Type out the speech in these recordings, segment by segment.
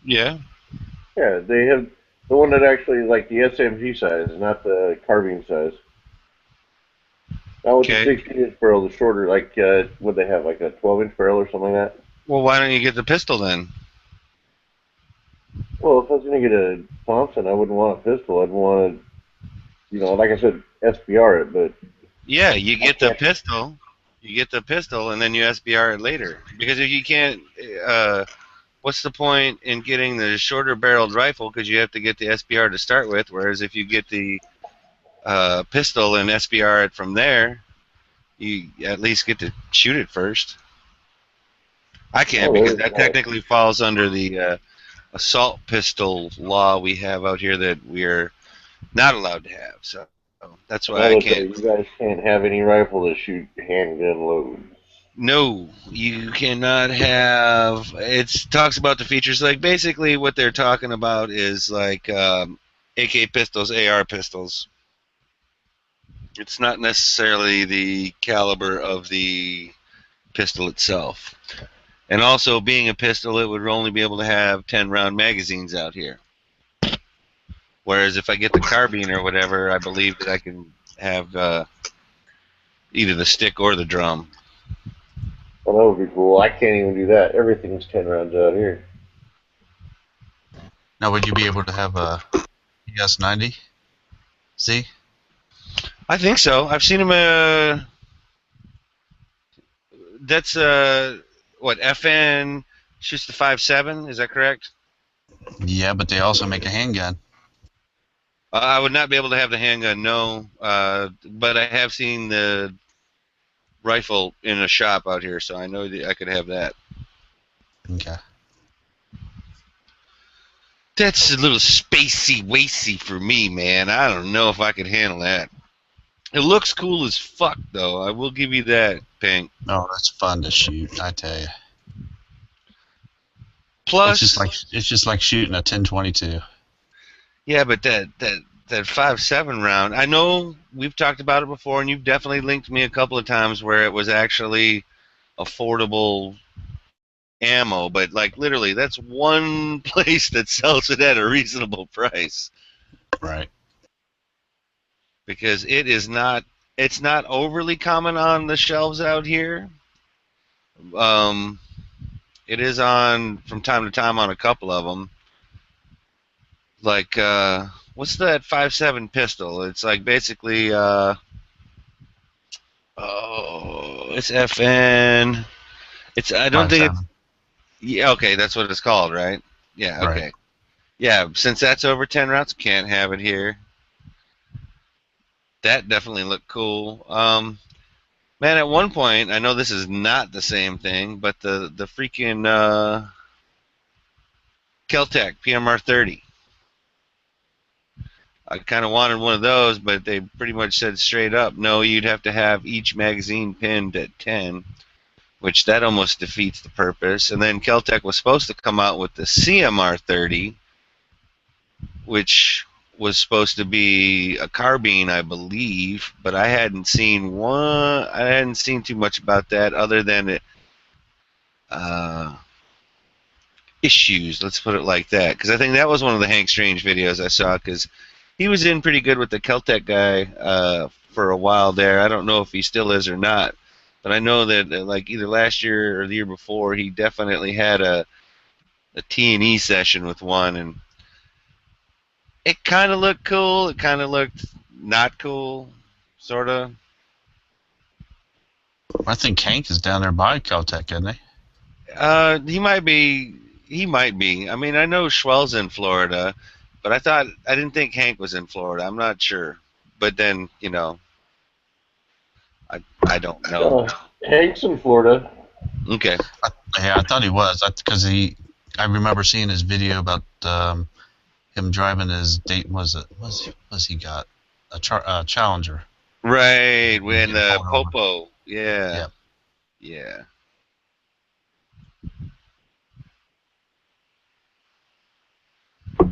Yeah. Yeah, they have the one that actually like the SMG size, not the carbine size. Not with the Okay. 16-inch barrel, the shorter, like what they have, like a 12-inch barrel or something like that. Well, why don't you get the pistol then? Well, if I was gonna get a Thompson, I wouldn't want a pistol. I'd want to, like I said, SBR it, but Yeah, you I get the can't. pistol. You get the pistol, and then you SBR it later. Because if you can't, what's the point in getting the shorter barreled rifle? Because you have to get the SBR to start with. Whereas if you get the pistol and SBR it from there, you at least get to shoot it first. I can't Oh, because there's that that. technically falls under the assault pistol law we have out here that we're not allowed to have. So that's why I Another can't. thing, you guys can't have any rifle that shoot handgun loads. No, you cannot have. It talks about the features. Like basically, what they're talking about is like AK pistols, AR pistols. It's not necessarily the caliber of the pistol itself. And also, being a pistol, it would only be able to have 10-round magazines out here. Whereas if I get the carbine or whatever, I believe that I can have either the stick or the drum. Well, that would be cool. I can't even do that. Everything's 10 rounds out here. Now, would you be able to have a PS90? See? I think so. I've seen him. That's what FN shoots the 5.7. Is that correct? Yeah, but they also make a handgun. I would not be able to have the handgun, no. But I have seen the rifle in a shop out here, so I know that I could have that. Okay. That's a little spacey wacy for me, man. I don't know if I could handle that. It looks cool as fuck, though. I will give you that, Pink. Oh, that's fun to shoot, I tell you. Plus, It's just like shooting a 1022. yeah, but that 5.7 round. I know we've talked about it before, and you've definitely linked me a couple of times where it was actually affordable ammo. But like literally, that's one place that sells it at a reasonable price Right. because it is not. It's not overly common on the shelves out here. Um, it is on from time to time on a couple of them. Like what's that 5.7 pistol? It's like basically oh, it's FN. It's I don't think it's 5.7. yeah, okay, that's what it's called, right? Yeah, Right. okay. Yeah, since that's over 10 rounds, can't have it here. That definitely looked cool. Man, at one point, I know this is not the same thing, but the freaking Keltec PMR 30. I kind of wanted one of those, but they pretty much said straight up, no, you'd have to have each magazine pinned at 10, which that almost defeats the purpose. And then Keltec was supposed to come out with the CMR 30, which was supposed to be a carbine, I believe, but I hadn't seen one. I hadn't seen too much about that other than it, uh, issues. Let's put it like that, because I think that was one of the Hank Strange videos I saw. Because he was in pretty good with the Keltec guy for a while there. I don't know if he still is or not, but I know that like either last year or the year before, he definitely had a T&E session with one, and it kind of looked cool. It kind of looked not cool, sort of. I think Hank is down there by Caltech, isn't he? He might be. He might be. I mean, I know Schwell's in Florida, but I didn't think Hank was in Florida. I'm not sure. But then I don't know. Hank's in Florida. Okay. Yeah, I thought he was. Because I remember seeing his video about him driving his date. Was he got a Challenger? Right. And When getting the pulled over. Popo. Yeah. Yeah. Yeah.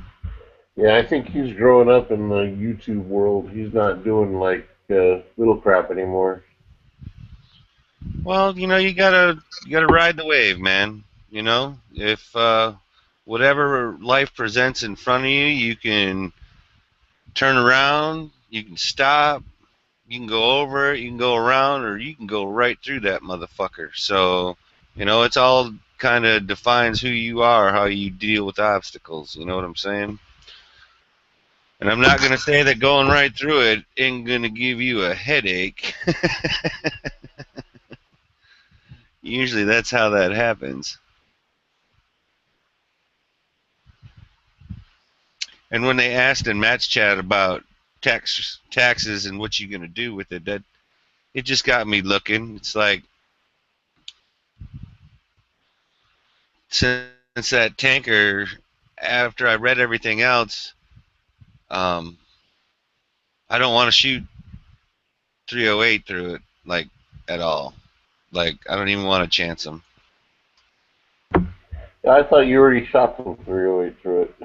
Yeah, I think he's growing up in the YouTube world. He's not doing like little crap anymore. Well, you gotta ride the wave, man. If whatever life presents in front of you, you can turn around, you can stop, you can go over it, you can go around, or you can go right through that motherfucker. So, it's all kind of defines who you are, how you deal with obstacles. You know what I'm saying? And I'm not going to say that going right through it ain't going to give you a headache. Usually that's how that happens. And when they asked in Matt's chat about taxes and what you're going to do with it, that it just got me looking. It's like, since that tanker, after I read everything else, I don't want to shoot 308 through it, like, at all. Like, I don't even want to chance them. I thought you already shot them 308 through it.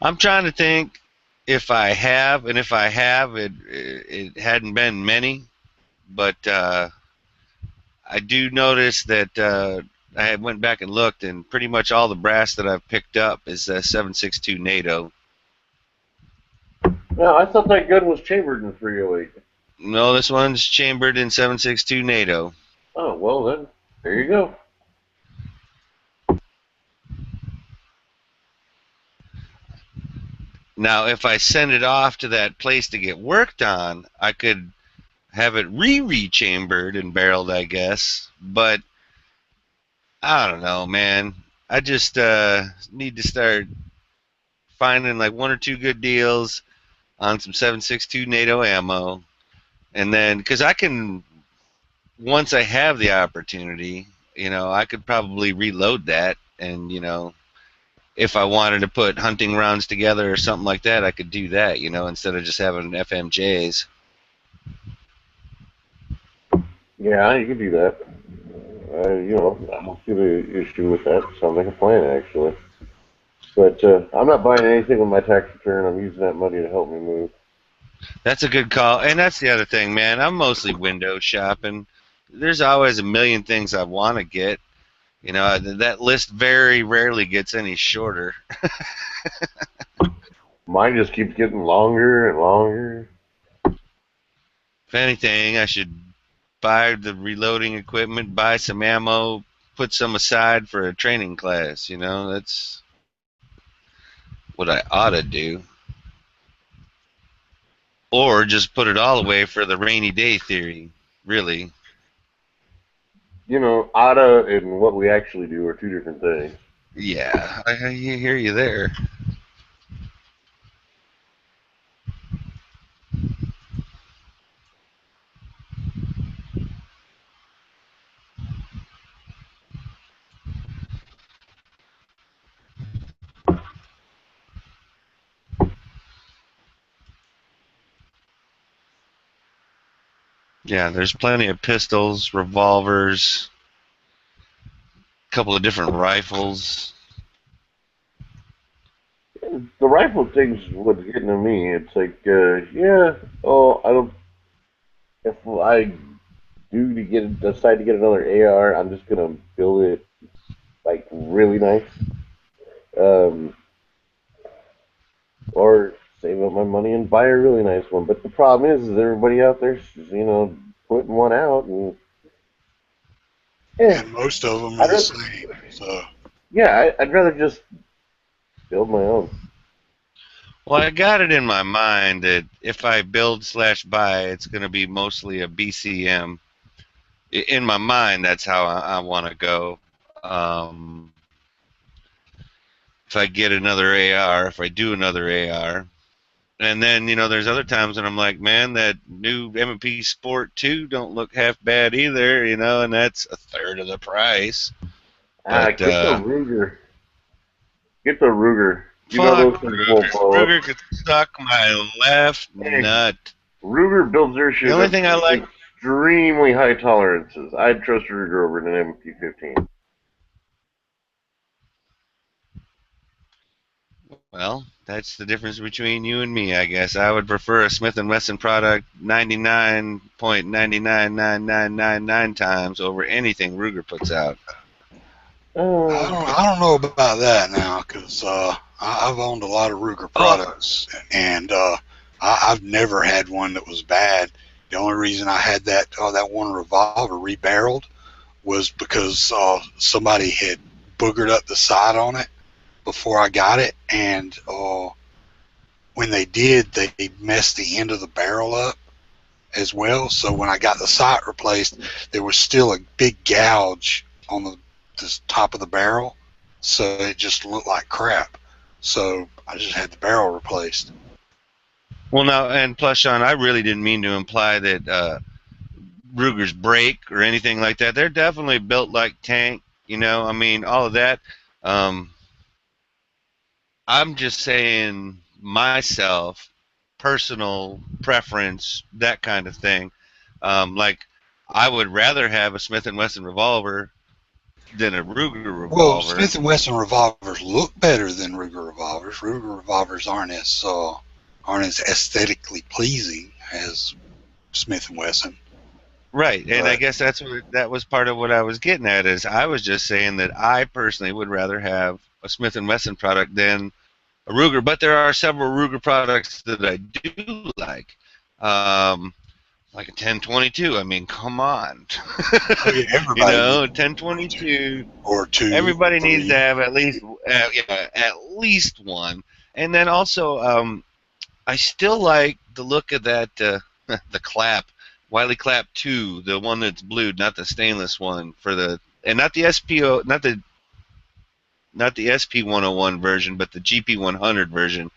I'm trying to think if I have, and if I have, it hadn't been many, but I do notice that I went back and looked, and pretty much all the brass that I've picked up is 7.62 NATO. No, I thought that gun was chambered in 308. No, this one's chambered in 7.62 NATO. Oh, well then, there you go. Now, if I send it off to that place to get worked on, I could have it re-chambered and barreled, I guess. But I don't know, man. I just need to start finding like one or two good deals on some 7.62 NATO ammo, and then because I can, once I have the opportunity, I could probably reload that, and if I wanted to put hunting rounds together or something like that, I could do that, instead of just having FMJs. Yeah, you could do that. I don't see the issue with that. Sounds like a plan, actually. But I'm not buying anything with my tax return. I'm using that money to help me move. That's a good call. And that's the other thing, man. I'm mostly window shopping. There's always a million things I want to get. That list very rarely gets any shorter. Mine just keeps getting longer and longer. If anything, I should buy the reloading equipment, buy some ammo, put some aside for a training class. That's what I ought to do. Or just put it all away for the rainy day theory, really. ATA and what we actually do are two different things. Yeah, I hear you there. Yeah, there's plenty of pistols, revolvers, a couple of different rifles. The rifle thing's what's getting to me. It's like, if I decide to get another AR, I'm just gonna build it like really nice, or save up my money and buy a really nice one. But the problem is everybody out there's putting one out, and and most of them are the same. So yeah, I'd rather just build my own. Well, I got it in my mind that if I build/buy, it's going to be mostly a BCM. In my mind, that's how I want to go. If I get another AR, if I do another AR, and then there's other times when I'm like, man, that new M&P Sport 2 don't look half bad either, and that's a third of the price. But, get the Ruger. Get the Ruger. Fuck Ruger could suck my left nut. Ruger builds their shit. The only thing I like, extremely high tolerances. I'd trust Ruger over an MP15. Well, that's the difference between you and me, I guess. I would prefer a Smith & Wesson product 99.99999 times over anything Ruger puts out. I don't know about that now, because I've owned a lot of Ruger products, and I've never had one that was bad. The only reason I had that one revolver rebarreled was because somebody had boogered up the side on it before I got it, and when they did, they messed the end of the barrel up as well. So when I got the sight replaced, there was still a big gouge on the top of the barrel, so it just looked like crap. So I just had the barrel replaced. Well, now, and plus, Sean, I really didn't mean to imply that Rugers break or anything like that. They're definitely built like tank. You know, I mean, all of that. Um, I'm just saying myself, personal preference, that kind of thing. Like, I would rather have a Smith & Wesson revolver than a Ruger Well, revolver. Smith & Wesson revolvers look better than Ruger revolvers. Ruger revolvers aren't as aesthetically pleasing as Smith & Wesson. Right, and I But guess that was part of what I was getting at. Is I was just saying that I personally would rather have a Smith & Wesson product than a Ruger, but there are several Ruger products that I do like a 1022. I mean, come on, you everybody know, needs 1022. or two or Everybody needs to three. have at least one, and then also I still like the look of that the clap, Wiley Clap 2, the one that's blued, not the stainless one for the and not the SPO, not the SP101 version, but the GP100 version.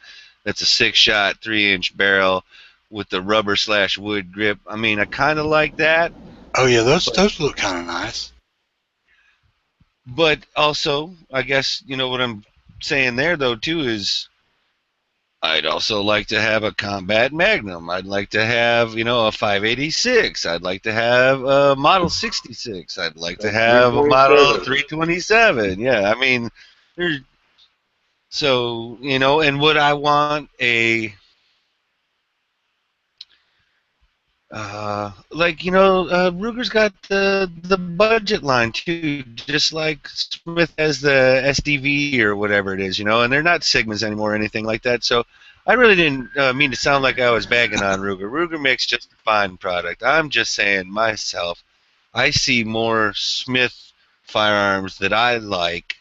That's a 6-shot, 3-inch barrel with the rubber/wood grip. I mean, I kind of like that, Oh yeah, those look kind of nice. but also, I guess you know what I'm saying there though too is I'd also like to have a Combat Magnum. I'd like to have, you know, a 586. I'd like to have a Model 66. I'd like to A have a Model 327. 327. Yeah, I mean, there's so, you know, and would I want a like, you know, Ruger's got the budget line too, just like Smith has the SDV or whatever it is, you know, and they're not Sigmas anymore or anything like that. So I really didn't mean to sound like I was bagging on Ruger. Ruger makes just a fine product. I'm just saying myself, I see more Smith firearms that I like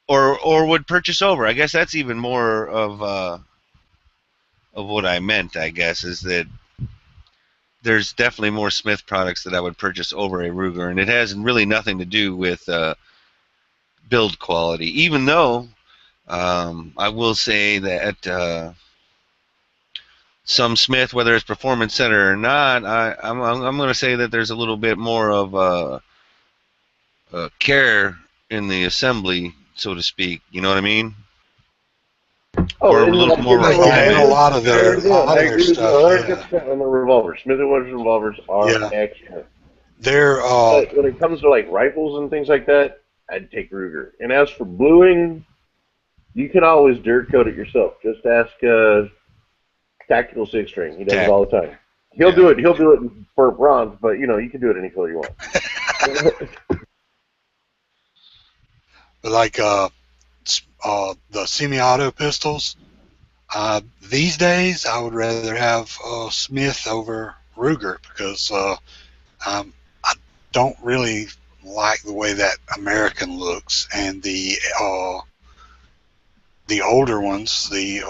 or would purchase over. I guess that's even more of what I meant. I guess is that there's definitely more Smith products that I would purchase over a Ruger, and it has really nothing to do with build quality. Even though I will say that some Smith, whether it's Performance Center or not, I'm going to say that there's a little bit more of care in the assembly, so to speak. You know what I mean? Oh, Or a and little like, more Yeah, and a refined. lot of their I agree with you stuff. 100% on the revolver. Smith & Wesson revolvers are Yeah, excellent. they're But when it comes to like rifles and things like that, I'd take Ruger. And as for bluing, you can always dirt coat it yourself. Just ask Tactical Six String. He does it all the time. He'll Yeah. do it. He'll do it for bronze, but you know you can do it any color you want. like the semi-auto pistols. These days, I would rather have Smith over Ruger because I don't really like the way that American looks, and the older ones, the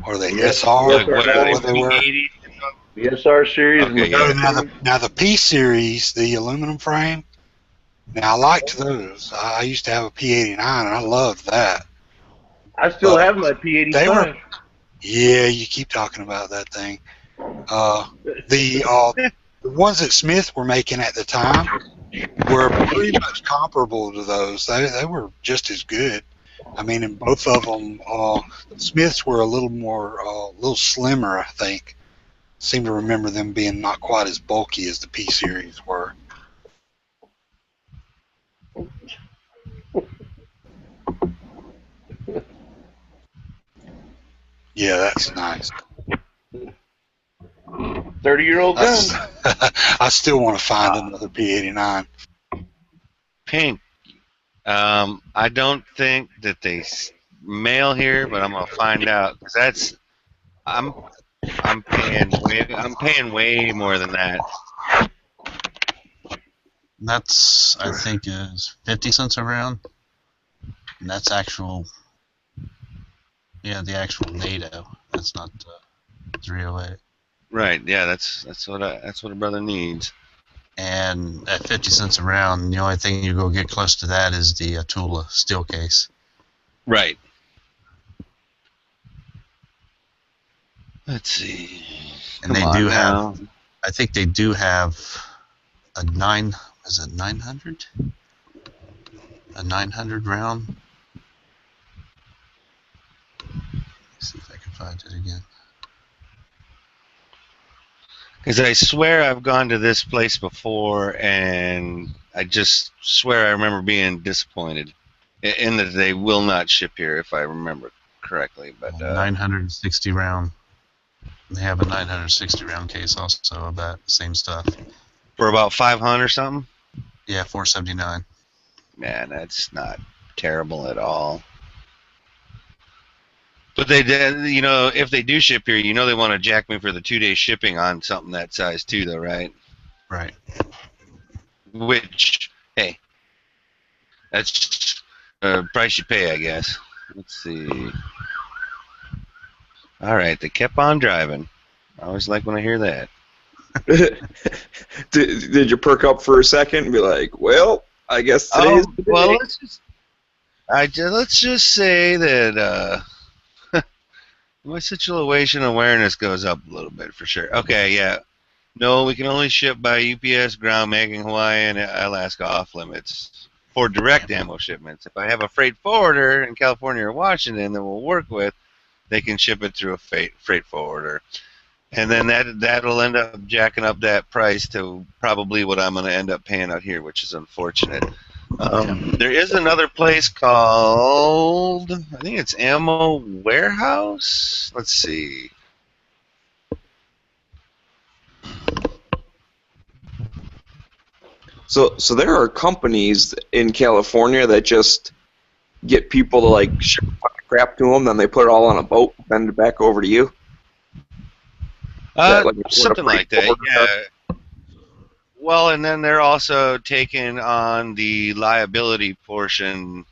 or the Yeah, SR, Like what are what they? they were. P80? the SR series and Okay, the yeah. Now the P series, the aluminum frame. Now I liked those. I used to have a P89, and I loved that. I still But have my they were, P85. yeah, you keep talking about that thing. The ones that Smith were making at the time were pretty much comparable to those. They were just as good. I mean, in both of them, the Smiths were a little more, a little slimmer, I think. Seem to remember them being not quite as bulky as the P series were. Yeah, that's nice. 30-year-old gun. I still want to find another P89. pink. I don't think that they mail here, but I'm gonna find out because I'm paying way more than that. That's, I think, is 50 cents a round. And that's actual, yeah, the actual NATO. That's not 308. Right? Yeah, that's what a brother needs. And at 50 cents a round, the only thing you go get close to that is the Tula steel case. Right. Let's see. And they do have, I think they do have a 900? A 900 round? Let's see if I can find it again. Because I swear I've gone to this place before, and I just swear I remember being disappointed in that they will not ship here, if I remember correctly. But 960 round. They have a 960 round case also of that same stuff. For about 500 or something? Yeah, 479. Man, that's not terrible at all. But they, if they do ship here, they want to jack me for the 2-day shipping on something that size too, though, right? Right. Which, hey, that's a price you pay, I guess. Let's see. All right, they kept on driving. I always like when I hear that. Did you perk up for a second and be like, well, I guess today is the day? Well, let's just say that my situation awareness goes up a little bit for sure. Okay, yeah. No, we can only ship by UPS, ground, making Hawaii, and Alaska off limits for direct ammo shipments. If I have a freight forwarder in California or Washington that we'll work with, they can ship it through a freight forwarder. And then that'll end up jacking up that price to probably what I'm going to end up paying out here, which is unfortunate. There is another place called, I think it's Ammo Warehouse. Let's see. So there are companies in California that just get people to like ship a bunch of crap to them, then they put it all on a boat, send it back over to you. Something like that, yeah. Well, and then they're also taking on the liability portion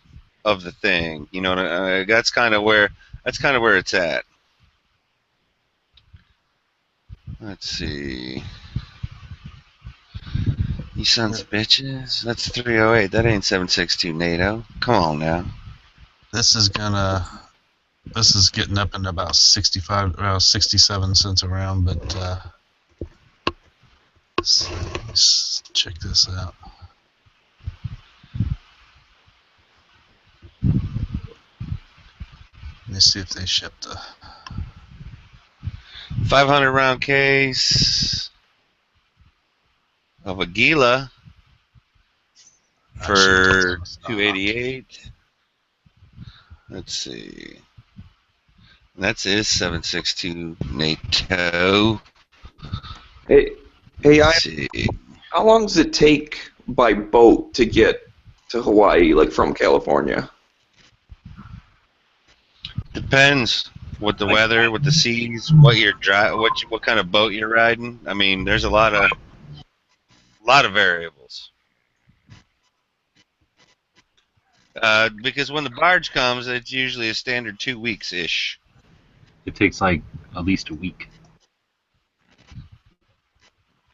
of the thing. That's kind of where it's at. Let's see. You sons of bitches. That's 308. That ain't 762 NATO. Come on now. This is getting up into about 67 cents a round, but let's check this out. Let me see if they shipped a 500 round case of a Gila for 288. Let's see. That's his 762 NATO. Hey, how long does it take by boat to get to Hawaii, like from California? Depends. With the weather, with the seas, what kind of boat you're riding. I mean, there's a lot of variables. Because when the barge comes, it's usually a standard 2 weeks ish. It takes like at least a week.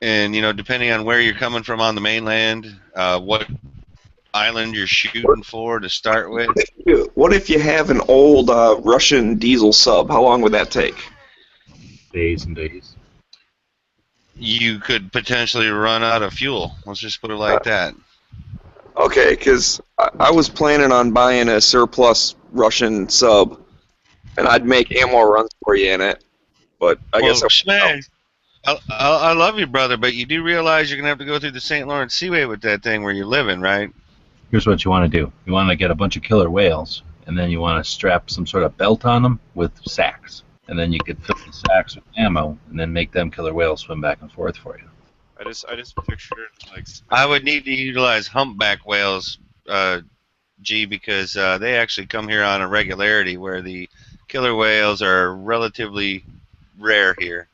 And depending on where you're coming from on the mainland, what island you're shooting for to start with. What if you have an old Russian diesel sub? How long would that take? Days and days. You could potentially run out of fuel. Let's just put it like that. Okay, because I was planning on buying a surplus Russian sub, and I'd make ammo runs for you in it. But I guess I love you, brother, but you do realize you're going to have to go through the St. Lawrence Seaway with that thing where you're living, right? Here's what you want to do. You want to get a bunch of killer whales, and then you want to strap some sort of belt on them with sacks. And then you could fill the sacks with ammo, and then make them killer whales swim back and forth for you. I just pictured like. I would need to utilize humpback whales, G, because they actually come here on a regularity, where the killer whales are relatively rare here.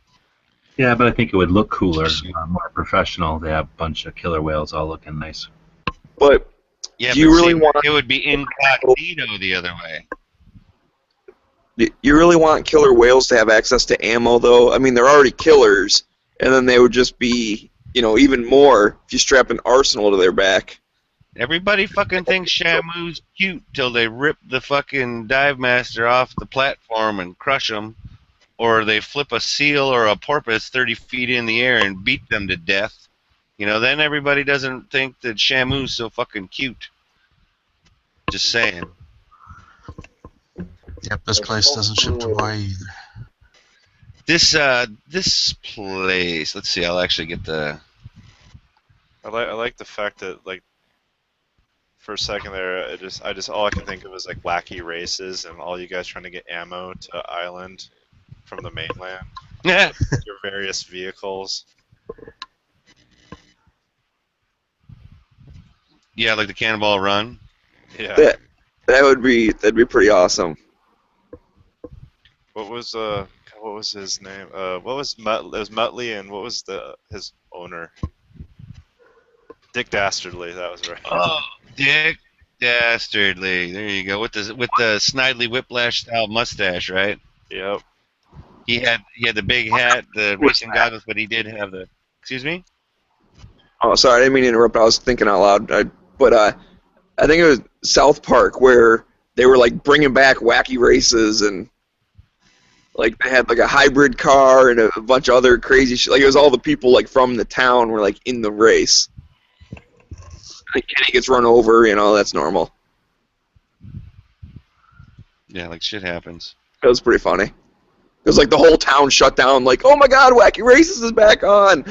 Yeah, but I think it would look cooler, more professional. They have a bunch of killer whales all looking nice. But Yeah, do you but really see, want it would be incognito the other way. you really want killer whales to have access to ammo though? I mean, they're already killers, and then they would just be, even more if you strap an arsenal to their back. Everybody fucking thinks Shamu's cute till they rip the fucking dive master off the platform and crush them, or they flip a seal or a porpoise 30 feet in the air and beat them to death. Then everybody doesn't think that Shamu's so fucking cute. Just saying. Yep, this place doesn't ship to Hawaii either. This place. Let's see. I'll actually get the. I like the fact that like. For a second there, I just all I can think of is like wacky races and all you guys trying to get ammo to island from the mainland. Yeah. Your various vehicles. Yeah, like the Cannonball Run. Yeah. That'd be pretty awesome. What was his name? What was it was Muttley, and what was his owner? Dick Dastardly, that was right. Oh, Dick Dastardly. There you go. With the Snidely Whiplash style mustache, right? Yep. He had the big hat, the racing goggles, but he did have the. Excuse me? Oh, sorry, I didn't mean to interrupt. I was thinking out loud. I think it was South Park where they were like bringing back wacky races, and like they had like a hybrid car and a bunch of other crazy shit. Like it was all the people like from the town were like in the race. Like Kenny gets run over, that's normal. Yeah, like shit happens. It was pretty funny. It was like the whole town shut down, like, oh my god, Wacky Races is back on!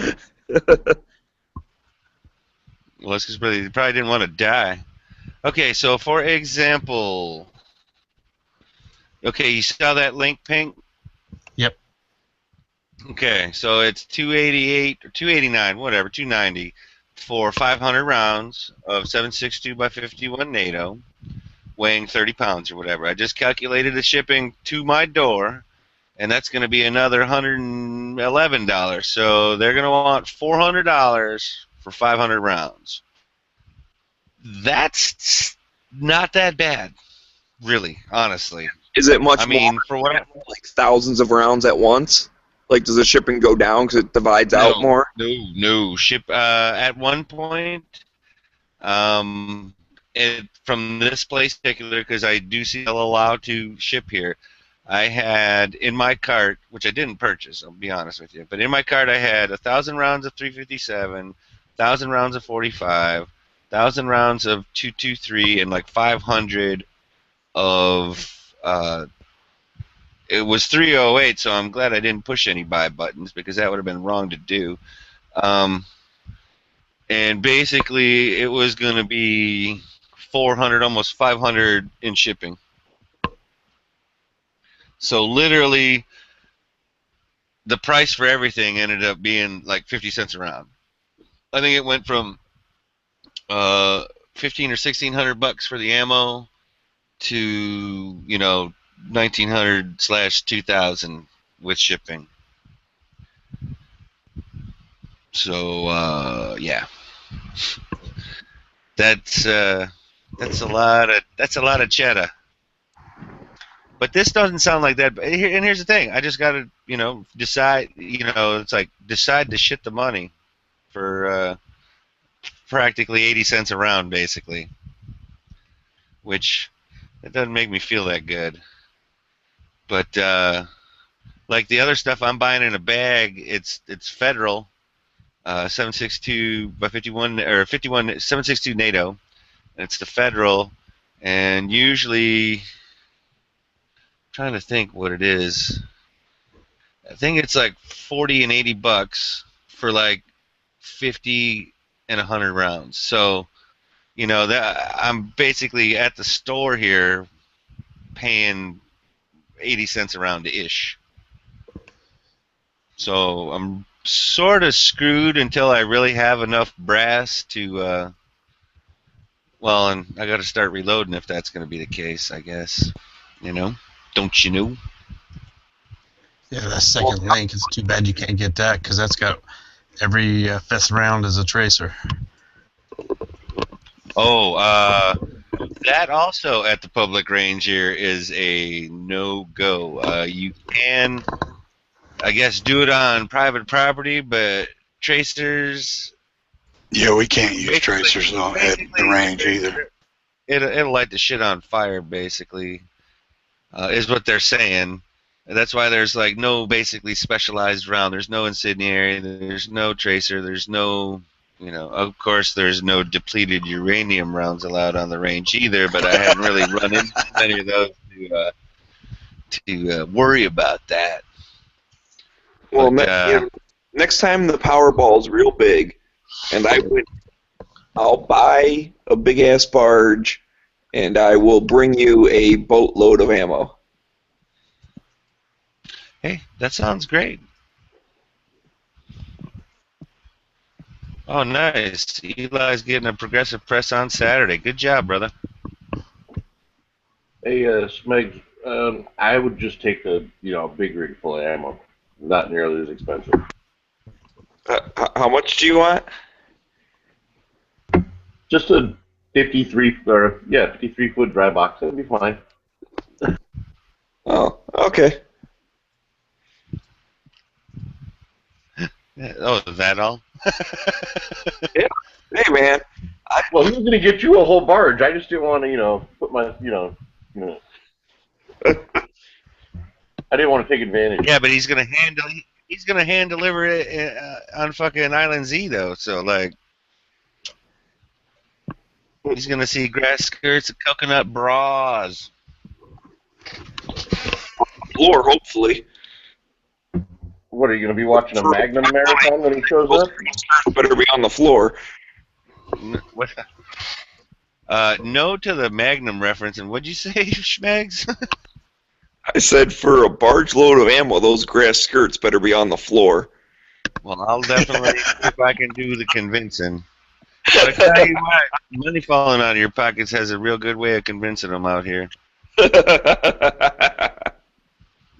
Well, that's because they probably didn't want to die. Okay, so for example... Okay, you saw that link, Pink? Yep. Okay, so it's 288 or 289, whatever, 290 for 500 rounds of 7.62 by 51 NATO, weighing 30 pounds or whatever. I just calculated the shipping to my door, and that's going to be another $111. So they're going to want $400 for 500 rounds. That's not that bad, really, honestly. Is it much I mean, more, for what like thousands of rounds at once? Like, does the shipping go down because it divides out more? No. Ship at one point, from this place in particular, because I do see allowed to ship here, I had in my cart, which I didn't purchase, I'll be honest with you, but in my cart I had 1,000 rounds of 357, 1,000 rounds of 45, 1,000 rounds of 223, and like 500 of it was 308, so I'm glad I didn't push any buy buttons because that would have been wrong to do. And basically, it was going to be 400, almost 500 in shipping. So literally, the price for everything ended up being like 50 cents a round. I think it went from 15 or 1,600 bucks for the ammo to 1,900/2,000 with shipping. So yeah, that's a lot of cheddar. But this doesn't sound like that. And here's the thing: I just got to decide. It's like decide to shit the money for practically 80 cents a round, basically. Which it doesn't make me feel that good. But like the other stuff I'm buying in a bag, it's federal, 7.62 by 51 or 51 7.62 NATO, and it's the federal, and usually, I'm trying to think what it is. I think it's like 40 and 80 bucks for like 50 and 100 rounds. So, that I'm basically at the store here paying 80 cents a round ish. So I'm sort of screwed until I really have enough brass to. Well, and I got to start reloading if that's going to be the case. I guess. Don't you know? Yeah, that second link is too bad you can't get that because that's got every fifth round as a tracer. Oh, that also at the public range here is a no-go. You can, I guess, do it on private property, but tracers. Yeah, we can't use Basically- tracers at the basically, range either. It'll light the shit on fire, basically, is what they're saying. And that's why there's like no basically specialized round. There's no incendiary. There's no tracer. There's no, of course, there's no depleted uranium rounds allowed on the range either. But I hadn't really run into many of those to worry about that. Well, But, next time the Powerball's real big, and I'll buy a big ass barge, and I will bring you a boatload of ammo. Hey, that sounds great. Oh, nice. Eli's getting a progressive press on Saturday. Good job, brother. Hey, Smeg, I would just take a big rig full of ammo. Not nearly as expensive. How much do you want? Just a 53 foot dry box. That'd be fine. Oh, okay. Oh, is that all? Hey, man. Well, he was going to get you a whole barge. I just didn't want to, put my, I didn't want to take advantage. Yeah, but he's gonna hand deliver it on fucking Island Z though. So like, he's gonna see grass skirts and coconut bras. Floor, hopefully. What, are you going to be watching a Magnum marathon when he shows up? Better be on the floor. What? No to the Magnum reference. And what'd you say, Schmegs? I said for a barge load of ammo, those grass skirts better be on the floor. Well, I'll definitely see if I can do the convincing. But I tell you what, money falling out of your pockets has a real good way of convincing them out here.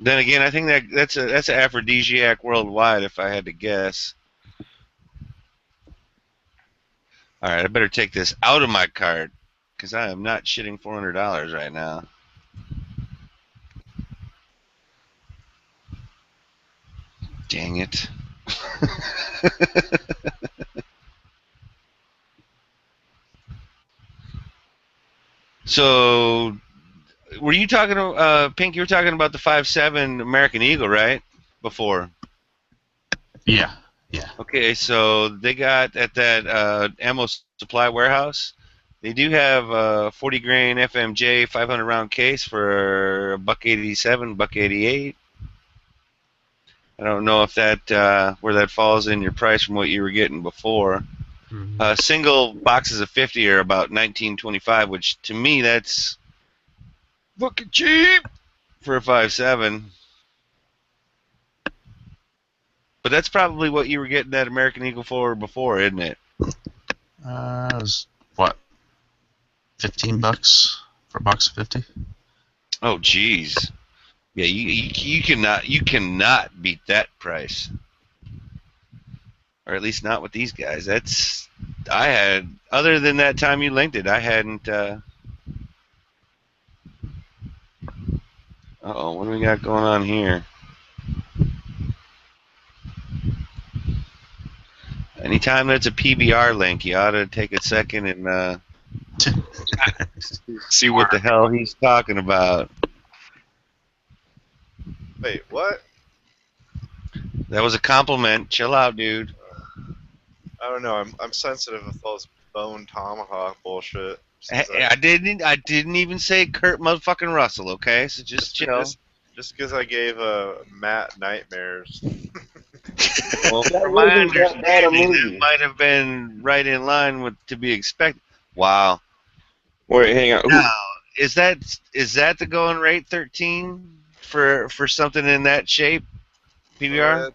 Then again, I think that's an aphrodisiac worldwide, if I had to guess. All right, I better take this out of my cart because I am not shitting $400 right now. Dang it. So, were you talking, Pink, you were talking about the 5.7 American Eagle, right? Before. Yeah. Okay, so they got at that ammo supply warehouse, they do have a 40 grain FMJ 500 round case for $187, $188. I don't know if that where that falls in your price from what you were getting before. Mm-hmm. Single boxes of 50 are about $19.25, which to me that's fucking cheap for a 5.7. But that's probably what you were getting that American Eagle for before, isn't it? It was what? $15 for a box of 50. Oh, jeez. Yeah, you cannot beat that price, or at least not with these guys. I had, other than that time you linked it, I hadn't. Uh-oh, what do we got going on here? Anytime that's a PBR link, you ought to take a second and see what the hell he's talking about. Wait, what? That was a compliment. Chill out, dude. I don't know. I'm sensitive with all this bone tomahawk bullshit. Just 'cause I didn't even say Kurt motherfucking Russell, okay? So just chill. Just because I gave Matt nightmares. Well, That from my wasn't that bad a understanding, movie. that might have been right in line with to be expected. Wow. Wait, hang on. Now, is that the going rate 13 for something in that shape? PBR?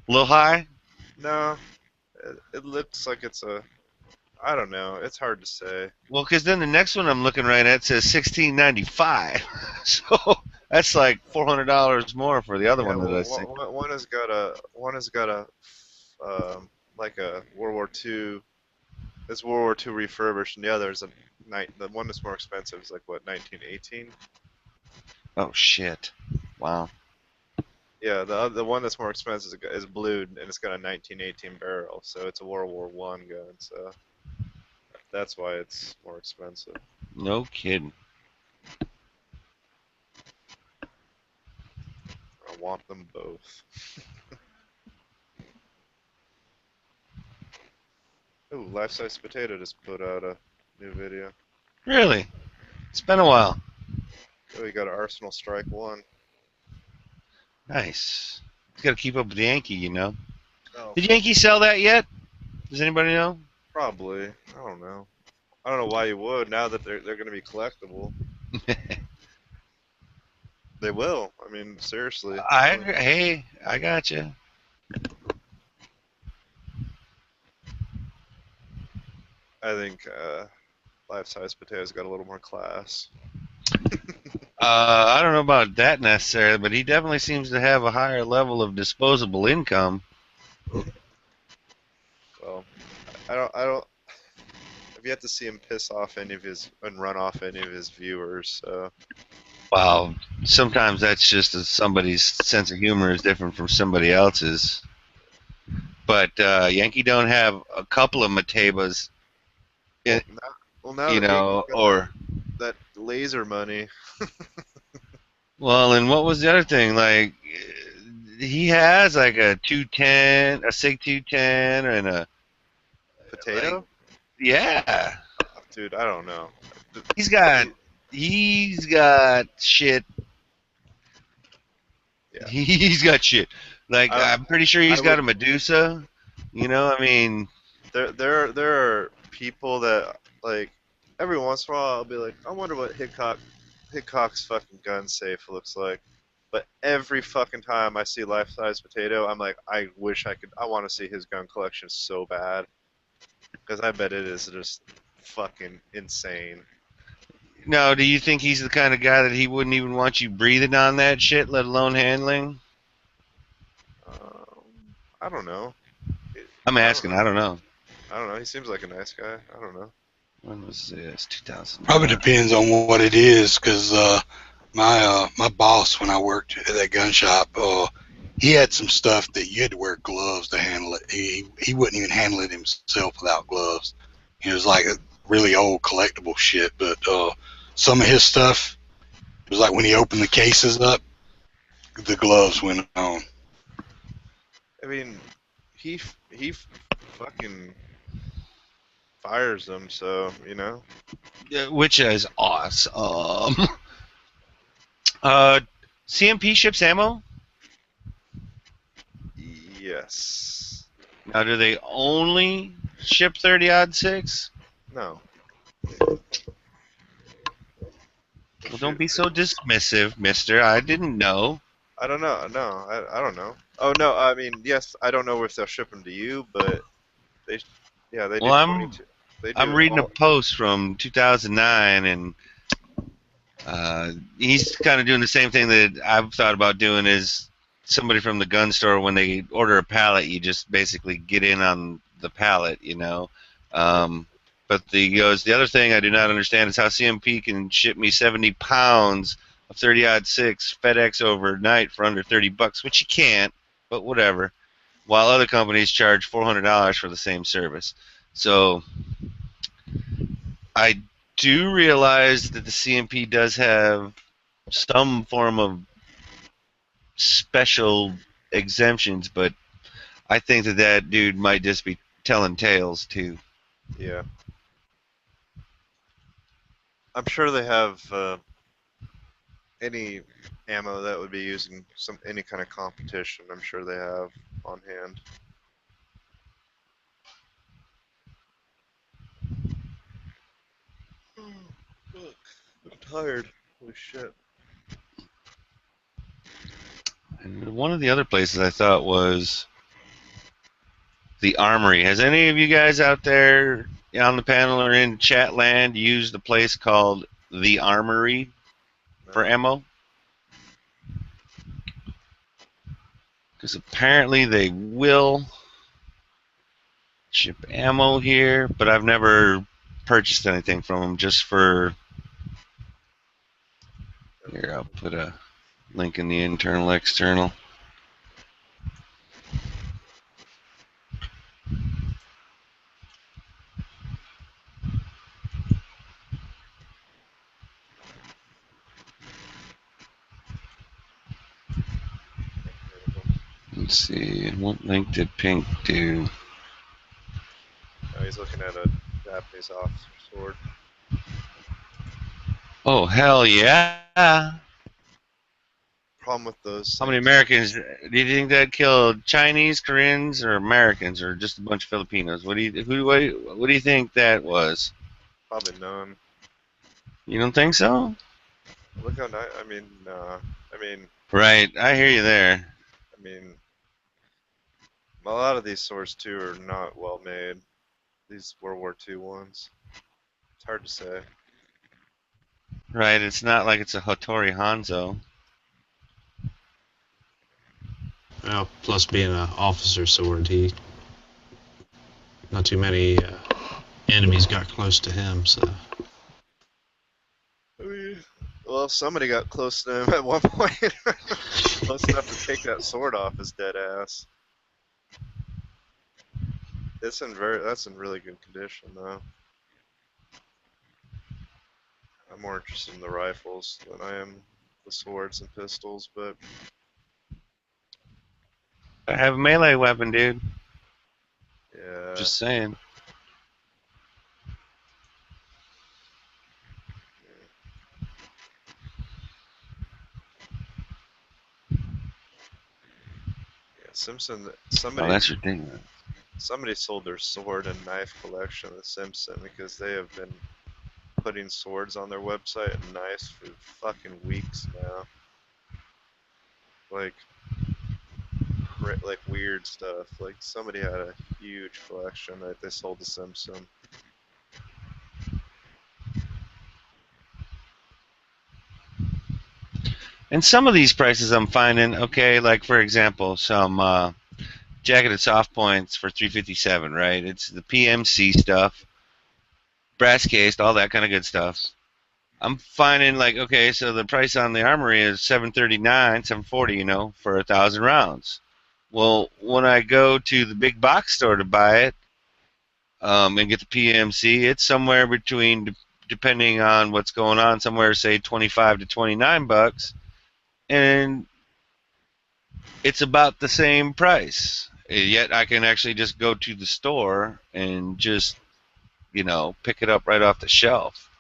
A little high? No, it looks like it's a. I don't know. It's hard to say. Well, because then the next one I'm looking right at says $16.95, so that's like $400 more for the other Yeah, one that I well, see. one has got a like a World War II. It's World War II refurbished, and the other is the one that's more expensive is like what 1918. Oh shit! Wow. Yeah, the one that's more expensive is blued, and it's got a 1918 barrel, so it's a World War One gun. So that's why it's more expensive. No kidding. I want them both. Ooh, Life Size Potato just put out a new video. Really? It's been a while. Oh, we got an Arsenal Strike 1. Nice. He's got to keep up with the Yankee, you know. Oh, Did Yankee sell that yet? Does anybody know? probably. I don't know. I don't know why you would now that they're going to be collectible. They will. I mean, seriously. Hey, I got you. I think Life Size Potato's got a little more class. I don't know about that necessarily, but he definitely seems to have a higher level of disposable income. Well, I don't. I've yet to see him piss off any of his and run off any of his viewers. So Wow, sometimes that's just somebody's sense of humor is different from somebody else's. But Yankee don't have a couple of Matebas, well, now you that know, Yankee's got or that laser money. well, and what was the other thing? Like he has like a 210, a Sig 210, and a Potato? like, yeah. Dude, I don't know. He's got shit. Yeah. He's got shit. Like I'm pretty sure he's I got would- a Medusa. You know, I mean, There are people that like every once in a while I'll be like, I wonder what Hickok's fucking gun safe looks like. But every fucking time I see Life Size Potato, I'm like, I want to see his gun collection so bad. Because I bet it is just fucking insane. now, do you think he's the kind of guy that he wouldn't even want you breathing on that shit, let alone handling? I don't know. I'm asking. I don't know. I don't know. He seems like a nice guy. I don't know. When was this? 2000. Probably depends on what it is, because my boss, when I worked at that gun shop, he had some stuff that you had to wear gloves to handle it. He wouldn't even handle it himself without gloves. It was like a really old collectible shit, but some of his stuff, it was like when he opened the cases up, the gloves went on. I mean, he fucking fires them, so you know. Which is awesome. CMP ships ammo. Yes. Now, do they only ship 30-06? No. Well, don't be so dismissive, mister. I didn't know. I don't know. No, I don't know. Oh no, I mean, yes, I don't know if they'll ship them to you, but they do Well, 22. They do I'm reading a all- post from 2009, and he's kind of doing the same thing that I've thought about doing. Is somebody from the gun store, when they order a pallet, you just basically get in on the pallet, you know. But the other thing I do not understand is how CMP can ship me 70 pounds of 30-06 FedEx overnight for under $30, which you can't, but whatever. While other companies charge $400 for the same service. So I do realize that the CMP does have some form of special exemptions, but I think that dude might just be telling tales too. Yeah. I'm sure they have any ammo that would be used in any kind of competition. I'm sure they have on hand. Look, I'm tired. Holy shit. And one of the other places I thought was The Armory. Has any of you guys out there on the panel or in chat land used a place called The Armory for ammo? Because apparently they will ship ammo here, but I've never purchased anything from them. Just for here, I'll put a link in the internal external. Let's see, what link did Pink do? Oh, he's looking at a Japanese officer sword. Oh, hell yeah! Problem with those. How many things- Americans do you think that killed? Chinese, Koreans, or Americans, or just a bunch of Filipinos? What do you think that was? Probably none. You don't think so? Look how nice. I mean, nah. Right, I hear you there. I mean, a lot of these swords too are not well made. These World War II ones. It's hard to say. Right, it's not like it's a Hattori Hanzo. Well, plus being an officer sword, not too many enemies got close to him, so. Well, somebody got close to him at one point. Close enough to take that sword off his dead ass. That's in really good condition though. I'm more interested in the rifles than I am the swords and pistols, but I have a melee weapon, dude. yeah. Just saying. Yeah, Simpson. Oh, that's ridiculous. Somebody sold their sword and knife collection to Simpson because they have been putting swords on their website and knives for fucking weeks now. Like weird stuff. Like somebody had a huge collection that they sold to Simpson. And some of these prices I'm finding, okay, like for example, some jacketed soft points for 357, right? It's the PMC stuff, brass cased, all that kind of good stuff. I'm finding like, okay, so the price on the Armory is $739, $740, you know, for 1,000 rounds. Well, when I go to the big box store to buy it and get the PMC, it's somewhere between, depending on what's going on, somewhere say 25 to 29 bucks, and it's about the same price. Yet I can actually just go to the store and just, you know, pick it up right off the shelf.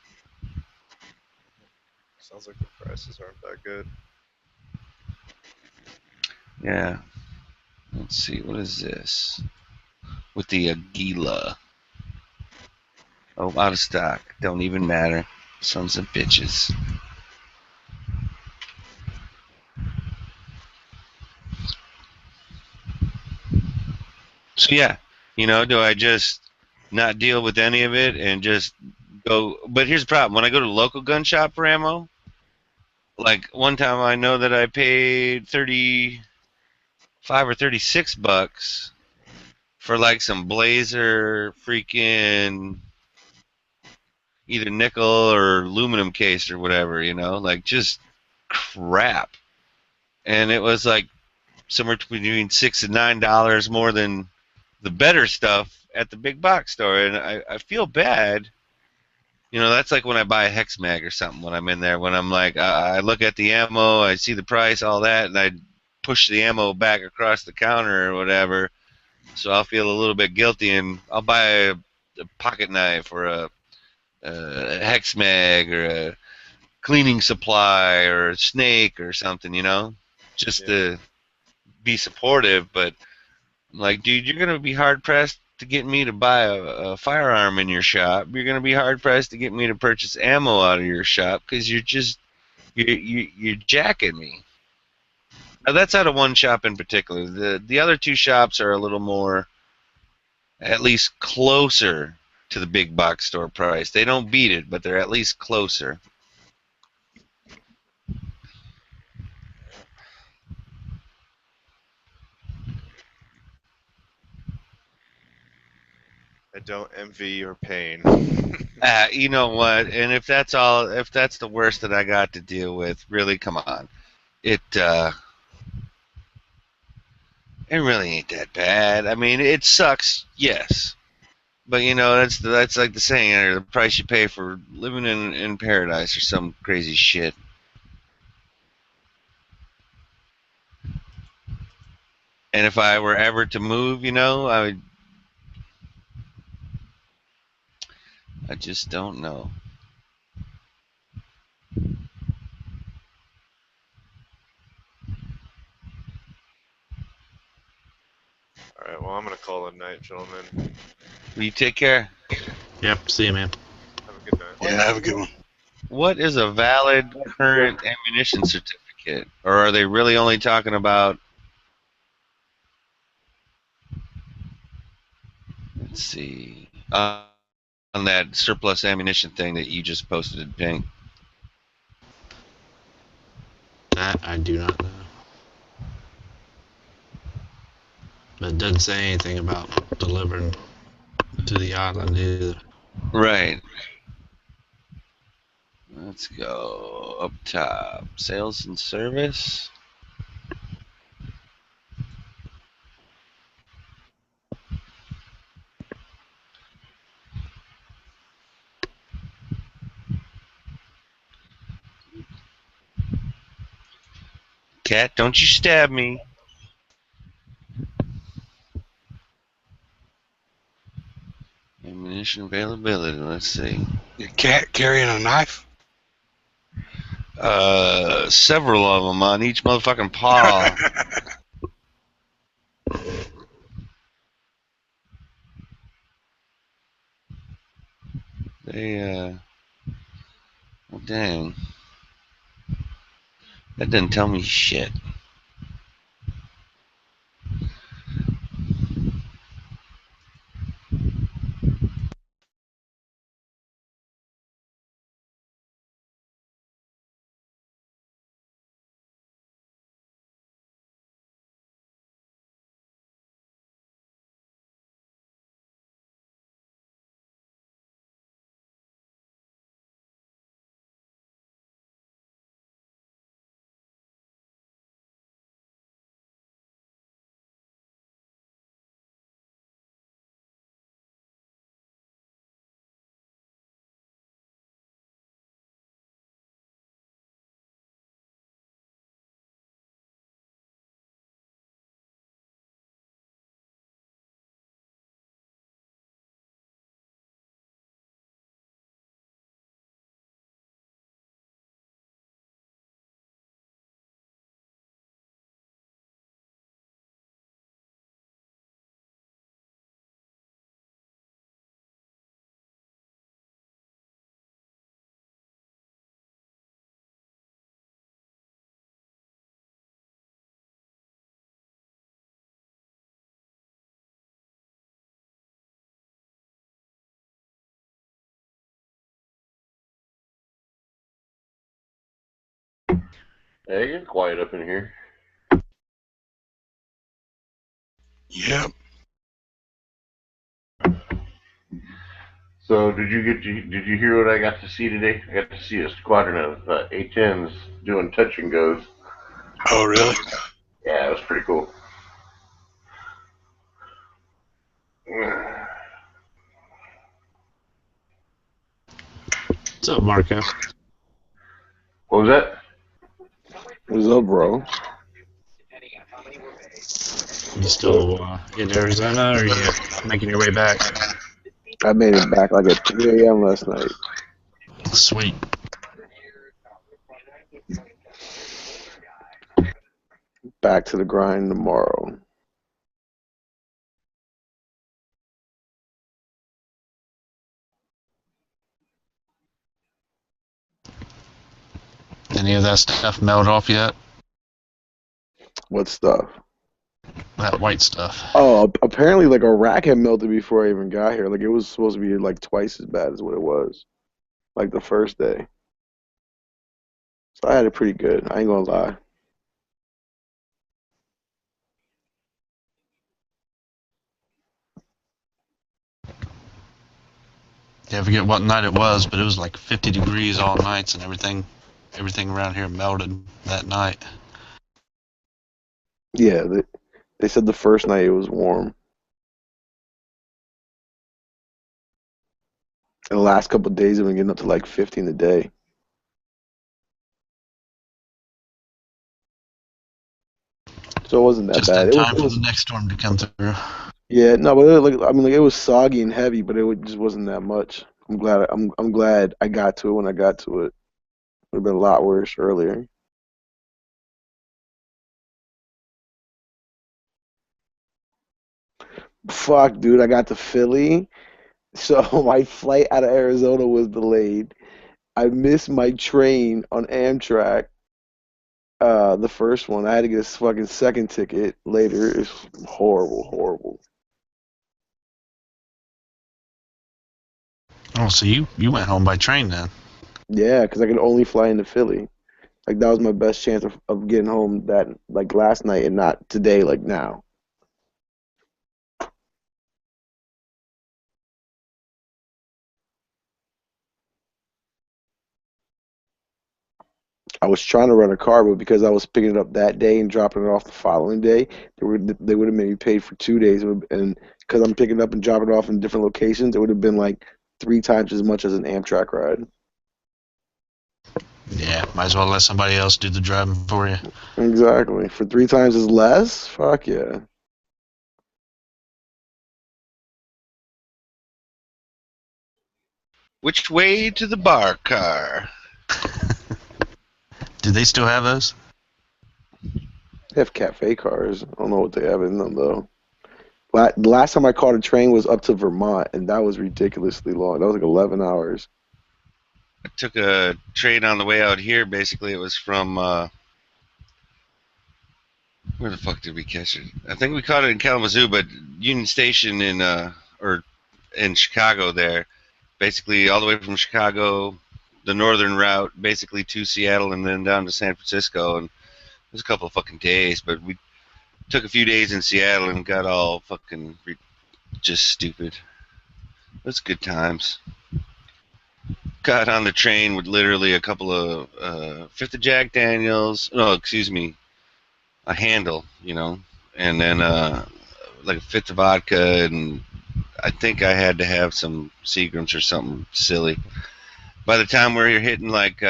Sounds like the prices aren't that good. Yeah. Let's see, what is this? With the Aguila. Oh, out of stock. Don't even matter. Sons of bitches. So yeah, you know, do I just not deal with any of it and just go? But here's the problem: when I go to the local gun shop for ammo, like one time I know that I paid 35 or 36 bucks for like some Blazer freaking either nickel or aluminum case or whatever, you know, like just crap. And it was like somewhere between $6 and $9 more than the better stuff at the big box store. And I feel bad. You know, that's like when I buy a Hex Mag or something when I'm in there, when I'm like, I look at the ammo, I see the price, all that, and I push the ammo back across the counter or whatever. So I'll feel a little bit guilty, and I'll buy a pocket knife or a Hex Mag or a cleaning supply or a snake or something, you know, just to be supportive. But like, dude, you're gonna be hard pressed to get me to buy a firearm in your shop. You're gonna be hard pressed to get me to purchase ammo out of your shop because you're jacking me. Now that's out of one shop in particular. The other two shops are a little more at least closer to the big box store price. They don't beat it, but they're at least closer. I don't envy your pain. You know what? And if that's the worst that I got to deal with, really, come on. It really ain't that bad. I mean, it sucks, yes. But you know, that's like the saying, the price you pay for living in paradise or some crazy shit. And if I were ever to move, you know, I just don't know. Alright, well, I'm going to call it a night, gentlemen. Will you take care? Yep, see you, man. Have a good night. Yeah, have a good one. What is a valid current ammunition certificate? Or are they really only talking about... Let's see. On that surplus ammunition thing that you just posted in Ping. That I do not know. But it doesn't say anything about delivering to the island either. Right. Let's go up top. Sales and service. Cat, don't you stab me. Ammunition availability, let's see. Your cat carrying a knife? Several of them on each motherfucking paw. They, well, dang. That didn't tell me shit. Hey, it's quiet up in here. Yep. So, did you hear what I got to see today? I got to see a squadron of A-10s doing touch and goes. Oh, really? Yeah, it was pretty cool. What's up, Marco? What was that? What's up, bro? You still in Arizona, or are you making your way back? I made it back like at 2 a.m. last night. Sweet. Back to the grind tomorrow. Any of that stuff melt off yet? What stuff? That white stuff. Oh, apparently, like a rack had melted before I even got here. Like it was supposed to be like twice as bad as what it was, like the first day. So I had it pretty good. I ain't gonna lie. Yeah, I forget what night it was, but it was like 50 degrees all nights and everything. Everything around here melted that night. Yeah, they said the first night it was warm. And the last couple of days have been getting up to like 15 a day. So it wasn't that Just bad. in It was, time it for the was next storm to come through. yeah, no, but like I mean, like it was soggy and heavy, but just wasn't that much. I'm glad I got to it when I got to it. Would have been a lot worse earlier. Fuck, dude, I got to Philly, so my flight out of Arizona was delayed. I missed my train on Amtrak. The first one, I had to get a fucking second ticket later. It's horrible, horrible. Oh, so you went home by train then? Yeah, because I could only fly into Philly. Like that was my best chance of getting home that like last night and not today, like now. I was trying to rent a car, but because I was picking it up that day and dropping it off the following day, they would have made me pay for 2 days, and because I'm picking it up and dropping it off in different locations, it would have been like 3 times as much as an Amtrak ride. Yeah, might as well let somebody else do the driving for you. Exactly. For 3 times as less? Fuck yeah. Which way to the bar car? Do they still have those? They have cafe cars. I don't know what they have in them though. The last time I caught a train was up to Vermont, and that was ridiculously long. That was like 11 hours. I took a train on the way out here. Basically, it was from where the fuck did we catch it? I think we caught it in Kalamazoo, but Union Station or in Chicago there. Basically, all the way from Chicago, the northern route, basically to Seattle, and then down to San Francisco. And it was a couple of fucking days, but we took a few days in Seattle and got all fucking just stupid. It was good times. Got on the train with literally a couple of fifth of Jack Daniels. No, excuse me, a handle, and then like a fifth of vodka, and I think I had to have some Seagrams or something silly. By the time we were hitting like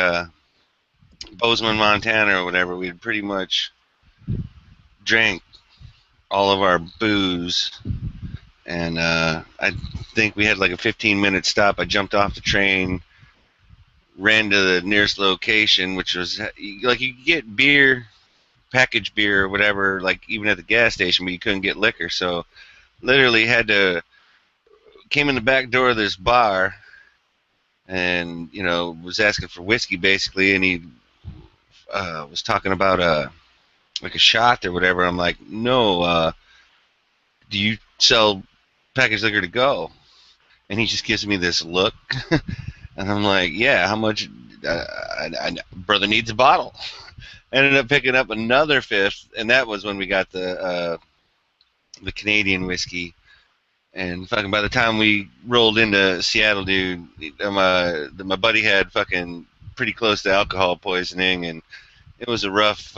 Bozeman, Montana, or whatever, we had pretty much drank all of our booze, and I think we had like a 15-minute stop. I jumped off the train, ran to the nearest location, which was like you could get beer, packaged beer or whatever, like even at the gas station, but you couldn't get liquor. So literally had to came in the back door of this bar, and was asking for whiskey basically, and he was talking about like a shot or whatever. I'm like, no, do you sell packaged liquor to go? And he just gives me this look, and I'm like, yeah, how much? Brother needs a bottle. Ended up picking up another fifth, and that was when we got the Canadian whiskey. And fucking by the time we rolled into Seattle, dude, my buddy had fucking pretty close to alcohol poisoning, and it was a rough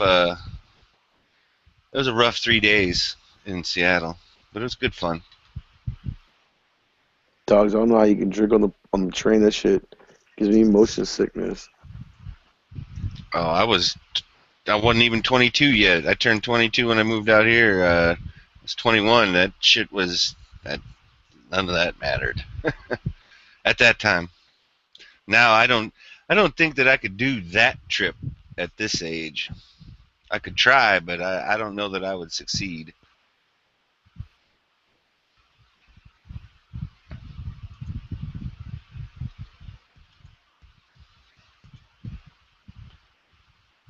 3 days in Seattle, but it was good fun. Dogs, I don't know how you can drink on the train. That shit gives me motion sickness. Oh, I wasn't even 22 yet. I turned 22 when I moved out here. I was 21. That shit was that. None of that mattered at that time. Now I don't think that I could do that trip at this age. I could try, but I don't know that I would succeed.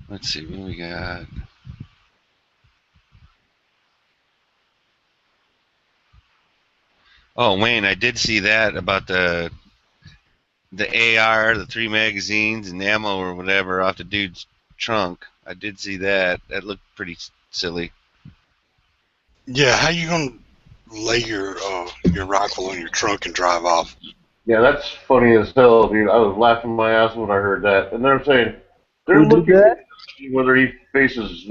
Let's see what we got. Oh, Wayne, I did see that about the AR, the 3 magazines and ammo or whatever off the dude's trunk. I did see that. That looked pretty silly. Yeah, how you gonna lay your rifle in your trunk and drive off? Yeah, that's funny as hell, dude. I was laughing my ass when I heard that. And they're saying they're Who did looking that? to see whether he faces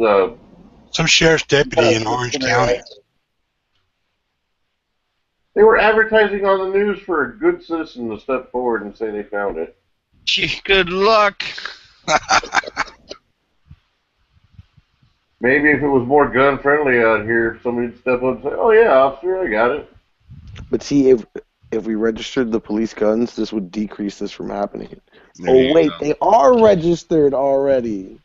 Some sheriff's deputy in Orange County. They were advertising on the news for a good citizen to step forward and say they found it. Gee, good luck. Maybe if it was more gun friendly out here, somebody'd step up and say, "Oh yeah, officer, I got it." But see, if we registered the police guns, this would decrease this from happening. There Oh you wait, go. they are registered already.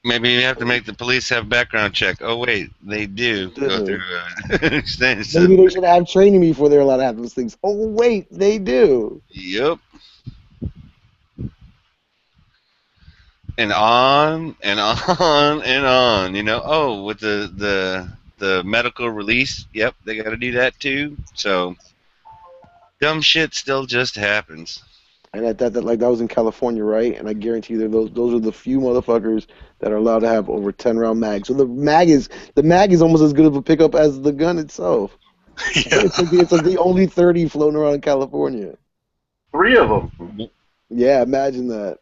Maybe you have to make the police have background check. Oh wait, they do go through. Maybe they should have training before they're allowed to have those things. Oh wait, they do. Yep. And on and on and on. You know. Oh, with the medical release. Yep, they got to do that too. So dumb shit still just happens. And that was in California, right? And I guarantee you, those are the few motherfuckers that are allowed to have over 10-round mags. So the mag is almost as good of a pickup as the gun itself. Yeah. It's like the only 30 floating around in California. 3 of them. Yeah, imagine that.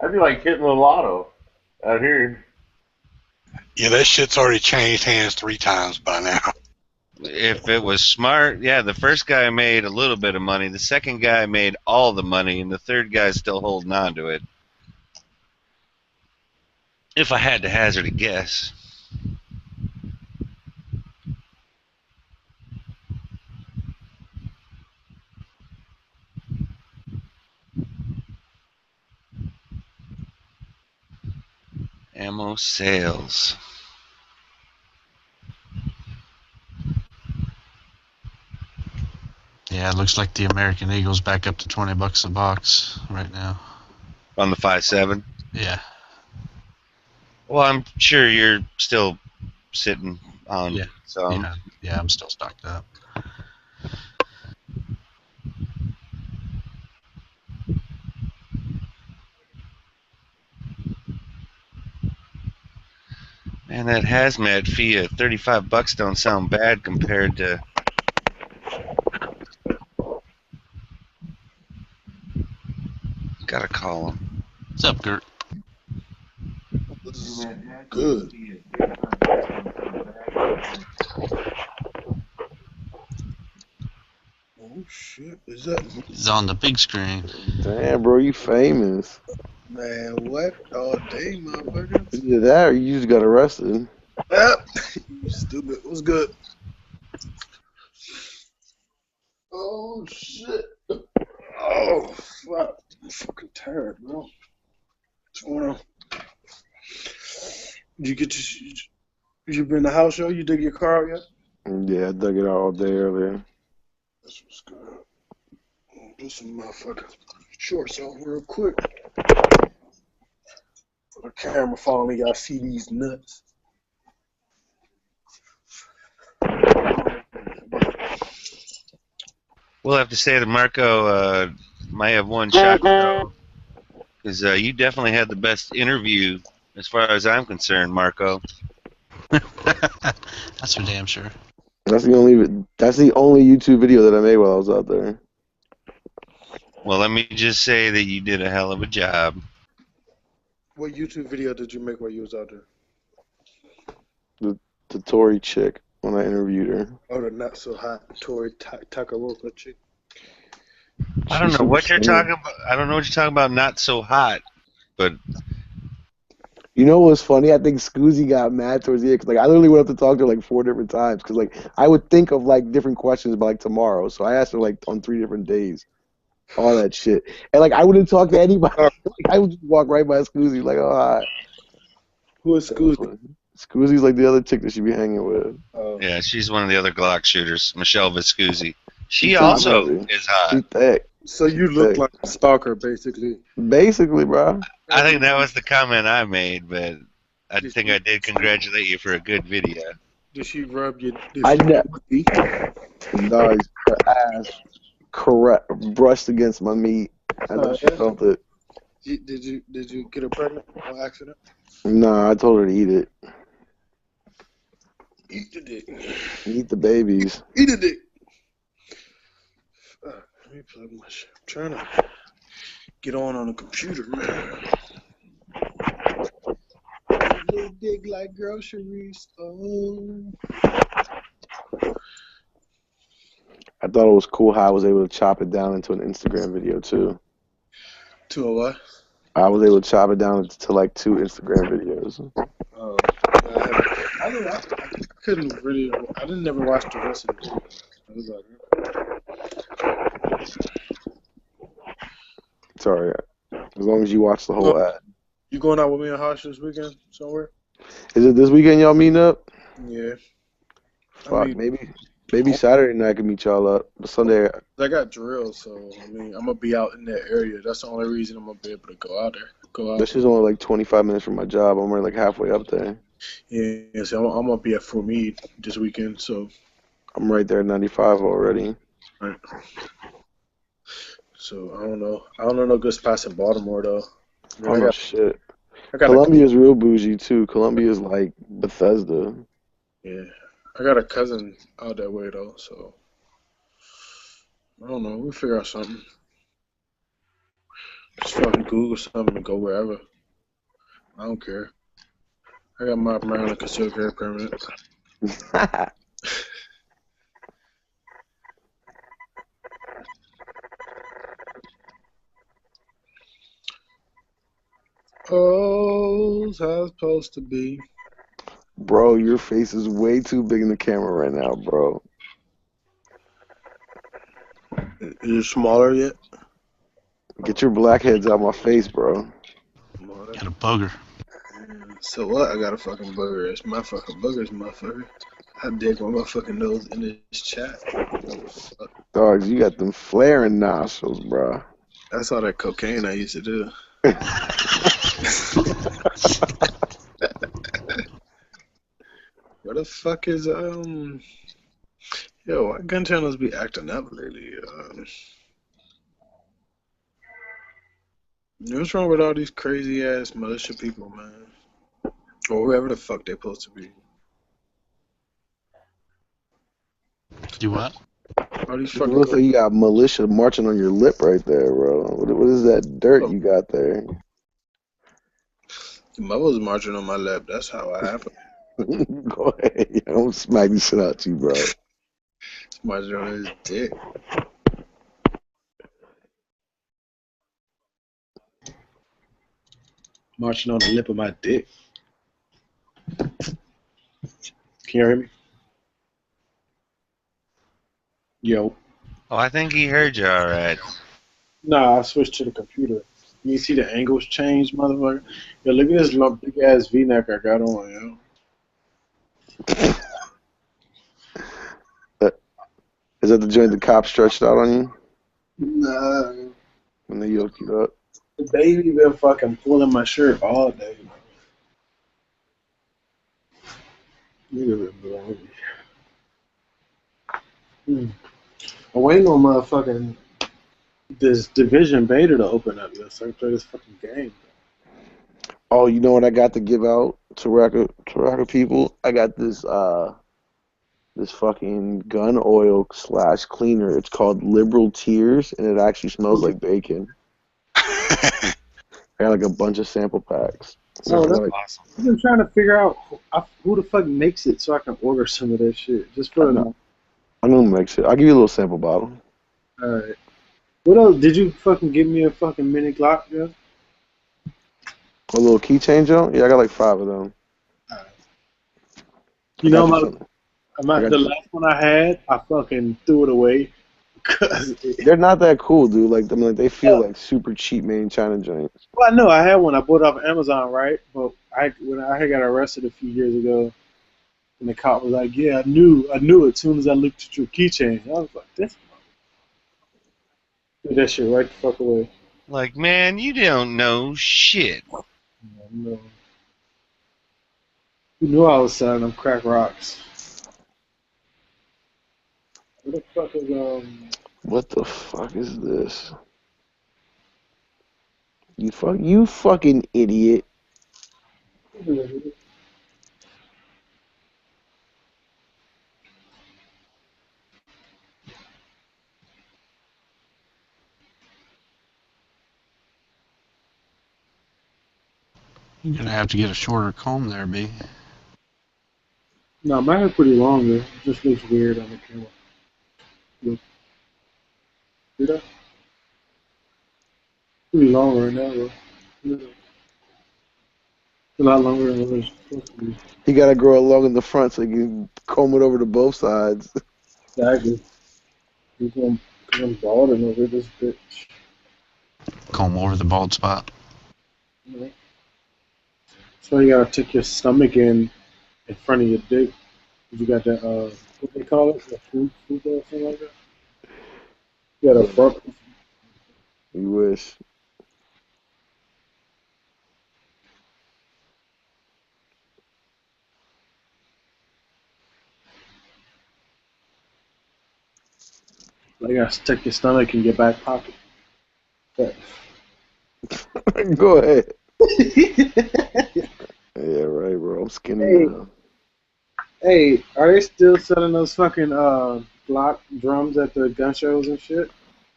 I'd be like hitting the lotto out here. Yeah, that shit's already changed hands 3 times by now. If it was smart, yeah, the first guy made a little bit of money, the second guy made all the money, and the third guy's still holding on to it. If I had to hazard a guess. Ammo sales. Yeah, it looks like the American Eagle's back up to $20 a box right now. On the 5.7. Yeah. Well, I'm sure you're still sitting on Yeah. some. Yeah, I'm still stocked up. Man, that hazmat fee of $35 don't sound bad compared to. Gotta call him. What's up, Gert? Good. Oh shit! Is that He's on the big screen. Damn, bro, you famous. man? What all day, motherfucker? Either that or you just got arrested. You stupid. What's good? Oh shit! Oh fuck! I'm fucking tired, bro. What's going on? Did you bring the house show? You dig your car out yet? Yeah, I dug it out all day earlier. That's what's good. I'll put some motherfucking shorts on real quick. The camera following me, y'all see these nuts. We'll have to say that Marco might have one shot because you definitely had the best interview as far as I'm concerned, Marco. That's for damn sure. That's the only YouTube video that I made while I was out there. Well, let me just say that you did a hell of a job. What YouTube video did you make while you was out there? The Tory chick when I interviewed her. Oh, the not so hot Tori Takaroka chick. I don't know what you're talking about. I don't know what you're talking about. Not so hot, but you know what's funny? I think Scoozy got mad towards the end because I literally went up to talk to her 4 different times because I would think of different questions about tomorrow, so I asked her on 3 different days, all that shit, and I wouldn't talk to anybody. I would just walk right by Scoozy oh hi. Who is Scoozy? Scoozy's the other chick that she be hanging with. yeah, she's one of the other Glock shooters, Michelle Viscusi. She also is hot. She thick. So you look like a stalker, basically. Basically, bro. I think that was the comment I made, but I think I did congratulate you for a good video. Did she rub your? I And dog, her ass correct brushed against my meat. I know she Yeah. felt it. Did you get her pregnant on accident? Nah, I told her to eat it. Eat the dick. Eat the babies. Eat the dick. Let me plug my shit. I'm trying to get on the computer, man. Little dick like groceries. Oh. I thought it was cool how I was able to chop it down into an Instagram video too. To a what? I was able to chop it down to like 2 Instagram videos. Oh, I couldn't really. I didn't never watch the rest of the video. I was like, It's alright. As long as you watch the whole ad. you going out with me and Hosh this weekend somewhere? Is it this weekend y'all meeting up? Yeah. Fuck, maybe Saturday night I can meet y'all up. But Sunday, I got drilled, so I mean I'm gonna be out in that area. That's the only reason I'm gonna be able to go out there. this is only like 25 minutes from my job. I'm already like halfway up there. Yeah, so I'm gonna be at Fort Meade this weekend. So I'm right there at 95 already. right. So I don't know no good spots in Baltimore though. Oh no shit. I got Columbia's real bougie too. Columbia's like Bethesda. Yeah, I got a cousin out that way though, so I don't know. We'll figure out something. Just fucking Google something and go wherever. I don't care. I got my Maryland concealed carry permit. Oh, it's how it's supposed to be. Bro, your face is way too big in the camera right now, bro. Is it smaller yet? Get your blackheads out my face, bro. Got a booger. So what? I got a fucking booger. It's my fucking boogers, motherfucker. I dig my motherfucking nose in this chat. Dogs, you got them flaring nostrils, bro. That's all that cocaine I used to do. Where the fuck is yo? Why gun channels be acting up lately? What's wrong with all these crazy ass militia people, man? Or whoever the fuck they're supposed to be. Do what? All these It fucking. looks like you got militia marching on your lip right there, bro. What is that dirt you got there? My was marching on my lap. That's how it happened. Go ahead. I'm gonna smack the shit out you, bro. It's marching on his dick. Marching on the lip of my dick. Can you hear me? Yo. Oh, I think he heard you all right. Nah, I switched to the computer. You see the angles change, motherfucker? Yo, look at this big ass V-neck I got on, yo. Is that the joint the cop stretched out on you? Nah. When they yoked you up? The baby been fucking pulling my shirt all day. Nigga been blowing me. I'm waiting on motherfucking this Division beta to open up, yo, so I can play this fucking game. Oh, you know what I got to give out to Raka people? I got this this fucking gun oil / cleaner. It's called Liberal Tears, and it actually smells like bacon. I got like a bunch of sample packs. So that's awesome. I've been trying to figure out who the fuck makes it so I can order some of that shit. Just for I'm gonna mix it. I'll give you a little sample bottle. Alright. What else? Did you fucking give me a fucking mini Glock, yo? A little keychain, Joe? Yeah, I got like 5 of them. You know, the last one I had, I fucking threw it away. They're not that cool, dude. Like, I mean, like they feel like super cheap made in China joints. Well, I know I had one. I bought it off Amazon, right? But when I got arrested a few years ago, and the cop was like, "Yeah, I knew it as soon as I looked at your keychain." I was like, "This." Threw that shit right the fuck away. Like, man, you don't know shit. No. You knew I was selling them crack rocks. What the fuck is What the fuck is this? You fucking idiot. You're gonna have to get a shorter comb there, B. No, my hair's pretty long there. It just looks weird on the camera. Look. See that? Pretty long right now, bro. Yeah. A lot longer than what it's supposed to be. You gotta grow it long in the front so you can comb it over to both sides. Exactly. I'm balding over this bitch. Comb over the bald spot. You know? So you gotta take your stomach in front of your dick. You got that, what they call it? The food or something like that? You got a front. You wish. You gotta stick your stomach in your back pocket. Yeah. Go ahead. Yeah, right, bro. I'm skinny now. Hey, are they still selling those fucking block drums at the gun shows and shit?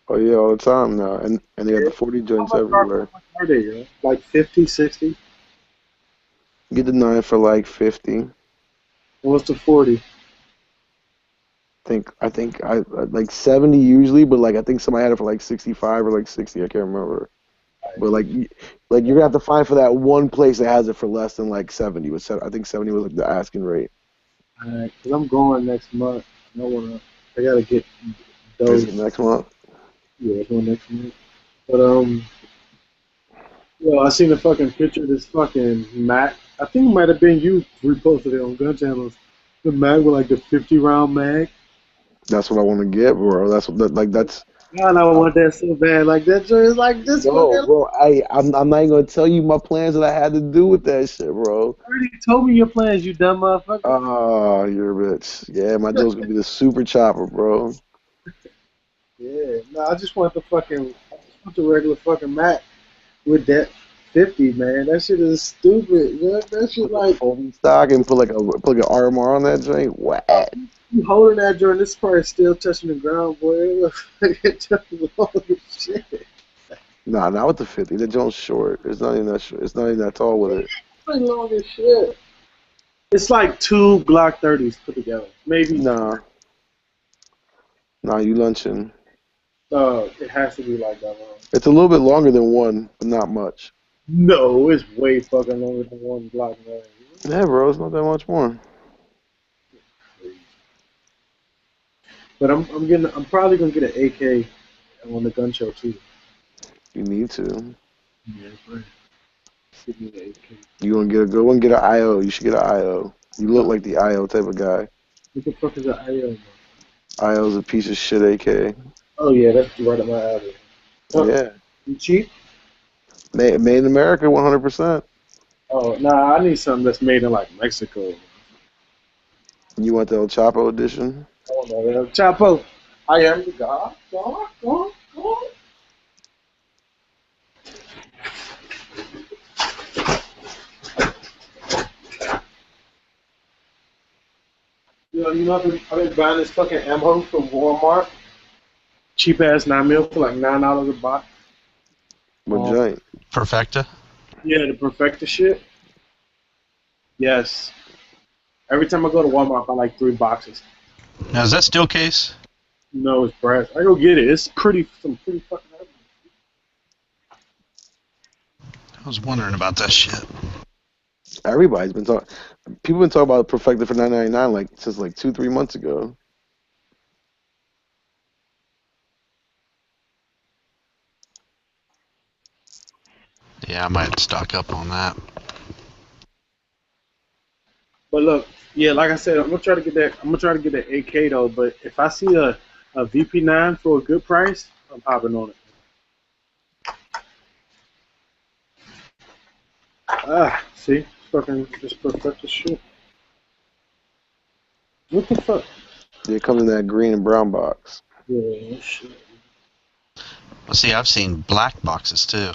Oh yeah, all the time now, and they got the 40 joints everywhere. How much are they? Yo? Like 50, 60? Get the 9 for like 50. What's the 40? I think I like 70 usually, but like I think somebody had it for like 65 or like 60. I can't remember. But like you're gonna have to find for that one place that has it for less than like 70. I think 70 was like the asking rate. Alright, cause I'm going next month. I gotta get those. Is it next month? Yeah, it's going next month. But yo, I seen the fucking picture of this fucking Mac. I think it might have been you reposted it on Gun Channels. The Mag with like the 50-round mag. That's what I want to get, bro. That's Man, I want that so bad. Like that joint is like this. No, bro. I'm not even gonna tell you my plans that I had to do with that shit, bro. You already told me your plans, you dumb motherfucker. Oh, you're a bitch. Yeah, my deal's gonna be the super chopper, bro. Yeah, no, I just want the regular fucking Mac with that 50, man. That shit is stupid. That shit like folding stock and put an RMR on that joint. What? You holding that joint, this part is still touching the ground, boy. Shit. Nah, not with the 50. That joint's short. It's not even that short. It's not even that tall with it. It's long as shit. It's like 2 Glock 30s put together. Maybe. Nah, you lunching. It has to be like that long. It's a little bit longer than one, but not much. No, it's way fucking longer than 1 Glock 30. Yeah, bro, it's not that much more. But I'm probably gonna get an AK on the gun show too. You need to. Yeah, right. Give me the AK. You want to get a good one? Get an IO. You should get an IO. You look like the IO type of guy. What the fuck is an IO? IO's a piece of shit AK. Oh yeah, that's right up my alley. Yeah. You cheap? Made in America, 100%. Oh nah, I need something that's made in like Mexico. You want the El Chapo edition? Oh no, El Chapo, I am the God. Yo, you know I've been buying this fucking ammo from Walmart. Cheap ass 9mm for like $9 a box. What joint? Perfecta? Yeah, the Perfecta shit. Yes. Every time I go to Walmart, I buy like 3 boxes. Now, is that steel case? No, it's brass. I go get it. It's some pretty fucking heavy. I was wondering about that shit. Everybody's been talking. People been talking about Perfecta for $9.99 like since like 2-3 months ago. Yeah, I might stock up on that. But look, yeah, like I said, I'm gonna try to get that AK though. But if I see a VP9 for a good price, I'm hopping on it. See, fucking just Perfecta shit. What the fuck? They come in that green and brown box. Yeah, shit. Well, see, I've seen black boxes too.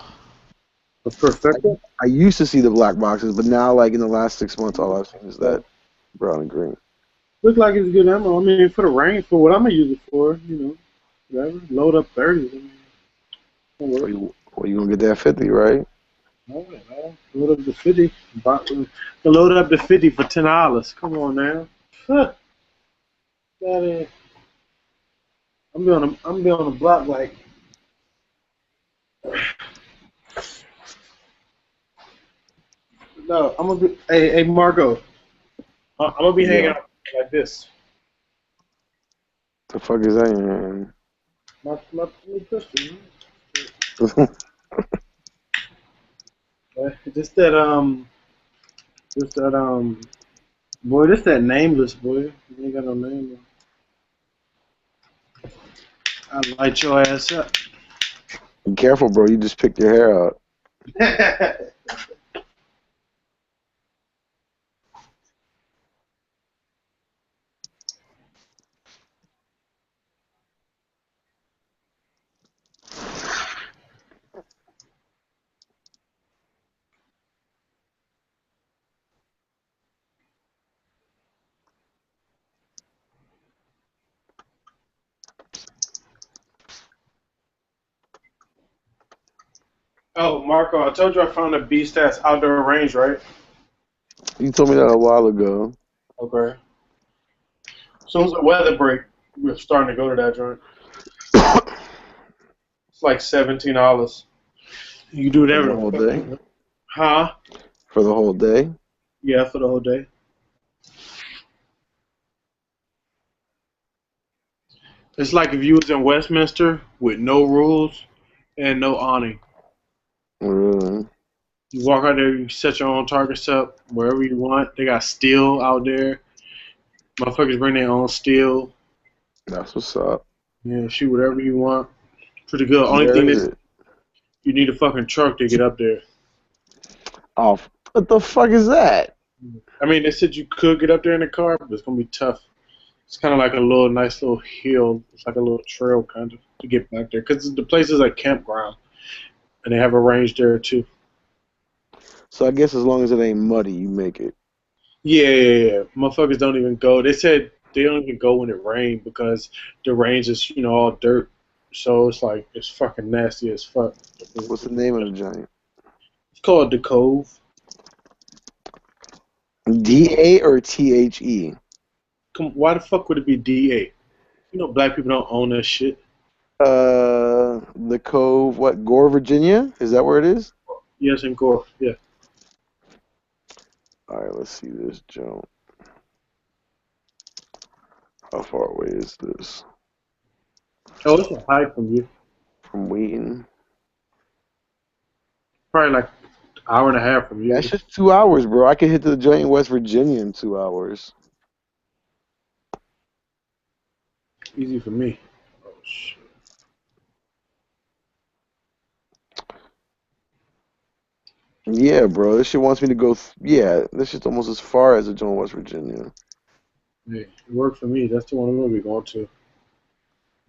The Perfecto? I used to see the black boxes, but now, like in the last 6 months, all I've seen is that brown and green. Look like it's good ammo. I mean, for the range, for what I'm gonna use it for, you know, whatever. Load up 30. I mean, don't Well, worry. you gonna get that 50, right? All right, man. Load up the 50. Load up the 50 for $10. Come on now. Huh. That is. I'm be on the block like. No, I'm gonna be. Hey, Marco. I'm gonna be hanging Yeah. out like this. The fuck is that in your hand? My pistol. Just that boy, this that nameless boy. You ain't got no name. I light your ass up. Be careful, bro. You just picked your hair out. Oh, Marco, I told you I found a B-Stats outdoor range, right? You told me that a while ago. Okay. As soon as the weather break, we're starting to go to that joint. It's like $17. You do For the whatever. whole day? Huh? For the whole day? Yeah, for the whole day. It's like if you was in Westminster with no rules and no awning. Really? You walk out there, you set your own targets up wherever you want. They got steel out there. Motherfuckers bring their own steel. That's what's up. Yeah, shoot whatever you want. Pretty good. Only Where thing is is it? you need a fucking truck to get up there. Oh, what the fuck is that? I mean, they said you could get up there in the car, but it's gonna be tough. It's kind of like a little nice little hill. It's like a little trail kind of to get back there because the place is a campground, and they have a range there too. So I guess as long as it ain't muddy, you make it. Yeah. Motherfuckers don't even go. They said they don't even go when it rains because the range is all dirt. So it's like it's fucking nasty as fuck. What's the name of the giant? It's called the Cove. DA or THE? Why the fuck would it be DA? You know, black people don't own that shit. The Cove, what, Gore, Virginia? Is that where it is? Yes, in Gore. Yeah. Alright, let's see this jump. How far away is this? Oh, it's a hike from you. From Wheaton? Probably like an hour and a half from you. That's just 2 hours, bro. I could hit the joint in West Virginia in 2 hours. Easy for me. Oh, shit. Yeah, bro. This shit wants me to go. Yeah, this shit's almost as far as the joint in West Virginia. Hey, it worked for me. That's the one I'm going to be going to.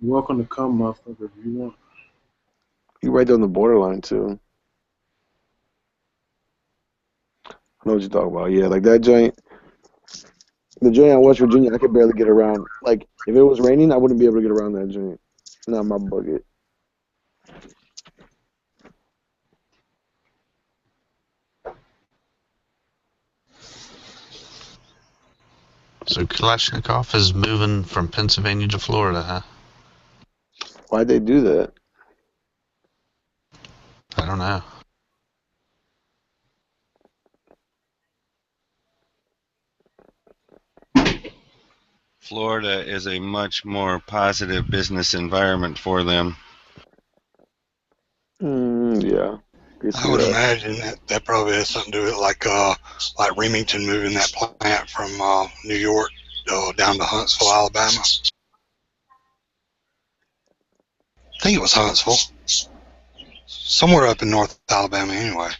You're welcome to come, motherfucker, if you want. You right there on the borderline, too. I know what you're talking about. Yeah, like that joint. The joint in West Virginia, I could barely get around. Like, if it was raining, I wouldn't be able to get around that joint. Not my bucket. So Kalashnikov is moving from Pennsylvania to Florida, huh? Why'd they do that? I don't know. Florida is a much more positive business environment for them. Yeah. I would imagine that probably has something to do with like Remington moving that plant from New York down to Huntsville, Alabama. I think it was Huntsville. Somewhere up in North Alabama anyway.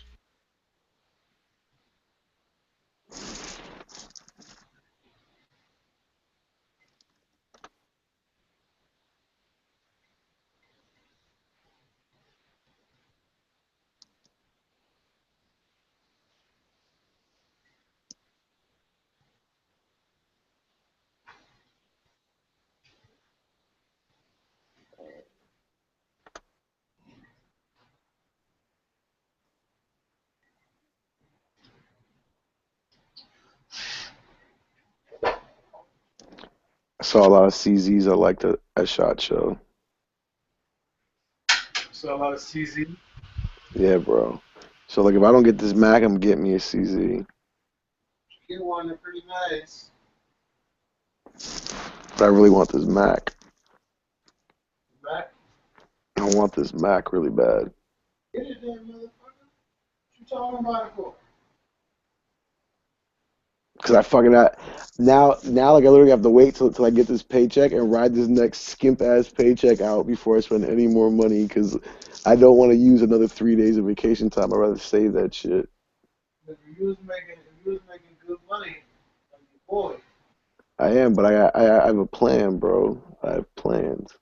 saw a lot of CZs I liked at SHOT Show. So a lot of CZ. Yeah, bro. So like, if I don't get this Mac, I'm getting me a CZ. Get one, they're pretty nice. But I really want this Mac. Mac? I want this Mac really bad. Get it then, motherfucker. What you talking about it for? Cause I fucking now like I literally have to wait till I get this paycheck and ride this next skimp ass paycheck out before I spend any more money. Cause I don't want to use another 3 days of vacation time. I'd rather save that shit. If you was making good money, like your boy. I am, but I have a plan, bro. I have plans.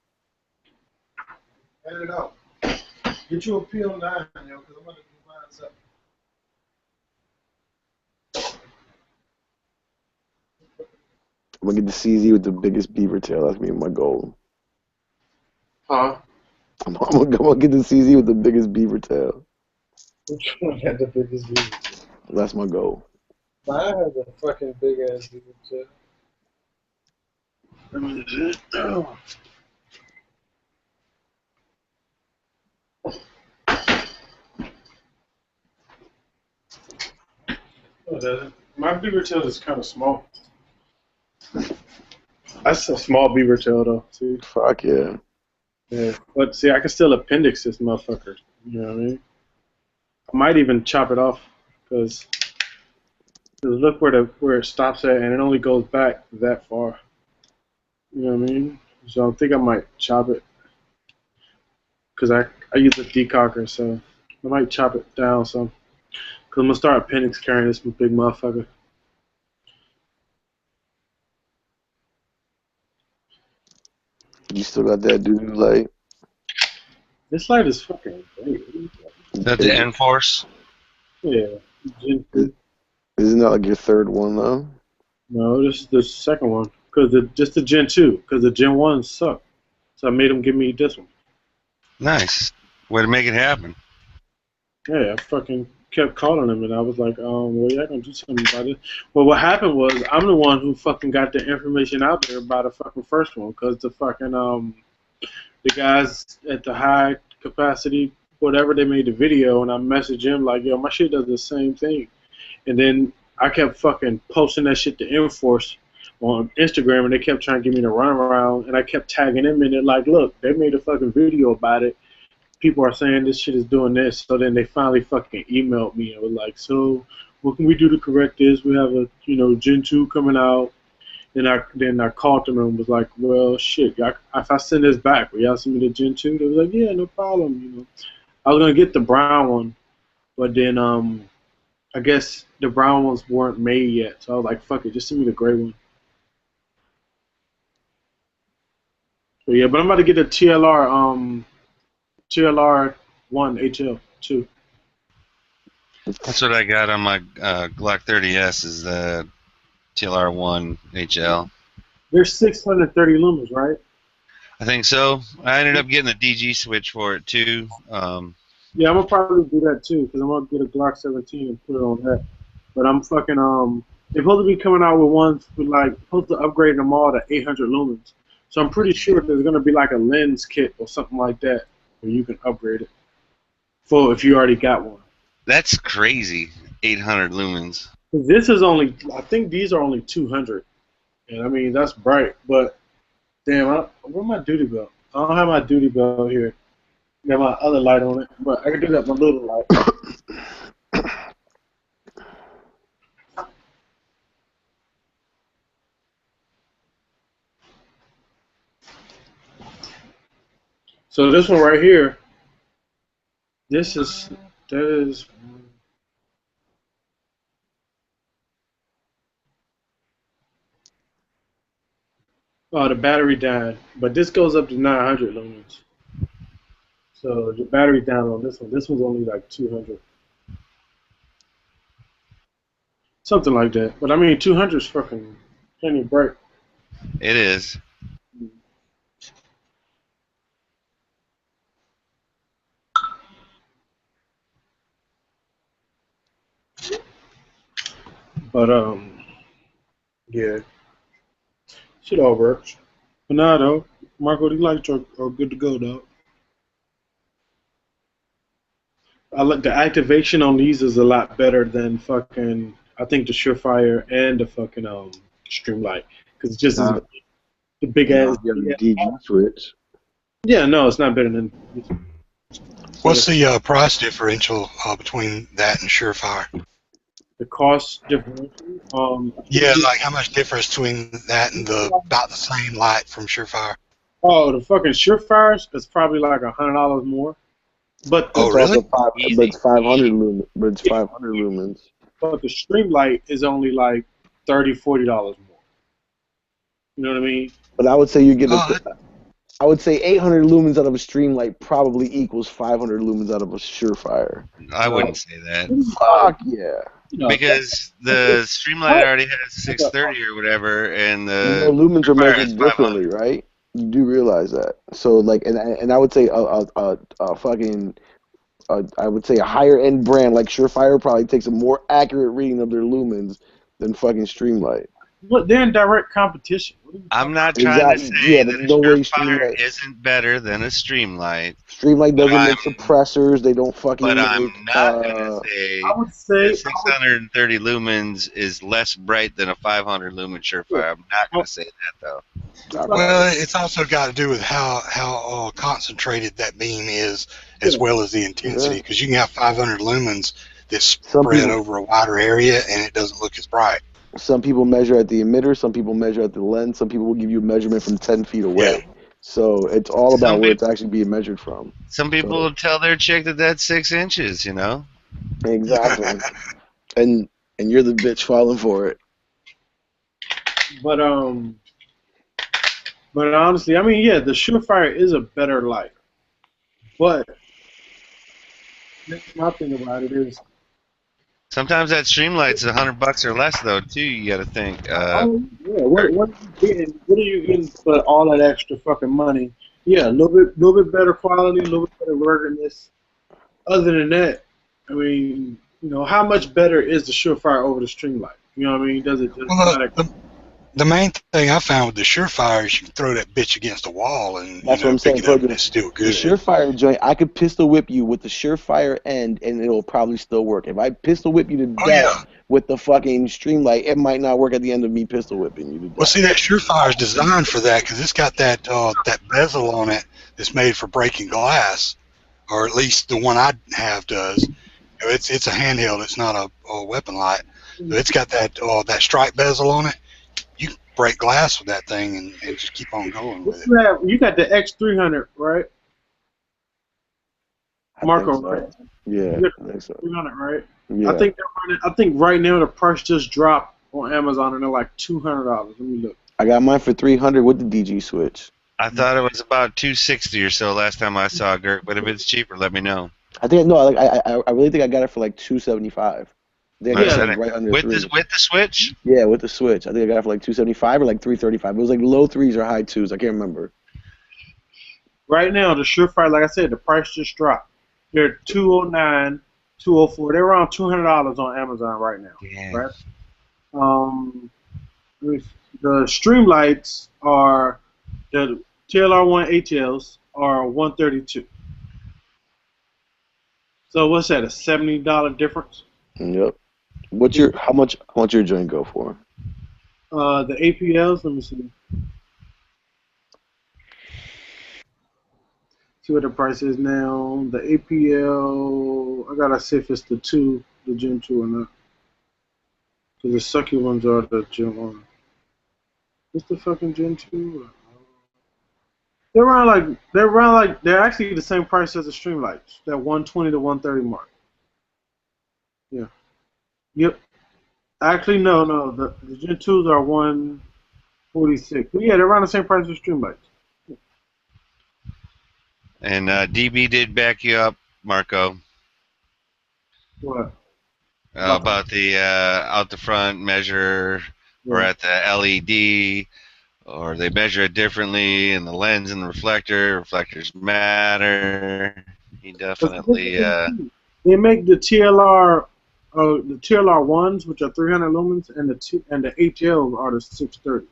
Add it up. Get you a PL9, yo, because I'm gonna do mine up. I'm gonna get the CZ with the biggest beaver tail. That's me my goal. Huh? I'm gonna get the CZ with the biggest beaver tail. Which one had the biggest beaver? That's my goal. Mine has a fucking big ass beaver tail. Oh, does it? My beaver tail is kind of small. That's a small beaver tail, though. See? Fuck yeah. Yeah. But see, I can still appendix this motherfucker. You know what I mean? I might even chop it off, because look where it stops at, and it only goes back that far. You know what I mean? So I think I might chop it, because I use a decocker, so I might chop it down some. Because I'm going to start appendix carrying this big motherfucker. You still got that dude light? This light is fucking great. Is that the N-Force? Yeah. Isn't that like your third one though? No, this is the second one. Just the Gen 2. Because the Gen 1 sucked. So I made them give me this one. Nice. Way to make it happen. Yeah, I fucking kept calling him, and I was like, well, yeah, I gonna do something about it. Well, what happened was, I'm the one who fucking got the information out there about the fucking first one, because the fucking, the guys at the high capacity, whatever, they made the video, and I messaged him like, yo, my shit does the same thing. And then I kept fucking posting that shit to Enforce on Instagram, and they kept trying to give me the runaround, and I kept tagging them, and they're like, look, they made a fucking video about it. People are saying this shit is doing this. So then they finally fucking emailed me and was like, so what can we do to correct this? We have a, Gen 2 coming out. Then I called them and was like, well, shit, if I send this back, will y'all send me the Gen 2? They was like, yeah, no problem, I was going to get the brown one, but then I guess the brown ones weren't made yet. So I was like, fuck it, just send me the gray one. So yeah, but I'm about to get a TLR 1 HL2. That's what I got on my Glock 30S is the TLR1 HL. There's 630 lumens, right? I think so. I ended up getting the DG switch for it too. Yeah, I'm gonna probably do that too, because I'm gonna get a Glock 17 and put it on that. But I'm fucking they're supposed to be coming out with ones with supposed to upgrade them all to 800 lumens. So I'm pretty sure there's gonna be like a lens kit or something like that where you can upgrade it for if you already got one. That's crazy. 800 lumens. This is only, I think these are only 200, and I mean that's bright. But damn, where's my duty belt? I don't have my duty belt here. Got my other light on it, but I can do that with my little light. So this one right here, that is. Oh, the battery died, but this goes up to 900 lumens. So the battery down on this one. This one's only like 200. Something like that. But I mean, 200 is fucking plenty bright. It is. But yeah. Shit all works. But nah, though, Marco, these lights are good to go, though. I like the activation on these is a lot better than fucking. I think the Surefire and the fucking Streamlight, because it's just as Nah, the big nah, ass. you have a DG switch. Yeah, no, it's not better than. What's the price differential between that and Surefire? The cost differential? Yeah, like how much difference between that and the about the same light from Surefire? Oh, the fucking Surefires is probably like $100 more. But the, Oh, really? But it's 500 lumens. But it's 500 lumens. but the Streamlight is only like $30-40 more. You know what I mean? But I would say you get Oh, I would say 800 lumens out of a Streamlight probably equals 500 lumens out of a Surefire. I wouldn't say that. Fuck yeah. You know, Because the Streamlight already has 630 or whatever, and You the know, lumens are Surefire measured is 500. differently, right? You do realize that. So like, and I would say a fucking I would say a higher end brand like Surefire probably takes a more accurate reading of their lumens than fucking Streamlight. but they're in direct competition. What are you I'm talking not trying to Exactly. say Yeah, that but a no way Surefire Streamlight. isn't better than a Streamlight, Streamlight doesn't I'm- make suppressors. They don't fucking but make. I'm not gonna say I would say that 630 lumens is less bright than a 500 lumen Surefire. I'm not gonna say that though. well, it's also got to do with how concentrated that beam is, as well as the intensity. Because you can have 500 lumens that Some spread people- over a wider area, and it doesn't look as bright. Some people measure at the emitter. Some people measure at the lens. Some people will give you a measurement from 10 feet away. So it's all about Some where it's actually being measured from. Some people will tell their chick that that's 6 inches. You know. Exactly. and you're the bitch falling for it. But honestly, I mean, yeah, the Surefire is a better light. But my thing about it is, Sometimes that Streamlight's $100 or less though too. You got to think. yeah, what are you getting? What are you getting for all that extra fucking money? Yeah, a little bit better quality, a little bit better ruggedness. Other than that, I mean, you know, how much better is the Surefire over the Streamlight? You know what I mean? Does it? Well, the main thing I found with the Surefire is you can throw that bitch against the wall and That's what I'm saying. pick it up and it's still The good. Surefire joint, I could pistol whip you with the Surefire end, and it'll probably still work. If I pistol whip you to death Oh, yeah. with the fucking Streamlight, it might not work at the end of me pistol whipping you to death. Well, see, that Surefire is designed for that because it's got that bezel on it that's made for breaking glass, or at least the one I have does. It's a handheld. It's not a weapon light. So it's got that stripe bezel on it. You can break glass with that thing and just keep on going with it. You got the X300, right? I Marco, think so. right? Yeah, You I think so. 300, right? Yeah. I think right now the price just dropped on Amazon and they're like $200. Let me look. I got mine for 300 with the DG switch. I thought it was about 260 or so last time I saw Gert, but if it's cheaper, let me know. I think I really think I got it for like 275. I think I got it Yeah. right under With 3. the Switch? Yeah, with the switch. I think I got it for like 275 or like 335. It was like low 3s or high 2s. I can't remember. Right now, the Surefire, like I said, the price just dropped. They're $209, $204. They're around $200 on Amazon right now. Yeah. Right? The Streamlights are the TLR1 ATLs are $132. So what's that? A $70 difference? Yep. How much your joint go for? The APLs. Let me see. See what the price is now. The APL. I gotta see if it's the Gen 2 or not. Because the sucky ones are the Gen 1. What's the fucking Gen 2? They're actually the same price as the Streamlights. That 120 to 130 mark. Yeah. Yep. Actually, no. The Gen 2s are 146. But yeah, they're around the same price as Streamlights. And DB did back you up, Marco, What? about the out the front measure or at the LED, or they measure it differently in the lens and the reflector. Reflectors matter. He definitely. They make the TLR ones, which are 300 lumens, and the ATLs are the 630.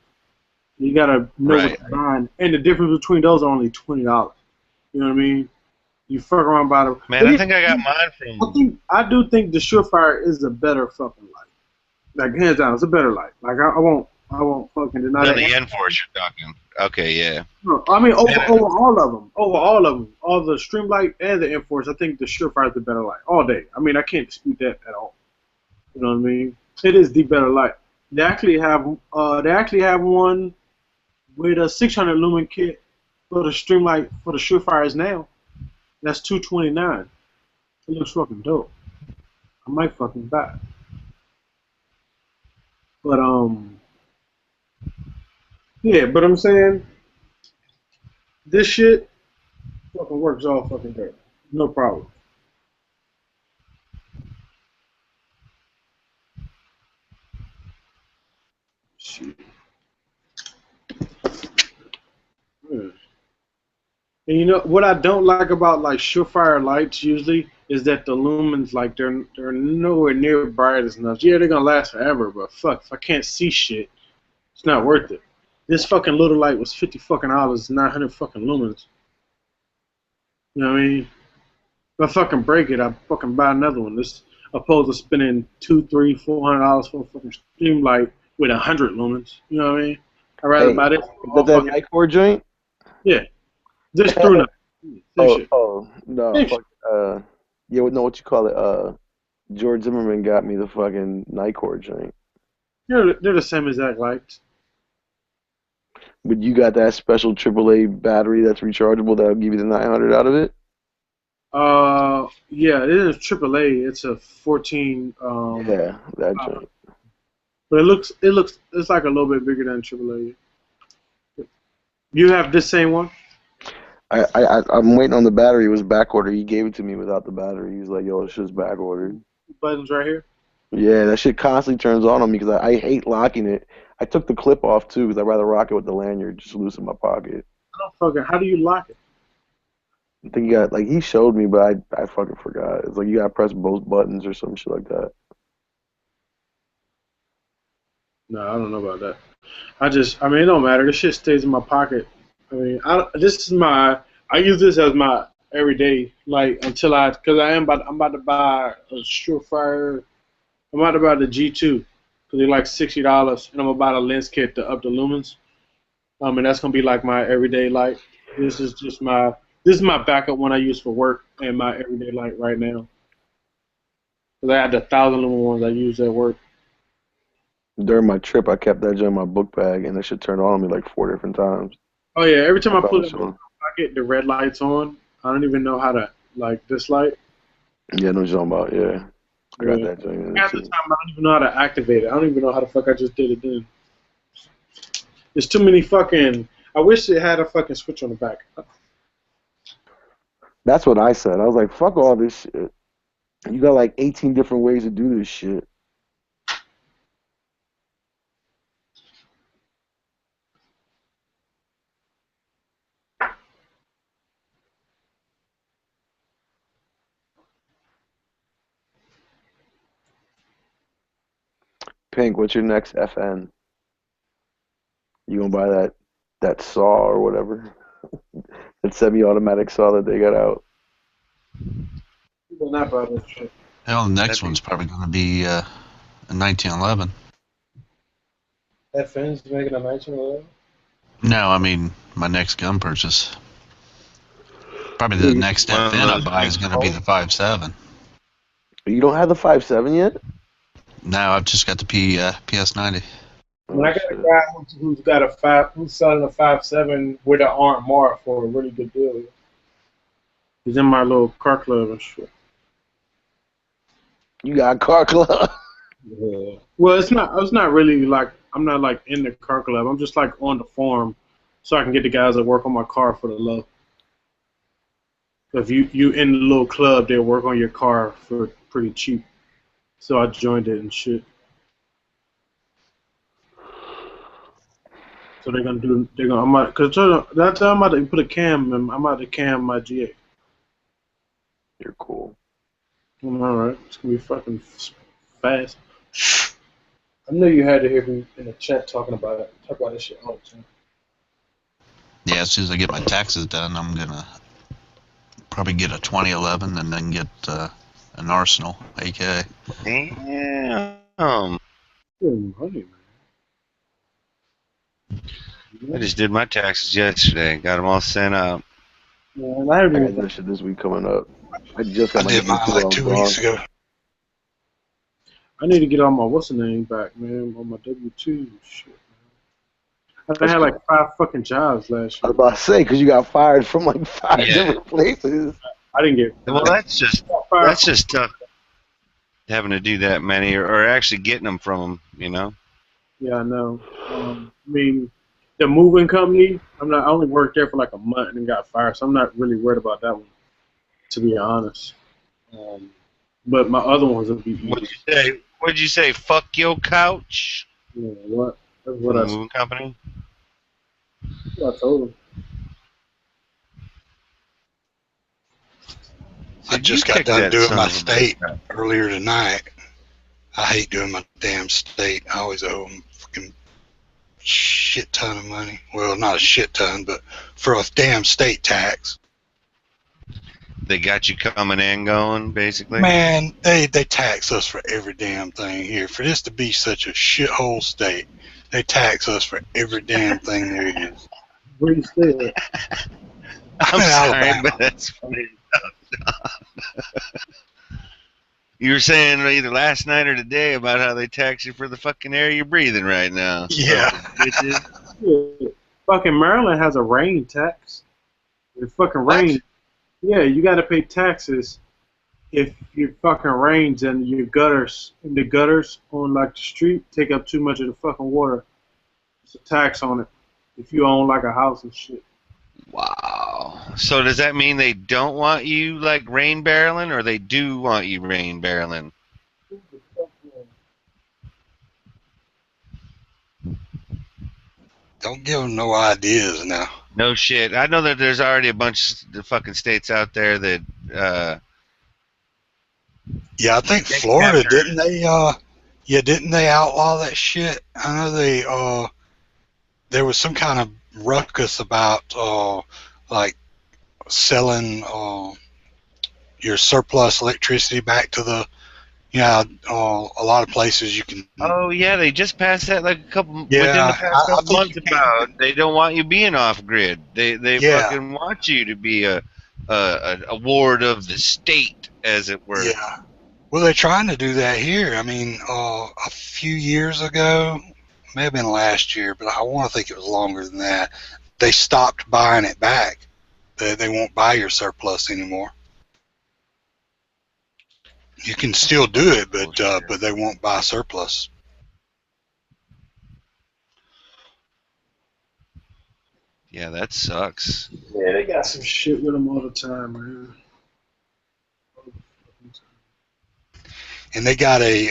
You gotta know Right. what you're buying, and the difference between those are only $20. You know what I mean? You fuck around by the. Man, I think I got mine I do think the Surefire is a better fucking light. Like hands down, it's a better light. Like I won't fucking deny from that. the Enforce you're talking. Okay, yeah. No, I mean over all of them, all the Streamlight and the Enforce. I think the Surefire is the better light all day. I mean I can't dispute that at all. You know what I mean? It is the better light. They actually have one with a 600 lumen kit for the Streamlight for the Surefires now. That's $229. It looks fucking dope. I might fucking buy it. But yeah. But I'm saying this shit fucking works all fucking day. No problem. Shit. Yeah. And you know what I don't like about like Surefire lights usually is that the lumens like they're nowhere near bright enough. Yeah, they're gonna last forever, but fuck, if I can't see shit, it's not worth it. This fucking little light was $50 fucking dollars, 900 fucking lumens. You know what I mean? If I fucking break it, I fucking buy another one. This opposed to spending $200, $300, $400 for a fucking stream light with 100 lumens. You know what I mean? I'd rather buy this. Got that Nikkor joint? Yeah. This through now. No. Fuck, yeah, no, what you call it? George Zimmerman got me the fucking Nikkor joint. They're the same exact lights. But you got that special AAA battery that's rechargeable that'll give you the 900 out of it? Yeah, it is AAA. It's a 14. Yeah, that joint. But it's like a little bit bigger than AAA. You have this same one? I'm waiting on the battery. It was back ordered. He gave it to me without the battery. He's like, yo, it's just back ordered. Buttons right here? Yeah, that shit constantly turns on me because I hate locking it. I took the clip off too because I'd rather rock it with the lanyard just loose in my pocket. How do you lock it? I think you got, like, he showed me, but I fucking forgot. It's like you gotta press both buttons or some shit like that. No, I don't know about that. I mean, it don't matter. This shit stays in my pocket. I mean, I use this as my everyday, like, until because I'm about to buy a Surefire. I'm about to buy the G2 because they're like $60, and I'm about a lens kit to up the lumens. And that's gonna be like my everyday light. This is my backup one I use for work and my everyday light right now. Because I had the 1,000 lumen ones I use at work. During my trip, I kept that joint in my book bag, and that shit turned on me like 4 different times. Oh yeah, every time I put it in my pocket, the red light's on. I don't even know how to, like, this light. Yeah, no talking about, yeah. I got that joint. Half the time, I don't even know how to activate it. I don't even know how the fuck I just did it then. There's too many fucking... I wish it had a fucking switch on the back. That's what I said. I was like, fuck all this shit. You got like 18 different ways to do this shit. Pink, what's your next FN? You gonna buy that saw or whatever? That semi-automatic saw that they got out. Not buy this shit. Hell, the next one's probably going to be a 1911. FN's making a 1911? No, I mean my next gun purchase. Probably the next FN I buy is going to be the 5.7. You don't have the 5.7 yet? No, I've just got the PS90. When I got a guy who's selling a 5.7 with an RMR for a really good deal. He's in my little car club and shit. You got a car club? Yeah. Well, it's not really like, I'm not like in the car club. I'm just like on the forum so I can get the guys that work on my car for the low. If you in the little club, they'll work on your car for pretty cheap. So I joined it and shit. So I'm about to put a cam in, I'm about to cam my GA. You're cool. I'm alright. It's gonna be fucking fast. I know you had to hear me in the chat talking about it. Talk about this shit all the time. Yeah, as soon as I get my taxes done, I'm gonna probably get a 2011 and then get an Arsenal AK. Damn. Good money, I man. just did my taxes yesterday. Got them all sent out. Man, I haven't I even got that shit this week coming up. I just I got my did mine W-2 like on 2 gone. weeks ago. I need to get all my what's the name back, man, on my W-2 shit. Man. I had like 5 fucking jobs last I year. was about to say, because you got fired from like 5 Yeah. different places. I didn't get Well, that's just fired. tough having to do that many, or actually getting them from them. You know. Yeah, I know. I mean, the moving company, I only worked there for like a month and got fired, so I'm not really worried about that one, to be honest. But my other ones would be easy. What'd you say? Fuck your couch. Yeah, what? That's From what the I moving company. told him. I Did just you got kick done that doing son my of a state bitch? earlier tonight. I hate doing my damn state. I always owe them fucking shit ton of money. Well, not a shit ton, but for a damn state tax. They got you coming and going, basically. Man, they tax us for every damn thing here. For this to be such a shithole state, they tax us for every damn thing there is. Where you stay at? I'm in sorry, Alabama. but that's funny. You were saying either last night or today about how they tax you for the fucking air you're breathing right now. Yeah. Bitches. Yeah. Fucking Maryland has a rain tax. It fucking What? rains. Yeah, you got to pay taxes if it fucking rains and the gutters on like the street take up too much of the fucking water. It's a tax on it. If you own like a house and shit. Wow. So does that mean they don't want you like rain barreling, or they do want you rain barreling? Don't give them no ideas now. No shit. I know that there's already a bunch of fucking states out there that. Yeah, I think They Florida, capture- didn't they? Yeah, didn't they outlaw that shit? I know they. There was some kind of ruckus about like selling your surplus electricity back to the. Yeah, a lot of places you can. Oh yeah, they just passed that like a couple within Yeah, the past I couple think months you can. about they don't want you being off grid. They Yeah. fucking want you to be a ward of the state, as it were. Yeah. Well, they're trying to do that here. I mean, a few years ago, may have been last year, but I want to think it was longer than that. They stopped buying it back. They won't buy your surplus anymore. You can still do it, but they won't buy surplus. Yeah, that sucks. Yeah, they got some shit with them all the time, man. And they got a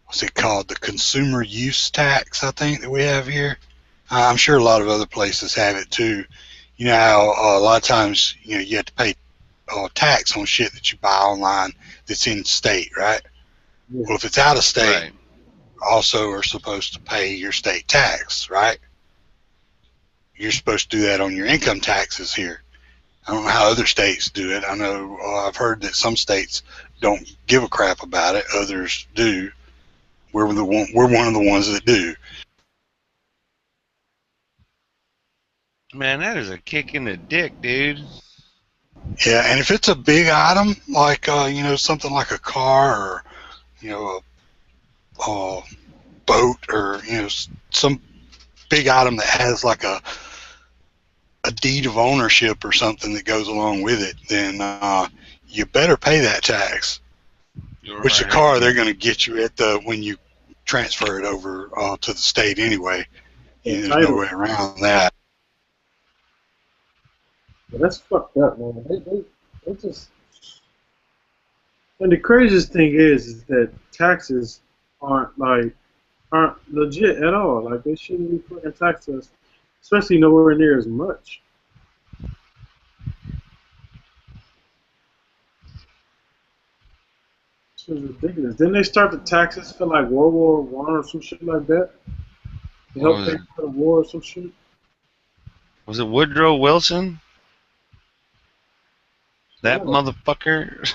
what's it called? The consumer use tax, I think, that we have here. I'm sure a lot of other places have it too. You know how a lot of times you have to pay tax on shit that you buy online that's in state, right? Yeah. Well, if it's out of state, Right. you also are supposed to pay your state tax, right? You're supposed to do that on your income taxes here. I don't know how other states do it. I know I've heard that some states don't give a crap about it. Others do. We're one of the ones that do. Man, that is a kick in the dick, dude. Yeah, and if it's a big item like something like a car or a boat or some big item that has like a deed of ownership or something that goes along with it, then you better pay that tax. Which the car they're going to get you at when you transfer it over to the state anyway. There's no way around that. Yeah, that's fucked up, man. They just. And the craziest thing is that taxes aren't legit at all. Like they shouldn't be fucking tax us, especially nowhere near as much. Shit was ridiculous. Didn't they start the taxes for like World War One or some shit like that? To What help was pay it? for the war or some shit? Was it Woodrow Wilson? That Yeah. motherfucker.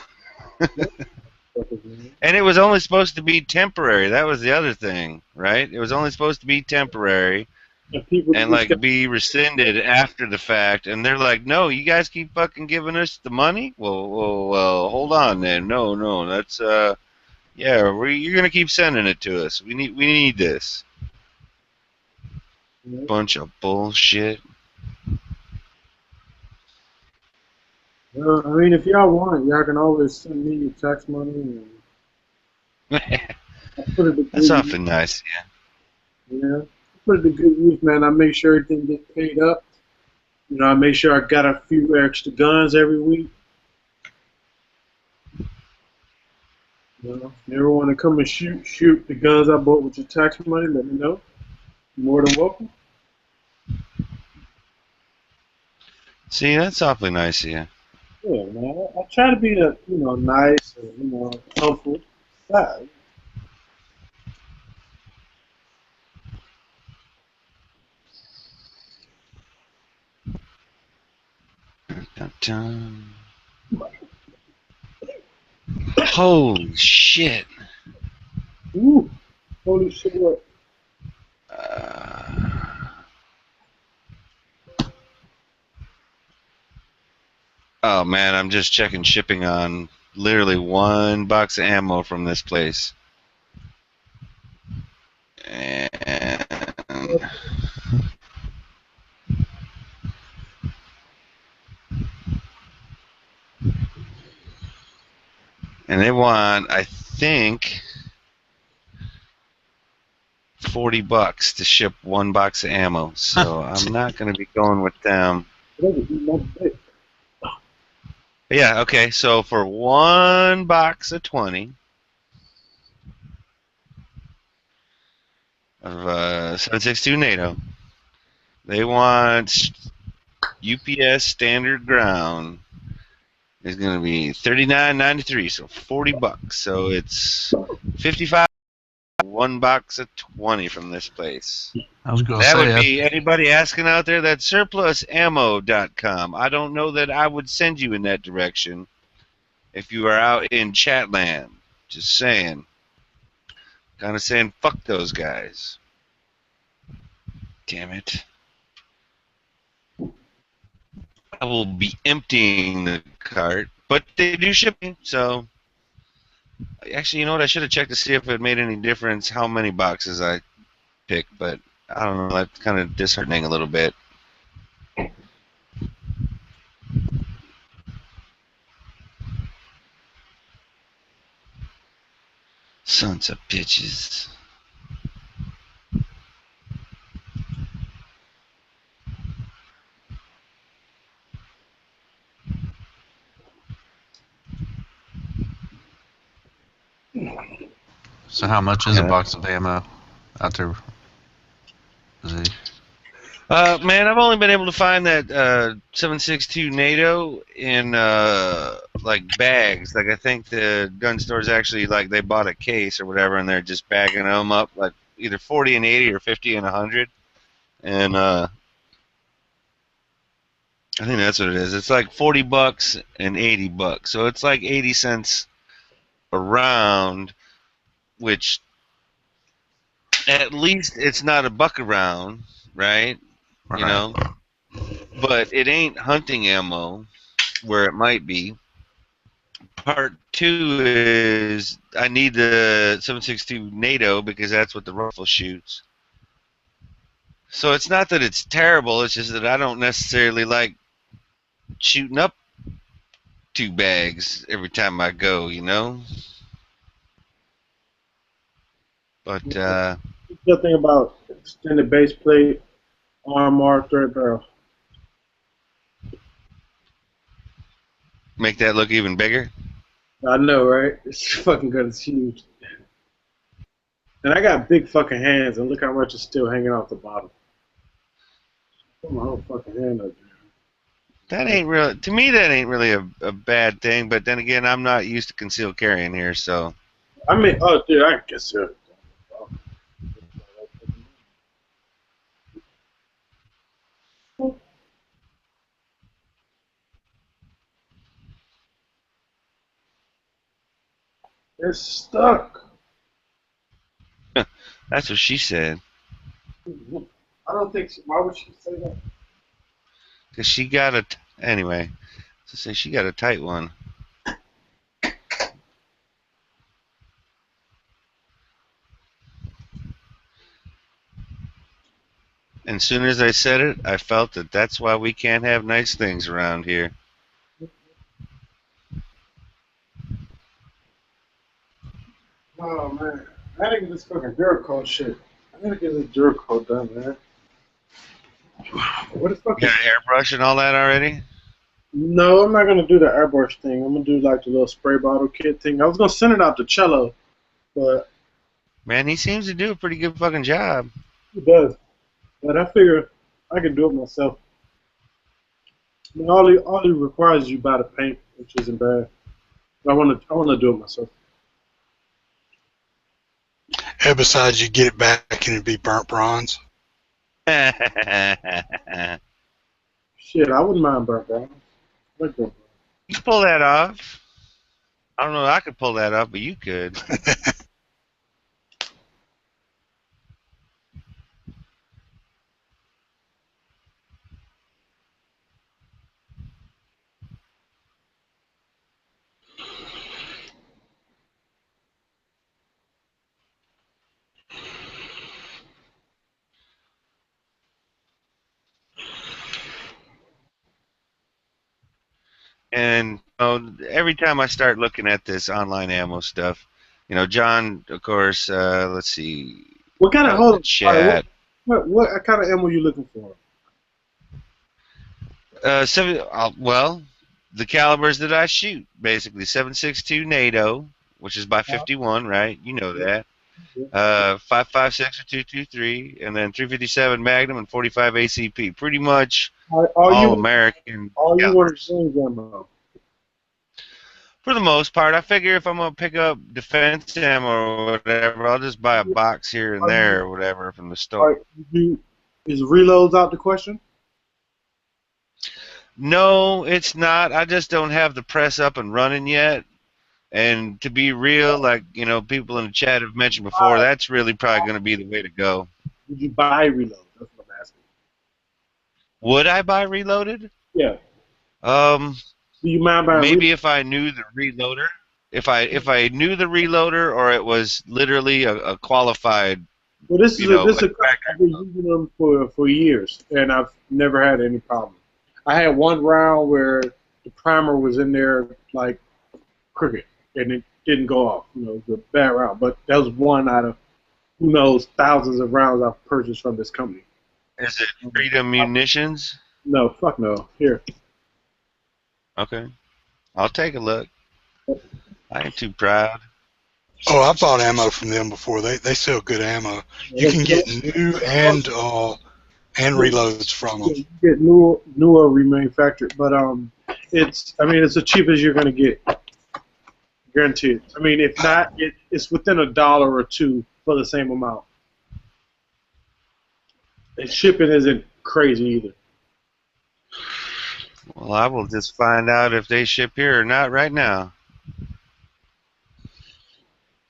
Fuckers, man. And it was only supposed to be temporary. That was the other thing, right? It was only supposed to be temporary And people and just got like be rescinded after the fact. And they're like, "No, you guys keep fucking giving us the money." Well, hold on then. No, that's yeah, you're gonna keep sending it to us. We need this. Bunch of bullshit. I mean, if y'all want, y'all can always send me your tax money, and I put it to That's good awfully use. nice. Yeah, I put it to good use, man. I make sure everything gets paid up. You know, I make sure I got a few extra guns every week. You know, if you ever want to come and shoot the guns I bought with your tax money, let me know. You're more than welcome. See, that's awfully nice of you. Yeah, man. I try to be a nice and helpful guy. Dun, dun. Holy shit. Ooh, holy shit! What? Oh man, I'm just checking shipping on literally one box of ammo from this place. And they want, I think, $40 to ship one box of ammo. So I'm not going to be going with them. Yeah, okay. So for one box of 20 of 7.62 NATO, they want UPS standard ground is going to be $39.93, so $40. So it's $55. One box of 20 from this place. I was going to That say, would be anybody asking out there. That's surplusammo.com. I don't know that I would send you in that direction if you are out in Chatland. Just saying. Kind of saying fuck those guys. Damn it. I will be emptying the cart, but they do ship me, so. Actually, you know what? I should have checked to see if it made any difference how many boxes I picked, but I don't know. That's kind of disheartening a little bit. Sons of bitches. so how much is a Yeah. box of ammo out there? Is it? Man, I've only been able to find that 7.62 NATO in like bags. Like I think the gun stores actually like they bought a case or whatever, and they're just bagging them up like either 40 and 80 or 50 and 100. And I think that's what it is. It's like $40 and $80, so it's like 80 cents a round, which at least it's not a buck a round, right? Right. You know, but it ain't hunting ammo where it might be. Part two is I need the 7.62 NATO because that's what the rifle shoots. So it's not that it's terrible, it's just that I don't necessarily like shooting up 2 bags every time I go, you know? But, The good thing about extended base plate, arm mark, thread barrel. make that look even bigger. I know, right? It's fucking good. It's huge. And I got big fucking hands, and look how much is still hanging off the bottom. Put my whole fucking hand up there. That ain't real. To me, that ain't really a bad thing. But then again, I'm not used to concealed carrying here, so. I mean, oh, dude, I guess it. It's stuck. That's what she said. I don't think. Why would she say that? Cause she got a. Anyway, to say she got a tight one. And as soon as I said it, I felt that that's why we can't have nice things around here. Oh man, I gotta get this fucking Jericho shit. I gotta get this Jericho done, man. What the fuck You is? got an airbrush and all that already? No, I'm not gonna do the airbrush thing. I'm gonna do like the little spray bottle kit thing. I was gonna send it out to Cello, but Man, he seems to do a pretty good fucking job. he does. But I figure I can do it myself. I mean, all he requires is you buy the paint, which isn't bad. I wanna do it myself. And besides, you get it back and it'd be burnt bronze. Shit, I wouldn't mind burnt bronze. I like burnt bronze. You pull that off. I don't know if I could pull that off, but you could. And every time I start looking at this online ammo stuff, John, of course, let's see, What kind of out in hold the on, sorry, chat. what kind of ammo you looking for? Well, the calibers that I shoot, basically 7.62 NATO, which is by 51, right? You know that. 5.56 or 223, and then 357 Magnum and 45 ACP. Pretty much all American. All you want is calibers. range ammo. For the most part, I figure if I'm gonna pick up defense ammo or whatever, I'll just buy a box here and there or whatever from the store. Alright, is reloads out the question? No, it's not. I just don't have the press up and running yet. And to be real, like people in the chat have mentioned before, that's really probably going to be the way to go. Would you buy reloads? That's what I'm asking. Would I buy Reloaded? Yeah. Do you mind buying? Maybe if I knew the reloader, if I knew the reloader, or it was literally a qualified. Well, this is a I've been using them for years, and I've never had any problem. I had one round where the primer was in there like crooked, and it didn't go off. It was a bad round, but that was one out of who knows thousands of rounds I've purchased from this company. Is it Freedom Munitions? No, fuck no. Here. Okay, I'll take a look. I ain't too proud. Oh, I've bought ammo from them before. They sell good ammo. You can get new and reloads from them. You get newer remanufactured, but it's as cheap as you're gonna get, guaranteed. I mean, if not, it's within $1 or $2 for the same amount. And shipping isn't crazy either. Well, I will just find out if they ship here or not right now.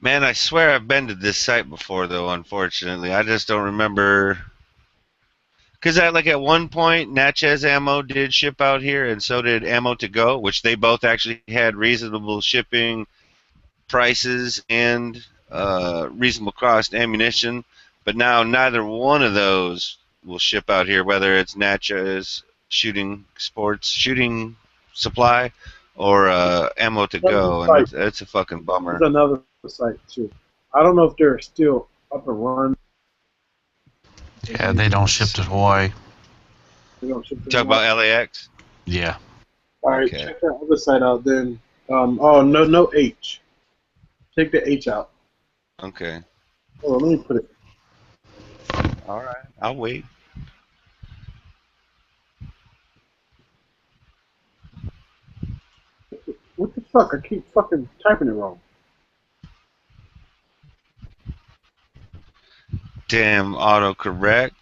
Man, I swear I've been to this site before, though, unfortunately. I just don't remember. Because at one point, Natchez Ammo did ship out here, and so did Ammo to Go, which they both actually had reasonable shipping prices and reasonable cost ammunition. But now neither one of those will ship out here, whether it's Natchez shooting supply or Ammo to Go, and it's a fucking bummer. There's another site too. I don't know if they're still up and running. Yeah, they don't ship to Hawaii. They don't ship to Talk Hawaii. about LAX? Yeah. All right, Okay. check that other site out then. No H. Take the H out. Okay. Hold on, let me put it. All right. I'll wait. What the fuck? I keep fucking typing it wrong. Damn autocorrect.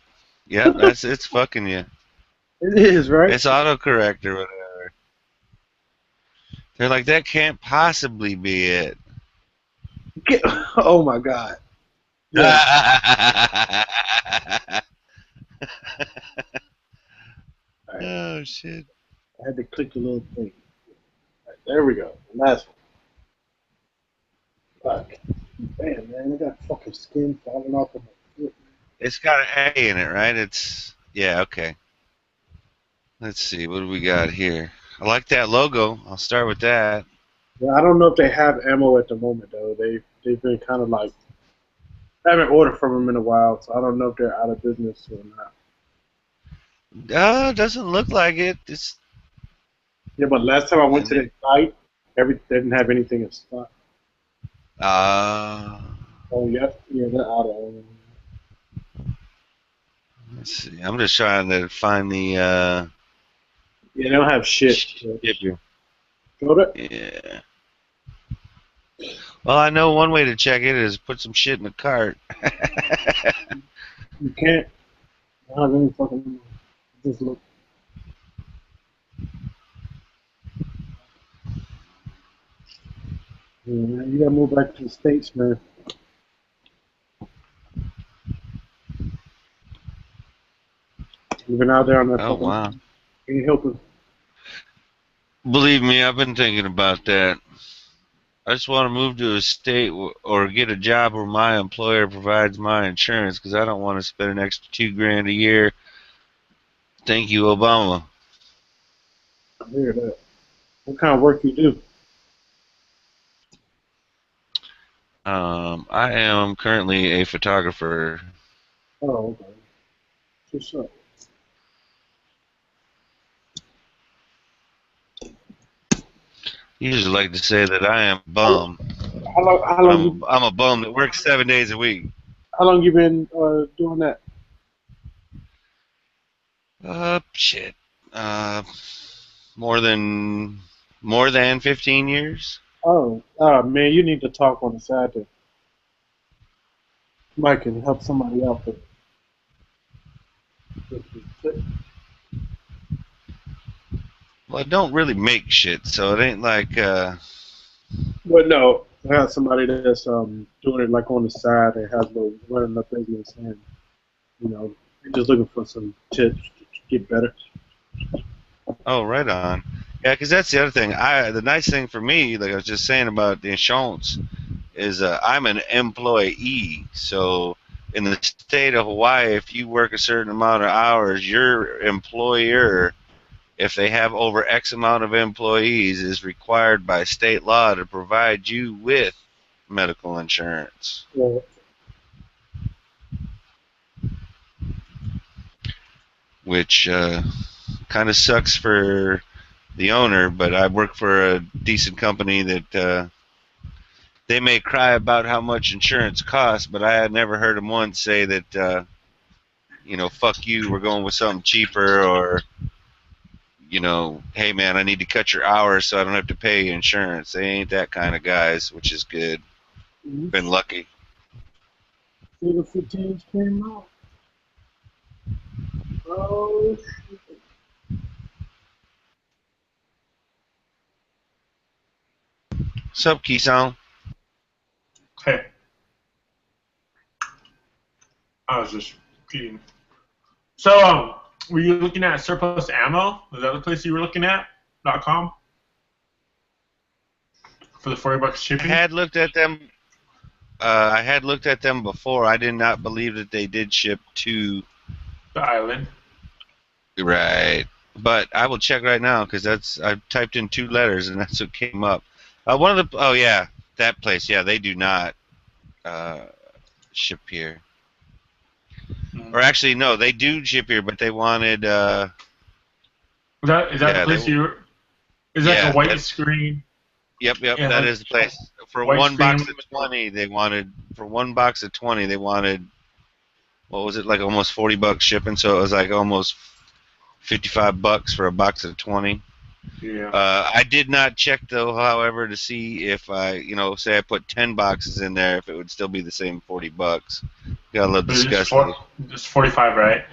Yep, it's fucking you. It is, right? It's autocorrect or whatever. They're like, that can't possibly be it. Oh my god. Yeah. Right. Oh shit. I had to click the little thing. Right, there we go. Last one. Fuck. Damn, man, I got fucking skin falling off of my foot. It's got an A in it, right? It's yeah, okay. Let's see, what do we got here? I like that logo. I'll start with that. Yeah, I don't know if they have ammo at the moment though. They've been kind of like I haven't ordered from them in a while, so I don't know if they're out of business or not. Doesn't look like it. It's Yeah, but last time I went to the site, they didn't have anything in stock. Oh, yep. Yeah, they're out of let's see. I'm just trying to find the Yeah, they don't have shit. Got it? Yeah. Well, I know one way to check it is put some shit in the cart. You can't. I don't have any fucking. Just look. Yeah, man, you gotta move back to the States, man. You've been out there on that Oh, fucking. wow. Can you help us? Believe me, I've been thinking about that. I just want to move to a state or get a job where my employer provides my insurance because I don't want to spend an extra $2,000 a year. Thank you, Obama. I hear that. What kind of work you do? I am currently a photographer. Oh, okay. What's up? You usually like to say that I am a bum. How long I'm a bum that works 7 days a week. How long you been doing that? Shit. More than 15 years. Oh, man, you need to talk on the side to Mike and help somebody out there. Well, I don't really make shit, so it ain't like. But no, I have somebody that's doing it like on the side and has no running a business, and you know, just looking for some tips to get better. Oh, right on. Yeah, because that's the other thing. The nice thing for me, like I was just saying about the insurance, is I'm an employee. So in the state of Hawaii, if you work a certain amount of hours, your employer, if they have over X amount of employees, is required by state law to provide you with medical insurance. Yeah. Which kind of sucks for the owner, but I work for a decent company that they may cry about how much insurance costs, but I had never heard them once say that, fuck you, we're going with something cheaper, or, hey man, I need to cut your hours so I don't have to pay you insurance. They ain't that kind of guys, which is good. Mm-hmm. Been lucky. The 15s came out. Oh, shit. What's up, Keysong? Hey. I was just peeing. So, were you looking at surplus ammo? Was that the place you were looking at? .com? For the $40 shipping? I had looked at them. I had looked at them before. I did not believe that they did ship to the island. Right, but I will check right now because I typed in 2 letters and that's what came up. One of the that place. Yeah, they do not ship here. Or actually, no, they do ship here, but they wanted. Is that the place you were? Is that a white screen? Yep, Yeah, that is the place. For white one box screen. of 20, they wanted. For one box of 20, they wanted. What was it, like almost $40 shipping? So it was like almost $55 for a box of 20. Yeah. I did not check though, however, to see if say I put 10 boxes in there, if it would still be the same $40. Gotta love It was discussing it. just 45, right?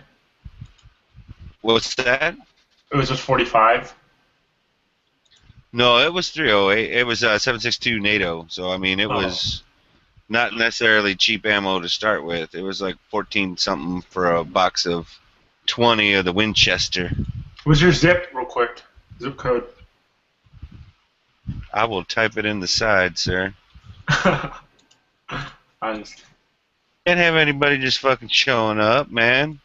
What's that? It was just 45. No, it was 308. It was 7.62 NATO. So I mean, it was not necessarily cheap ammo to start with. It was like 14 something for a box of 20 of the Winchester. What's your zip, real quick? Zip code. I will type it in the side, sir. I just, Can't have anybody just fucking showing up, man.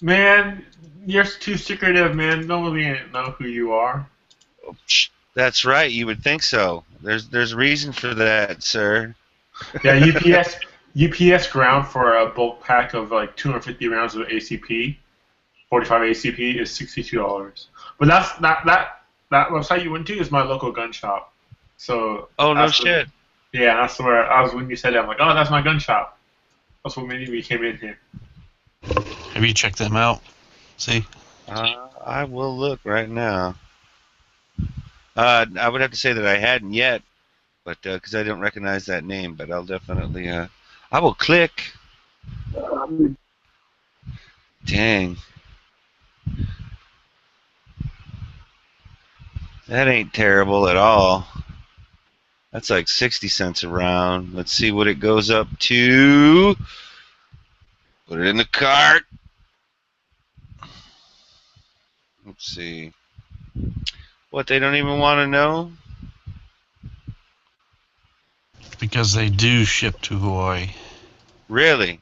man, you're too secretive, man. Nobody know who you are. That's right. You would think so. There's reason for that, sir. Yeah, UPS ground for a bulk pack of like 250 rounds of ACP, 45 ACP is $62. But that website you went to is my local gun shop. So. Oh no shit. Yeah, that's where I was when you said that. I'm like, oh, that's my gun shop. That's what made me came in here. Have you checked them out? See? I will look right now. I would have to say that I hadn't yet, but because I don't recognize that name, but I'll definitely. I will click. Dang. That ain't terrible at all. That's like 60 cents a round. Let's see what it goes up to. Put it in the cart. Let's see. What, they don't even want to know? Because they do ship to Hawaii. Really?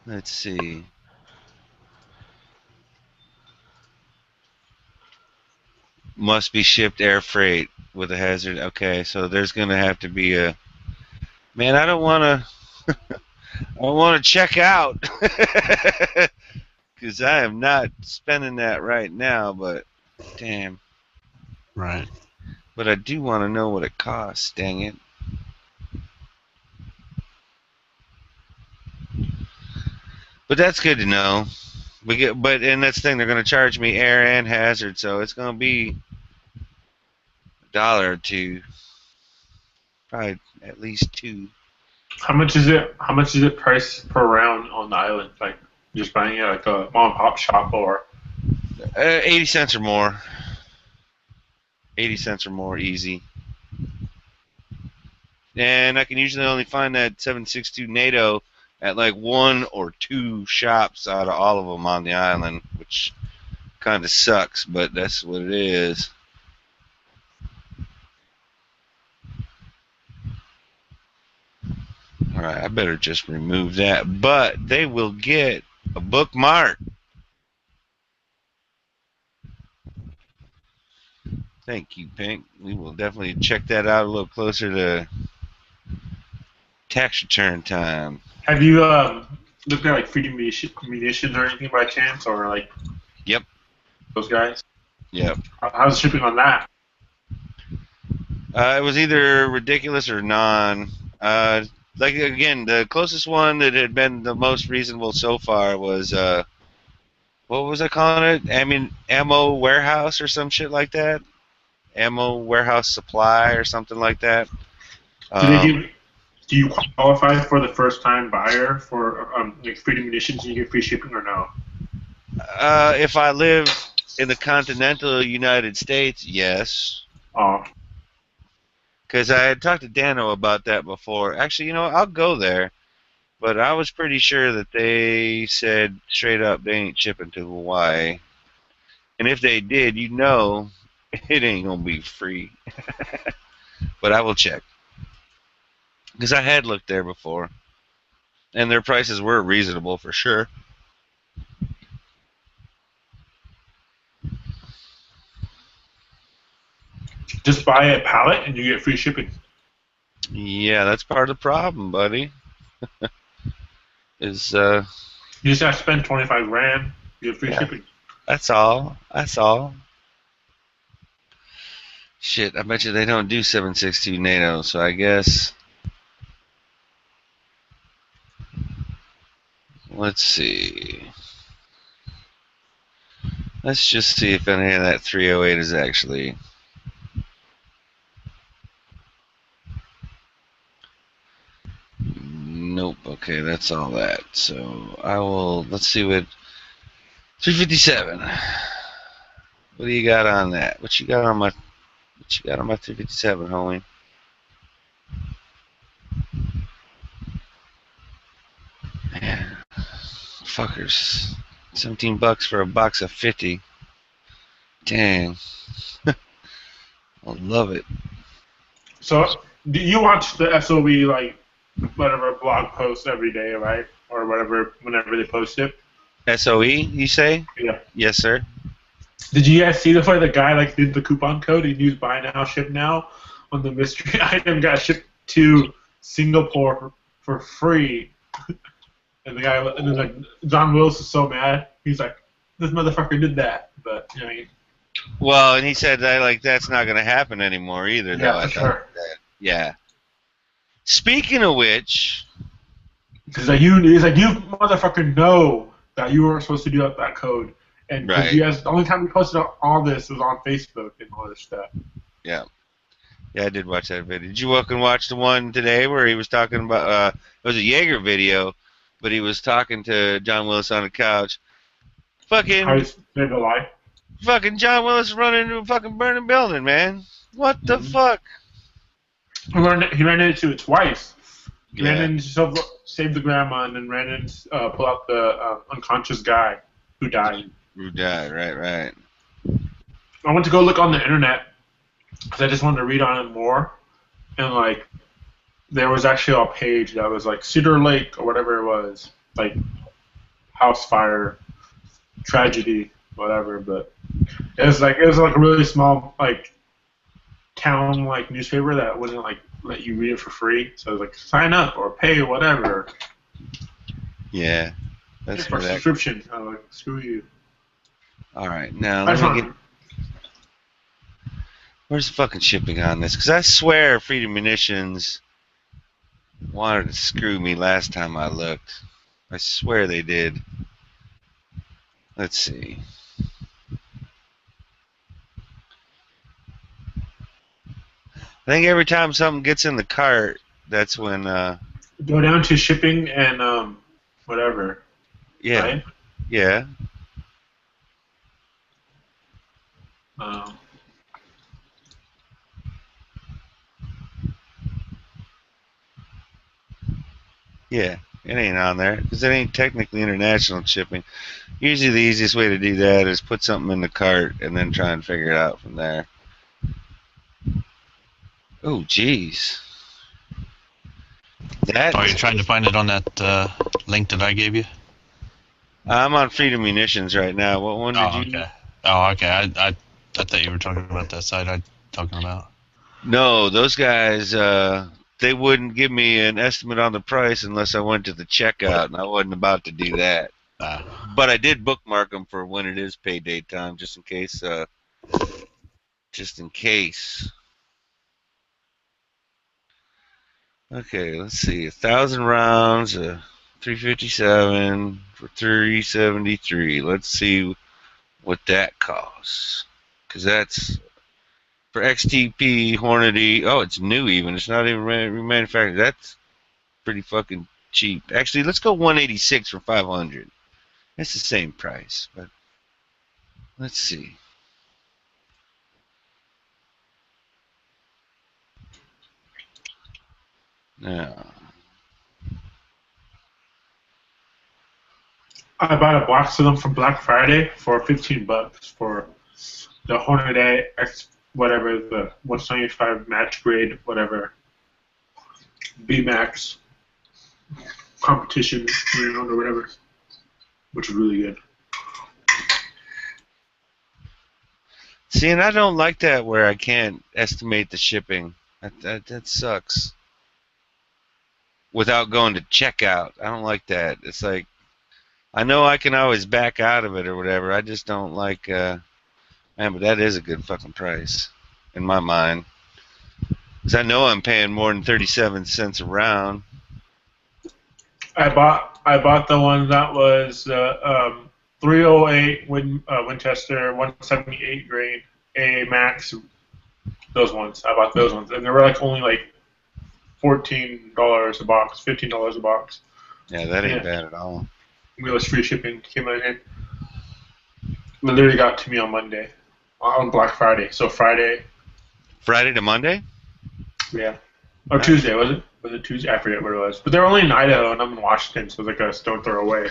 Let's see. Must be shipped air freight with a hazard. Okay, so there's going to have to be a... Man, I don't want to... I want to check out. Because I am not spending that right now, but damn. Right. But I do want to know what it costs, dang it. But that's good to know. And that's the thing, they're going to charge me air and hazard, so it's going to be $1 or $2. Probably at least $2. How much is it? How much is it priced per round on the island? Like just buying it like a mom and pop shop or? 80 cents or more. 80 cents or more, easy. And I can usually only find that 7.62 NATO at like 1 or 2 shops out of all of them on the island, which kind of sucks, but that's what it is. Alright, I better just remove that. But they will get a bookmark. Thank you, Pink. We will definitely check that out a little closer to tax return time. Have you looked at like Freedom Munitions or anything by chance, or like? Yep. Those guys. Yep. How's the shipping on that? It was either ridiculous or non. Like again, the closest one that had been the most reasonable so far was what was I calling it? Ammo warehouse or some shit like that. Ammo warehouse supply or something like that. Do you qualify for the first time buyer for like Freedom Munitions? And you get free shipping or no? If I live in the continental United States, yes. Oh. Because I had talked to Dano about that before. Actually, you know what? I'll go there. But I was pretty sure that they said straight up they ain't shipping to Hawaii. And if they did, you know, it ain't going to be free. But I will check. Because I had looked there before. And their prices were reasonable for sure. Just buy a pallet and you get free shipping. Yeah, that's part of the problem, buddy. You just have to spend 25 grand, you get free shipping. That's all. That's all. Shit, I bet you they don't do 7.62 NATO, so I guess. Let's see. Let's just see if any of that 308 is actually. Nope. Okay, that's all that. So I will. Let's see what 357. What do you got on that? What you got on my 357, homie? Man, fuckers. $17 for a box of 50. Dang. I love it. So, do you watch the SOE like whatever blog post every day, right? Or whatever, whenever they post it? SOE, you say? Yeah. Yes, sir. Did you guys see the guy like did the coupon code? He used buy now, ship now on the mystery item, got shipped to Singapore for free. And the guy, and then like John Willis is so mad. He's like, "This motherfucker did that," but you know. Well, and he said that like that's not going to happen anymore either. Yeah, though. I for thought sure. that. Yeah. Speaking of which, He's like, you motherfucker know that you weren't supposed to do that code, and 'cause Right. you guys, the only time we posted all this was on Facebook and all this stuff. yeah, I did watch that video. Did you walk and watch the one today where he was talking about? It was a Jaeger video, but he was talking to John Willis on the couch. How Fucking he's made a lie. John Willis running into a fucking burning building, man. What the fuck? He ran into it twice. He Yeah. ran into save the grandma, and then ran in pull out the unconscious guy who died. Who died? Right. I went to go look on the internet because I just wanted to read on it more, and like there was actually a page that was like Cedar Lake or whatever it was, like house fire, tragedy, whatever. But it was like a really small like town like newspaper that wouldn't like let you read it for free. So it was like sign up or pay or whatever. Yeah. That's For for that. subscription. I was like, screw you. All right, now I just let me wanted- get. Where's the fucking shipping on this? Because I swear Freedom Munitions wanted to screw me last time I looked. I swear they did. Let's see. I think every time something gets in the cart, that's when, go down to shipping and whatever. yeah, Right? yeah. Um, Yeah, it ain't on there because it ain't technically international shipping. Usually, the easiest way to do that is put something in the cart and then try and figure it out from there. Oh, jeez. That Are you trying to find it on that link that I gave you? I'm on Freedom Munitions right now. What one did Oh, you? okay. Oh, okay. I thought you were talking about that site I'm talking about. No, those guys. They wouldn't give me an estimate on the price unless I went to the checkout, and I wasn't about to do that. But I did bookmark them for when it is payday time, just in case. Just in case. Okay, let's see. 1,000 rounds, 357 for 373. Let's see what that costs. Because that's for XTP Hornady. Oh, it's new even. It's not even remanufactured. That's pretty fucking cheap. Actually, let's go 186 for 500. It's the same price, but let's see. Now, I bought a box of them from Black Friday for $15 for the Hornady X, whatever, the 175 match grade, whatever, B-Max competition round or whatever, which is really good. see, and I don't like that where I can't estimate the shipping. That sucks. Without going to checkout, I don't like that. It's like I know I can always back out of it or whatever. I just don't like. Man, but that is a good fucking price in my mind. Because I know I'm paying more than 37 cents a round. I bought the one that was .308 Winchester, 178 grain, A Max. Those ones. I bought those ones, and they were like only like $14 a box, $15 a box. Yeah, that ain't bad at all. Wheelers free shipping came in. Literally got to me on Monday, on Black Friday. So Friday. Friday to Monday? Yeah. Or Nice. Tuesday, was it? Was it Tuesday? I forget what it was. But they're only in Idaho, and I'm in Washington, so it's like a stone throw away.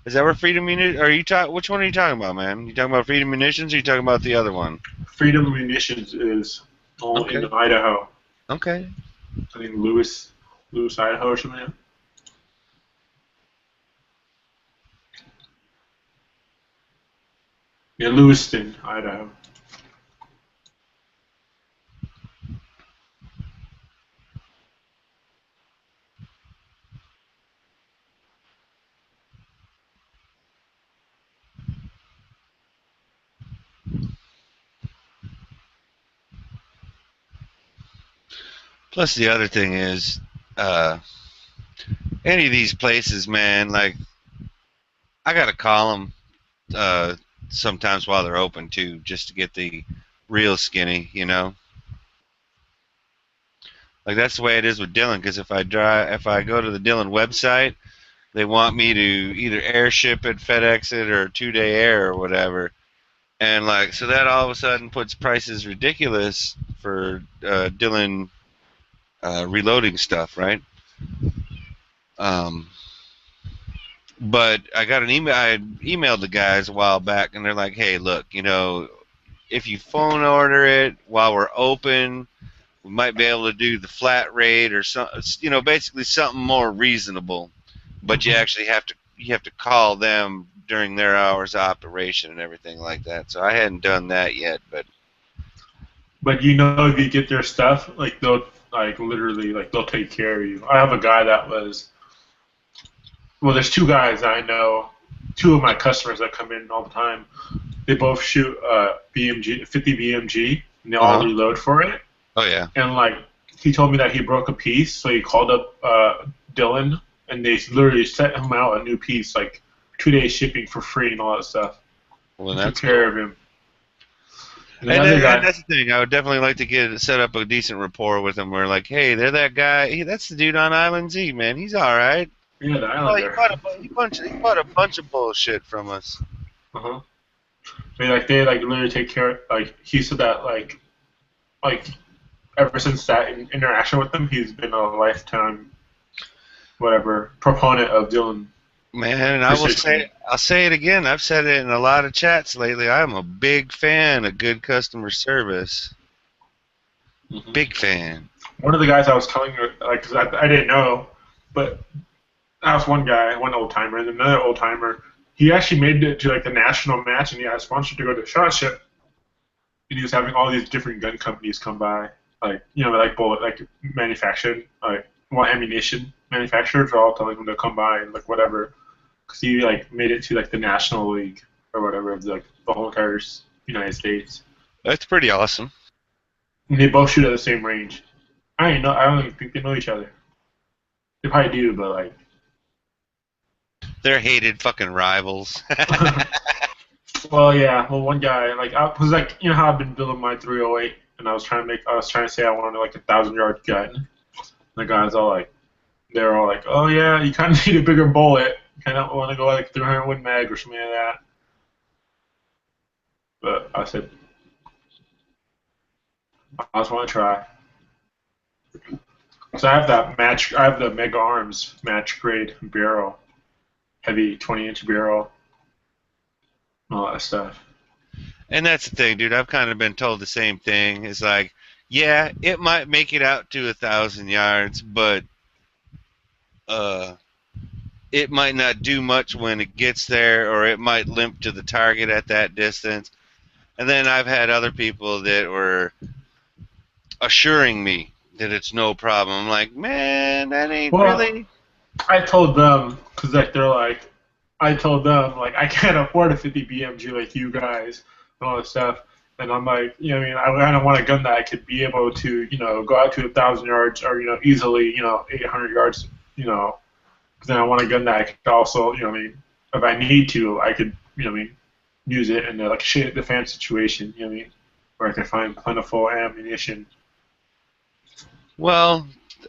Is that where Freedom Munitions? Are you which one are you talking about, man? You talking about Freedom Munitions, or you talking about the other one? Freedom Munitions is only in Idaho. Okay. I think Lewis, Idaho, or something. Yeah, Lewiston, Idaho. Plus, the other thing is, any of these places, man, like, I gotta call them sometimes while they're open too, just to get the real skinny, you know. Like that's the way it is with Dylan. Because if I go to the Dylan website, they want me to either airship it, FedEx it, or 2-day air or whatever, and like so that all of a sudden puts prices ridiculous for Dylan reloading stuff, right? But I got an email. I emailed the guys a while back, and they're like, "Hey, look, you know, if you phone order it while we're open, we might be able to do the flat rate or some, you know, basically something more reasonable. But you actually have to call them during their hours of operation and everything like that. So I hadn't done that yet, but you know, if you get their stuff, like they'll literally they'll take care of you. I have a guy that was. Well, there's two guys I know, two of my customers that come in all the time. They both shoot BMG, 50 BMG, and they all reload for it. Oh yeah. And like he told me that he broke a piece, so he called up Dylan, and they literally sent him out a new piece, like 2 days shipping for free and all that stuff. Well, took care of him. And that's the thing. I would definitely like to set up a decent rapport with them. Where like, hey, they're that guy. Hey, that's the dude on Island Z, man. He's all right. Yeah, the Islander. He bought a bunch of bullshit from us. They literally take care. Like he said that like ever since that interaction with them, he's been a lifetime proponent of Dylan. Man, I'll say it again. I've said it in a lot of chats lately. I'm a big fan of good customer service. Big fan. One of the guys I was telling you, because I didn't know, but that was one guy, one old timer, and another old timer. He actually made it to the national match, and he got sponsored to go to SHOT Show. And he was having all these different gun companies come by, bullet, manufactured, ammunition manufacturers are all telling him to come by and whatever, because he made it to the National League or whatever of the whole entire United States. That's pretty awesome. And they both shoot at the same range. I don't even think they know each other. They probably do, but they're hated fucking rivals. Well, yeah. Well, one guy, I was you know how I've been building my 308, and I was trying to say I wanted a 1,000-yard gun. The guys they're all oh yeah, you kind of need a bigger bullet. You kind of want to go 300 Win Mag or something like that. But I said, I just want to try. So I have the Mega Arms match grade barrel, heavy 20-inch barrel, all that stuff. And that's the thing, dude. I've kind of been told the same thing. It's yeah, it might make it out to 1,000 yards, but it might not do much when it gets there, or it might limp to the target at that distance. And then I've had other people that were assuring me that it's no problem. I'm like, man, that ain't really. I told them, because I told them, I can't afford a 50 BMG like you guys and all this stuff. And I'm I kind of want a gun that I could be able to, go out to 1,000 yards or, easily, 800 yards, because then I want a gun that I could also, a if I need to, I could, use it in like a shit defense situation, where I can find plentiful ammunition. Well,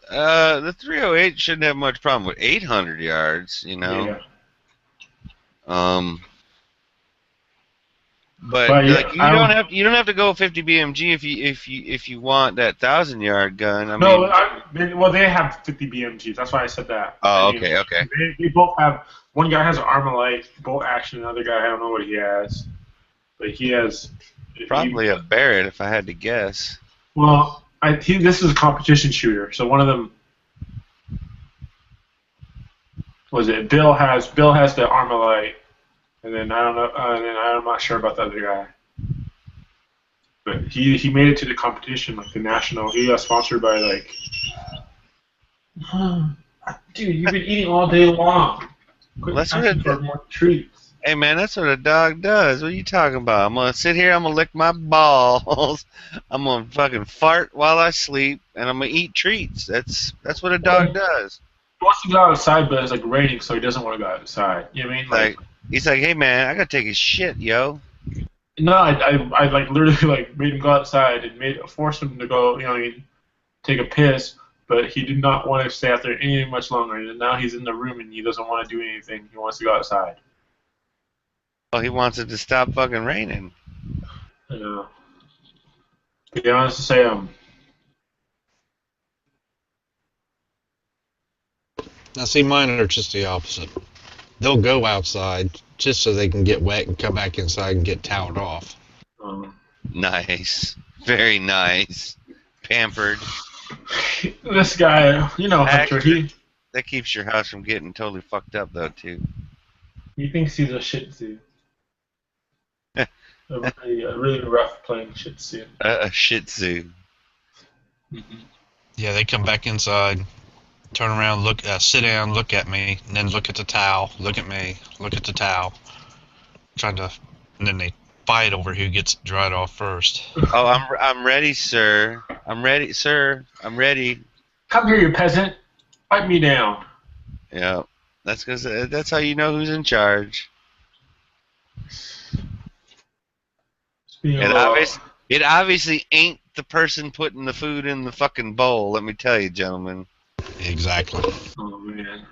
the 308 shouldn't have much problem with 800 yards, Yeah. But yeah, like you don't have to go 50 BMG if you want that 1,000-yard gun. Well, they have 50 BMGs. That's why I said that. Oh, okay. They both have. One guy has an Armalite bolt action. Another guy, I don't know what he has, but he has Probably a Barrett, if I had to guess. Well, this is a competition shooter, so one of them was it. Bill has the Armalite, and then I don't know, and then I'm not sure about the other guy. But he made it to the competition, like the national. He got sponsored by like. Dude, you've been eating all day long. Quit asking for more treats. Hey man, that's what a dog does. What are you talking about? I'm gonna sit here, I'm gonna lick my balls, I'm gonna fucking fart while I sleep, and I'm gonna eat treats. That's what a dog does. He wants to go outside, but it's like raining, so he doesn't want to go outside. You know what I mean? Like he's like, hey man, I gotta take a shit, yo. No, I like literally like made him go outside and forced him to go, take a piss, but he did not want to stay out there any much longer. And now he's in the room and he doesn't want to do anything. He wants to go outside. Well, he wants it to stop fucking raining. I know. To be honest, to say Now, see, mine are just the opposite. They'll go outside just so they can get wet and come back inside and get toweled off. Nice. Very nice. Pampered. This guy, Hunter, that keeps your house from getting totally fucked up, though, too. He thinks he's a Shih Tzu. a really rough playing Shih Tzu. A Shih Tzu. Mm-hmm. Yeah, they come back inside, turn around, sit down, look at me, and then look at the towel, look at me, look at the towel, and then they fight over who gets dried off first. Oh, I'm ready, sir. I'm ready, sir. I'm ready. Come here, you peasant. Wipe me down. Yeah, that's how you know who's in charge. It obviously ain't the person putting the food in the fucking bowl. Let me tell you, gentlemen. Exactly. Oh man.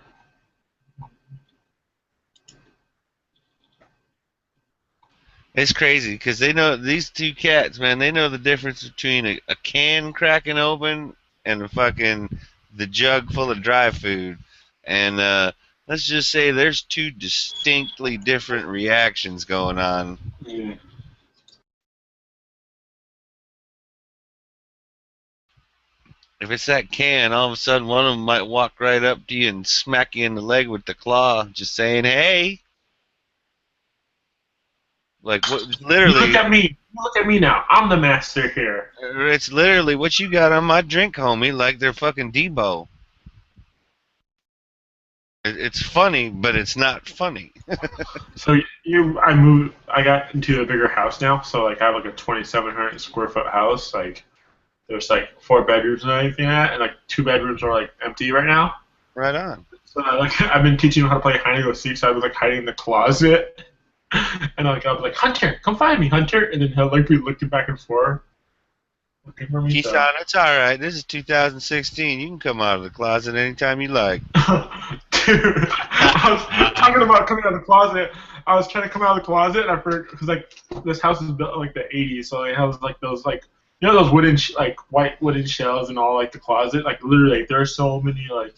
It's crazy because they know these two cats, man. They know the difference between a can cracking open and the jug full of dry food. And let's just say there's two distinctly different reactions going on. Yeah. If it's that can, all of a sudden one of them might walk right up to you and smack you in the leg with the claw, just saying, "Hey." Like what? Literally. You look at me. Look at me now. I'm the master here. It's literally what you got on my drink, homie. Like they're fucking Debo. It's funny, but it's not funny. So I got into a bigger house now. So like I have like a 2,700 square foot house. Like there's like 4 bedrooms and everything at, and like 2 bedrooms are like empty right now. Right on. So I've been teaching him how to play hide and go seek. So I was like hiding in the closet. And I was like, Hunter, come find me, Hunter. And then he'll like be looking back and forth, looking for me. Keyshawn, it's all right. This is 2016. You can come out of the closet anytime you like. Dude, I was talking about coming out of the closet. I was trying to come out of the closet, and I forgot because like this house is built in like the 80s, so it has like those like those wooden white wooden shells and all like the closet. Like literally, there are so many like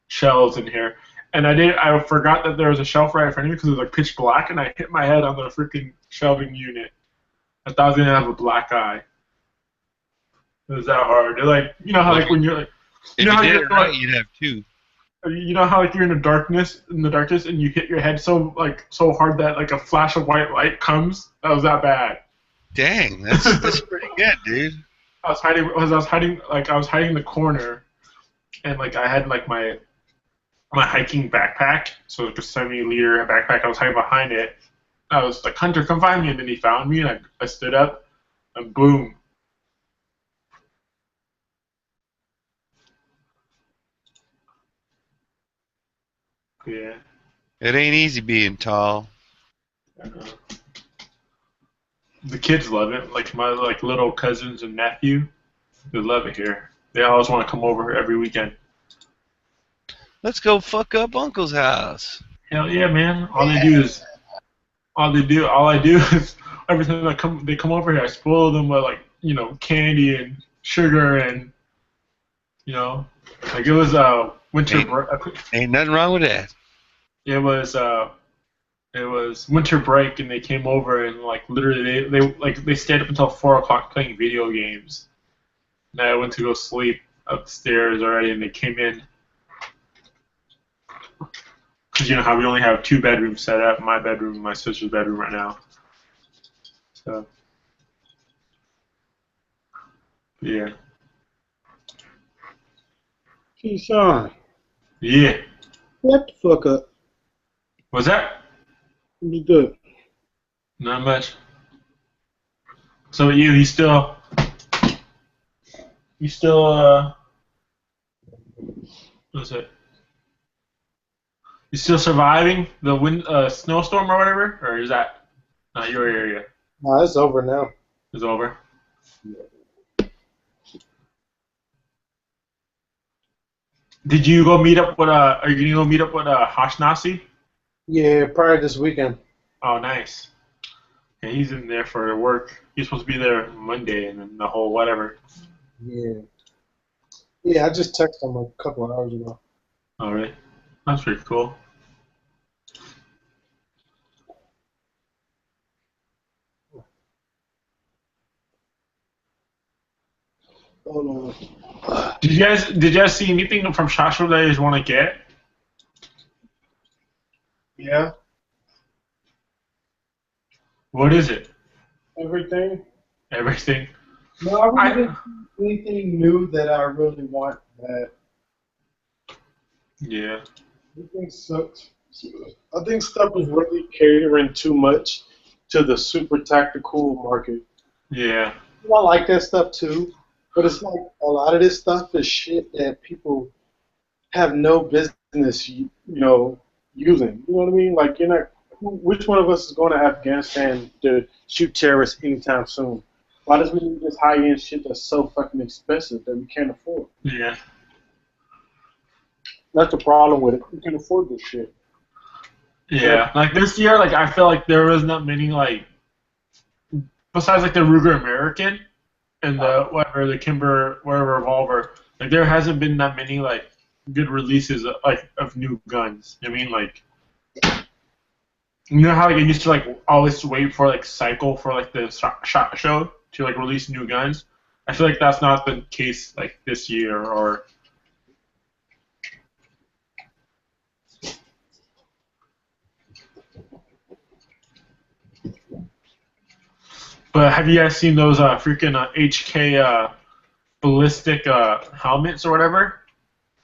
shelves in here. And I forgot that there was a shelf right in front of me because it was like pitch black, and I hit my head on the freaking shelving unit. I thought I was gonna have a black eye. It was that hard. They're like, how like when you're like, if you did it right, you'd have 2. You know how like you're in the darkness, and you hit your head so hard that like a flash of white light comes. That was that bad. Dang, that's pretty good, dude. I was hiding in the corner, and like I had like my hiking backpack, so like a 70-liter backpack. I was hiding behind it. I was like, Hunter, come find me, and then he found me, and I stood up, and boom. Yeah. It ain't easy being tall. The kids love it. Like my little cousins and nephew, they love it here. They always want to come over every weekend. Let's go fuck up Uncle's house. Hell yeah, man! All I do is every time they come over here, I spoil them with candy and sugar and like it was winter break. Ain't nothing wrong with that. It was winter break and they came over and literally they stayed up until 4 o'clock playing video games. And I went to go sleep upstairs already and they came in. Because you know how we only have 2 bedrooms set up, my bedroom and my sister's bedroom right now. So, yeah. Keyshawn. Yeah. Shut the fuck up. What's that? You good? Not much. So you still what's it? You still surviving the snowstorm or whatever, or is that not your area? No, it's over now. It's over. Did you go meet up with are you gonna go meet up with Hashnasi? Yeah, prior this weekend. Oh, nice. Yeah, he's in there for work. He's supposed to be there Monday and then the whole whatever. Yeah. Yeah, I just texted him a couple of hours ago. Oh, really? That's pretty cool. Hold on. Did you guys see anything from SHOT Show that you just want to get? Yeah. What is it? Everything. Everything. No, I really didn't see anything new that I really want. That Yeah. everything sucks. I think stuff is really catering too much to the super tactical market. Yeah. I like that stuff too, but it's like a lot of this stuff is shit that people have no business, using. You know what I mean? Like, you're not. Which one of us is going to Afghanistan to shoot terrorists anytime soon? Why does we need this high-end shit that's so fucking expensive that we can't afford? Yeah. That's the problem with it. We can afford this shit. Yeah. Like this year, I feel like there was not many besides the Ruger American and the Kimber whatever revolver. There hasn't been that many good releases of new guns. I mean you know how you used to always wait for cycle for the SHOT Show to release new guns. I feel like that's not the case this year or. But have you guys seen those freaking HK ballistic helmets or whatever?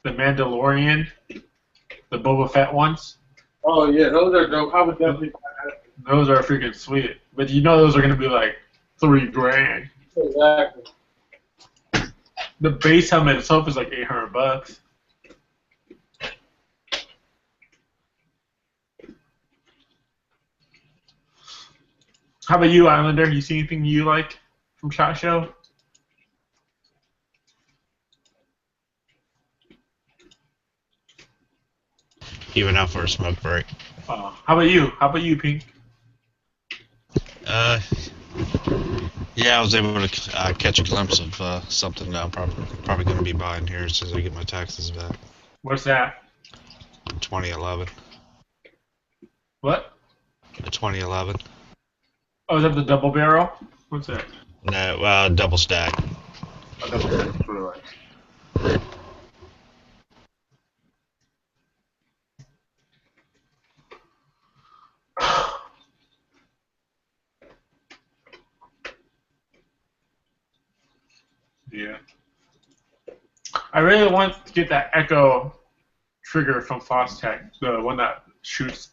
The Mandalorian, the Boba Fett ones. Oh yeah, those are dope. I would definitely buy that. Those are freaking sweet. But you know those are gonna be $3,000. Exactly. The base helmet itself is $800. How about you, Islander? You see anything you like from SHOT Show? He went out for a smoke break. How about you? How about you, Pink? Yeah, I was able to catch a glimpse of something that I'm probably going to be buying here as soon as I get my taxes back. What's that? 2011. What? A 2011. Oh, is that the double barrel? What's that? No, double stack. Oh, double barrel. That's what I like. Yeah. I really want to get that Echo trigger from Fostech, the one that shoots.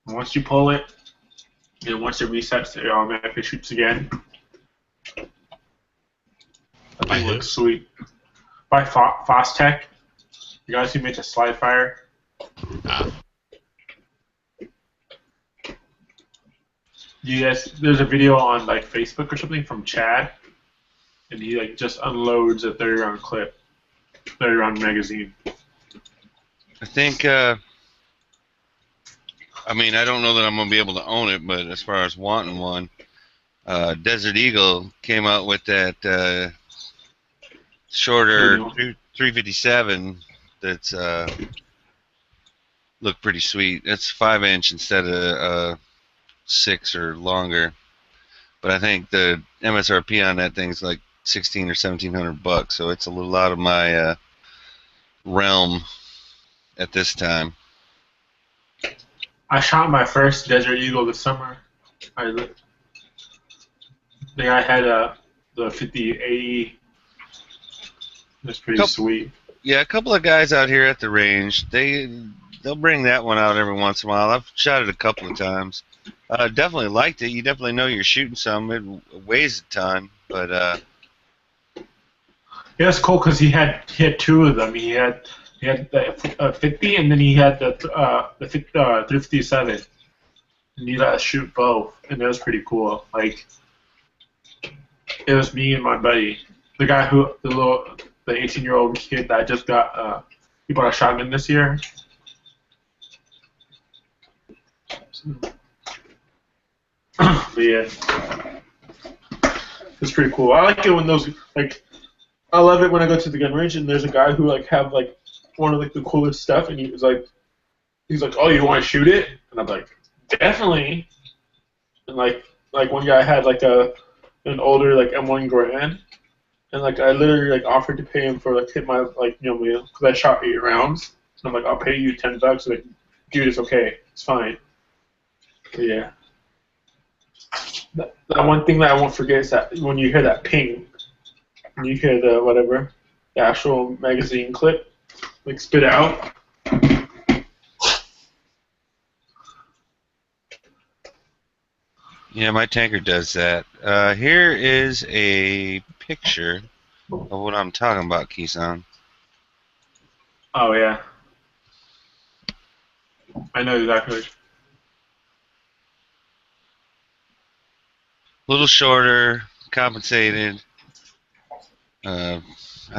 Once you pull it, and once it resets, it automatically shoots again. That thing looks sweet. By Fostech. You guys who made a slide fire? Yes, there's a video on like Facebook or something from Chad, and he like just unloads a 30-round clip, 30-round magazine. I think. I mean, I don't know that I'm gonna be able to own it, but as far as wanting one, Desert Eagle came out with that shorter 357 that's looked pretty sweet. It's 5-inch instead of 6 or longer. But I think the MSRP on that thing's like $1,600 or $1,700, so it's a little out of my realm at this time. I shot my first Desert Eagle this summer. I think I had the 5080. That's pretty sweet. Yeah, a couple of guys out here at the range, they'll bring that one out every once in a while. I've shot it a couple of times. Definitely liked it. You definitely know you're shooting something. It weighs a ton, but yeah, it's cool because he had two of them. He had the 50, and then he had the 357. And you got to shoot both, and that was pretty cool. Like, it was me and my buddy, the guy the 18-year-old kid that just got he bought a shotgun this year. But yeah, it's pretty cool. I like it when those I love it when I go to the gun range and there's a guy who have one of the coolest stuff, and he's like, oh, you want to shoot it? And I'm like, definitely. And like one guy had an older M1 Garand, and I literally offered to pay him for hit my because I shot 8 rounds. So I'm like, I'll pay you $10. Like, dude, it's okay, it's fine. But yeah. That one thing that I won't forget is that when you hear that ping, when you hear the actual magazine clip, spit out. yeah, my tanker does that. Here is a picture of what I'm talking about, Keeson. Oh yeah, I know exactly. A little shorter, compensated. I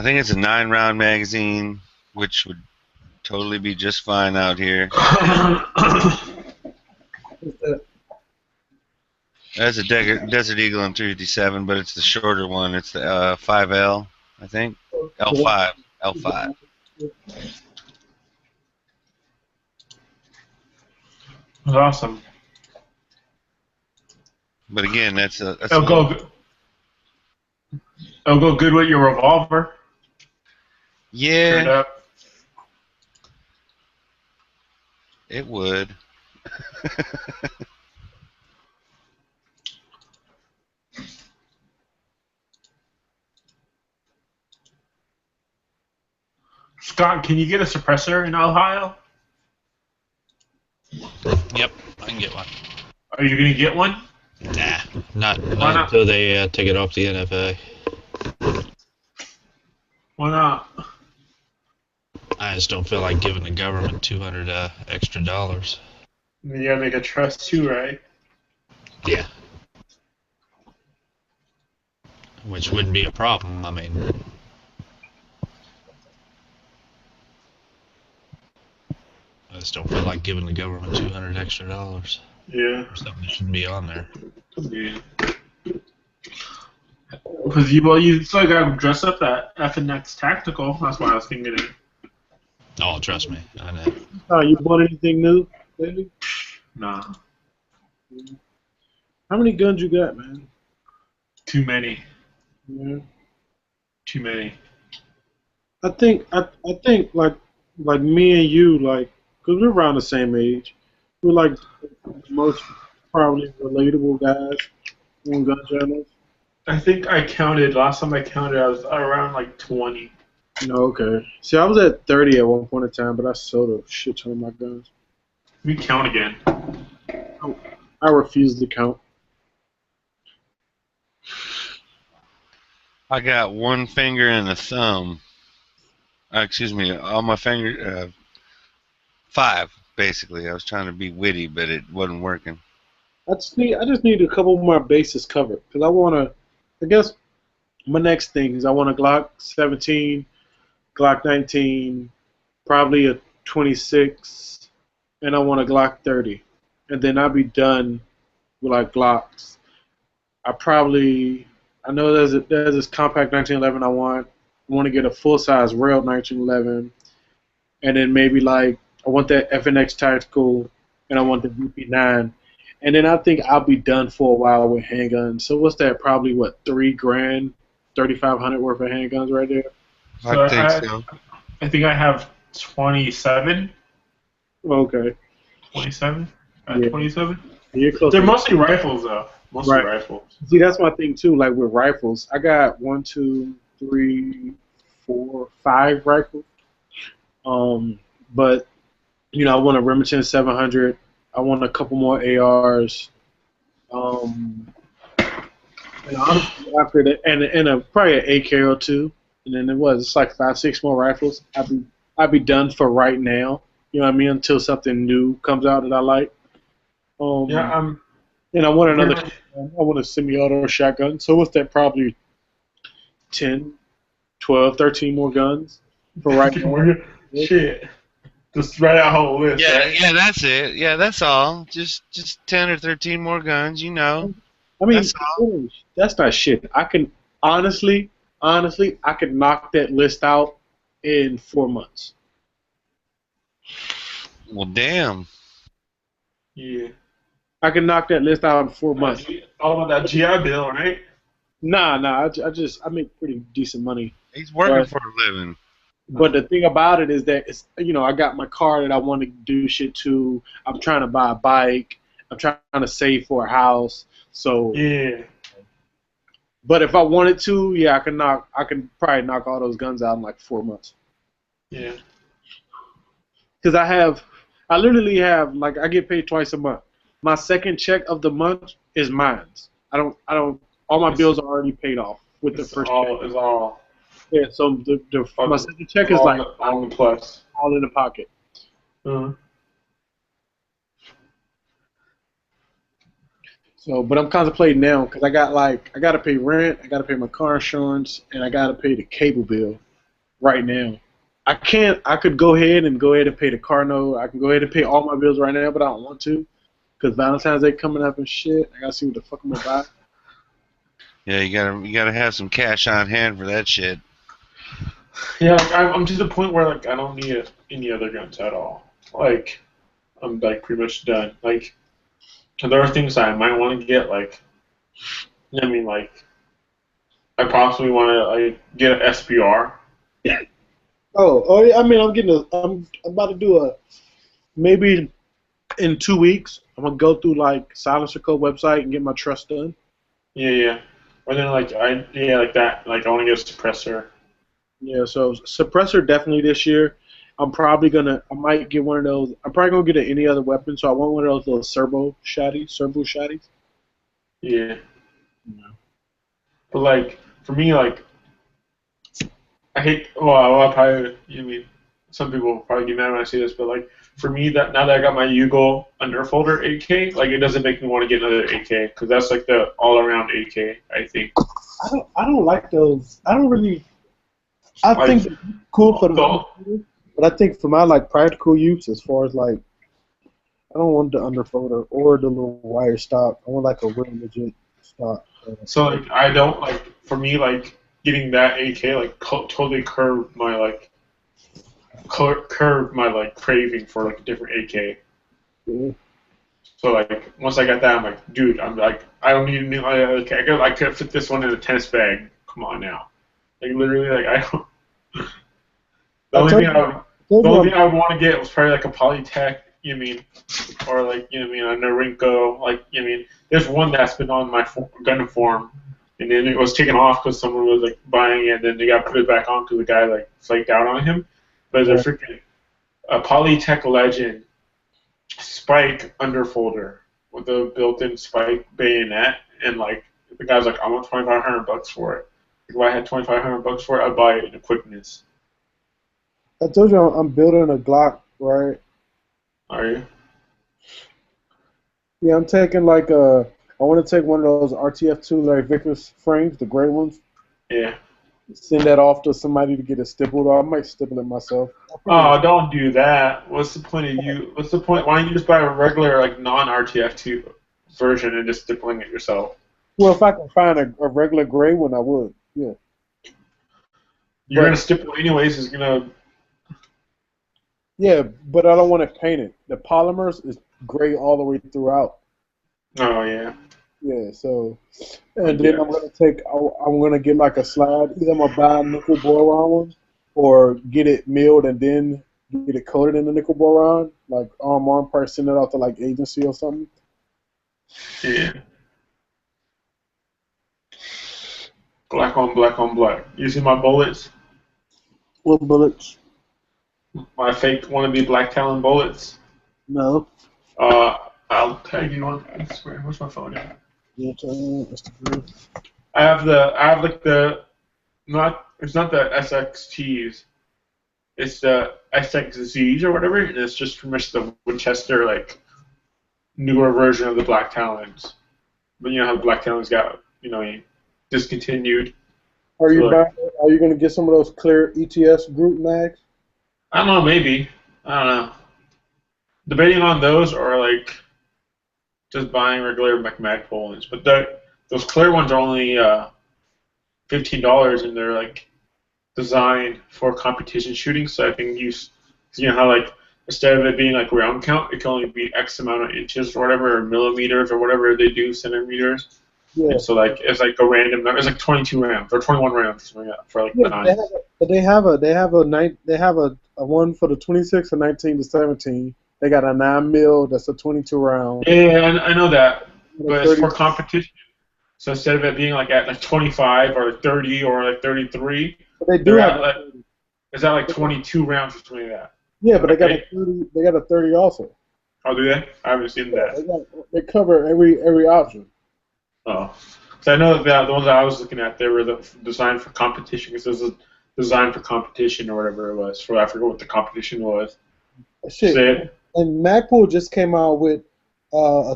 think it's a 9-round magazine, which would totally be just fine out here. That's a Desert Eagle M357, but it's the shorter one. It's the 5L, I think. L5. L5. That's awesome. But again, it'll go good with your revolver. Yeah. It would. Scott, can you get a suppressor in Ohio? Yep, I can get one. Are you gonna get one? Nah, not until they take it off the NFA. Why not? I just don't feel like giving the government $200 extra dollars. You gotta make a trust too, right? Yeah. Which wouldn't be a problem. I mean, I just don't feel like giving the government $200 extra dollars. Yeah. For something that shouldn't be on there. Yeah. Because you still gotta dress up that FNX Tactical. That's why I was thinking it. Oh, trust me, I know. You bought anything new lately? Nah. How many guns you got, man? Too many. Yeah. Too many. I think like me and you, because we're around the same age, we're like the most probably relatable guys on gun channels. I think I counted, last time I counted, I was around 20. No, okay. See, I was at 30 at one point in time, but I sold a shit ton of my guns. We count again. I refuse to count. I got one finger and a thumb. Excuse me, on my finger, 5, basically. I was trying to be witty, but it wasn't working. I just need a couple more bases covered because I want to. I guess my next thing is I want a Glock 17, Glock 19, probably a 26, and I want a Glock 30, and then I'll be done with like Glocks. I know there's this compact 1911 I want. I want to get a full size rail 1911, and then maybe like I want that FNX tactical, and I want the VP9, and then I think I'll be done for a while with handguns. So what's that? Probably what, $3 grand, 3,500 worth of handguns right there. So I think I have 27. Okay. 27. Yeah. 27. You're close. They're mostly rifles though. Mostly Right. rifles. See, that's my thing too. Like with rifles, I got 1, 2, 3, 4, 5 rifles. But you know, I want a Remington 700. I want a couple more ARs. And honestly, after that, and probably an AK or two, and then it's like 5, 6 more rifles. I'd be done for right now. You know what I mean? Until something new comes out that I like. Yeah. And I want another. I want a semi-auto shotgun. So what's that? Probably 10, 12, 13 more guns for right now. Shit. Just write out a whole list. Yeah, right? yeah, that's it. Yeah, that's all. Just 10 or 13 more guns, you know. I mean, That's that's not shit. I can honestly, I could knock that list out in 4 months. Well, damn. Yeah. I can knock that list out in 4 months. All about that GI Bill, right? Nah, I make pretty decent money. He's working Right. for a living. But the thing about it is that I got my car that I want to do shit to. I'm trying to buy a bike. I'm trying to save for a house. So Yeah. But if I wanted to, yeah, I can probably knock all those guns out in like 4 months. Yeah. Because I literally have, like, I get paid twice a month. My second check of the month is mine. I don't. All my bills are already paid off with the first check. It's all. Yeah, so my second check is all like on the plus. all in the pocket. Uh-huh. So, but I'm contemplating now because I got to pay rent, I got to pay my car insurance, and I got to pay the cable bill right now. I could go ahead and pay the car note. I can go ahead and pay all my bills right now, but I don't want to because Valentine's Day coming up and shit. I gotta see what the fuck I'm gonna buy. Yeah, you gotta have some cash on hand for that shit. Yeah, like, I'm to the point where like I don't need any other guns at all. Like I'm like pretty much done. Like there are things I might want to get. Like I mean, like I possibly want to like get an SBR. Yeah. Oh yeah. I mean, I'm about to do maybe in 2 weeks. I'm gonna go through like Silencer Code website and get my trust done. Yeah. Or then like like that. Like I want to get a suppressor. Yeah, so suppressor definitely this year. I might get one of those. I'm probably gonna get any other weapon, so I want one of those little servo shotties. Yeah. But like for me, like I hate. Well, I'll probably. I mean, some people will probably get mad when I say this, but like for me, that now that I got my Yugo Underfolder AK, like it doesn't make me want to get another AK because that's like the all-around AK. I think. I don't like those. I don't really. I think they're cool for the, but I think for my like practical use, as far as like, I don't want the underfolder or the little wire stock. I want like a real legit stock. So like I don't like for me like getting that AK like totally curved my like craving for like a different AK. Mm-hmm. So like once I got that, I'm like, dude, I'm like I don't need a new. I could fit this one in a tennis bag. Come on now, like literally like I don't. The only thing I would want to get was probably like a Polytech, you mean, or like a Norinco, like you mean. There's one that's been on my gun form, and then it was taken off because someone was like buying it, and then they got put it back on because the guy like flaked out on him. But it's a Polytech Legend Spike underfolder with a built-in Spike bayonet, and like the guy's like, I want $2,500 for it. If I had $2,500 for it, I'd buy it in a quickness. I told you I'm building a Glock, right? Are you? Yeah, I'm taking like I want to take one of those RTF2 Larry Vickers frames, the gray ones. Yeah. Send that off to somebody to get it stippled. Or I might stipple it myself. Oh, don't do that. What's the point of you? What's the point? Why don't you just buy a regular, like, non-RTF2 version and just stippling it yourself? Well, if I can find a regular gray one, I would. Yeah. You're gonna stipple anyways. Is gonna. Yeah, but I don't want it painted. The polymers is gray all the way throughout. Oh yeah. Yeah, so and then I'm gonna get like a slide. Either I'm gonna buy a nickel boron one, or get it milled and then get it coated in the nickel boron. Like arm, probably send it off to like agency or something. Yeah. Black on black on black. You see my bullets? What bullets? My fake wannabe Black Talon bullets. No. I'll tag you on. I swear. Where's my phone at? Yeah, I have like the it's not the SXTs. It's the SXZs or whatever, and it's just pretty much the Winchester like newer version of the Black Talons. But you know how the Black Talons got discontinued. Are you gonna get some of those clear ETS group mags? I don't know, maybe. I don't know. Debating on those or like just buying regular Magpul ones, but those clear ones are only $15, and they're like designed for competition shooting. So I think you know how like instead of it being like round count, it can only be X amount of inches or whatever, or millimeters or whatever they do, centimeters. Yeah. And so like it's like a random number. It's like 22 rounds or 21 rounds for like the 9. They have a one for the 26 and 19 to 17. They got a 9mm that's a 22 round. Yeah, I know that, but it's for competition. So instead of it being like at like 25 or 30 or like 33, they do have like, is that like 22 rounds or something like that? Yeah, but they got a 30. They got a 30 also. Oh, do they? I haven't seen that. They cover every option. Oh, so I know that the ones that I was looking at, they were designed for competition because this is designed for competition or whatever it was. I forget what the competition was. Shit. And Magpul just came out with I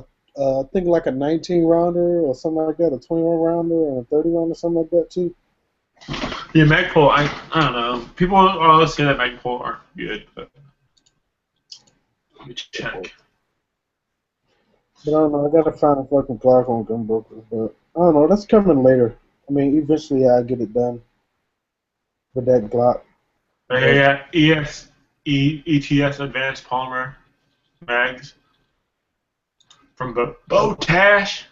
think like a 19 rounder or something like that, a 21 rounder and a 30 rounder, something like that too. Yeah, Magpul. I don't know. People always say that Magpul aren't good, but let me check. But I don't know. I gotta find a fucking Glock on Gunbrokers, but I don't know. That's coming later. I mean, eventually I'll get it done with that Glock. Yeah, ETS Advanced Polymer Mags from Botash.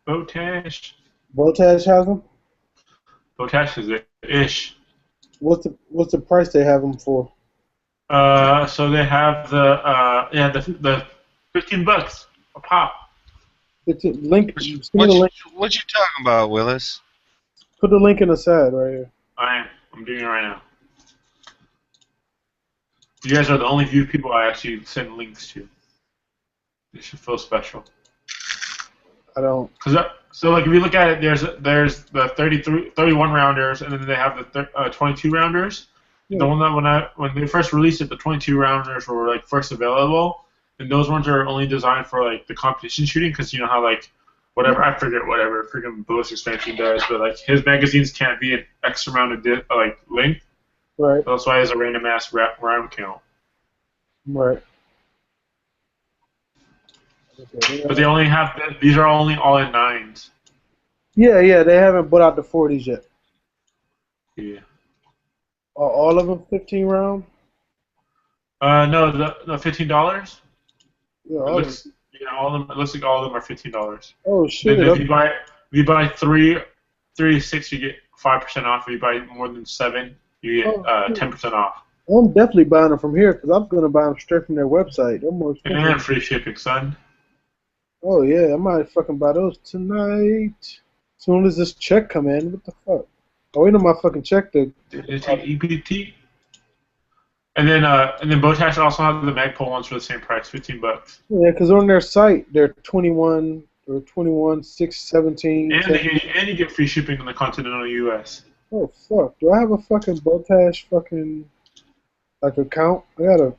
Botash has them. Botash is ish. What's the price they have them for? So they have the $15 a pop. It's a link. What you talking about, Willis? Put the link in the side right here. I'm doing it right now. You guys are the only few people I actually send links to. It should feel special. I don't. So like if you look at it, there's the 31 rounders, and then they have the 22 rounders. Yeah. The one that when they first released it, the 22 rounders were like first available, and those ones are only designed for like the competition shooting, because you know how like whatever freaking Ballistic Expansion does, but like his magazines can't be an X amount of length. Right. So that's why it's a random ass round count. Right. But they only have these are only all in 9s. Yeah, they haven't put out the 40s yet. Yeah. Are all of them 15 round? No, the $15. Yeah, all of them. It looks like all of them are $15. Oh shit! And if you buy 3 6, you get 5% off. If you buy more than 7, you get 10% off. I'm definitely buying them from here because I'm gonna buy them straight from their website. They're more expensive. And free shipping, son. Oh yeah, I might fucking buy those tonight. As soon as this check come in, what the fuck? Oh, wait on my fucking check to. EPT. And then Botash also has the Magpul ones for the same price, $15. Yeah, because on their site they're 21 or 21, 6, 17. And you get free shipping in the continental U.S. Oh fuck! Do I have a fucking Botash fucking account? I gotta.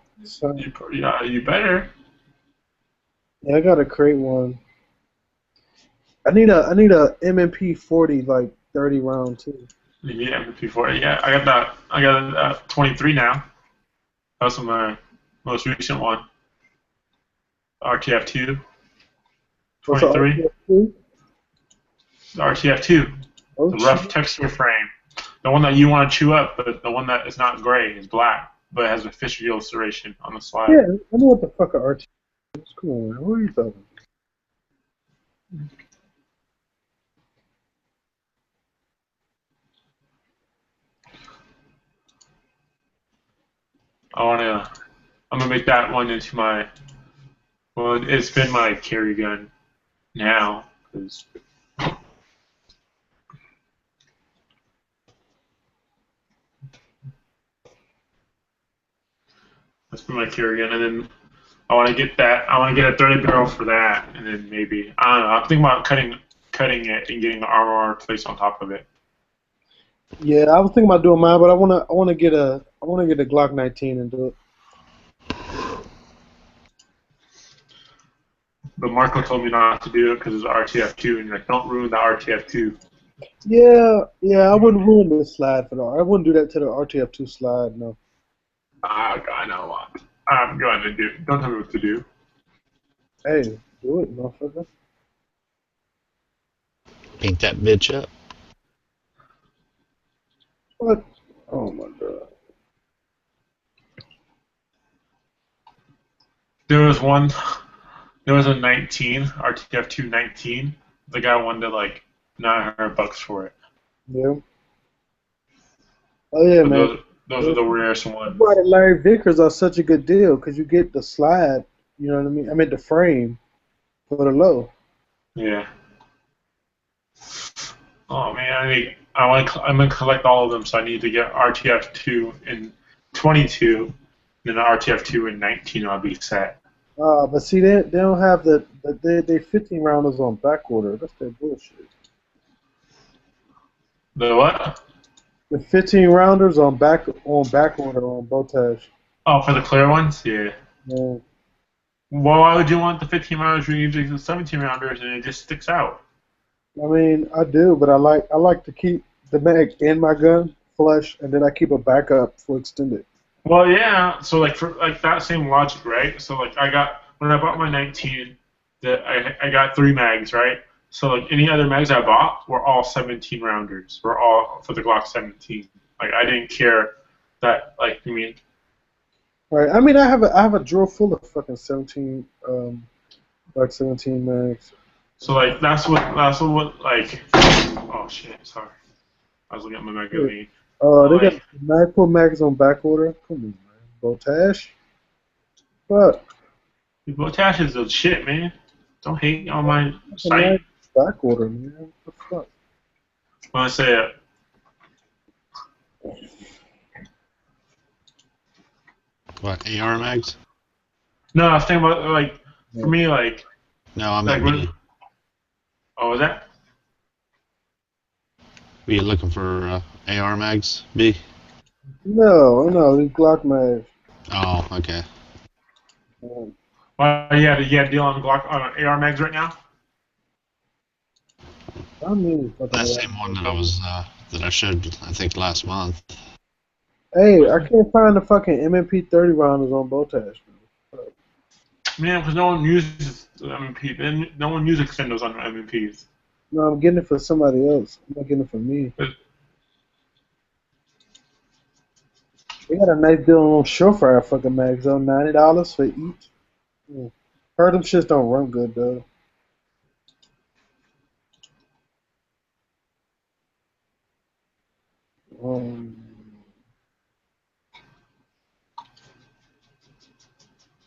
You better. Yeah, I gotta create one. I need a MMP 40 like 30 round too. You need MP40. Yeah, I got 23 now. That's my most recent one. RTF2. What's the 23. RTF2? RTF2. Oh, The rough shit. texture frame. The one that you want to chew up, but the one that is not gray, is black, but it has a Fisher illustration on the slide. Yeah, I know what the fuck a RTF is. Come on, man. What are you talking? I'm gonna make that one into my. Well, it's been my carry gun now, because. That's been my carry gun, and then I want to get that. I want to get a 30 barrel for that, and then maybe I don't know. I'm thinking about cutting it and getting the armor placed on top of it. Yeah, I was thinking about doing mine, but I wanna get a Glock 19 and do it. But Marco told me not to do it because it's RTF2, and like, don't ruin the RTF2. Yeah, I wouldn't ruin the slide for that. I wouldn't do that to the RTF2 slide, no. I know what I'm going to do. Don't tell me what to do. Hey, do it, motherfucker. Paint that bitch up. What? Oh my god. There was a 19, RTF2 19. The guy wanted like $900 for it. Yeah. Oh yeah, But man. Those are the rarest ones. Why the Larry Vickers are such a good deal because you get the slide, you know what I mean? I mean the frame for the low. Yeah. Oh man, I'm gonna collect all of them, so I need to get RTF2 in 22, then RTF2 in 19. I'll be set. But see, they don't have they 15 rounders on back order. That's their bullshit. The what? The 15 rounders on back order on Botage. Oh, for the clear ones? Yeah. Yeah. Well, why would you want the 15 rounders when you use the 17 rounders and it just sticks out? I mean, I do, but I like to keep the mag in my gun flush, and then I keep a backup for extended. Well, yeah. So like for like that same logic, right? So like when I bought my 19, I got 3 mags, right? So like any other mags I bought were all 17 rounders. Were all for the Glock 17. Like I didn't care that like I mean. Right. I mean, I have a drawer full of fucking 17 like 17 mags. So like that's what like. Oh shit! Sorry, I was looking at my magazine. They got Magpul mags on back order. Come on, man. Botash. Fuck. Botash is the shit, man. Don't hate on my site. Back order, man. What the fuck? When I say it. What, AR mags? No, I was thinking about like for me like. No, I'm like, not. Oh, was that? Were you looking for AR mags, B? No, these Glock mags. Oh, okay. Well, you had a deal on Glock on AR mags right now. I mean, That same one that I showed, I think, last month. Hey, I can't find the fucking MMP 30 rounders on Botash. Man, because no one uses MMP. And no one uses extendos on MMPs. No, I'm getting it for somebody else. I'm not getting it for me. They got a nice deal on Surefire fucking mags though, $90 for each. Heard them shits don't run good though.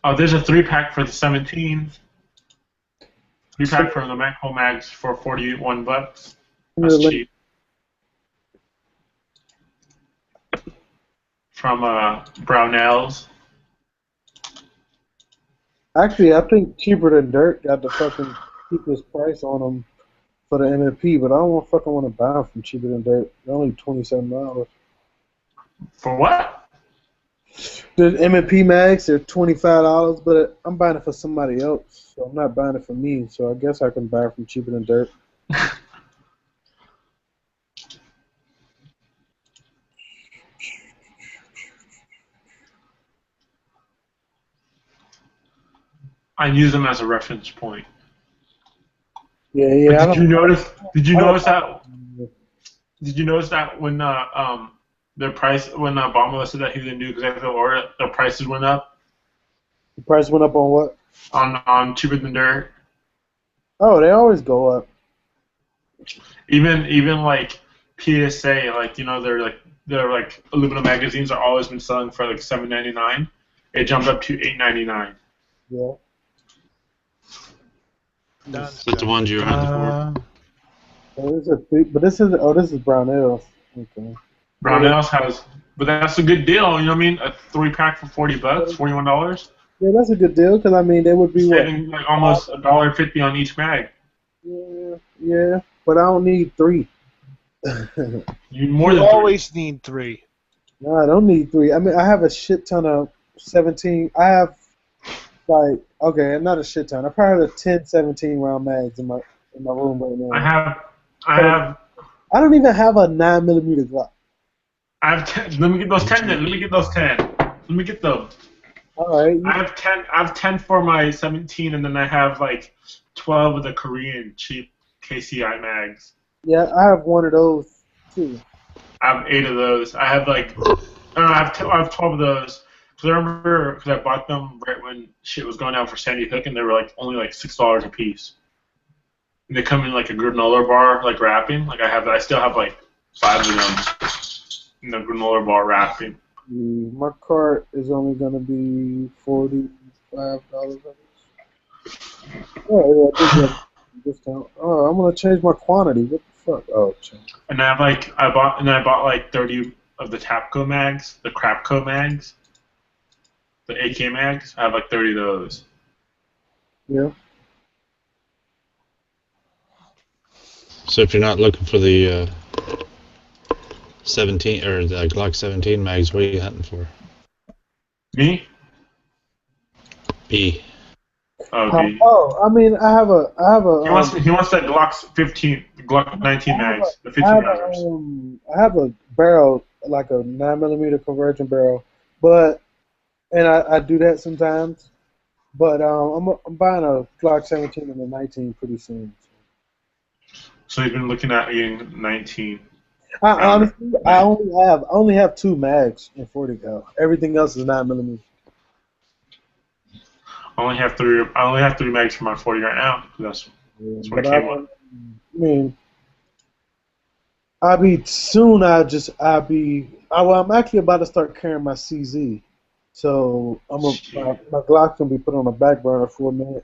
Oh, there's a 3-pack for the 17. 3-pack for the Magpul mags for $41. That's cheap. From Brownells. Actually, I think Cheaper Than Dirt got the fucking cheapest price on them for the MMP, but I don't fucking want to buy them from Cheaper Than Dirt. They're only $27. For what? The MMP mags, they're $25, but I'm buying it for somebody else, so I'm not buying it for me. So I guess I can buy it from Cheaper Than Dirt. I use them as a reference point. Yeah, yeah. But did you notice? Did you I don't- notice that? Did you notice that when their price when Obama listed that he didn't do executive order, the prices went up The price went up on what? on cheaper than dirt. Oh, they always go up. Even like PSA, like they're like aluminum magazines are always been selling for like $7.99. It jumped up to $8.99. Yeah. Is that the ones you were hunting for? This is Brownells. Okay. Brownells has, but that's a good deal. You know what I mean? A 3-pack for $40, $41. Yeah, that's a good deal because I mean they would be what? Saving like almost $1.50 on each mag. Yeah, but I don't need 3. You need more You than 3. always need 3. No, I don't need 3. I mean, I have a shit ton of 17. I have like not a shit ton. I probably have 10 17 round mags in my room right now. I don't even have a 9mm Glock. I have 10. Let me get those 10 then. Let me get those 10. Let me get them. All right. I have 10 for my 17, and then I have like 12 of the Korean cheap KCI mags. Yeah, I have one of those too. I have 8 of those. I have I have 12 of those. Because I remember, because I bought them right when shit was going down for Sandy Hook, and they were like only like $6 a piece. And they come in like a granola bar, like wrapping. Like I still have like 5 of them in the granola bar wrapping. My cart is only gonna be $45. Oh yeah, discount. Oh, I'm gonna change my quantity. What the fuck? Oh, change. And I bought like 30 of the Tapco mags, the Crapco mags, the AK mags. I have like 30 of those. Yeah. So if you're not looking for the 17 or the Glock 17 mags, what are you hunting for? Me? B. Oh, B. I mean, I have a. He wants that Glock 15, Glock 19 mags, the 15 mags. I have a barrel, like a 9mm conversion barrel, and I do that sometimes. But I'm buying a Glock 17 and a 19 pretty soon. So you've been looking at getting 19. Honestly, I only have 2 mags in 40 cal. Everything else is 9mm. I only have 3 mags for my 40 right now. That's what it came with. I mean, I'm actually about to start carrying my CZ, so my Glock's gonna be put on a back burner for a minute.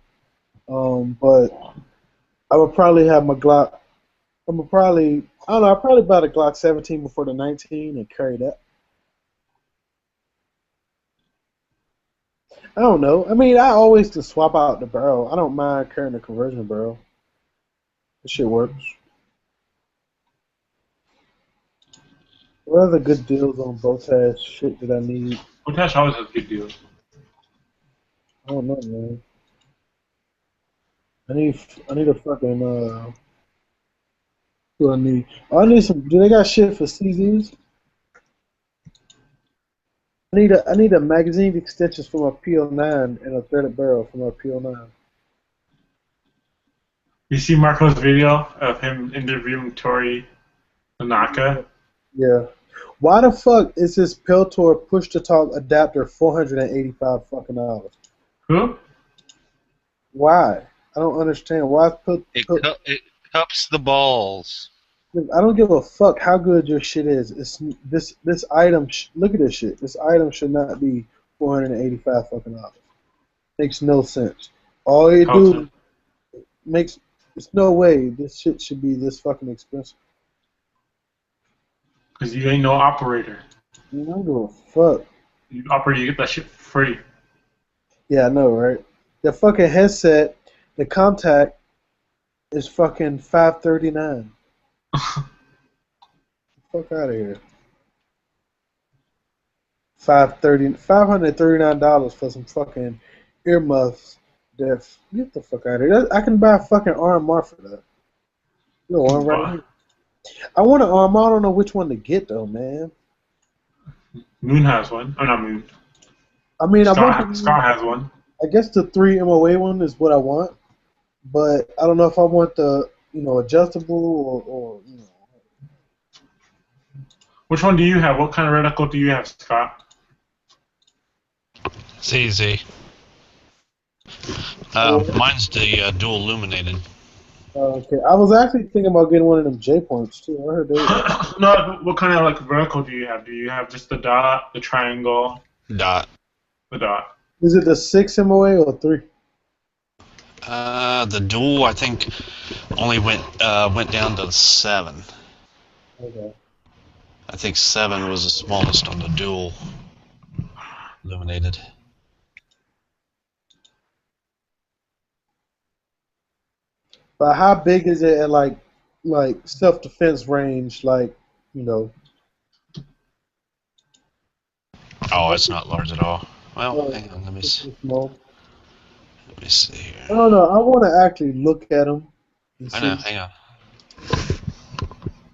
But I would probably have my Glock. I'll probably buy the Glock 17 before the 19 and carry that. I don't know. I mean, I always just swap out the barrel. I don't mind carrying the conversion barrel. This shit works. What other good deals on Botash shit that I need? Botash always has good deals. I don't know, man. I need a fucking what do I need? Oh, I need some. Do they got shit for CZs? I need a magazine extensions for my PL9 and a threaded barrel for my PL9. You see Marco's video of him interviewing Tori Tanaka? Yeah. Why the fuck is this Peltor push-to-talk adapter $485 fucking dollars? Who? Why? I don't understand. Why It cups the balls. I don't give a fuck how good your shit is. It's this item. Look at this shit. This item should not be $485 fucking dollars. Makes no sense. All you do makes. There's no way this shit should be this fucking expensive. Because you ain't no operator. I don't give a fuck. You operator, you get that shit for free. Yeah, I know, right? The fucking headset, the contact, is fucking $539. Fuck out of here. $539 for some fucking earmuffs. Get the fuck out of here. I can buy a fucking RMR for that. No, one right here. I want to I don't know which one to get though, man. Moon has one. Oh, not Moon. I mean, Scott has one. I guess the 3 MOA one is what I want, but I don't know if I want the adjustable or Which one do you have? What kind of reticle do you have, Scott? It's easy. Mine's the dual illuminated. Okay, I was actually thinking about getting one of them J points too. I heard they. No, what kind of like reticle do you have? Do you have just the dot, the triangle? Dot. The dot. Is it the 6 MOA or 3? The dual, I think, only went down to 7. Okay. I think 7 was the smallest on the dual illuminated. But how big is it at like self defense range? Like, Oh, it's not large at all. Well, hang on, let me see. Small. Let me see here. I don't know. I want to actually look at them. I know. Hang on.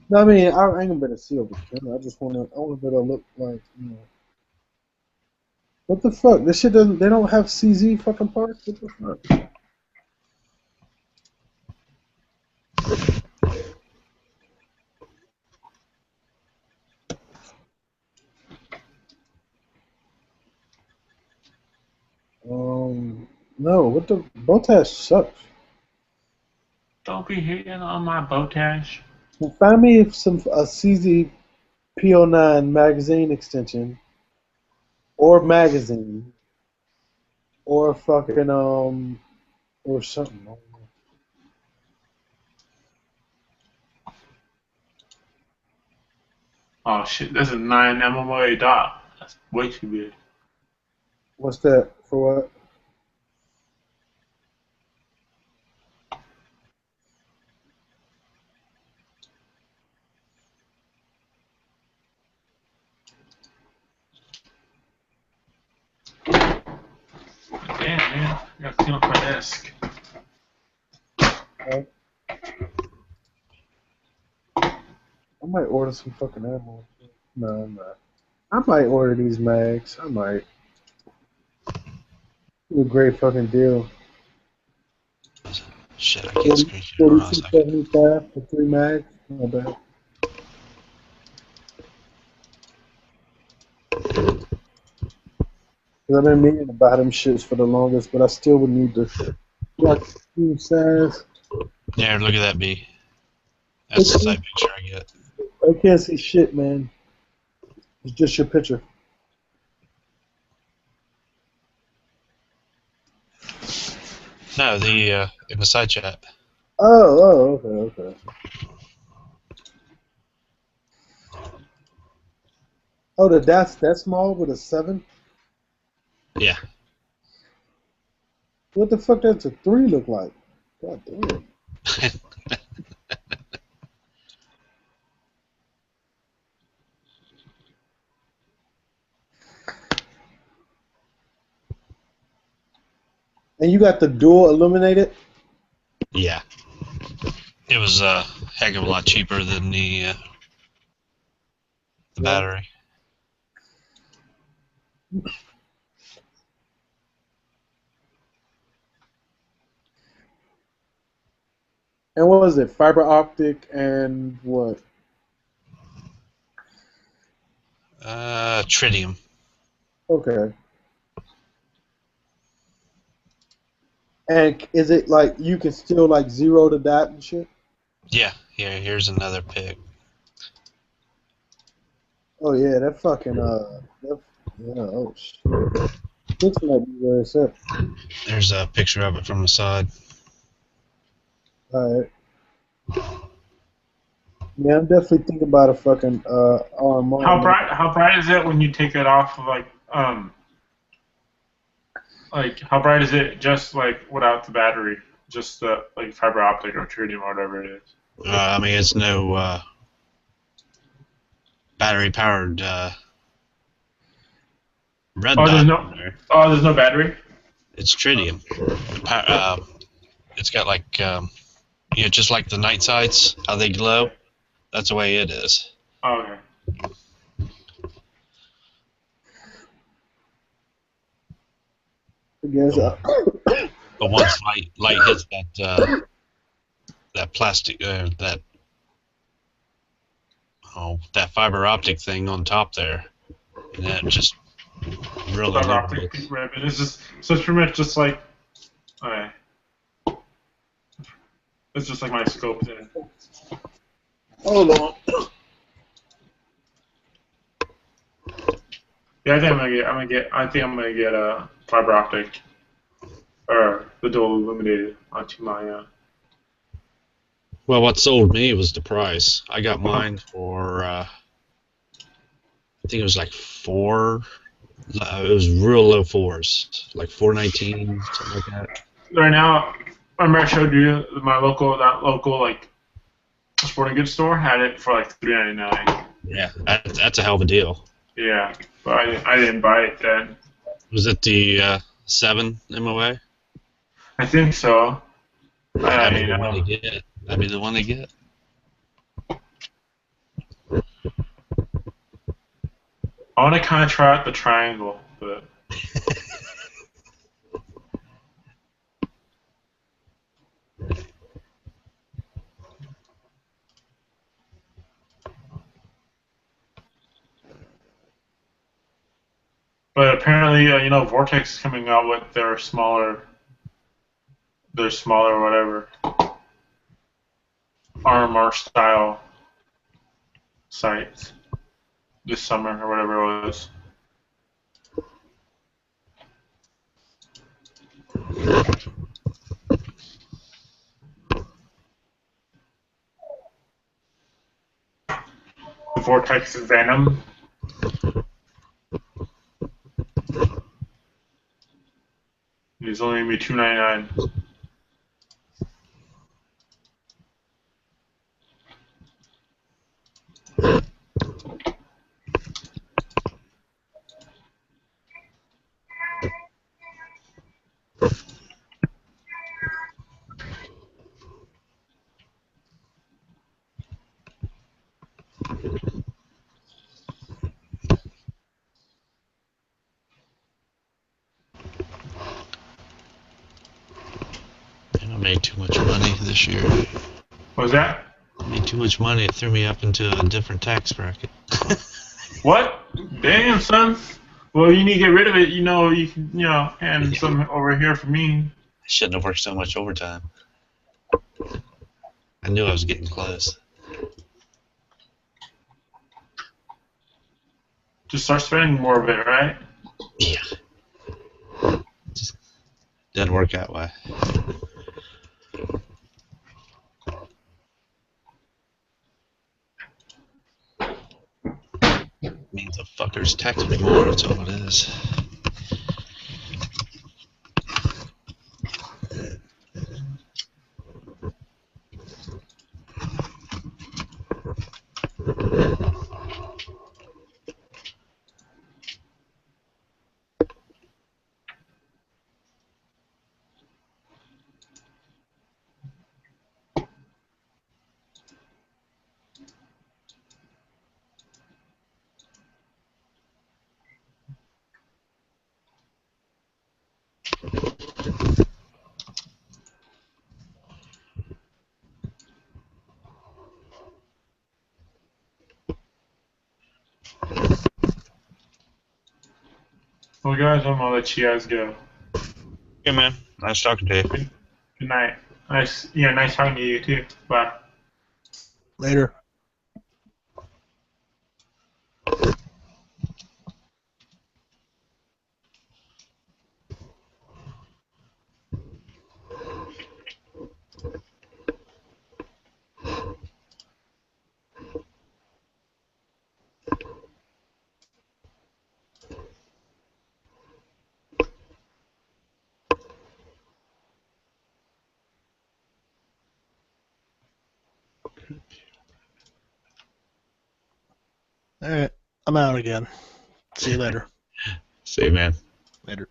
No, I mean, I ain't gonna better see over camera. I just want to better look like, What the fuck? This shit doesn't. They don't have CZ fucking parts. What the fuck? No. What the Botash sucks. Don't be hating on my Botash. Well, find me a CZ PO9 magazine extension, or magazine, or fucking or something. Oh shit, that's a 9 MMOA dot. That's way too big. What's that for? What? Damn, man. I gotta clean up my desk. Okay. I might order some fucking ammo. No, I'm not. I might order these mags. I might. It's a great fucking deal. Shit, I can't screenshot. Hold on a second. $42.75 for 3 mags. Not bad. I've been meaning to buy them shits for the longest, but I still would need the team size. Yeah, look at that B. That's the side picture I get. I can't see shit, man. It's just your picture. No, the in the side chat. Oh, okay. Oh, that's small with a 7? Yeah. What the fuck does a 3 look like? God damn. And you got the dual illuminated? Yeah. It was a heck of a lot cheaper than the battery. And what was it? Fiber optic and what? Tritium. Okay. And is it like you can still like zero the dot and shit? Yeah. Here, here's another pic. Oh yeah, that fucking oh shit. Looks like where it's at. There's a picture of it from the side. Alright. Yeah, I'm definitely thinking about a fucking RMR. How bright is it when you take it off of like how bright is it just like without the battery? Just the like fiber optic or tritium or whatever it is. I mean, it's no battery powered red dot. There's no battery? It's tritium. It's got like Yeah, just like the night sights, how they glow. That's the way it is. Oh, okay. I guess. But once light hits that plastic that fiber optic thing on top there, and that just really Fiber optic illuminates. ribbon. It's just so it's pretty much just like. Okay. It's just like my scope then. Hold on. Yeah, I think I'm gonna get a fiber optic or the dual illuminated onto my. Well, what sold me was the price. I got mine for I think it was like four. It was real low fours, like $4.19, something like that. Right now, remember I showed you that local like sporting goods store had it for like $3.99. Yeah, that's a hell of a deal. Yeah, but I didn't buy it then. Was it the 7 MOA? I think so. That'd be the one to get. That'd be the one to get. I want to kind of try out the triangle, but. But apparently, Vortex is coming out with their smaller whatever RMR style sites this summer or whatever it was. The Vortex Venom. It's only gonna be $2.99. I made too much money this year. What was that? I made too much money. It threw me up into a different tax bracket. What? Damn, son. Well, you need to get rid of it. You can, hand some over here for me. I shouldn't have worked so much overtime. I knew I was getting close. Just start spending more of it, right? Yeah. Just doesn't work that way. Means the fuckers tax me more, that's all it is. Well, guys, I'm gonna let you guys go. Yeah, man. Nice talking to you. Good night. Nice talking to you too. Bye. Later. All right, I'm out again. See you later. See you, man. Later.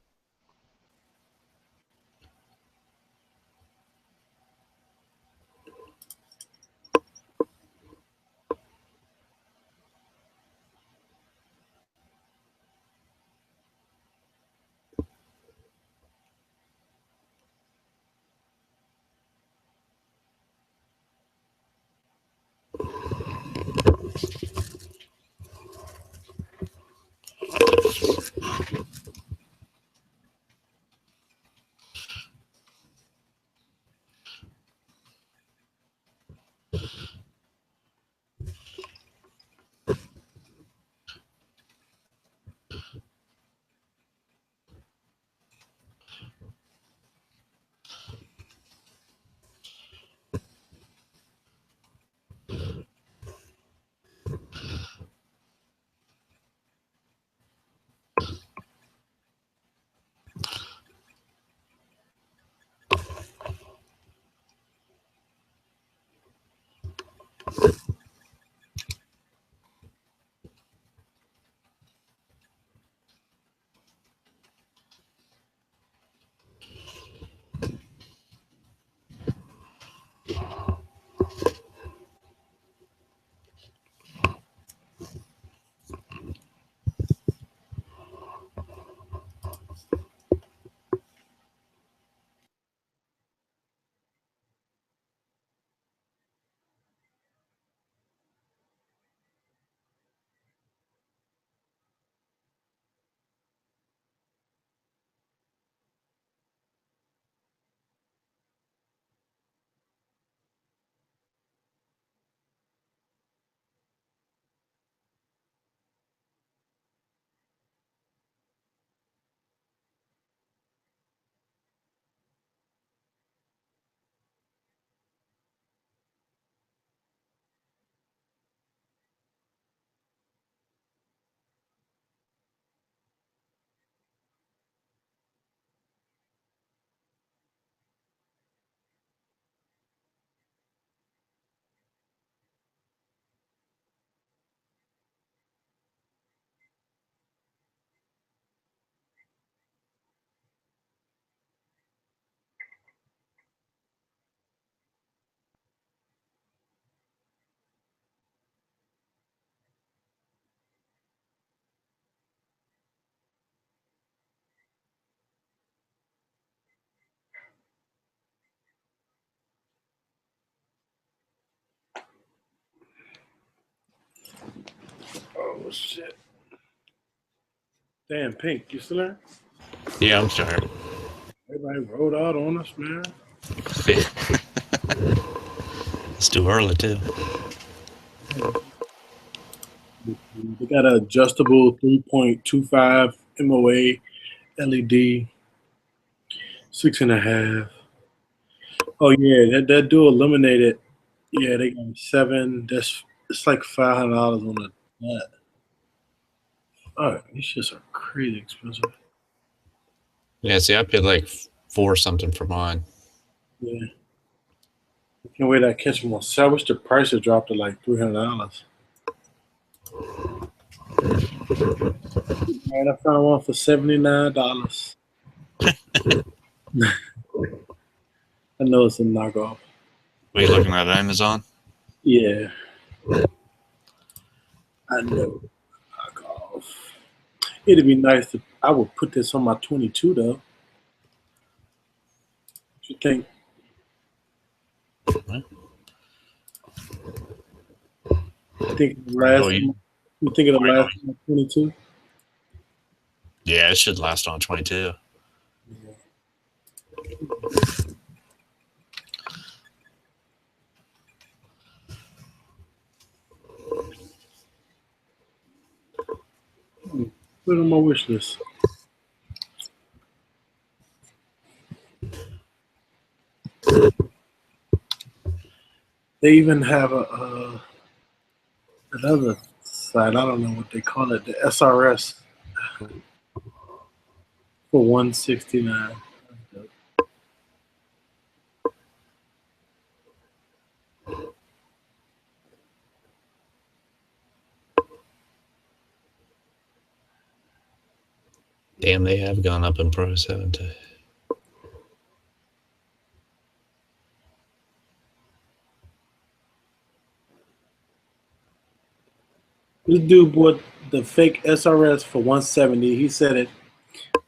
Oh shit! Damn, Pink, you still there? Yeah, I'm still here. Everybody rolled out on us, man. It's too early too. They got an adjustable 3.25 MOA LED, 6.5. Oh yeah, that dual illuminated. Yeah, they got 7. It's like $500 on that. Oh, these shits are crazy expensive. Yeah, see, I paid like $4 something for mine. Yeah. I can't wait to catch them on sale. I wish the price had dropped to like $300. Man, I found one for $79. I know it's a knockoff. Were you looking at Amazon? Yeah. I know. Knockoff. It'd be nice if I would put this on my 22 though. What you think? You think it'll last? You think it'll last on 22? Yeah, it should last on 22. Put it on my wish list. They even have another site. I don't know what they call it. The SRS for $169. Damn, they have gone up in price, haven't they? This dude bought the fake SRS for $170. He said it.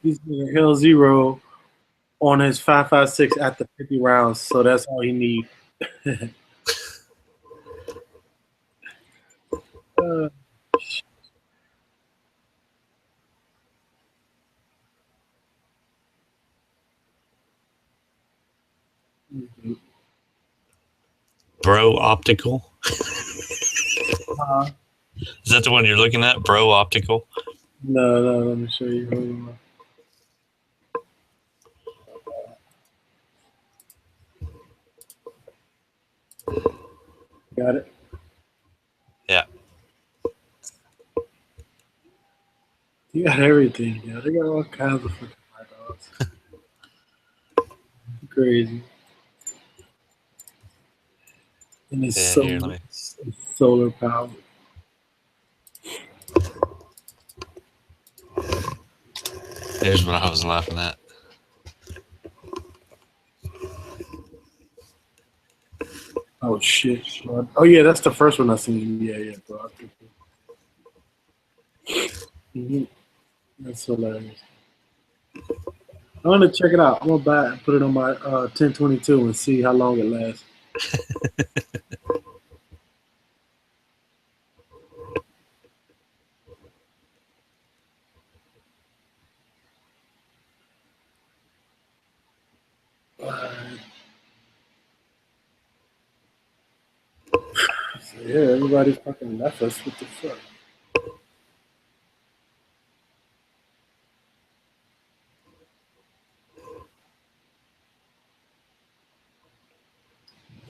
He's going Hell Zero on his 5.56 after 50 rounds, so that's all he need. Mhm. Bro Optical. Uh, Is that the one you're looking at? Bro Optical? no, let me show you. Hold on. Got it. Yeah. You got everything, yeah. They got all kinds of fucking hot dogs. Crazy. And it's Yeah, here, let me. solar powered. Here's what I was laughing at. Oh shit. Oh yeah, that's the first one I seen. Yeah, bro. Mhm. That's hilarious. I'm gonna check it out. I'm gonna buy it and put it on my 1022 and see how long it lasts. So, yeah, everybody fucking left us. What the fuck?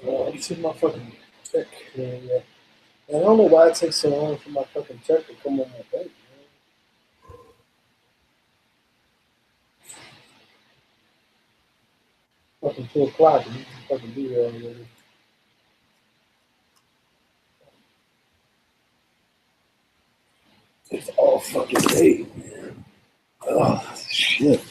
Oh, this is my fucking check. Yeah. I don't know why it takes so long for my fucking check to come on my bank. Fucking 2 o'clock and you can fucking be there already. It's all fucking day. Oh shit.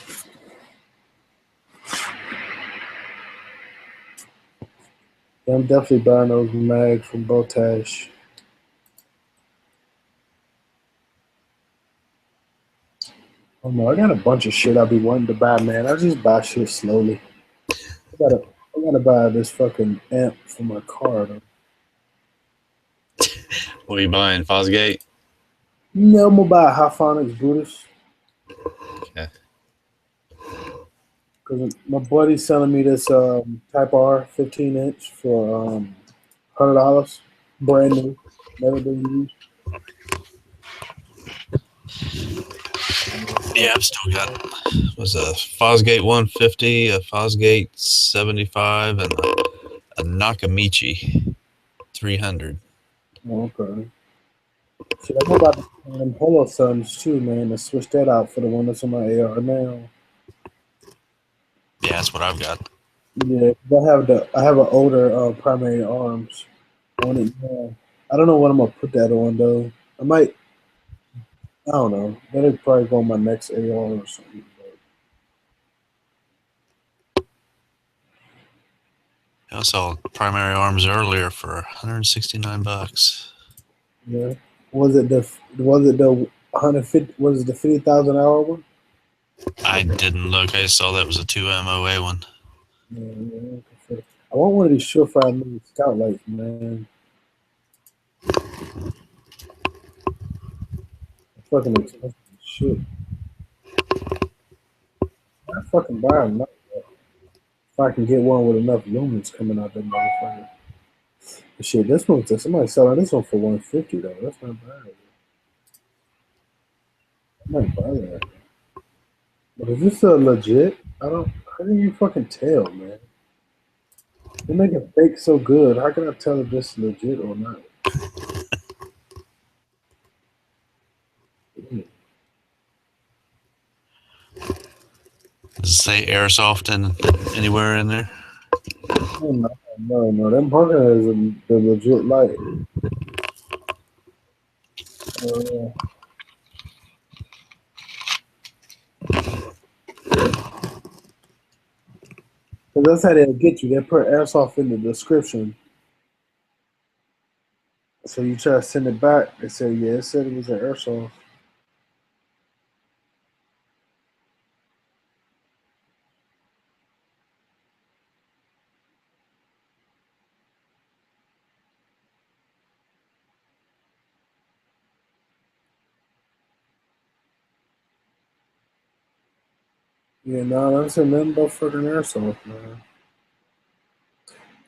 Yeah, I'm definitely buying those mags from Botash. Oh no, I got a bunch of shit I be wanting to buy, man. I just buy shit slowly. I gotta buy this fucking amp for my car though. What are you buying? Fosgate? No, I'm gonna buy a Hifonics Brutus. Okay. Cause my buddy's selling me this Type R 15-inch for $100, brand new, never been used. Yeah, I've still got was a Fosgate 150, a Fosgate 75, and a Nakamichi 300. Oh, okay. Shit, I'm about to buy them Polo Suns too, man, and switch that out for the one that's on my AR now. Yeah, that's what I've got. Yeah, 'cause I have an older primary arms on it now. I don't know what I'm gonna put that on though. I don't know. That'll probably go on my next AR or something. I saw primary arms earlier for 169 bucks. Yeah. Was it the 150? Was it the 50,000 hour one? I didn't look. I just saw that was a 2 MOA one. Yeah. I want one of these Surefire new scout lights, man. Fucking expensive as shit. I fucking buy them now. If I can get one with enough lumens coming out that motherfucker. But shit, this one, somebody selling this one for 150 though. That's not bad. I might buy that. But is this legit? I don't. How do you fucking tell, man? They make it fake so good. How can I tell if this is legit or not? Does it say airsoft in anywhere in there? Oh, no. Them Parker is the legit light. Cause that's how they'll get you. They put airsoft in the description. So you try to send it back. They say, yeah, it said it was an airsoft. Yeah, no, that's a nothing but fucking airsoft, man.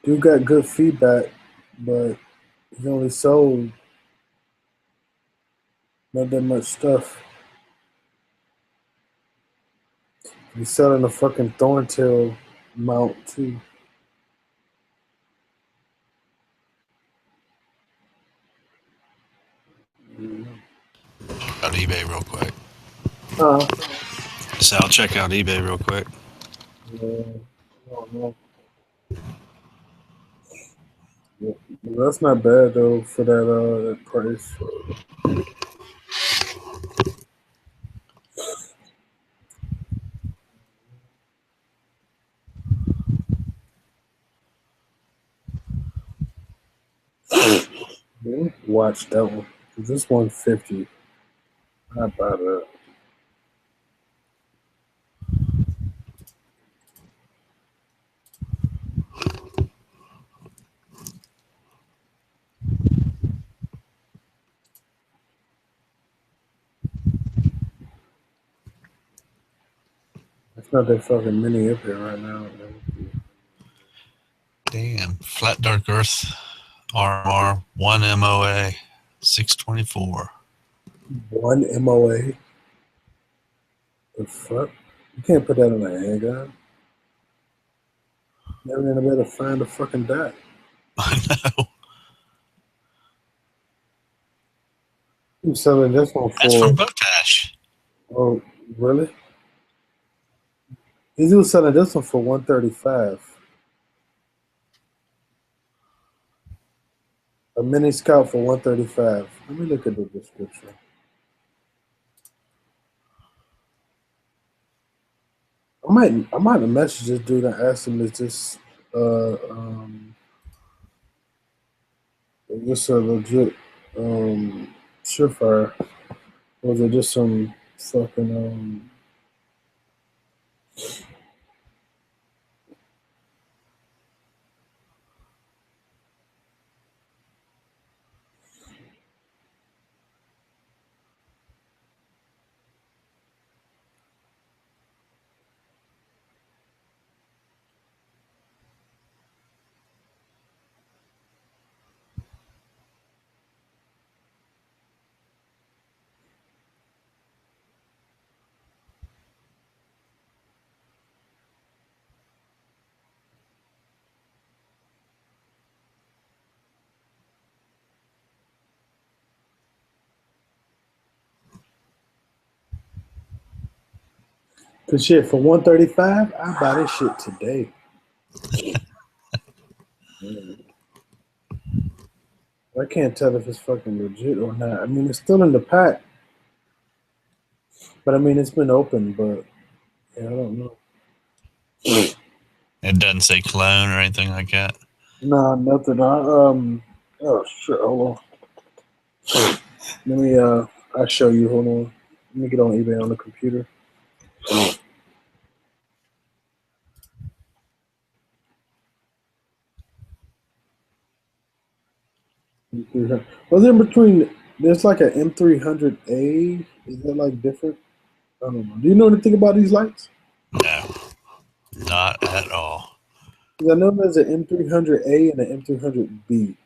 Dude got good feedback, but he only sold not that much stuff. He's selling a fucking Thorntail mount too. Out eBay real quick. Uh, So I'll check out eBay real quick. yeah, I don't know. Yeah, that's not bad though for that price. Yeah, watch that one. This 150. How about that? It's not that fucking many up here right now. Damn. Flat Dark Earth RMR 1 MOA 624. One MOA. The fuck? You can't put that on a handgun. Never gonna be able to find a fucking dot. I know. I'm selling this one That's from for. Botash. Oh, really? He's was selling this one for 135. A mini scout for 135. Let me look at the description. I might have messaged this dude and asked him, is this is this a legit surefire? Or is it just some fucking Cause shit for 135, I buy this shit today. I can't tell if it's fucking legit or not. I mean, it's still in the pack, but I mean, it's been open, but yeah, I don't know. It doesn't say clone or anything like that. Nah, nothing. Oh shit, hold on. Let me I'll show you. Hold on. Let me get on eBay on the computer. Was in between? There's like an M300A. Is that like different? I don't know. Do you know anything about these lights? No, not at all. 'Cause I know there's an M300A and an M300B.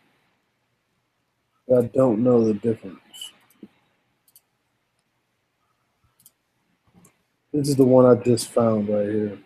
But I don't know the difference. This is the one I just found right here.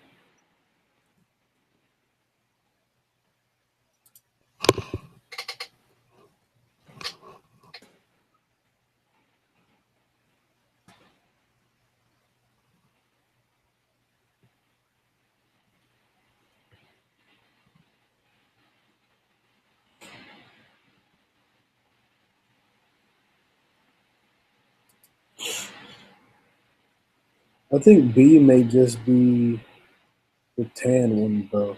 I think B may just be the tan one, though.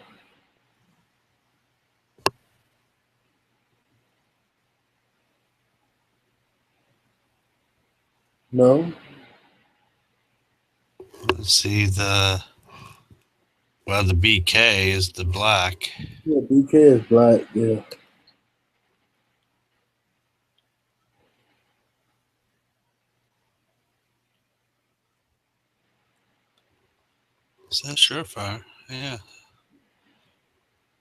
No? Let's see the BK is the black. Yeah, BK is black, yeah. Is that Surefire? Yeah.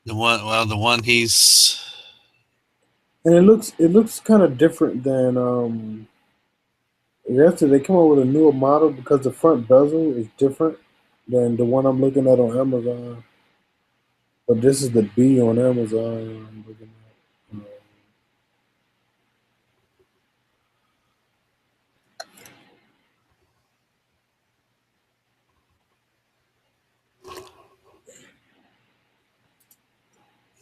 The one he's And it looks kind of different than yesterday. They come out with a newer model because the front bezel is different than the one I'm looking at on Amazon. But this is the B on Amazon. I'm looking at.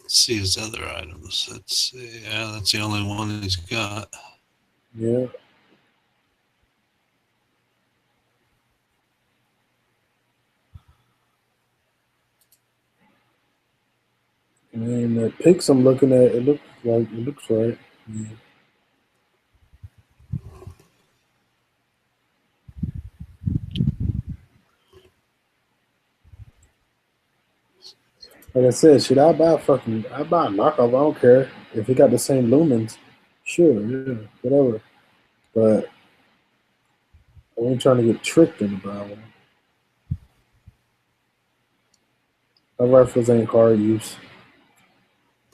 Let's see his other items. Let's see. Yeah, that's the only one he's got. Yeah. And the pics I'm looking at, it looks right. Yeah. Like I said, should I buy I buy a knockoff? I don't care if it got the same lumens. Sure, yeah, whatever. But I ain't trying to get tricked into buying one. My rifles ain't hard use.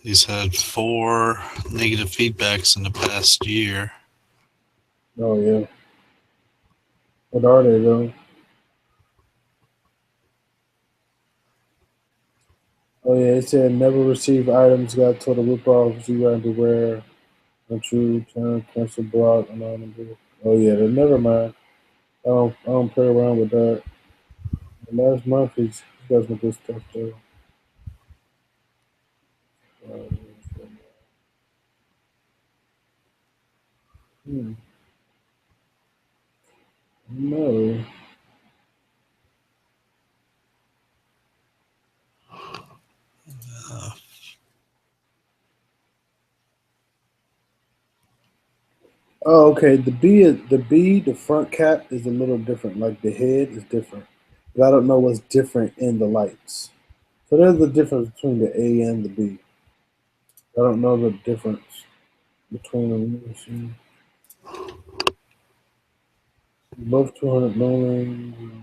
He's had 4 negative feedbacks in the past year. Oh yeah. What are they though? Oh yeah, it said never receive items got total rip off, zero underwear, untrue, turn, cancel, block, anonymous. Oh yeah, then never mind. I don't play around with that. The last month he's got some good stuff though. Hmm. No. Uh, Oh, okay. The front cap is a little different. Like the head is different, but I don't know what's different in the lights. So there's the difference between the A and the B. I don't know the difference between them. Let me see. Both 200 lumens.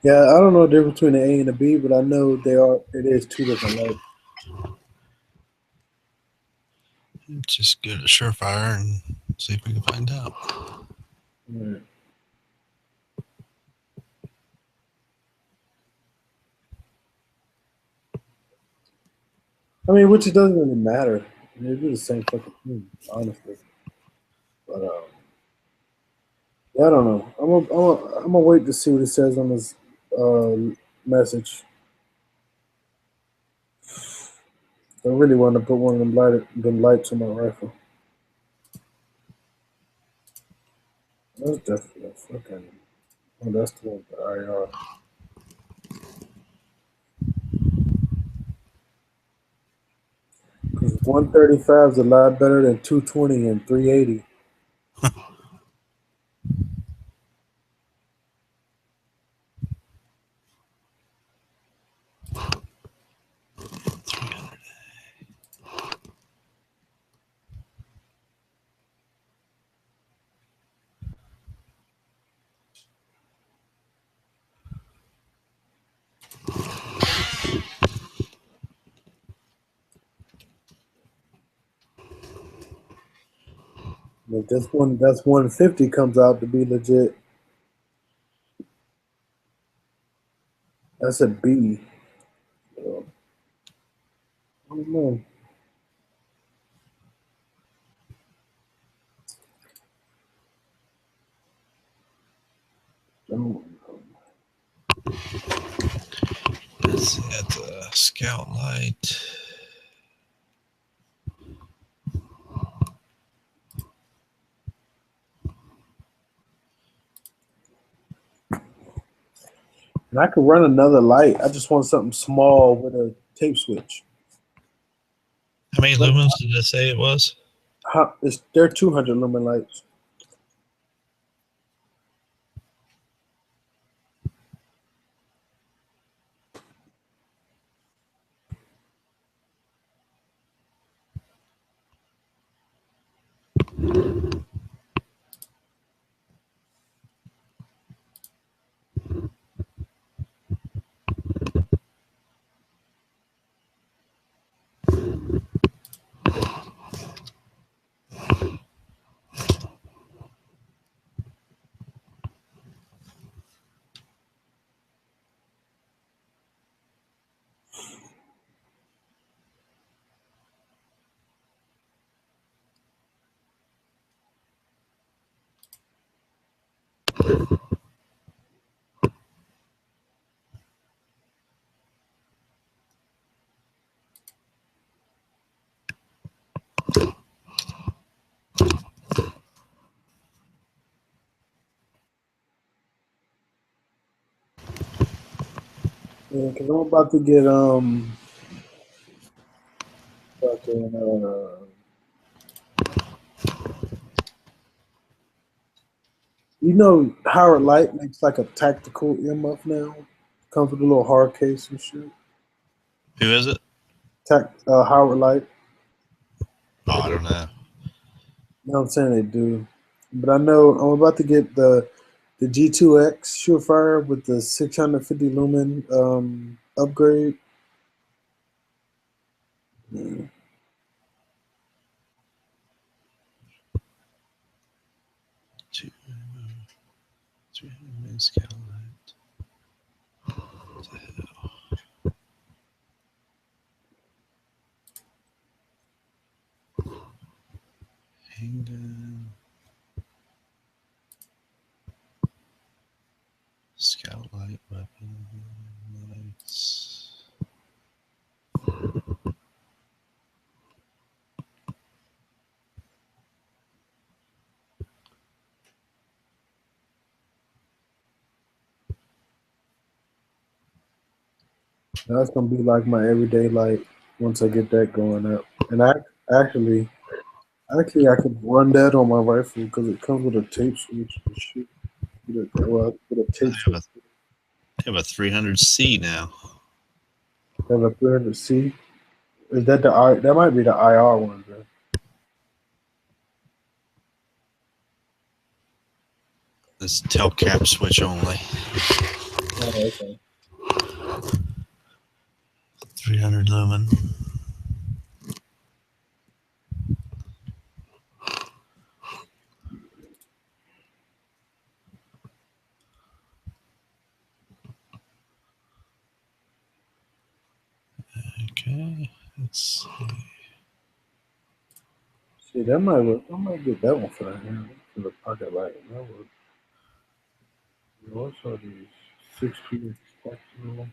Yeah, I don't know the difference between the A and the B, but I know they are. It is two different lights. just go to Surefire and see if we can find out. Right. I mean, which it doesn't really matter. They do the same fucking thing, honestly. But yeah, I don't know. I'm gonna wait to see what it says on this message. I really want to put one of them lights on my rifle. That's definitely a fucking. Oh, that's the one with the IR. Because 135 is a lot better than 220 and 380. If that's 150 comes out to be legit, that's a B. So, I don't know. Let's see, that's a Scout Light. And I could run another light. I just want something small with a tape switch. How many lumens did it say it was? They're 200 lumen lights. Yeah, because I'm about to get fucking you know Howard Light makes like a tactical earmuff now. Comes with a little hard case and shit. Who is it? Howard Light. Oh, I don't know. You know what I'm saying? They do. But I know I'm about to get the G2X Surefire with the 650 lumen upgrade. Yeah. Two, 300 Scout Light. What the hell? Handgun. Scout Light weapon. Lights. That's gonna be like my everyday light once I get that going up. And actually I could run that on my rifle because it comes with a tape switch and shit. Well, with a tape switch. They have a 300C now. They have a 300C. Is that the I? That might be the IR one, bro. This telcap switch only. Oh, okay. 300 lumen. Okay, let's see. See, that might work. I might get that one for the hand, for the pocket light. That would. What's all these 6P spectral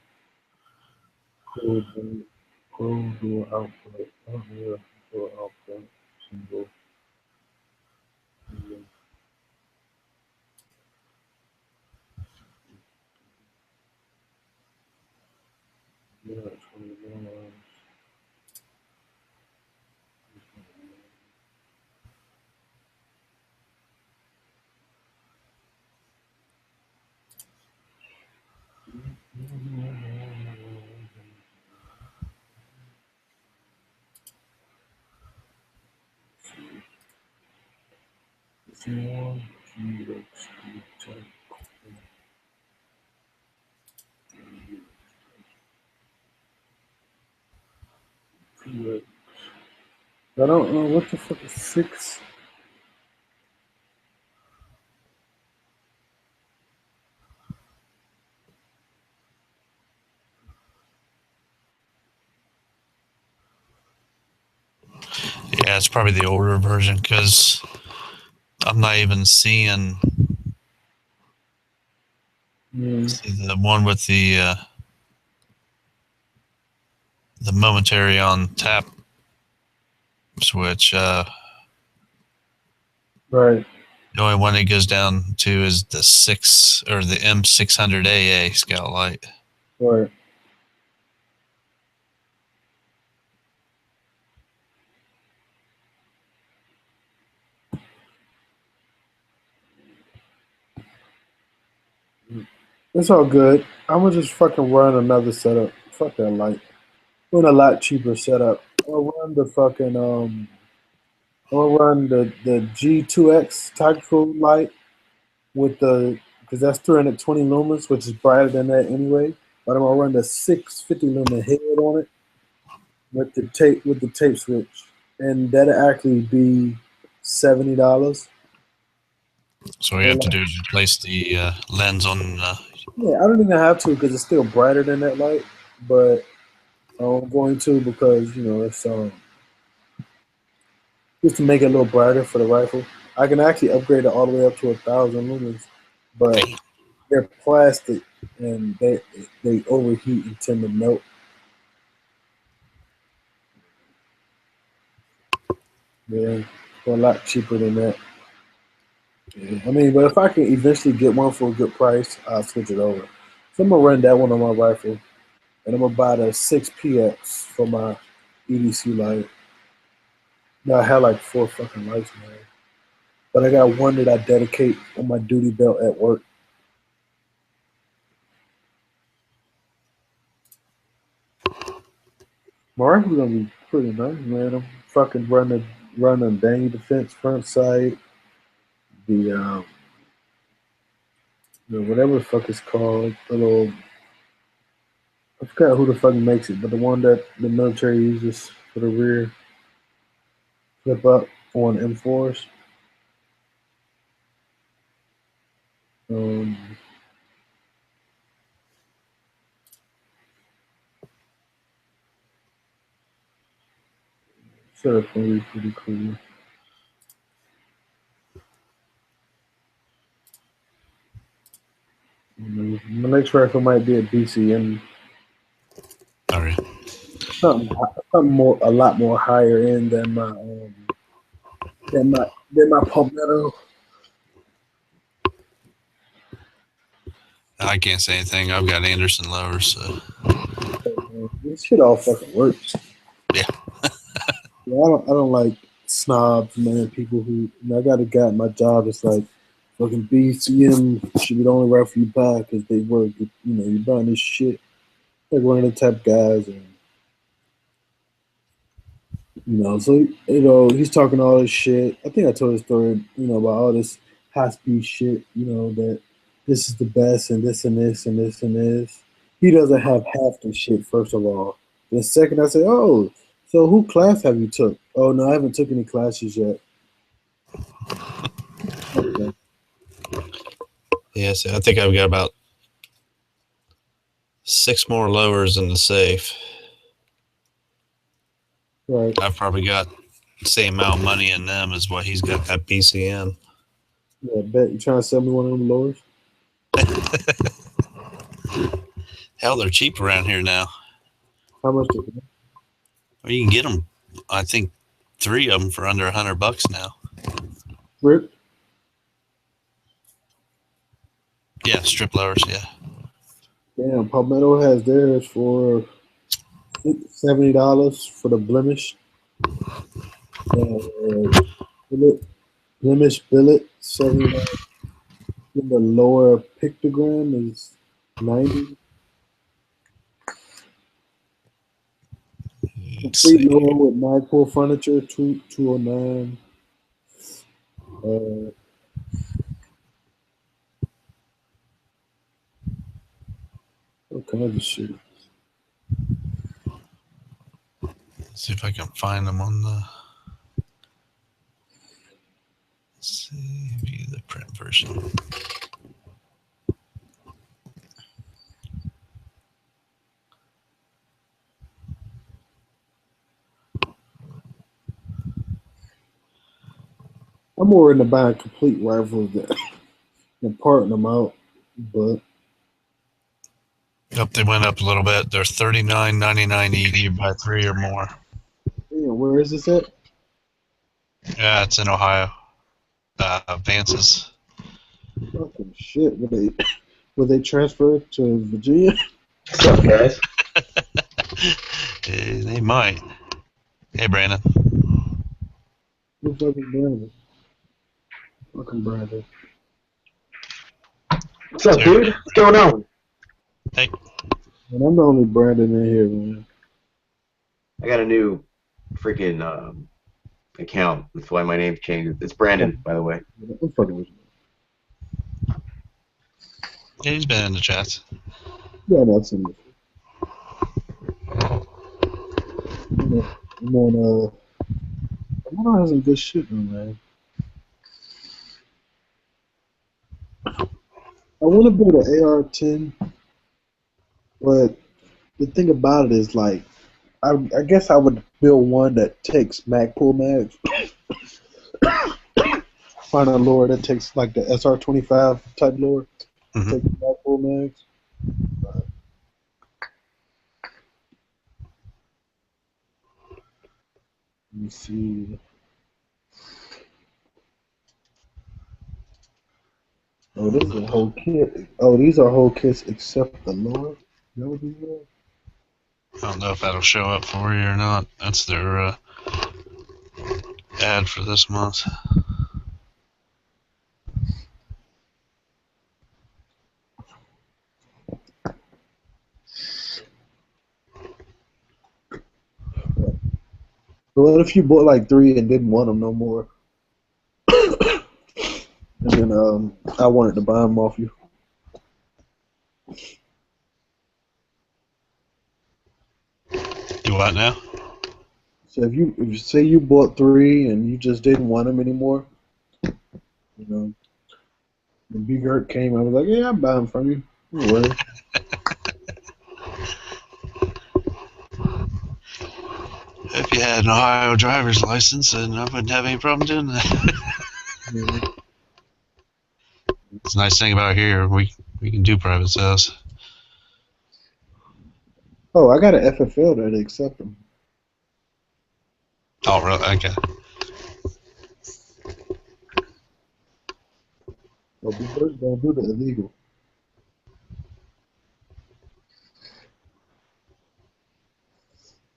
closed dual output? Oh yeah, dual output single. Yeah, 21. I don't know what the fuck is 6. Yeah, it's probably the older version because I'm not even seeing see the one with the momentary on tap switch. Right. The only one it goes down to is the 6 or the M600 AA Scout Light. Right. It's all good. I'm gonna just fucking run another setup. Fuck that light. Run a lot cheaper setup. I'll run the fucking I'll run the G2X tactical light with the because that's 320 lumens, which is brighter than that anyway. But I'm gonna run the 650 lumen head on it with the tape switch, and that'll actually be $70. So what you have to do is replace the lens on. Yeah, I don't even have to because it's still brighter than that light, but I'm going to because it's just to make it a little brighter for the rifle. I can actually upgrade it all the way up to 1,000 lumens but they're plastic and they overheat and tend to melt. Yeah, for a lot cheaper than that. Yeah. I mean, but if I can eventually get one for a good price, I'll switch it over. So I'm gonna run that one on my rifle, and I'm gonna buy the 6PX for my EDC light. Now I have like 4 fucking lights, man. But I got one that I dedicate on my duty belt at work. My rifle's gonna be pretty nice, man. I'm fucking running Daniel Defense front sight, the whatever the fuck it's called, the little I forgot who the fuck makes it, but the one that the military uses for the rear flip up on M4s. Um, so it's gonna be pretty cool. My next rifle might be a BCM. Sorry. Something more, a lot more higher end than my Palmetto. I can't say anything. I've got Anderson lowers, so. This shit all fucking works. Yeah. Yeah, I don't like snobs, man. People who I got a guy at my job. It's like fucking BCM should be the only rifle you buy because they work. You're buying this shit. Like one of the type guys, and so he's talking all this shit. I think I told a story, about all this high speed shit. That this is the best, and this and this and this and this. He doesn't have half the shit. First of all, the second I say, oh. So who class have you took? Oh no, I haven't took any classes yet. Okay. Yeah, so I think I've got about 6 more lowers in the safe. Right. I've probably got the same amount of money in them as what he's got at BCM. Yeah, I bet you trying to sell me one of them lowers. Hell, they're cheap around here now. How much? Well, you can get them. I think 3 of them for under $100 now. Rip? Yeah, strip lowers. Yeah. Damn, Palmetto has theirs for $70 for the blemish. Blemish billet $70. Then the lower pictogram is $90. Complete lower with Magpul furniture, $209. All kinds of shit. See if I can find them on the. Let's see, view the print version. I'm more into buying complete rifles than parting them out, but. Yep, they went up a little bit. They're $39.99 each. You buy 3 or more. Damn, where is this at? Yeah, it's in Ohio. Vance's. Fucking shit. Would they transfer to Virginia? What's up, guys? They might. Hey, Brandon. Who fucking Brandon? Fucking Brandon. What's up, dude? What's going on? Hey. Man, I'm the only Brandon in here, man. I got a new freaking account. That's why my name's changed. It's Brandon, by the way. I'm fucking with you. Yeah, he's been in the chats. Yeah, that's him. I'm on, Palmetto has some good shit, man. I want to build an AR-10, but the thing about it is, like, I guess I would build one that takes Magpul mags. find a lure that takes like the SR25 type lure. Mhm. Take back full mags. Let me see. Oh, this is a whole kit. Oh, these are whole kits except the lure. That would be good. I don't know if that'll show up for you or not. That's their ad for this month. But what if you bought like 3 and didn't want them no more? And then I wanted to buy them off you. Do what now? So if you say you bought 3 and you just didn't want them anymore, you know, when Big Hurt came, I was like, yeah, I'll buy them from you. Don't worry. If you had an Ohio driver's license, then I wouldn't have any problem doing that. Yeah. It's a nice thing about here. We can do private sales. Oh, I got an FFL that accept them. Oh, really? Okay. Well, Big Hurt don't do the illegal.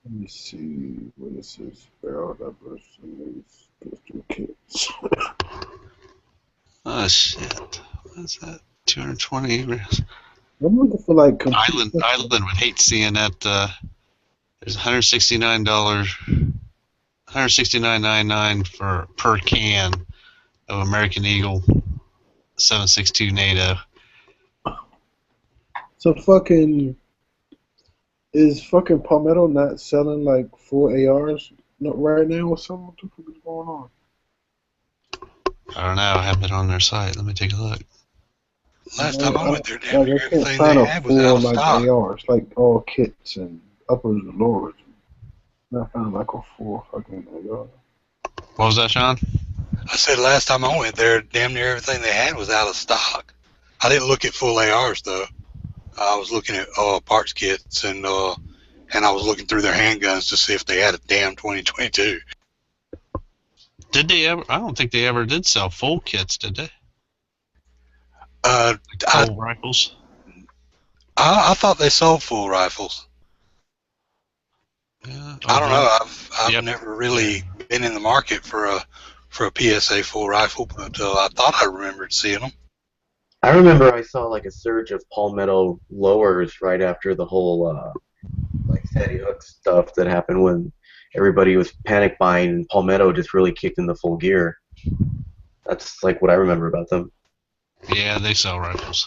Let me see what is this barrel diversity pistol kits. Oh, shit. What's that? 220 rounds. I'm looking for like complete. Island would hate seeing that. There's $169, $169.99 for per can of American Eagle 7.62 NATO. So fucking is fucking Palmetto not selling like full ARs right now or something? What the fuck is going on? I don't know. I haven't been on their site. Let me take a look. Last time I went there, damn Like near I can't everything find they a had was out full of like stock. ARs, like all kits and uppers and lowers. Not finding like a full fucking AR. What was that, Sean? I said last time I went there, damn near everything they had was out of stock. I didn't look at full ARs though. I was looking at parts kits and I was looking through their handguns to see if they had a damn 2022. Did they ever? I don't think they ever did sell full kits, did they? Full rifles. I thought they sold full rifles. Yeah. I don't know. I've never really been in the market for a PSA full rifle, but I thought I remembered seeing them. I remember I saw like a surge of Palmetto lowers right after the whole like Sandy Hook stuff that happened when everybody was panic buying and Palmetto just really kicked in the full gear. That's like what I remember about them. Yeah, they sell rifles.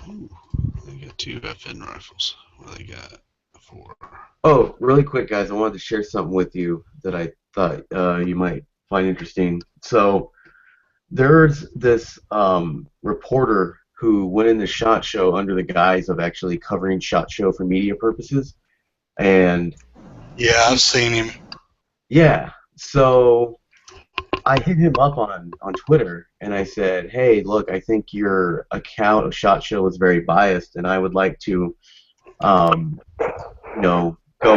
Ooh, they got 2 FN rifles. What do they got? 4. Oh, really quick, guys, I wanted to share something with you that I thought you might find interesting. So there's this reporter who went in the SHOT Show under the guise of actually covering SHOT Show for media purposes. And yeah, I've seen him. Yeah, so I hit him up on Twitter and I said, hey, look, I think your account of SHOT Show was very biased and I would like to go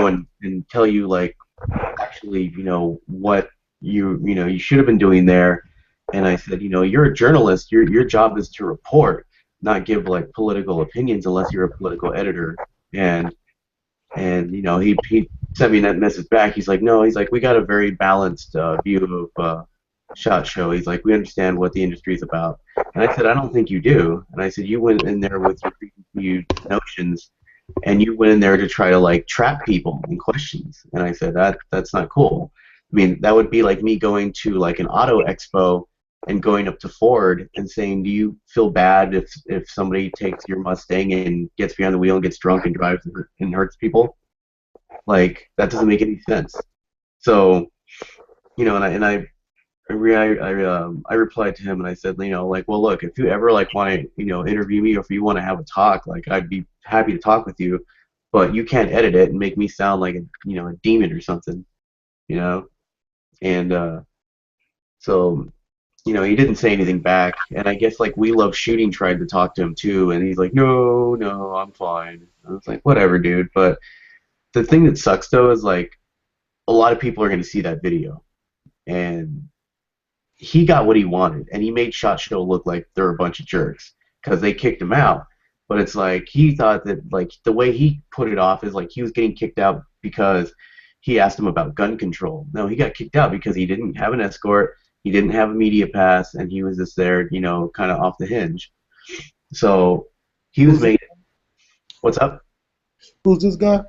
and tell you like actually what you should have been doing there. And I said, you're a journalist, your job is to report, not give like political opinions unless you're a political editor. And he sent me that message back. He's like, no, he's like, we got a very balanced view of SHOT Show. He's like, we understand what the industry is about. And I said, I don't think you do. And I said, you went in there with your preconceived notions and you went in there to try to like trap people in questions. And I said that's not cool. I mean, that would be like me going to like an auto expo and going up to Ford and saying, do you feel bad if somebody takes your Mustang and gets behind the wheel and gets drunk and drives and hurts people? Like, that doesn't make any sense. So, and I I replied to him and I said, like, well, look, if you ever like want to, interview me, or if you want to have a talk, like, I'd be happy to talk with you, but you can't edit it and make me sound like a demon or something, you know. And so, he didn't say anything back. And I guess like We Love Shooting tried to talk to him too, and he's like, no, no, I'm fine. I was like, whatever, dude. But the thing that sucks though is like a lot of people are going to see that video, and he got what he wanted, and he made SHOT Show look like they're a bunch of jerks because they kicked him out. But it's like he thought that like the way he put it off is like he was getting kicked out because he asked him about gun control. No, he got kicked out because he didn't have an escort, he didn't have a media pass, and he was just there, kind of off the hinge. So he was made. What's up? Who's this guy?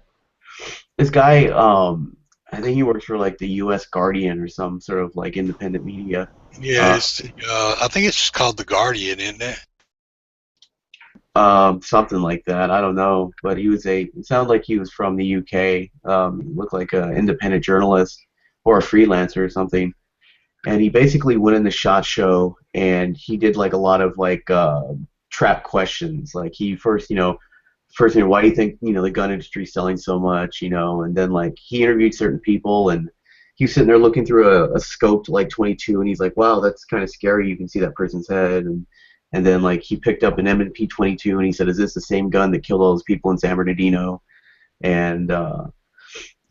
This guy, I think he works for like the U.S. Guardian or some sort of like independent media. Yeah, I think it's just called The Guardian, isn't it? Something like that. I don't know, but it sounded like he was from the UK. Looked like an independent journalist or a freelancer or something. And he basically went in the SHOT Show and he did like a lot of like trap questions. Like he first, why do you think the gun industry is selling so much? And then like he interviewed certain people, and he was sitting there looking through a scoped like 22, and he's like, wow, that's kind of scary. You can see that person's head, and then like he picked up an M&P 22, and he said, is this the same gun that killed all those people in San Bernardino? And the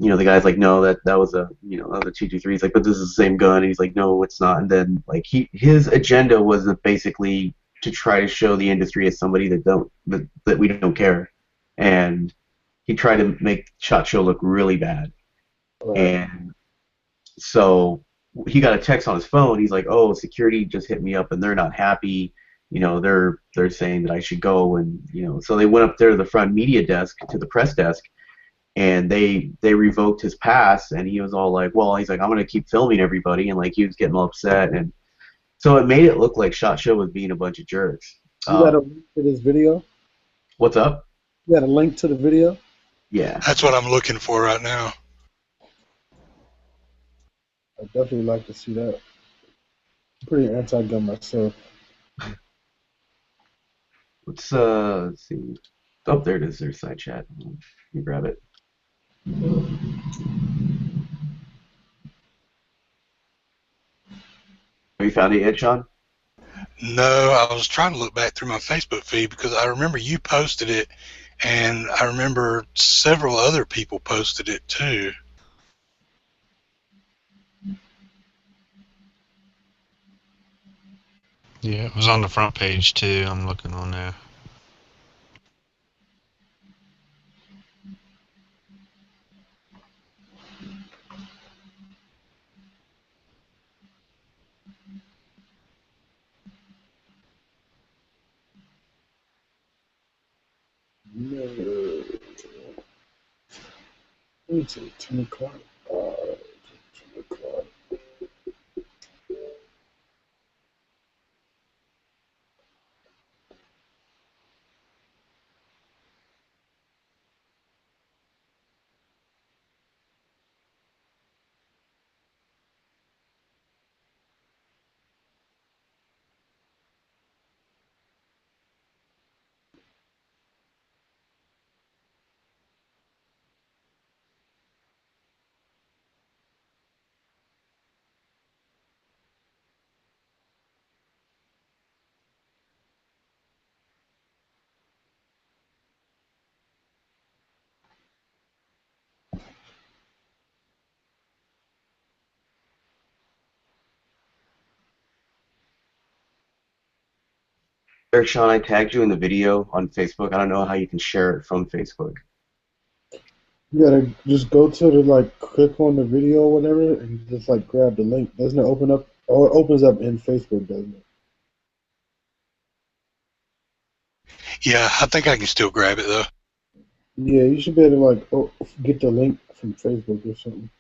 guy's like, no, that was a that was a 223. He's like, but this is the same gun. And he's like, no, it's not. And then like his agenda was basically to try to show the industry as somebody that we don't care, and he tried to make SHOT Show look really bad. Right. And so he got a text on his phone. He's like, oh, security just hit me up and they're not happy. They're saying that I should go, and so they went up there to the front media desk, to the press desk, and they revoked his pass, and he was all like, well, he's like, I'm gonna keep filming everybody, and like he was getting all upset, and so it made it look like SHOT Show was being a bunch of jerks. You got a link to this video? What's up? You got a link to the video? Yeah. That's what I'm looking for right now. I'd definitely like to see that. I'm pretty anti-gun myself. Let's see. Oh, there it is. There's side chat. You grab it. Have you found it yet, Sean? No, I was trying to look back through my Facebook feed because I remember you posted it, and I remember several other people posted it too. Yeah, it was on the front page too. I'm looking on there. No. It's 10 o'clock. 10 o'clock. There, Sean, I tagged you in the video on Facebook. I don't know how you can share it from Facebook. You gotta just go to the, like, click on the video or whatever, and just, like, grab the link. Doesn't it open up? Oh, it opens up in Facebook, doesn't it? Yeah, I think I can still grab it though. Yeah, you should be able to, like, get the link from Facebook or something.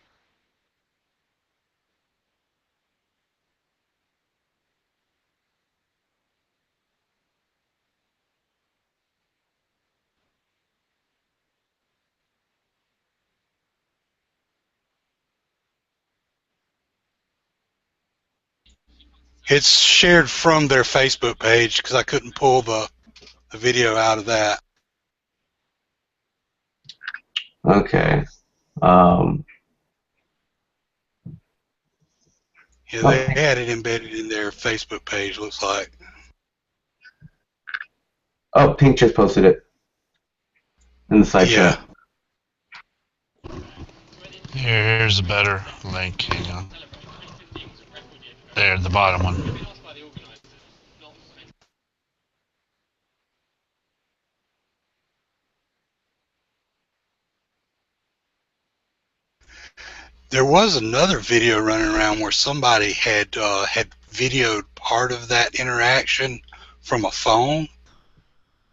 It's shared from their Facebook page because I couldn't pull the video out of that. Okay. Yeah, they had it embedded in their Facebook page, looks like. Oh, Pink just posted it in the side chat. Here's a better link. Hang on. There, the bottom one. There was another video running around where somebody had videoed part of that interaction from a phone,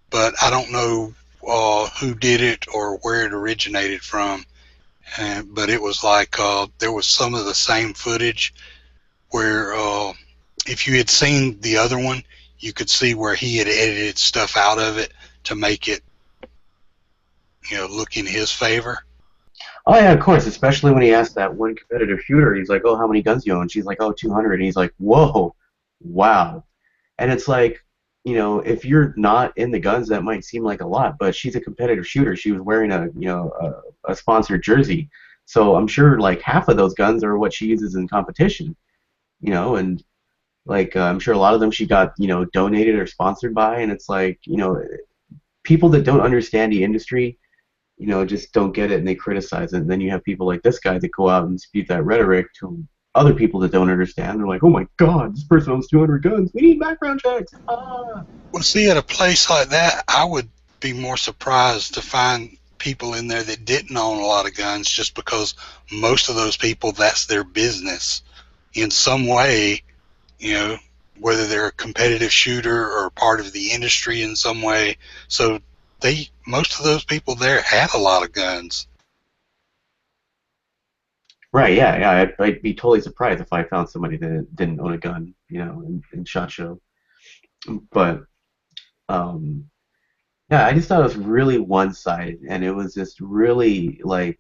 but I don't know who did it or where it originated from. But it was like there was some of the same footage where if you had seen the other one, you could see where he had edited stuff out of it to make it, look in his favor. Oh yeah, of course. Especially when he asked that one competitive shooter, he's like, "Oh, how many guns do you own?" She's like, "Oh, 200." And he's like, "Whoa, wow." And it's like, if you're not in the guns, that might seem like a lot, but she's a competitive shooter. She was wearing a sponsored jersey, so I'm sure like half of those guns are what she uses in competition. And like I'm sure a lot of them she got donated or sponsored by, and it's like people that don't understand the industry. Just don't get it and they criticize it. And then you have people like this guy that go out and spew that rhetoric to other people that don't understand. They're like, "Oh my God, this person owns 200 guns. We need background checks." Ah. Well, see, at a place like that, I would be more surprised to find people in there that didn't own a lot of guns, just because most of those people, that's their business in some way, whether they're a competitive shooter or part of the industry in some way. So most of those people there had a lot of guns. Right, yeah. I'd be totally surprised if I found somebody that didn't own a gun, in SHOT Show. But, yeah, I just thought it was really one-sided, and it was just really, like,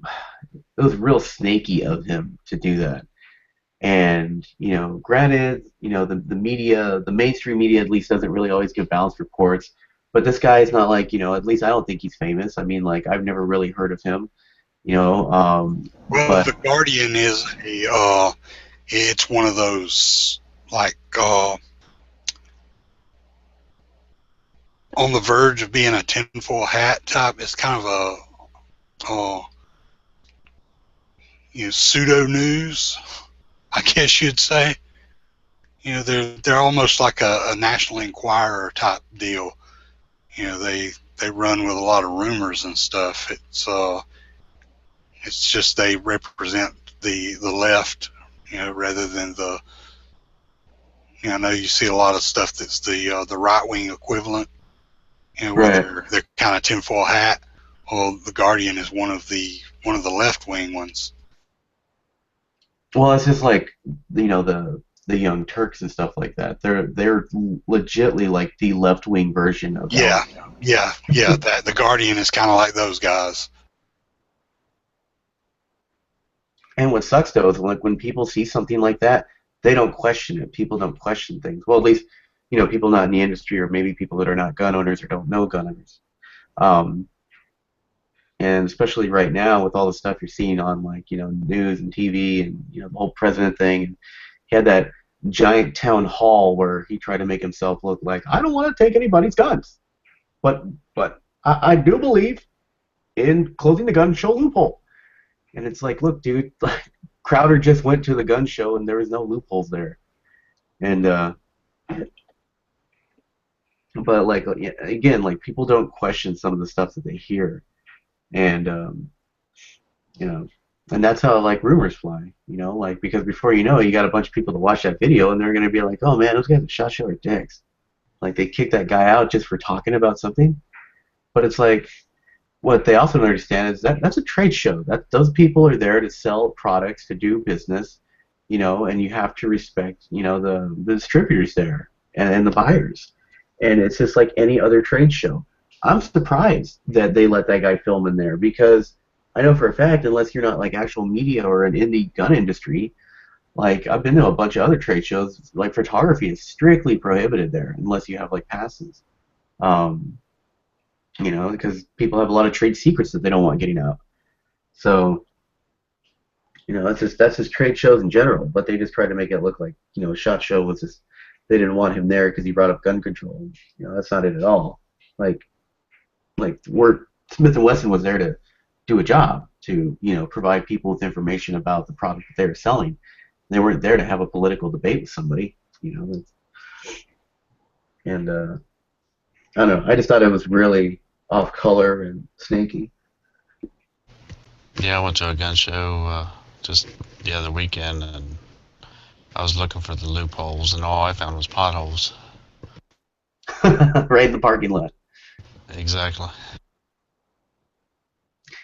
it was real snaky of him to do that. And, granted, the media, the mainstream media at least doesn't really always give balanced reports. But this guy is not like, at least I don't think he's famous. I mean, like, I've never really heard of him, Well, The Guardian is it's one of those, like, on the verge of being a tinfoil hat type. It's kind of a, pseudo news, I guess you'd say. They're almost like a National Enquirer type deal. They run with a lot of rumors and stuff. It's just they represent the left, rather than the. I know you see a lot of stuff that's the right wing equivalent, where Right. they're kind of tinfoil hat. Well, the Guardian is one of the left wing ones. Well, it's just like, the Young Turks and stuff like that. They're legitly like the left-wing version of Yeah. That the Guardian is kind of like those guys. And what sucks though is like when people see something like that, they don't question it. People don't question things. Well, at least people not in the industry, or maybe people that are not gun owners or don't know gun owners. And especially right now with all the stuff you're seeing on like news and TV and the whole president thing. And he had that giant town hall where he tried to make himself look like, "I don't want to take anybody's guns, but I do believe in closing the gun show loophole." And it's like, look, dude, Crowder just went to the gun show and there was no loopholes there. And but like again, like people don't question some of the stuff that they hear, and and that's how like rumors fly, like because before you got a bunch of people to watch that video and they're gonna be like, "Oh man, those guys at SHOT Show are dicks." Like they kicked that guy out just for talking about something. But it's like, what they also don't understand is that that's a trade show. That those people are there to sell products, to do business, and you have to respect, the distributors there and the buyers. And it's just like any other trade show. I'm surprised that they let that guy film in there, because I know for a fact, unless you're not like actual media or an indie gun industry, Like, I've been to a bunch of other trade shows. Like, photography is strictly prohibited there unless you have like passes. Um, because people have a lot of trade secrets that they don't want getting out. So, that's just trade shows in general. But they just tried to make it look like, SHOT Show was just, they didn't want him there because he brought up gun control. That's not it at all. Like Smith and Wesson was there to do a job, to provide people with information about the product that they were selling. They weren't there to have a political debate with somebody. And I don't know. I just thought it was really off color and snaky. Yeah, I went to a gun show just the other weekend, and I was looking for the loopholes, and all I found was potholes. Right in the parking lot. Exactly.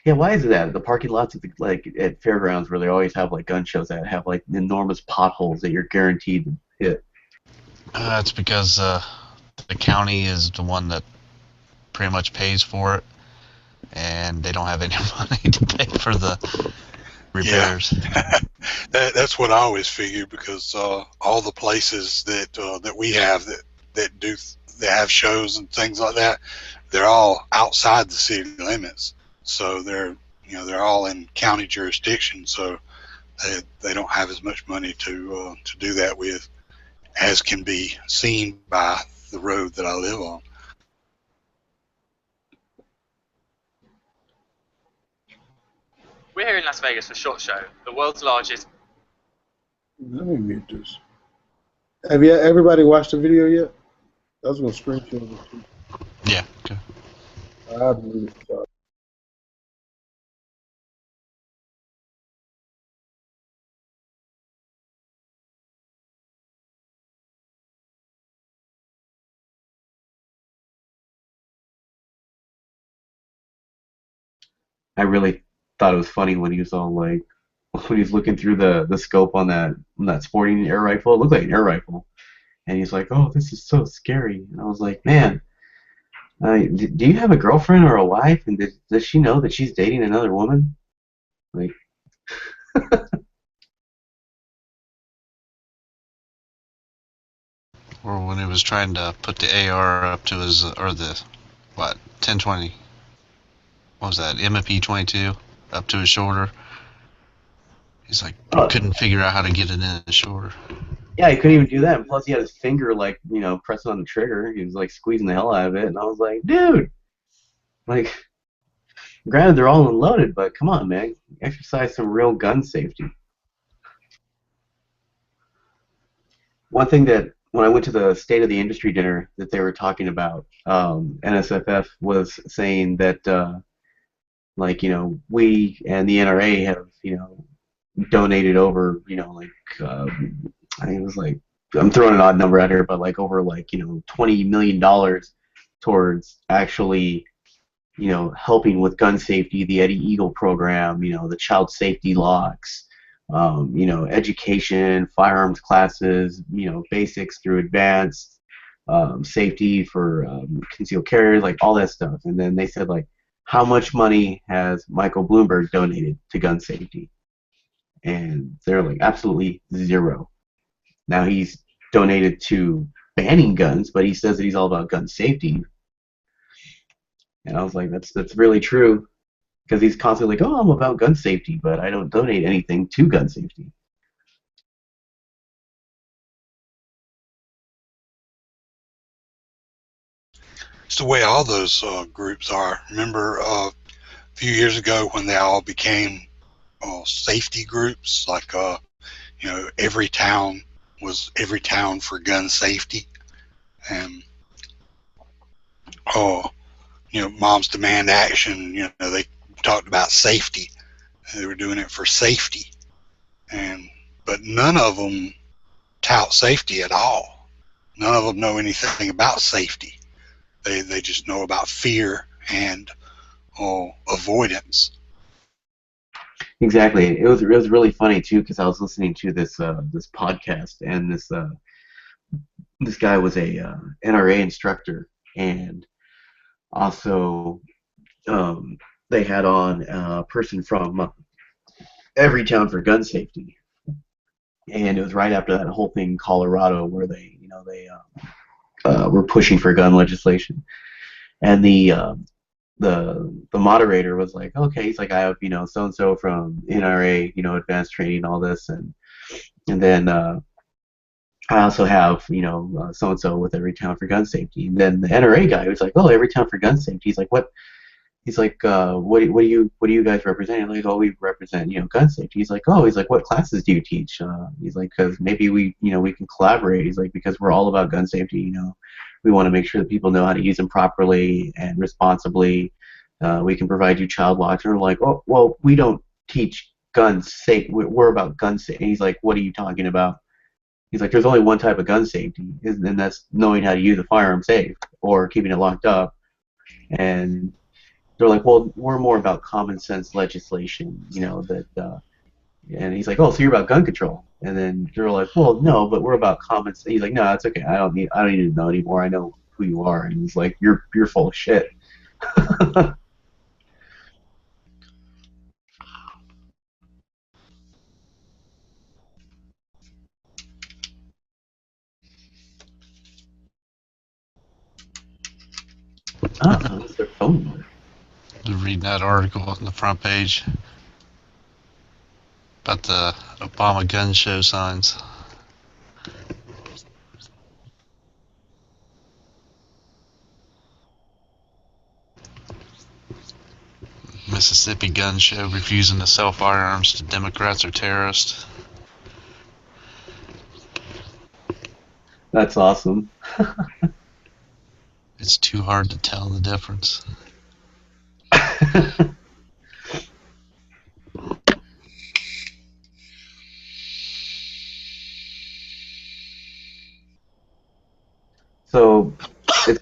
Yeah, why is it that the parking lots at fairgrounds where they always have like gun shows that have like enormous potholes that you're guaranteed to hit? It's because the county is the one that pretty much pays for it, and they don't have any money to pay for the repairs. Yeah. That's what I always figured, because all the places that we have that have shows and things like that, they're all outside the city limits. So they're all in county jurisdiction. So they don't have as much money to do that with as can be seen by the road that I live on. We're here in Las Vegas for SHOT Show, the world's largest. Let me mute this. Have everybody watched the video yet? I was going to screenshot it too. Yeah. Okay. I've muted it. Sorry. I really thought it was funny when he was all like, when he's looking through the scope on that sporting air rifle. It looked like an air rifle, and he's like, "Oh, this is so scary." And I was like, "Man, do you have a girlfriend or a wife? And does she know that she's dating another woman?" Like, Or when he was trying to put the AR up to his, or the, 1020, what was that, MP22, up to his shoulder. He's like, couldn't figure out how to get it in his shoulder. yeah, he couldn't even do that. And plus, he had his finger like pressing on the trigger. He was like squeezing the hell out of it, and I was like, "Dude, like, granted they're all unloaded, but come on, man, exercise some real gun safety." One thing that when I went to the State of the Industry dinner that they were talking about, NSFF was saying that we and the NRA have donated over I think it was like, I'm throwing an odd number out here, but like over $20 million towards actually helping with gun safety, the Eddie Eagle program, the child safety locks, education, firearms classes, basics through advanced, safety for concealed carry, like all that stuff. And then they said, like, how much money has Michael Bloomberg donated to gun safety? And they're like, absolutely zero. Now he's donated to banning guns, but he says that he's all about gun safety. And I was like, that's really true, because he's constantly like, oh, I'm about gun safety, but I don't donate anything to gun safety. It's the way all those groups are. Remember a few years ago when they all became safety groups, like every town for gun safety, and Moms Demand Action, they talked about safety. They were doing it for safety, but none of them tout safety at all. None of them know anything about safety. They just know about fear and avoidance. Exactly. It was really funny too, because I was listening to this this podcast, and this guy was a NRA instructor, and also they had on a person from Every Town for Gun Safety, and it was right after that whole thing in Colorado where they were pushing for gun legislation, and the moderator was like, okay, he's like, I have so and so from NRA, advanced training, all this, and then I also have so and so with Everytown for Gun Safety, and then the NRA guy was like, oh, Everytown for Gun Safety. He's like, what? He's like, what do you guys represent? I'm like, oh, we represent gun safety. He's like, oh, what classes do you teach? He's like, because maybe we can collaborate. He's like, because we're all about gun safety. We want to make sure that people know how to use them properly and responsibly. We can provide you child locks. And we're like, oh, well, we don't teach gun safety. We're about gun safety. He's like, what are you talking about? He's like, there's only one type of gun safety, and that's knowing how to use a firearm safe or keeping it locked up. And they're like, well, we're more about common sense legislation, and he's like, oh, so you're about gun control. And then they're like, well, no, but we're about common sense. He's like, no, it's okay. I don't need to know anymore. I know who you are. And he's like, you're full of shit. What's their phone number? Reading that article on the front page about the Obama gun show signs. Mississippi gun show refusing to sell firearms to Democrats or terrorists. That's awesome. It's too hard to tell the difference. So it's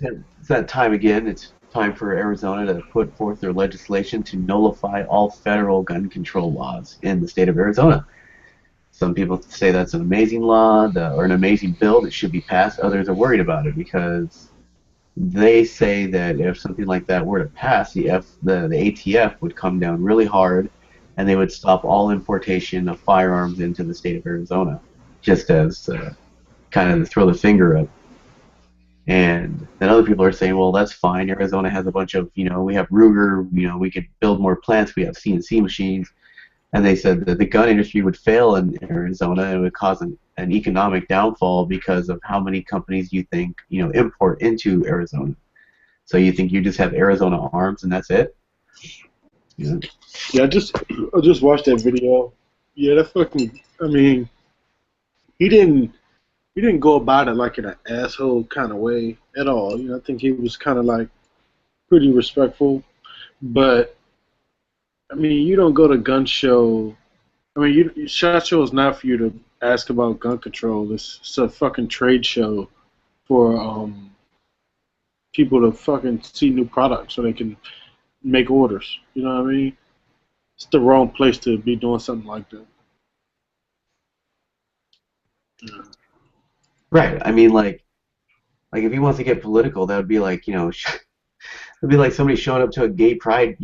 that time again. It's time for Arizona to put forth their legislation to nullify all federal gun control laws in the state of Arizona. Some people say that's an amazing law or an amazing bill that should be passed. Others are worried about it because they say that if something like that were to pass, the ATF would come down really hard, and they would stop all importation of firearms into the state of Arizona, just as kind of to throw the finger up. And then other people are saying, well, that's fine. Arizona has a bunch of, we have Ruger, we could build more plants, we have CNC machines. And they said that the gun industry would fail in Arizona and it would cause an economic downfall because of how many companies you think, import into Arizona. So you think you just have Arizona Arms and that's it? Yeah, I just watched that video. Yeah, that fucking, he didn't go about it like in an asshole kind of way at all. I think he was kind of like pretty respectful. But you don't go to gun show. SHOT Show is not for you to ask about gun control. It's a fucking trade show for people to fucking see new products so they can make orders. You know what I mean? It's the wrong place to be doing something like that. Yeah. Right. Like if he wants to get political, that would be like, it'd be like somebody showing up to a gay pride,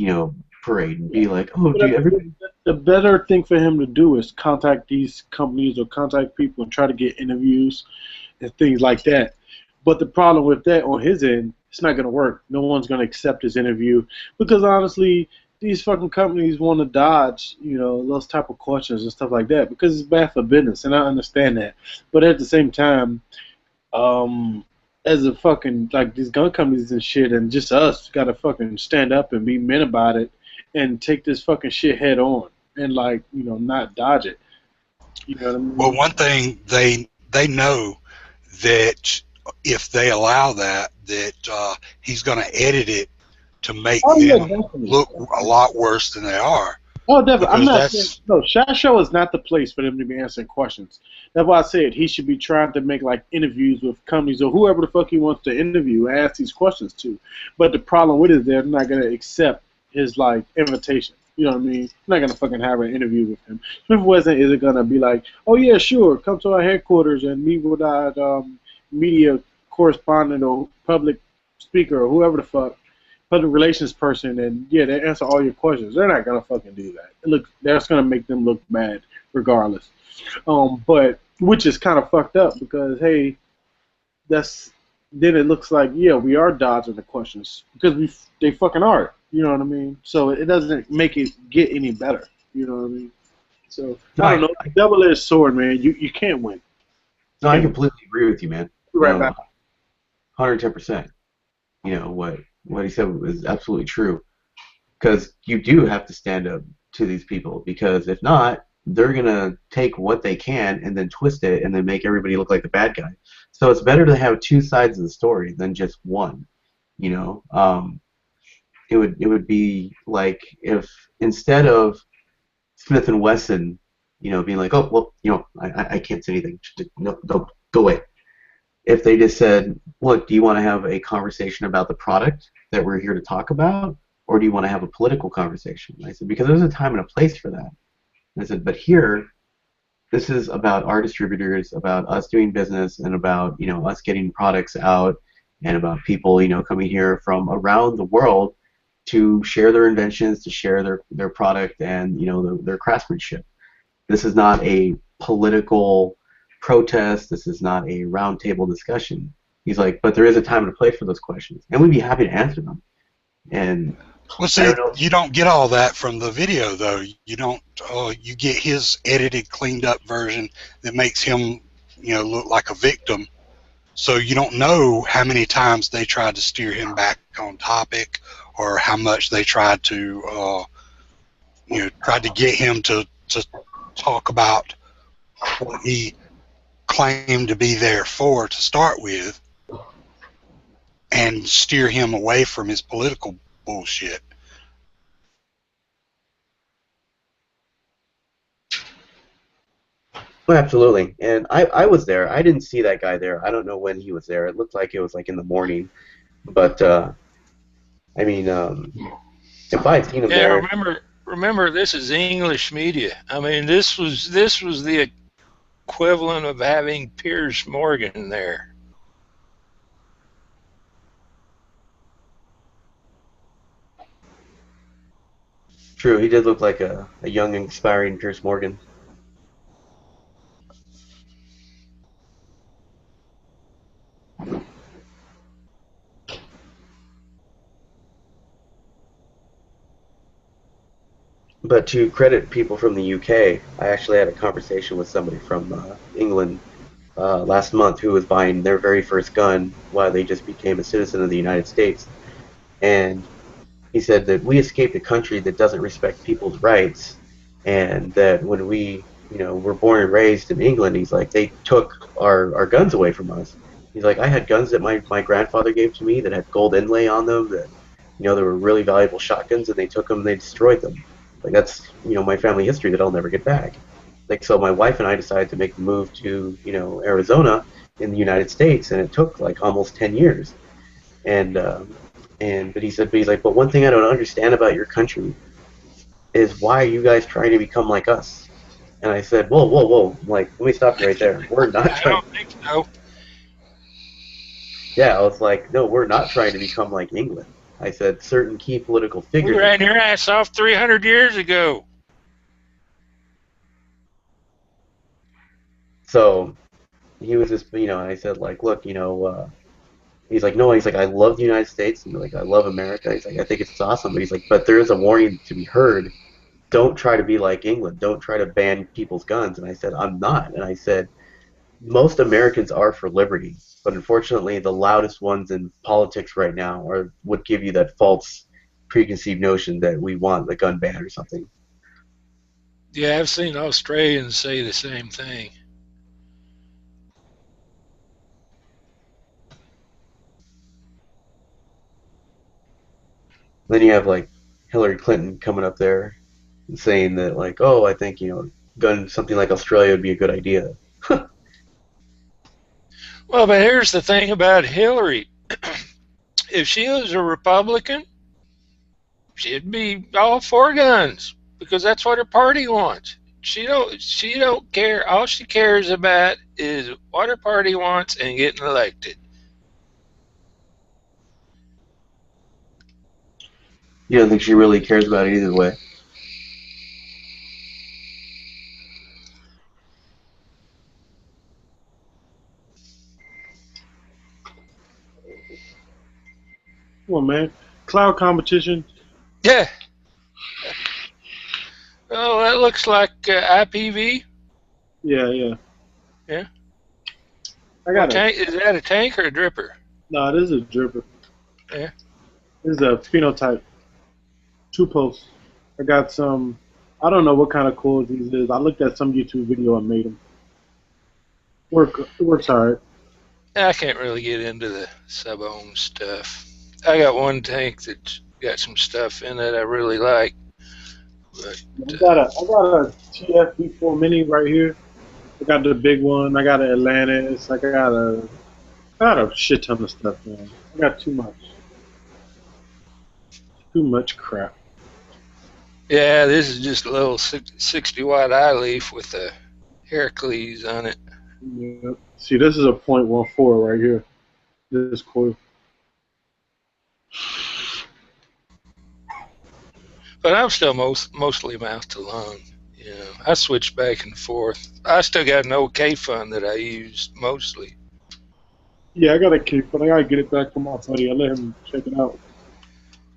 parade and be like, oh, dude, everybody. The better thing for him to do is contact these companies or contact people and try to get interviews and things like that. But the problem with that on his end, it's not going to work. No one's going to accept his interview because honestly, these fucking companies want to dodge, those type of questions and stuff like that because it's bad for business, and I understand that. But at the same time, as a fucking, like, these gun companies and shit and just us got to fucking stand up and be men about it and take this fucking shit head on and, like, not dodge it. You know what I mean? Well, one thing they know that if they allow that he's going to edit it to make them look a lot worse than they are. Oh, definitely. I'm not saying, no, SHOT Show is not the place for them to be answering questions. That's why I said he should be trying to make, like, interviews with companies or whoever the fuck he wants to interview and ask these questions to. But the problem with it is they're not going to accept his, like, invitation. You know what I mean? They're not going to fucking have an interview with him. Smith Wesson isn't going to be like, oh, yeah, sure, come to our headquarters and meet with our media correspondent or public speaker or whoever the fuck public relations person, and yeah, they answer all your questions. They're not gonna fucking do that. Look, that's gonna make them look bad regardless. But which is kind of fucked up because hey, then it looks like yeah, we are dodging the questions because they fucking are. You know what I mean? So it doesn't make it get any better. You know what I mean? So I don't know. Double-edged sword, man. You can't win. No, I completely agree with you, man. Right back. 110%. You know what he said was absolutely true. Because you do have to stand up to these people. Because if not, they're gonna take what they can and then twist it and then make everybody look like the bad guy. So it's better to have two sides of the story than just one. You know, it would be like if instead of Smith and Wesson, you know, being like, oh well, you know, I can't say anything. No, go away. If they just said, look, do you want to have a conversation about the product that we're here to talk about, or do you want to have a political conversation? And I said, because there's a time and a place for that. And I said, but here, this is about our distributors, about us doing business, and about, you know, us getting products out, and about people, you know, coming here from around the world to share their inventions, to share their product, and, you know, their craftsmanship. This is not a political protest. This is not a roundtable discussion. He's like, but there is a time and a place for those questions, and we'd be happy to answer them. And well, see, you don't get all that from the video, though. You don't. You get his edited, cleaned up version that makes him, you know, look like a victim. So you don't know how many times they tried to steer him back on topic, or how much they tried to, you know, tried to get him to talk about what he claimed to be there for to start with, and steer him away from his political bullshit. Well, absolutely. And I was there. I didn't see that guy there. I don't know when he was there. It looked like it was like in the morning. But I mean, if I had seen him there. Remember, this is English media. I mean, this was the equivalent of having Piers Morgan there. True, he did look like a young, inspiring Piers Morgan. But to credit people from the UK, I actually had a conversation with somebody from England last month who was buying their very first gun while they just became a citizen of the United States. And he said that we escaped a country that doesn't respect people's rights, and that when we, you know, were born and raised in England, he's like, they took our guns away from us. He's like, I had guns that my grandfather gave to me that had gold inlay on them, that, you know, they were really valuable shotguns, and they took them, they destroyed them. Like, that's, you know, my family history that I'll never get back. Like, so my wife and I decided to make the move to, you know, Arizona in the United States, and it took like almost 10 years. But he's like, but one thing I don't understand about your country is why are you guys trying to become like us? And I said, whoa, like, let me stop you right there. We're not trying. I don't think so. Yeah, I was like, no, we're not trying to become like England. I said certain key political figures. We ran your ass off 300 years ago. So he was just, you know, I said, like, look, you know, he's like, no, he's like, I love the United States, and like, I love America. He's like, I think it's awesome, but he's like, but there is a warning to be heard. Don't try to be like England. Don't try to ban people's guns. And I said, I'm not. And I said, most Americans are for liberty, but unfortunately, the loudest ones in politics right now would give you that false preconceived notion that we want the gun ban or something. Yeah, I've seen Australians say the same thing. Then you have like Hillary Clinton coming up there and saying that, like, oh, I think, you know, something like Australia would be a good idea. Well, but here's the thing about Hillary. If she was a Republican, she'd be all for guns because that's what her party wants. She don't care. All she cares about is what her party wants and getting elected. You don't think she really cares about it either way? Come on, man. Cloud competition. Yeah. Oh, that looks like IPV. Yeah. Yeah. I got tank. Is that a tank or a dripper? No, this is a dripper. Yeah. This is a phenotype. 2 posts. I got some. I don't know what kind of cores these is. I looked at some YouTube video and made them. It works alright. I can't really get into the sub-ohm stuff. I got one tank that's got some stuff in it I really like. But, I got a TF-V4 Mini right here. I got the big one. I got an Atlantis. I got a shit ton of stuff, man. I got too much. Too much crap. yeah, this is just a little 60-watt iLeaf with a Heracles on it. Yep. See, this is a .14 right here. This coil. But I'm still mostly mouth to lung. You know, I switch back and forth. I still got an OK fund that I use mostly. Yeah, I got a key, but I gotta get it back from my buddy. I let him check it out.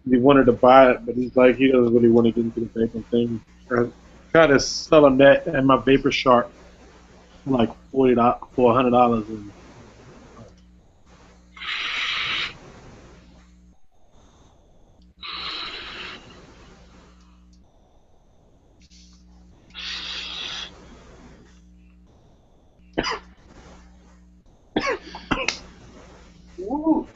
He wanted to buy it, but he's like, he doesn't really want to get into the vaping thing. I tried to sell him that and my Vapor Shark for like $100. And Woo.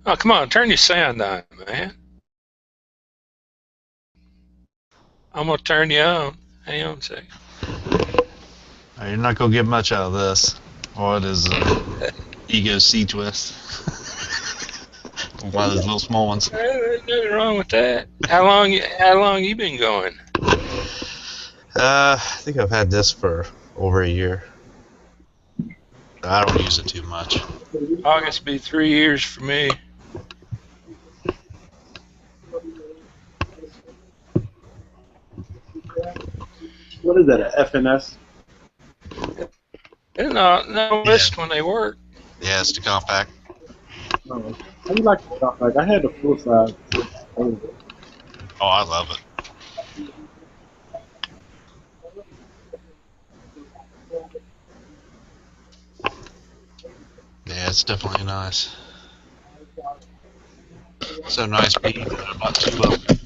Oh, come on, turn your sound on, man. I'm going to turn you on. Hang on a second. You're not gonna get much out of this. What is Ego C-Twist? One of those little small ones. There's nothing wrong with that. How long you been going? I think I've had this for over a year. I don't use it too much. August be 3 years for me. What is that, a FNS? No list when they work. Yeah, it's the compact. Oh, how do you like the compact? I had the full size. Oh, I love it. Yeah, it's definitely nice. So nice, Pete. I bought 2 of them.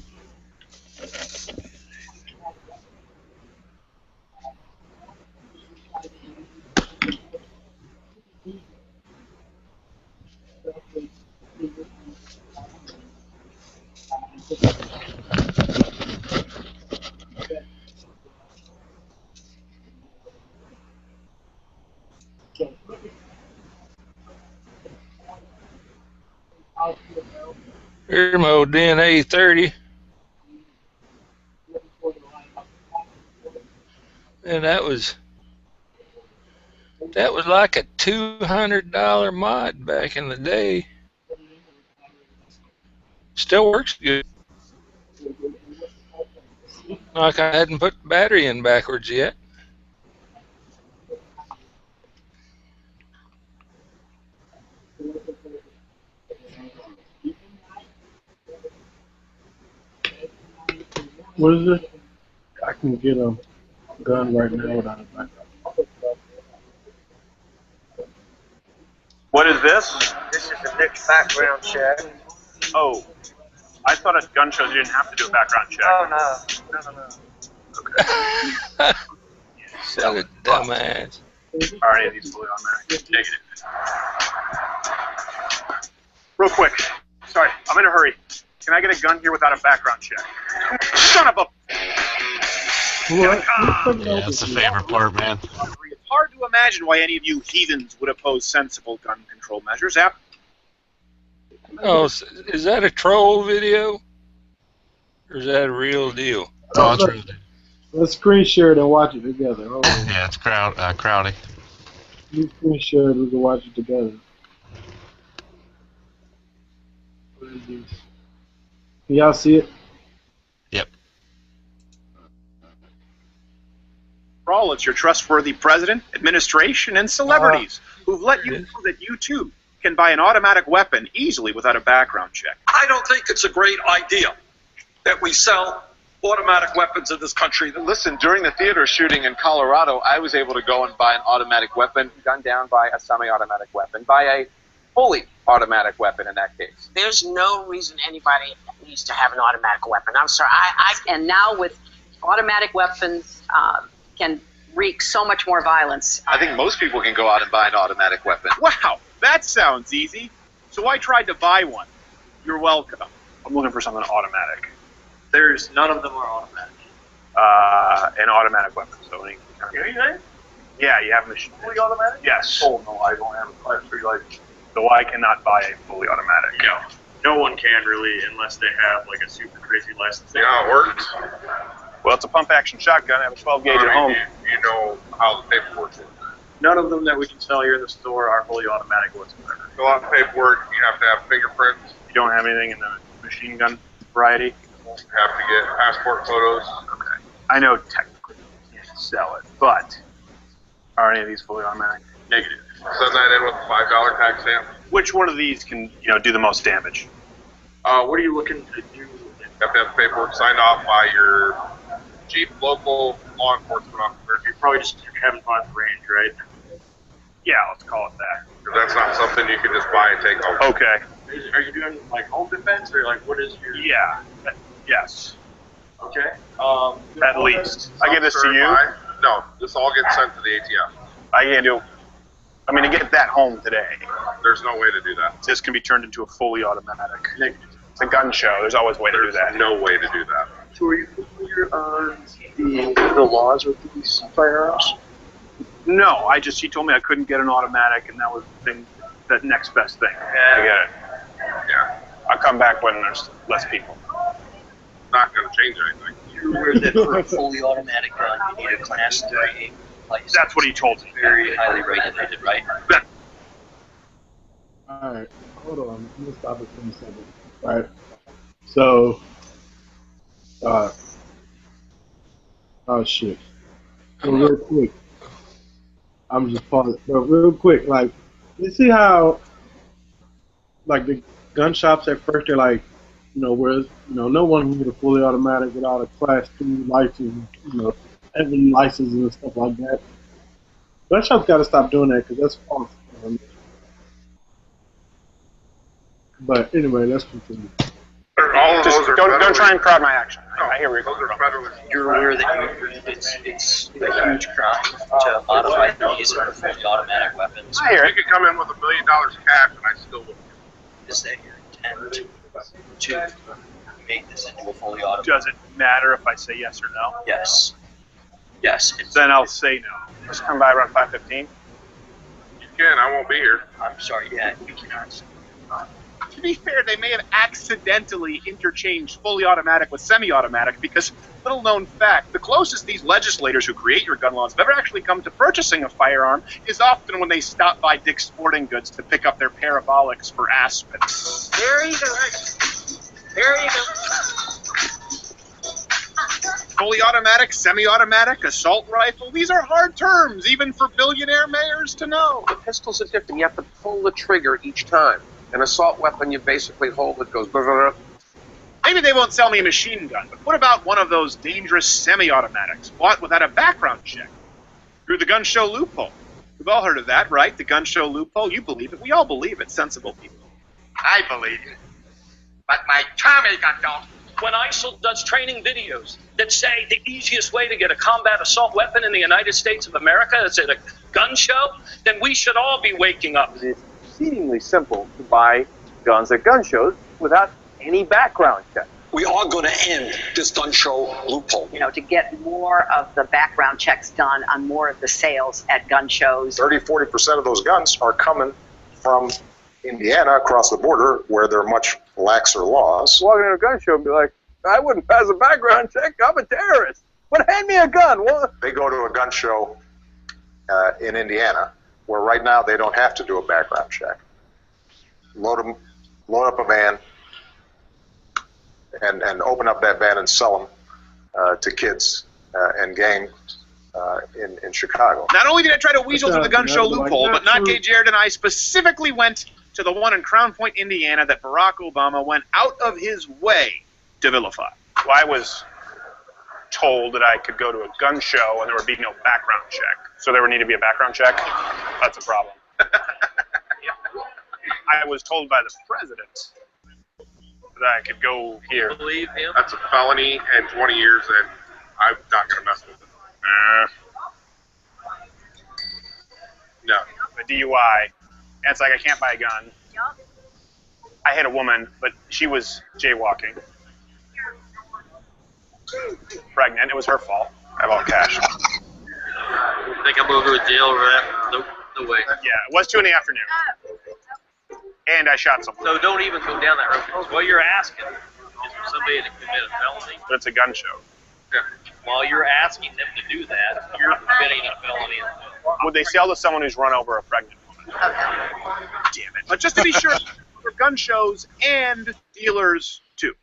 Irmo DNA 30. And that was like a $200 mod back in the day. Still works good. Like I hadn't put the battery in backwards yet. What is it? I can get them. gun right now without a background. What is this? This is the next background check. Oh, I thought at gun shows you didn't have to do a background check. Oh, no. Son of a dumbass. Are any of these fully automatic? Negative. Real quick. Sorry, I'm in a hurry. Can I get a gun here without a background check? Son of a... What? Yeah, that's the favorite part, man. It's hard to imagine why any of you heathens would oppose sensible gun control measures. Oh, is that a troll video? Or is that a real deal? Oh, it's real. Let's screen share it and watch it together. Hold on. Yeah, it's Crowdy. You screen share it, we can watch it together. What is this? Can y'all see it? Yep. For all, it's your trustworthy president, administration, and celebrities who've let you know that you, too, can buy an automatic weapon easily without a background check. I don't think it's a great idea that we sell automatic weapons in this country. Listen, during the theater shooting in Colorado, I was able to go and buy an automatic weapon, gunned down by a semi-automatic weapon, by a fully automatic weapon in that case. There's no reason anybody needs to have an automatic weapon. I'm sorry. And now with automatic weapons can wreak so much more violence. I think most people can go out and buy an automatic weapon. Wow, that sounds easy. So I tried to buy one. You're welcome. I'm looking for something automatic. There's none of them are automatic. An automatic weapon. So any kind of, yeah, you have a machine. Fully automatic? Yes. Oh no, I don't have a Class 3 license. So I cannot buy a fully automatic. No one can really unless they have like a super crazy license. You know how it works? Well, it's a pump-action shotgun. I have a 12 gauge at home. You know how the paperwork works. None of them that we can sell here in the store are fully automatic whatsoever. Fill out paperwork. You have to have fingerprints. You don't have anything in the machine gun variety? You have to get passport photos. Okay. I know technically you can't sell it, but are any of these fully automatic? Negative. Send that in with a $5 tax stamp. Which one of these can, do the most damage? What are you looking to do? You have to have paperwork signed off by your chief local law enforcement officer. You're probably just having fun at the range, right? Yeah, let's call it that. Because that's not something you can just buy and take home. Okay. Are you doing like home defense or like what is your? Yeah. Yes. Okay. At least. I give this to you. No, this all gets sent to the ATF. I can't do. I mean, to get that home today. There's no way to do that. This can be turned into a fully automatic. It's a gun show. There's always a way to do that. No way to do that. So are you familiar on the laws with these firearms? No, he told me I couldn't get an automatic, and that was the thing, that next best thing. I get it. Yeah. I'll come back when there's less people. Not going to change anything. You're aware that for a fully automatic gun, you need a Class 3 license. That's what he told me. Very highly regulated, right? Alright, hold on. Let me stop it for a second. Alright. So, oh shit. So real quick. I'm just pausing. But real quick, like, you see how, like, the gun shops at first, they're like, no one can get a fully automatic without a Class 3 license, every license and stuff like that. Gun shops got to stop doing that because that's false. But anyway, let's continue. All of Just those are don't try and crowd my action. No, I hear where you're those are coming from. federally. You're aware that it's a huge crime to modify these into fully automatic weapons. I hear You it. could come in with $1 million cash, and I still would. Is that your intent to make this into a fully automatic? Does it matter if I say yes or no? Yes. Yes. Then I'll say no. Just come by around 5:15. You can. I won't be here. I'm sorry. Yeah, you cannot. To be fair, they may have accidentally interchanged fully automatic with semi-automatic because, little known fact, the closest these legislators who create your gun laws have ever actually come to purchasing a firearm is often when they stop by Dick's Sporting Goods to pick up their parabolics for Aspen. There you go. There you go. Fully automatic, semi-automatic, assault rifle, these are hard terms, even for billionaire mayors to know. The pistol's different. You have to pull the trigger each time. An assault weapon, you basically hold it, goes. Maybe they won't sell me a machine gun, but what about one of those dangerous semi-automatics bought without a background check? Through the gun show loophole. We've all heard of that, right? The gun show loophole. You believe it. We all believe it. Sensible people. I believe it. But my Tommy gun don't. When ISIL does training videos that say the easiest way to get a combat assault weapon in the United States of America is at a gun show, then we should all be waking up. It's exceedingly simple to buy guns at gun shows without any background check. We are going to end this gun show loophole. You know, to get more of the background checks done on more of the sales at gun shows. 30-40% of those guns are coming from Indiana across the border, where there are much laxer laws. Walking in a gun show and be like, I wouldn't pass a background check. I'm a terrorist. But hand me a gun. What? They go to a gun show in Indiana, where right now they don't have to do a background check. Load up a van, and open up that van and sell them to kids and gangs in Chicago. Not only did I try to weasel through the gun show loophole, but Not Gay Jared and I specifically went to the one in Crown Point, Indiana that Barack Obama went out of his way to vilify. Well, I was told that I could go to a gun show and there would be no background check. So there would need to be a background check? That's a problem. I was told by the president that I could go here. Believe him? That's a felony and 20 years, and I'm not going to mess with it. No. A DUI. And it's like I can't buy a gun. I hit a woman, but she was jaywalking. Pregnant. It was her fault. I have all cash. I think I'm going to go to jail over that. No way. Yeah, it was 2 in the afternoon. And I shot someone. So don't even go down that road, because what you're asking is for somebody to commit a felony. But it's a gun show. Yeah. While you're asking them to do that, you're committing a felony. Would they sell to someone who's run over a pregnant woman? Damn it. But just to be sure, for gun shows and dealers, too.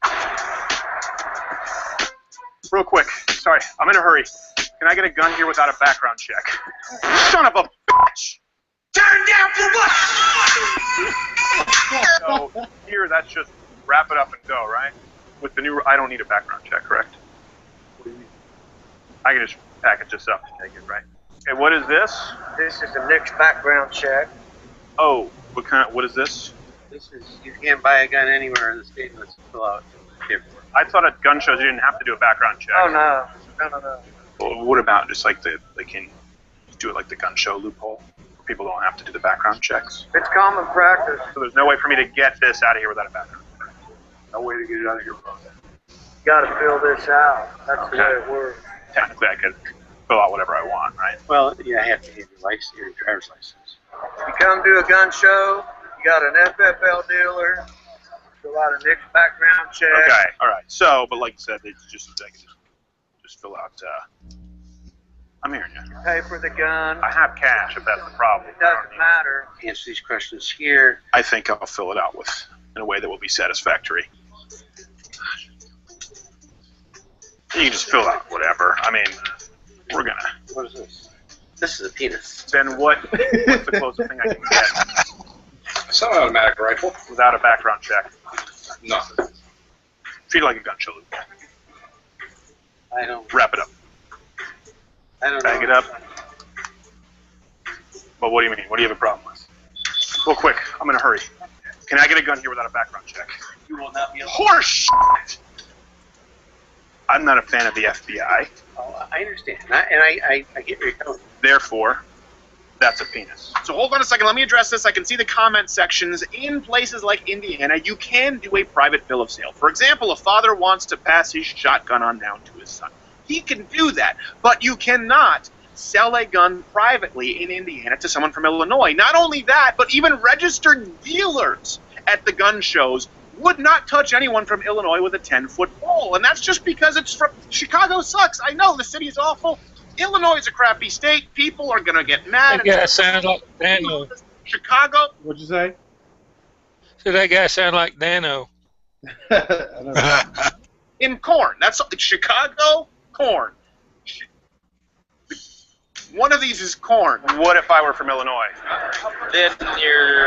Real quick. Sorry, I'm in a hurry. Can I get a gun here without a background check? Son of a bitch! Turn down for what? So here, that's just wrap it up and go, right? With the new, I don't need a background check, correct? What do you mean? I can just package this up and take it, right? Okay, what is this? This is the next background check. Oh, what is this? This is, you can't buy a gun anywhere in the state unless you fill out paperwork. I thought at gun shows you didn't have to do a background check. Oh, no. Well, what about just like they can do it like the gun show loophole? Where people don't have to do the background checks. It's common practice. So there's no way for me to get this out of here without a background check. No way to get it out of here without that. You got to fill this out. That's the way it works. Technically, I could fill out whatever I want, right? Well, yeah, I have to have your license, your driver's license. You come to a gun show, you got an FFL dealer, fill out a next background check. Okay, all right. So, but like you said, they just fill out. I'm hearing you. Pay for the gun. I have cash if that's the problem. It doesn't matter. Answer these questions here. I think I'll fill it out in a way that will be satisfactory. You can just fill out whatever. I mean, we're gonna. What is this? This is a penis. Then what's the closest thing I can get? Semi-automatic rifle. Without a background check. Nothing. Treat it like a gun show. I don't. Wrap it up. I don't Bag know. it up. But what do you mean? What do you have a problem with? Real quick, I'm in a hurry. Can I get a gun here without a background check? You will not be able to. Horse shit! I'm not a fan of the FBI. Oh, I understand. I get where you're coming from. Therefore, that's a penis. So hold on a second. Let me address this. I can see the comment sections. In places like Indiana, you can do a private bill of sale. For example, a father wants to pass his shotgun on down to his son. He can do that. But you cannot sell a gun privately in Indiana to someone from Illinois. Not only that, but even registered dealers at the gun shows would not touch anyone from Illinois with a 10-foot pole. And that's just because it's from Chicago sucks. I know the city is awful. Illinois is a crappy state. People are going to get mad. That guy sounds like Dano. Chicago. What'd you say? So that guy sound like Dano. In corn. That's Chicago corn. One of these is corn. What if I were from Illinois? Then you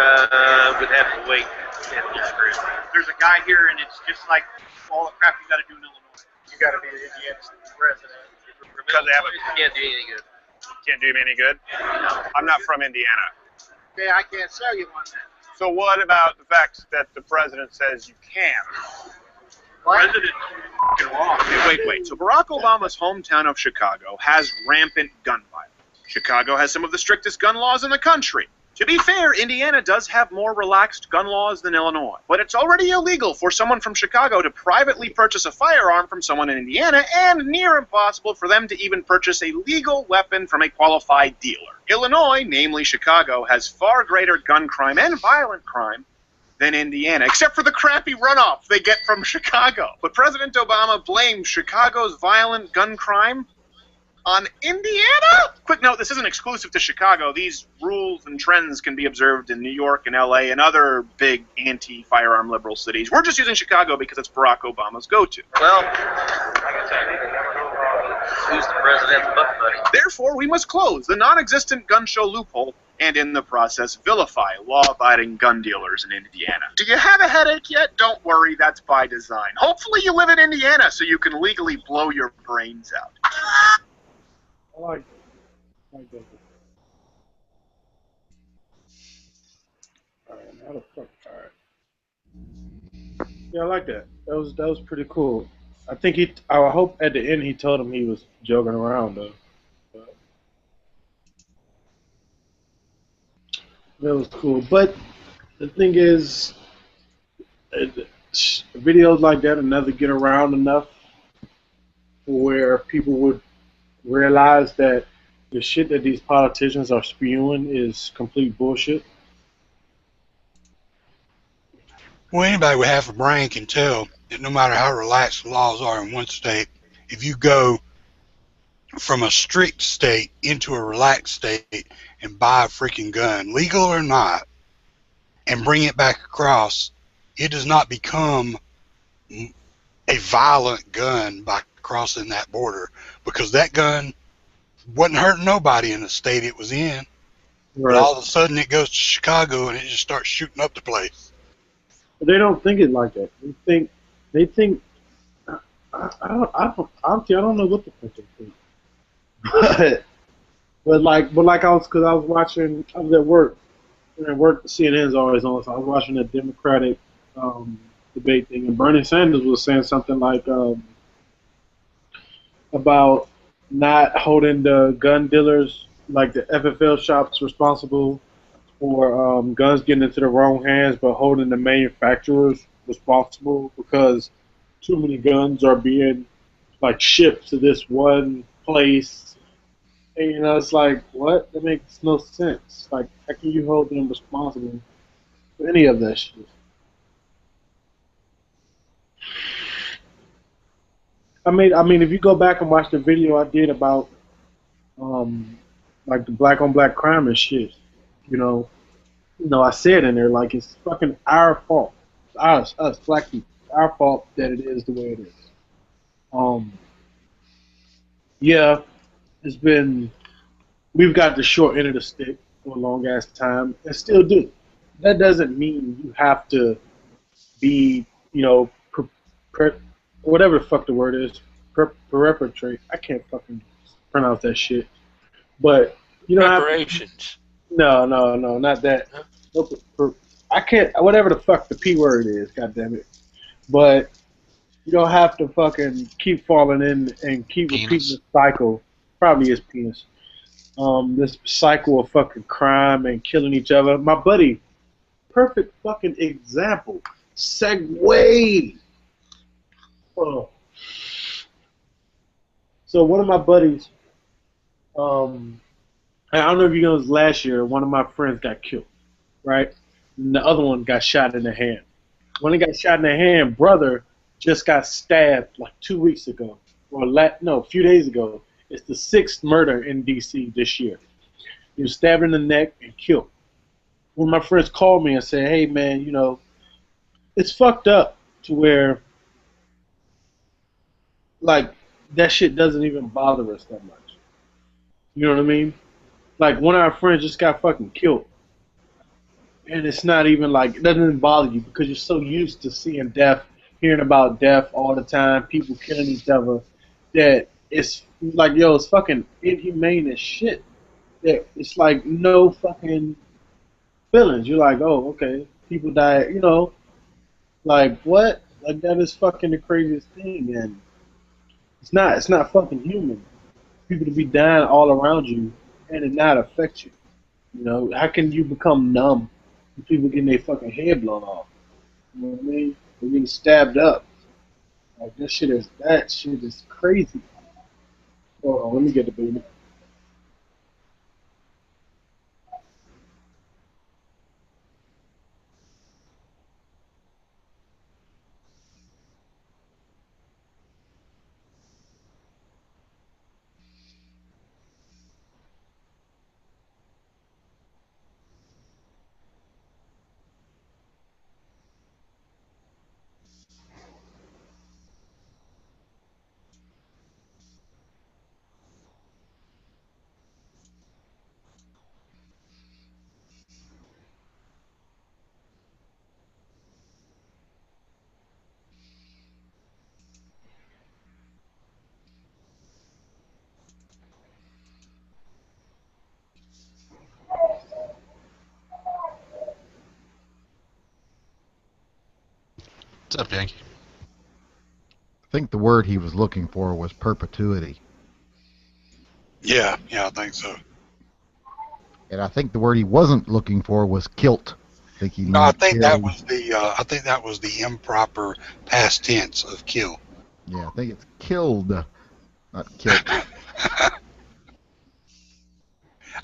would have to wait There's a guy here, and it's just like all the crap you got to do in Illinois. You got to be the Indiana resident. Because they have a Can't do anything good. can't do me any good. I'm not from Indiana. Okay, I can't sell you one then. So what about the fact that the president says you can? President f***ing law. Wait. So Barack Obama's hometown of Chicago has rampant gun violence. Chicago has some of the strictest gun laws in the country. To be fair, Indiana does have more relaxed gun laws than Illinois, but it's already illegal for someone from Chicago to privately purchase a firearm from someone in Indiana, and near impossible for them to even purchase a legal weapon from a qualified dealer. Illinois, namely Chicago, has far greater gun crime and violent crime than Indiana, except for the crappy runoff they get from Chicago. But President Obama blames Chicago's violent gun crime on Indiana? Quick note, this isn't exclusive to Chicago. These rules and trends can be observed in New York and LA and other big anti-firearm liberal cities. We're just using Chicago because it's Barack Obama's go-to. Well, like I said, who's the president's butt buddy? Therefore, we must close the non-existent gun show loophole and in the process vilify law-abiding gun dealers in Indiana. Do you have a headache yet? Don't worry, that's by design. Hopefully you live in Indiana so you can legally blow your brains out. I like that. Alright, how the fuck? Alright. Yeah, I like that. That was pretty cool. I think I hope at the end he told him he was joking around though. But that was cool. But the thing is, videos like that will never get around enough where people would realize that the shit that these politicians are spewing is complete bullshit. Well, anybody with half a brain can tell that no matter how relaxed the laws are in one state, if you go from a strict state into a relaxed state and buy a freaking gun, legal or not, and bring it back across, it does not become a violent gun by crossing that border, because that gun wasn't hurting nobody in the state it was in. Right. But all of a sudden it goes to Chicago and it just starts shooting up the place. But they don't think it like that. They think honestly, I don't know what the fuck they think. But like I was watching, I was at work, and at work CNN's always on, so I was watching the Democratic debate thing, and Bernie Sanders was saying something like about not holding the gun dealers, like the FFL shops, responsible for guns getting into the wrong hands, but holding the manufacturers responsible because too many guns are being like shipped to this one place. And you know, it's like, what? That makes no sense. Like, how can you hold them responsible for any of that shit? I mean, if you go back and watch the video I did about, like the black on black crime and shit, you know, I said in there, like, it's fucking our fault, us black people, our fault that it is the way it is. Yeah, we've got the short end of the stick for a long ass time, and still do. That doesn't mean you have to be, you know, whatever the fuck the word is, perpetrate. I can't fucking pronounce that shit. But you know, reparations. No, not that. I can't. Whatever the fuck the P word is, goddammit. But you don't have to fucking keep falling in and keep repeating the cycle. Probably is penis. This cycle of fucking crime and killing each other. My buddy, perfect fucking example. Segue. Oh. So one of my buddies, I don't know if you know, this last year, one of my friends got killed, right? And the other one got shot in the hand. When he got shot in the hand, brother just got stabbed like 2 weeks ago, or a few days ago. It's the 6th murder in D.C. this year. He was stabbed in the neck and killed. One of my friends called me and said, hey man, you know, it's fucked up to where, like, that shit doesn't even bother us that much. You know what I mean? Like, one of our friends just got fucking killed. and it's not even like it doesn't even bother you because you're so used to seeing death, hearing about death all the time, people killing each other, that it's like, yo, it's fucking inhumane as shit. That it's like no fucking feelings. You're like, oh, okay, people die, you know, like what? Like that is fucking the craziest thing, and it's not fucking human. People to be dying all around you and it not affect you. You know, how can you become numb when people getting their fucking head blown off? You know what I mean? They're getting stabbed up. Like that shit is crazy. Hold on, let me get the baby. What's up, Yankee? I think the word he was looking for was perpetuity. Yeah, I think so. And I think the word he wasn't looking for was kilt. I think I think that was the improper past tense of kill. Yeah, I think it's killed, not kilt.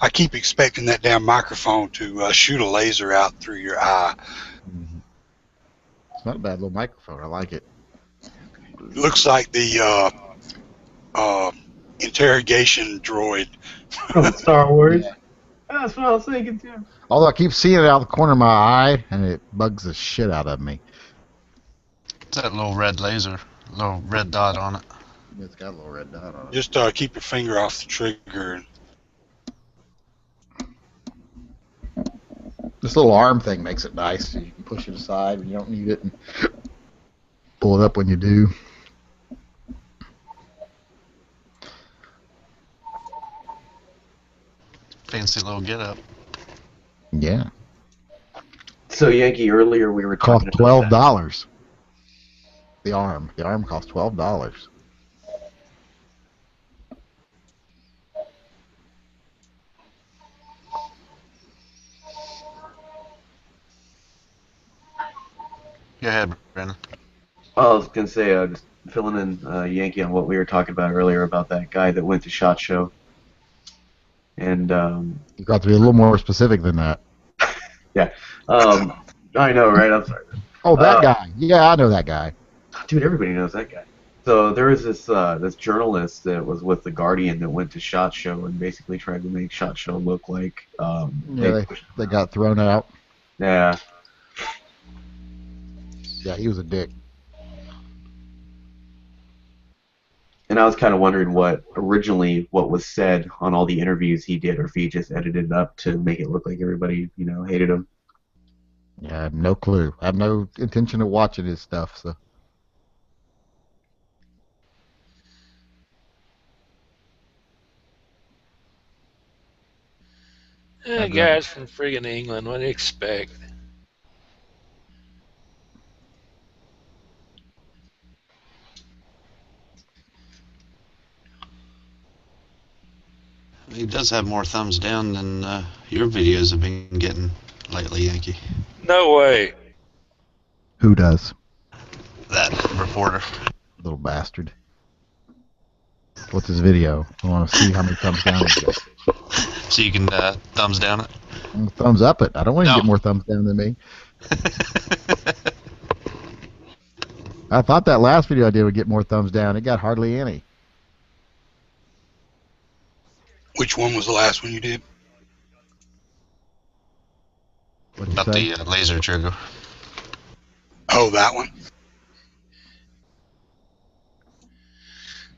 I keep expecting that damn microphone to shoot a laser out through your eye. Mm-hmm. It's not a bad little microphone. I like it. Looks like the interrogation droid from Star Wars. Yeah. That's what I was thinking too. Although I keep seeing it out of the corner of my eye, and it bugs the shit out of me. It's that little red laser, little red dot on it. It's got a little red dot on it. Just keep your finger off the trigger. This little arm thing makes it nice. So you can push it aside when you don't need it, and pull it up when you do. Fancy little get-up. Yeah. So Yankee, earlier we were Cost talking about $12. The arm cost $12. Go ahead, Brandon. I was gonna say, just filling in Yankee on what we were talking about earlier about that guy that went to SHOT Show. And You got to be a little more specific than that. yeah, I know, right? I'm sorry. Oh, that guy. Yeah, I know that guy. Dude, everybody knows that guy. So there was this journalist that was with The Guardian that went to SHOT Show and basically tried to make SHOT Show look like They got thrown out. Yeah. Yeah, he was a dick. And I was kind of wondering what was said on all the interviews he did, or if he just edited it up to make it look like everybody, hated him. Yeah, I have no clue. I have no intention of watching his stuff, so. Guys from friggin' England, what do you expect? He does have more thumbs down than your videos have been getting lately, Yankee. No way. Who does? That reporter. Little bastard. What's his video? I want to see how many thumbs down he gets. So you can thumbs down it? Thumbs up it. I don't want to get more thumbs down than me. I thought that last video I did would get more thumbs down. It got hardly any. Which one was the last one you did? About the laser trigger. Oh, that one?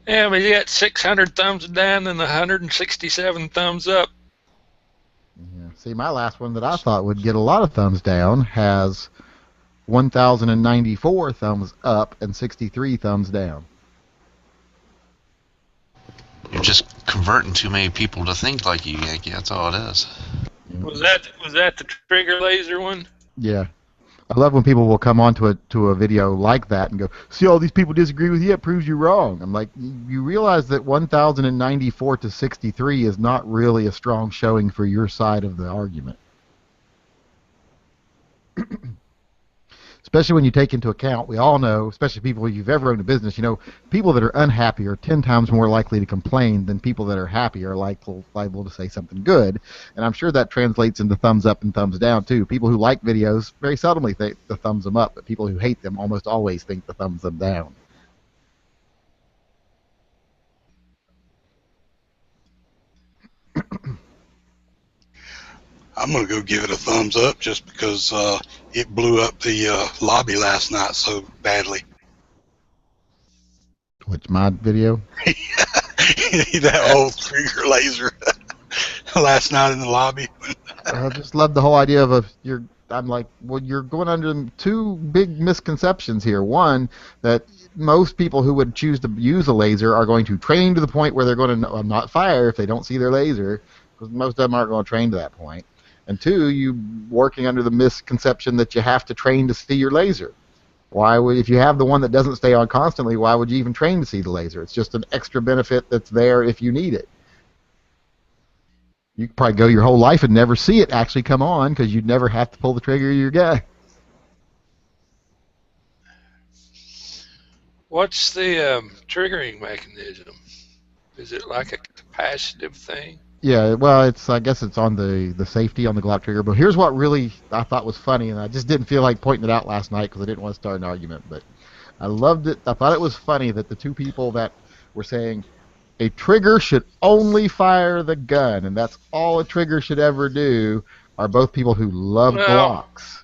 Yeah, but you got 600 thumbs down and 167 thumbs up. Yeah, See, my last one that I thought would get a lot of thumbs down has 1,094 thumbs up and 63 thumbs down. You're just converting too many people to think like you, Yankee. That's all it is. Was that the trigger laser one? Yeah. I love when people will come on to a video like that and go, see, all these people disagree with you, it proves you wrong. I'm like, you realize that 1,094 to 63 is not really a strong showing for your side of the argument. Especially when you take into account, we all know, especially people you've ever owned a business, you know, people that are unhappy are 10 times more likely to complain than people that are happy are liable to say something good. And I'm sure that translates into thumbs up and thumbs down, too. People who like videos very seldomly think the thumbs them up, but people who hate them almost always think the thumbs them down. I'm going to go give it a thumbs up just because it blew up the lobby last night so badly. Which, my video? That old trigger laser last night in the lobby. I just love the whole idea of I'm like, well, you're going under two big misconceptions here. One, that most people who would choose to use a laser are going to train to the point where they're going to not fire if they don't see their laser, because most of them aren't going to train to that point. And two, you working under the misconception that you have to train to see your laser. Why would, if you have the one that doesn't stay on constantly, why would you even train to see the laser? It's just an extra benefit that's there if you need it. You could probably go your whole life and never see it actually come on because you'd never have to pull the trigger of your gun. What's the triggering mechanism? Is it like a capacitive thing? Yeah, well, I guess it's on the safety on the Glock trigger. But here's what really I thought was funny, and I just didn't feel like pointing it out last night because I didn't want to start an argument. But I loved it. I thought it was funny that the two people that were saying a trigger should only fire the gun, and that's all a trigger should ever do, are both people who love Glocks.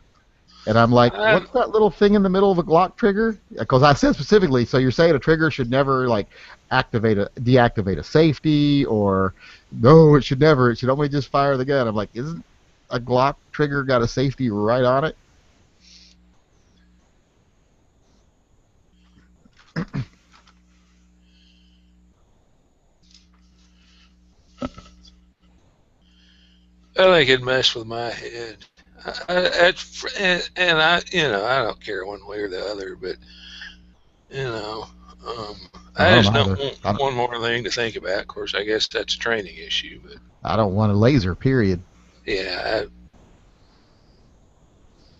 And I'm like, what's that little thing in the middle of a Glock trigger? Because I said specifically, so you're saying a trigger should never like deactivate a safety, or no, it should never. It should only just fire the gun. I'm like, isn't a Glock trigger got a safety right on it? I think it'd mess with my head. I don't care one way or the other, but I just don't want one more thing to think about. Of course, I guess that's a training issue, but I don't want a laser, period. Yeah.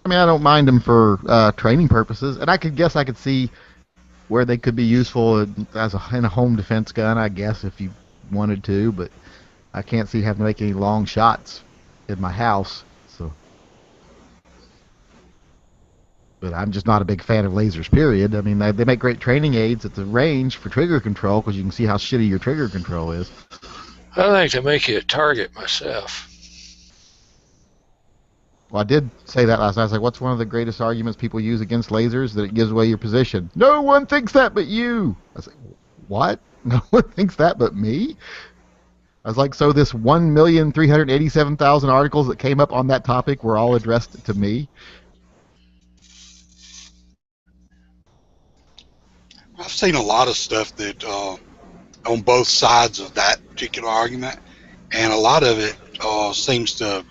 I mean, I don't mind them for training purposes, and I could see where they could be useful in a home defense gun, I guess, if you wanted to, but I can't see having to make any long shots in my house. But I'm just not a big fan of lasers, period. I mean, they make great training aids at the range for trigger control because you can see how shitty your trigger control is. I think they make you a target myself. Well, I did say that last night. I was like, what's one of the greatest arguments people use against lasers? That it gives away your position. No one thinks that but you. I was like, what? No one thinks that but me? I was like, so this 1,387,000 articles that came up on that topic were all addressed to me? I've seen a lot of stuff that on both sides of that particular argument, and a lot of it seems to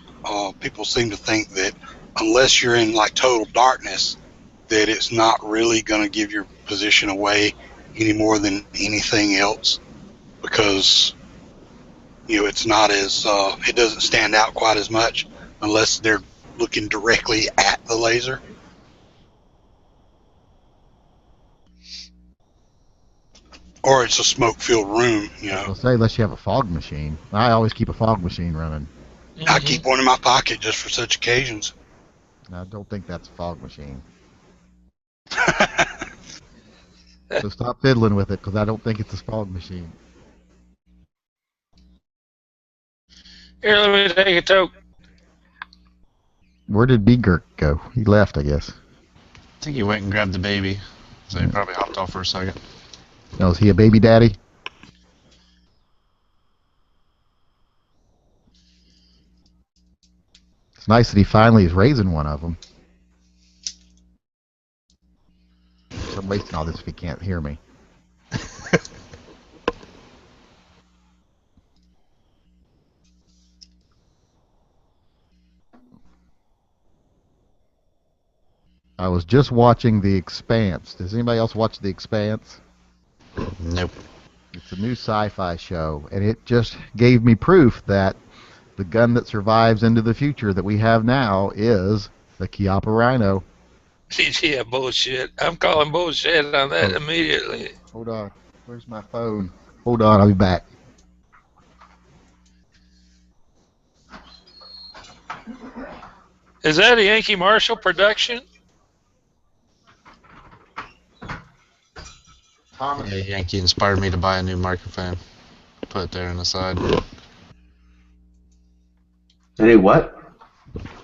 people seem to think that unless you're in like total darkness, that it's not really going to give your position away any more than anything else, because it's not as it doesn't stand out quite as much unless they're looking directly at the laser. Or it's a smoke-filled room, I'll say unless you have a fog machine. I always keep a fog machine running. I keep one in my pocket just for such occasions. I don't think that's a fog machine. So stop fiddling with it, because I don't think it's a fog machine. Here, let me take a toke. Where did B-Gurk go? He left, I guess. I think he went and grabbed the baby, so he probably hopped off for a second. Oh, is he a baby daddy? It's nice that he finally is raising one of them. I'm wasting all this if he can't hear me. I was just watching The Expanse. Does anybody else watch The Expanse? Nope. It's a new sci-fi show, and it just gave me proof that the gun that survives into the future that we have now is the Chiappa Rhino. Yeah, bullshit. I'm calling bullshit on that immediately. Hold on. Where's my phone? Hold on, I'll be back. Is that a Yankee Marshall production? Yeah, Yankee inspired me to buy a new microphone. Put it there on the side. Hey, what?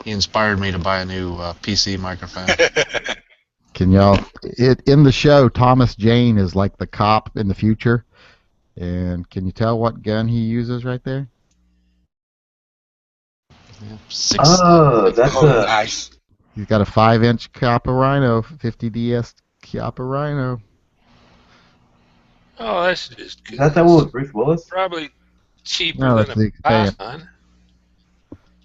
He inspired me to buy a new PC microphone. Can y'all... in the show, Thomas Jane is like the cop in the future. And can you tell what gun he uses right there? Oh, that's nice. He's got a 5-inch Chiappa Rhino, 50DS Chiappa Rhino. Oh, that's just good. Is that one with Bruce Willis? Probably cheaper No, than it's The a Expanse. Python.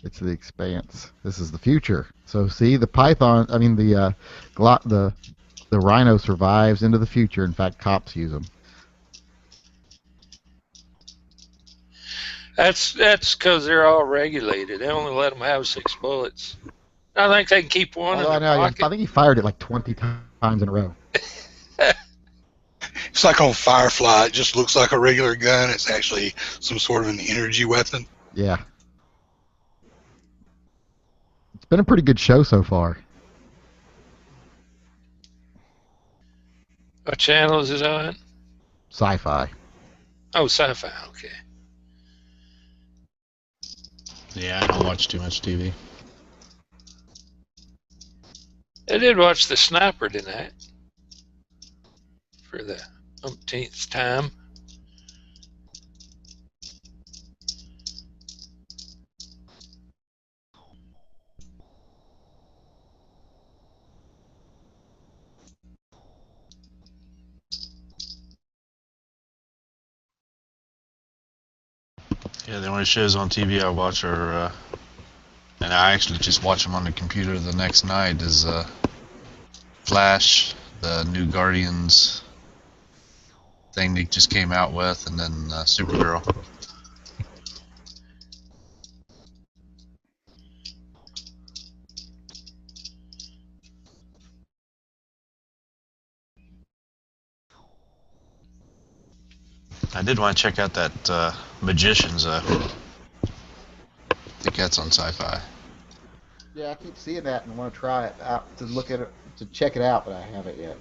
It's The Expanse. This is the future. So see, the Python, I mean the Rhino survives into the future. In fact, cops use them. That's because they're all regulated. They only let them have 6 bullets. I think they can keep one in I their know. pocket. I think he fired it like 20 times in a row. It's like on Firefly. It just looks like a regular gun. It's actually some sort of an energy weapon. Yeah. It's been a pretty good show so far. What channel is it on? Sci-fi. Oh, Sci-Fi. Okay. Yeah, I don't watch too much TV. I did watch The Sniper tonight. For the umpteenth time. Yeah, the only shows on TV I watch are, and I actually just watch them on the computer the next night, is Flash, the new Guardians thing they just came out with, and then Supergirl. I did want to check out that Magicians. I think that's on Sci-Fi. Yeah, I keep seeing that and want to try it out, to look at it, to check it out, but I haven't yet.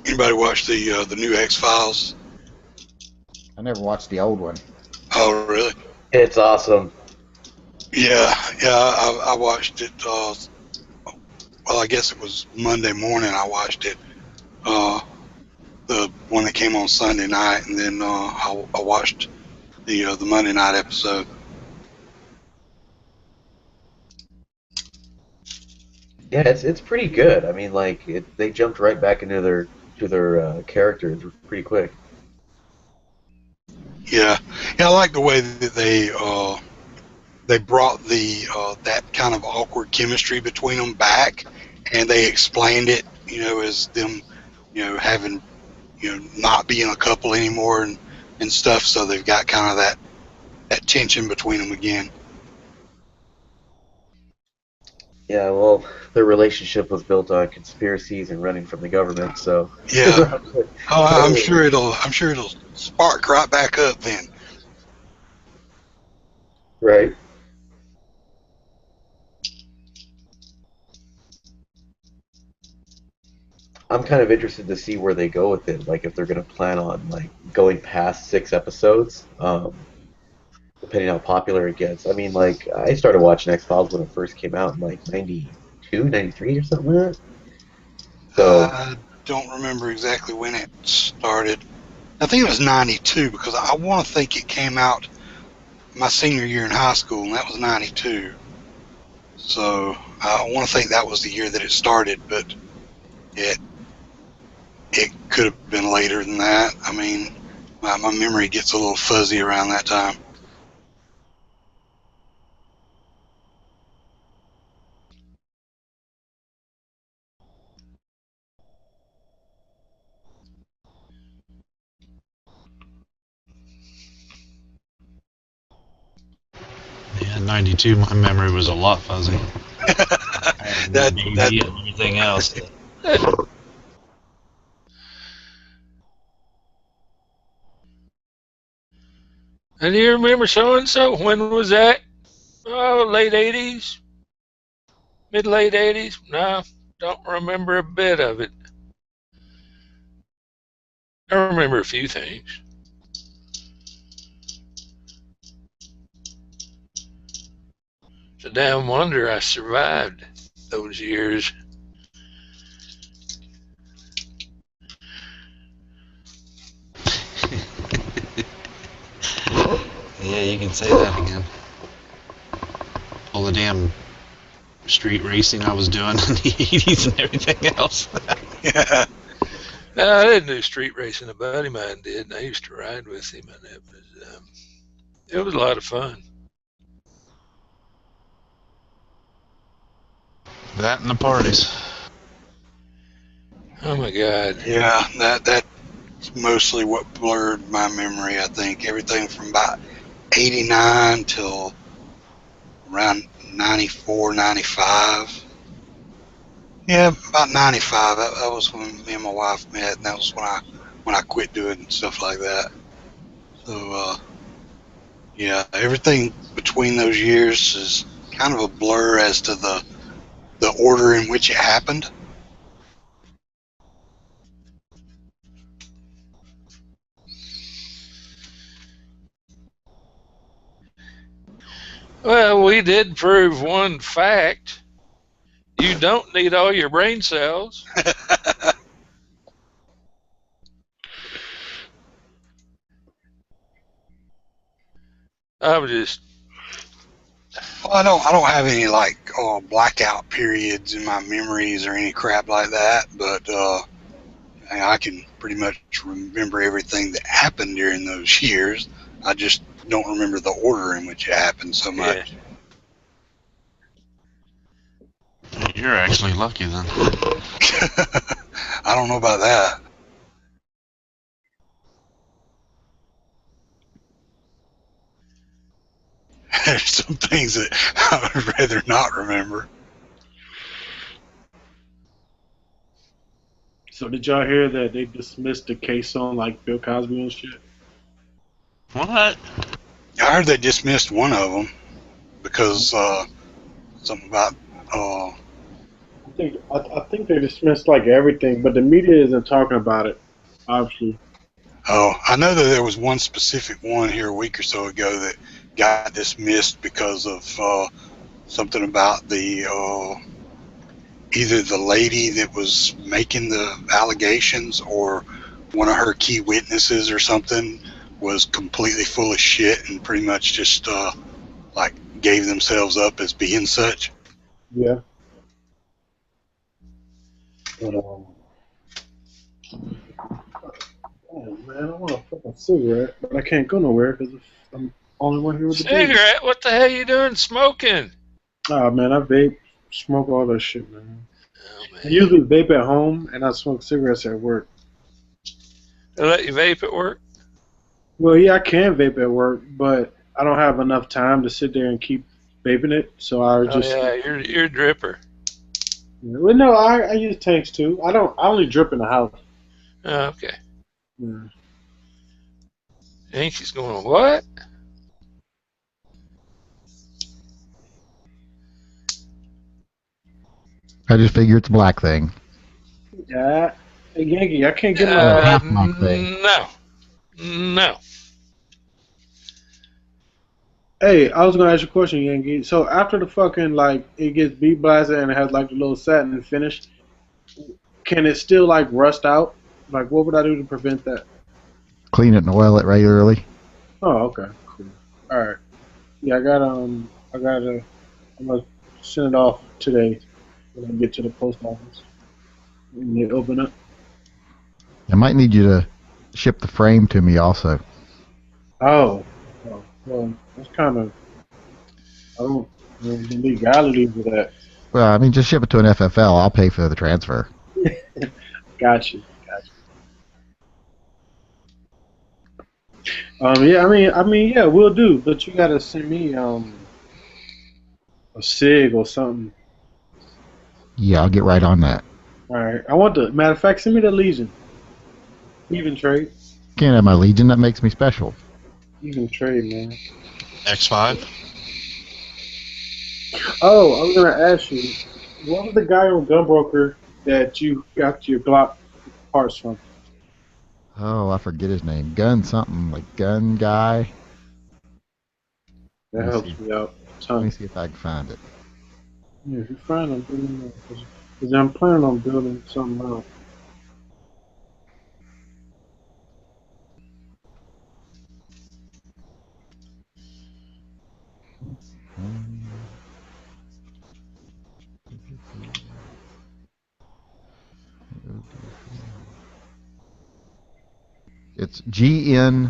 Anybody watch the new X-Files? I never watched the old one. Oh, really? It's awesome. Yeah, I watched it. Well, I guess it was Monday morning. I watched it. The one that came on Sunday night, and then I watched the Monday night episode. Yeah, it's pretty good. I mean, like they jumped right back into their characters pretty quick. Yeah, I like the way that they brought the that kind of awkward chemistry between them back, and they explained it, as them, having, not being a couple anymore and stuff. So they've got kind of that tension between them again. Yeah, well, their relationship was built on conspiracies and running from the government, so Yeah. I'm sure it'll spark right back up then. Right. I'm kind of interested to see where they go with it, like if they're going to plan on like going past 6 episodes, depending on how popular it gets. I mean, like I started watching X-Files when it first came out in like 92, 93 or something like that. So I don't remember exactly when it started. I think it was 92 because I want to think it came out my senior year in high school, and that was '92. So I want to think that was the year that it started, but it could have been later than that. I mean, my memory gets a little fuzzy around that time. Yeah, 92, my memory was a lot fuzzy. that and everything else. And you remember so and so? When was that? Oh, late 80s? Mid-late 80s? No, don't remember a bit of it. I remember a few things. It's a damn wonder I survived those years. Yeah, you can say that again. All the damn street racing I was doing in the 80s and everything else. Yeah. No, I didn't do street racing. A buddy of mine did, and I used to ride with him, and it was a lot of fun. That and the parties. Oh my God. Yeah, that's mostly what blurred my memory. I think everything from about '89 till around '94, '95. Yeah, about '95. That was when me and my wife met, and that was when I quit doing stuff like that. So yeah, everything between those years is kind of a blur as to the order in which it happened. Well, we did prove one fact. You don't need all your brain cells. I'm just... Well, I don't have any like blackout periods in my memories or any crap like that, but I can pretty much remember everything that happened during those years. I just don't remember the order in which it happened so much. Yeah. You're actually lucky then. I don't know about that. There's some things that I would rather not remember. So did y'all hear that they dismissed the case on like Bill Cosby and shit? What? I heard they dismissed one of them because something about I think they dismissed like everything, but the media isn't talking about it, obviously. Oh, I know that there was one specific one here a week or so ago that got dismissed because of something about the either the lady that was making the allegations or one of her key witnesses or something was completely full of shit and pretty much just like gave themselves up as being such. Yeah. But, oh man, I want a fucking cigarette, but I can't go nowhere because I'm the only one here with the Cigarette? What the hell you doing smoking? Oh man, I vape, smoke all that shit, man. I usually vape at home and I smoke cigarettes at work. They let you vape at work? Well, yeah, I can vape at work, but I don't have enough time to sit there and keep vaping it, so I just. Oh yeah, you're a dripper. Well, no, I use tanks too. I only drip in the house. Oh, okay. Yeah. Yankees going, what? I just figure it's a black thing. Yeah, hey, Yankee, I can't get half black thing. No. Hey, I was gonna ask you a question, Yankee. So after the fucking like it gets beat blasted and it has like the little satin finish, can it still like rust out? Like, what would I do to prevent that? Clean it and oil it regularly. Oh, okay, cool. All right. Yeah, I'm gonna send it off today when I get to the post office. When they open up. I might need you to ship the frame to me also. Oh, well, that's kind of, I don't know the legalities of that. Well, I mean, just ship it to an FFL. I'll pay for the transfer. Gotcha. Yeah, yeah, we'll do. But you gotta send me a SIG or something. Yeah, I'll get right on that. All right. I want the matter of fact. Send me the Legion. Even trade. Can't have my Legion. That makes me special. Even trade, man. X5. Oh, I was gonna ask you, what was the guy on Gunbroker that you got your Glock parts from? Oh, I forget his name. Gun something, like Gun Guy. That helps me out. Let me see if I can find it. Yeah, if you find them, let me know. Because I'm planning on building something else. It's GNGUY1.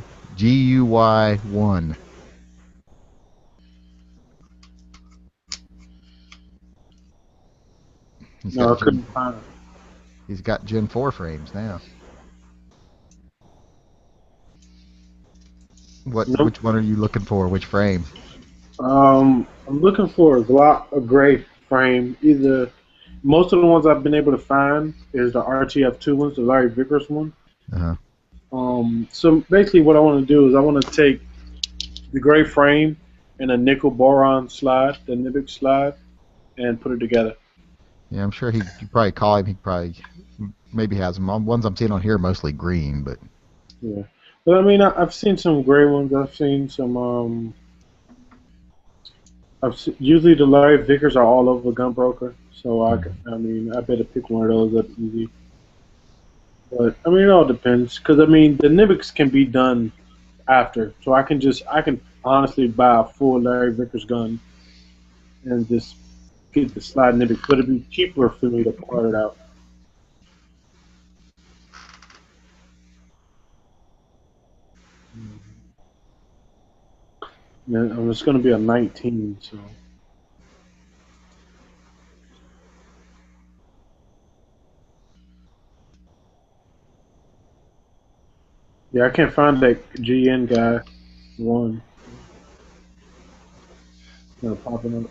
No, I couldn't find it. He's got Gen 4 frames now. Which one are you looking for? Which frame? I'm looking for a gray frame. Either most of the ones I've been able to find is the RTF2 ones, the Larry Vickers one. Uh-huh. So basically, what I want to do is I want to take the gray frame and a nickel boron slide, the Nibic slide, and put it together. Yeah, I'm sure you probably call him. He probably maybe has them. Ones I'm seeing on here are mostly green, but Yeah, but I mean, I've seen some gray ones. I've seen some. Usually the Larry Vickers are all over Gunbroker, so I better pick one of those up easy. But I mean, it all depends, because I mean, the Nibics can be done after, so I can honestly buy a full Larry Vickers gun and just get the slide Nibic, but it'd be cheaper for me to part it out. And it's going to be a 19, so. Yeah, I can't find that GN guy one. Popping up.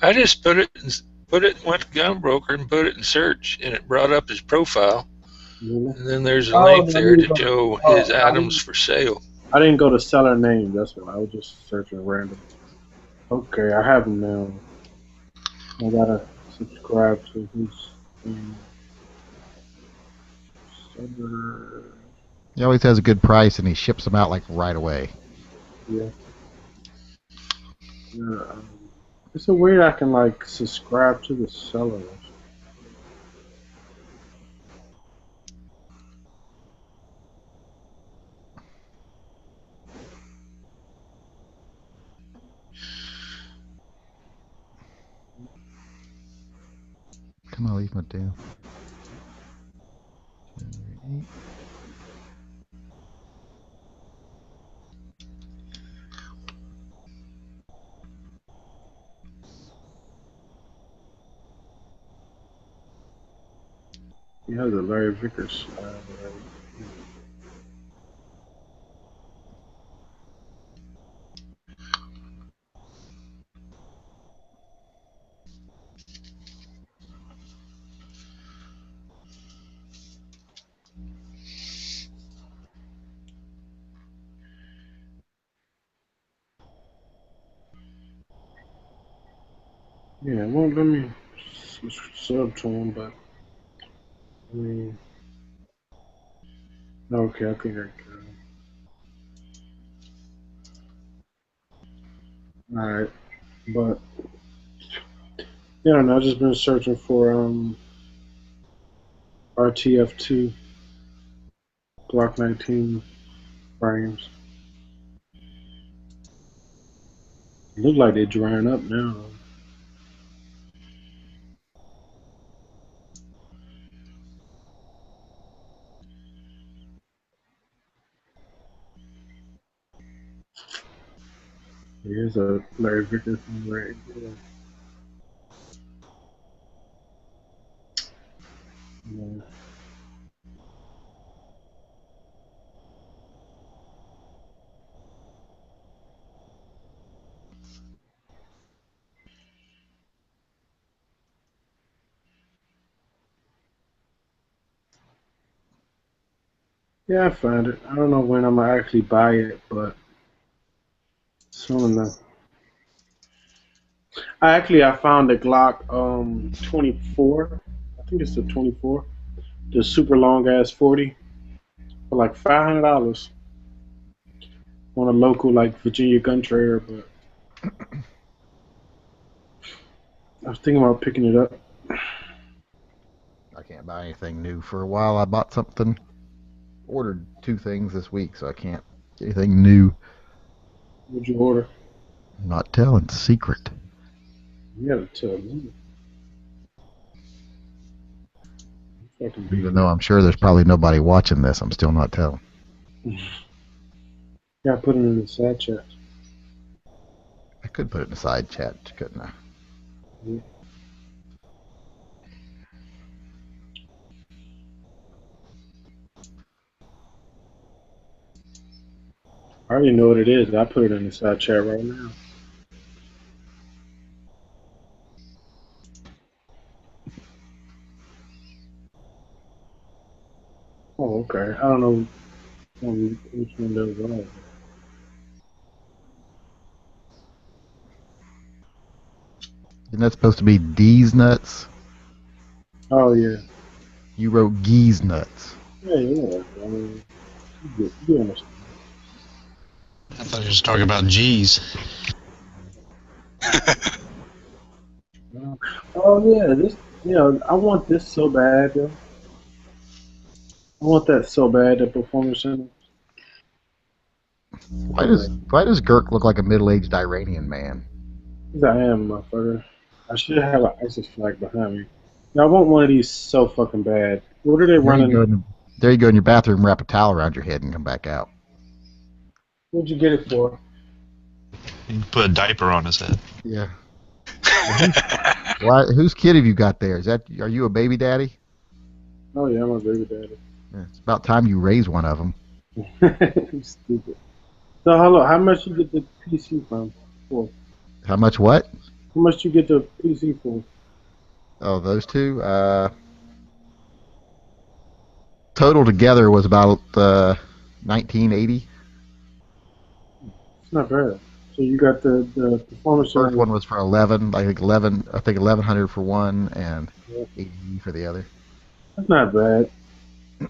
I just went to Gunbroker and put it in search, and it brought up his profile. Really? And then there's a link there to show his items for sale. I didn't go to seller name. That's why I was just searching random. Okay, I have him now. I gotta subscribe to his thing. he always has a good price, and he ships them out like right away. Yeah. It's so weird. I can like subscribe to the seller. Come on, leave my damn. He has a Larry Vickers. Yeah, well, let me sub to him, but I mean, okay, I think I can. Alright, but yeah, I don't know. I've just been searching for RTF2 Glock 19 frames. Look like they're drying up now. Here's a Larry Victor thing right there. Yeah. Yeah, I found it. I don't know when I'm gonna actually buy it, but soon enough. I found the Glock 24. I think it's the 24, the super long ass 40 for like $500 on a local like Virginia gun trader. But I was thinking about picking it up. I can't buy anything new for a while. I bought something, ordered 2 things this week, so I can't get anything new. What'd you order? I'm not telling, secret. You gotta tell me. Even though I'm sure there's probably nobody watching this, I'm still not telling. Yeah, put it in the side chat. I could put it in the side chat, couldn't I? Yeah. I already know what it is. I put it in the side chat right now. Oh, okay. I don't know which one those are. Isn't that supposed to be D's nuts? Oh, yeah. You wrote Gee's nuts. Yeah, yeah. I mean, you understand. I thought you were just talking about G's. Oh, yeah. This, I want this so bad, yo. I want that so bad, the Performance Center. Why does Girk look like a middle-aged Iranian man? Because I am, motherfucker. I should have an ISIS flag behind me. Now, I want one of these so fucking bad. What are they running? There you go in your bathroom, wrap a towel around your head, and come back out. What'd you get it for? You put a diaper on his head. Yeah. Whose kid have you got there? Are you a baby daddy? Oh, yeah, I'm a baby daddy. Yeah, it's about time you raise one of them. Stupid. So, hello, how much you get the PC for? How much what? How much you get the PC for? Oh, those two? Total together was about $19.80. It's not bad. So you got the Performance Center. First one was for $11. I think $1,100 for one and $80 for the other. That's not bad.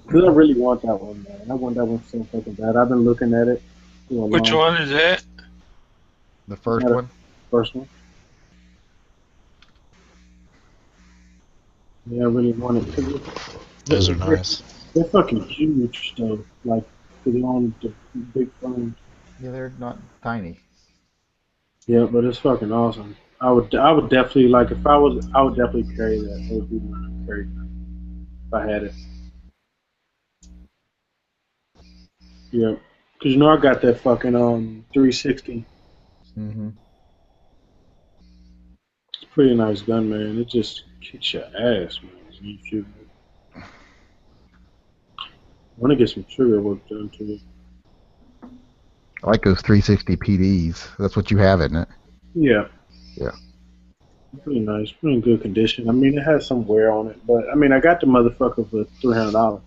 Cause I really want that one, man. I want that one so fucking bad. I've been looking at it. Which one is that? The first one. First one. Yeah, I really want it. Those are nice. They're fucking huge, though. Like, because they're on the big phone. Yeah, they're not tiny. Yeah, but it's fucking awesome. I would definitely, like, I would definitely carry that. That would be one to carry if I had it. Yeah, because I got that fucking 360. Mm-hmm. It's a pretty nice gun, man. It just kicks your ass, man. You shoot it. I want to get some trigger work done to it. I like those 360 PDs. That's what you have, isn't it? Yeah. Yeah. Pretty nice. Pretty in good condition. I mean, it has some wear on it, but I mean, I got the motherfucker for $300.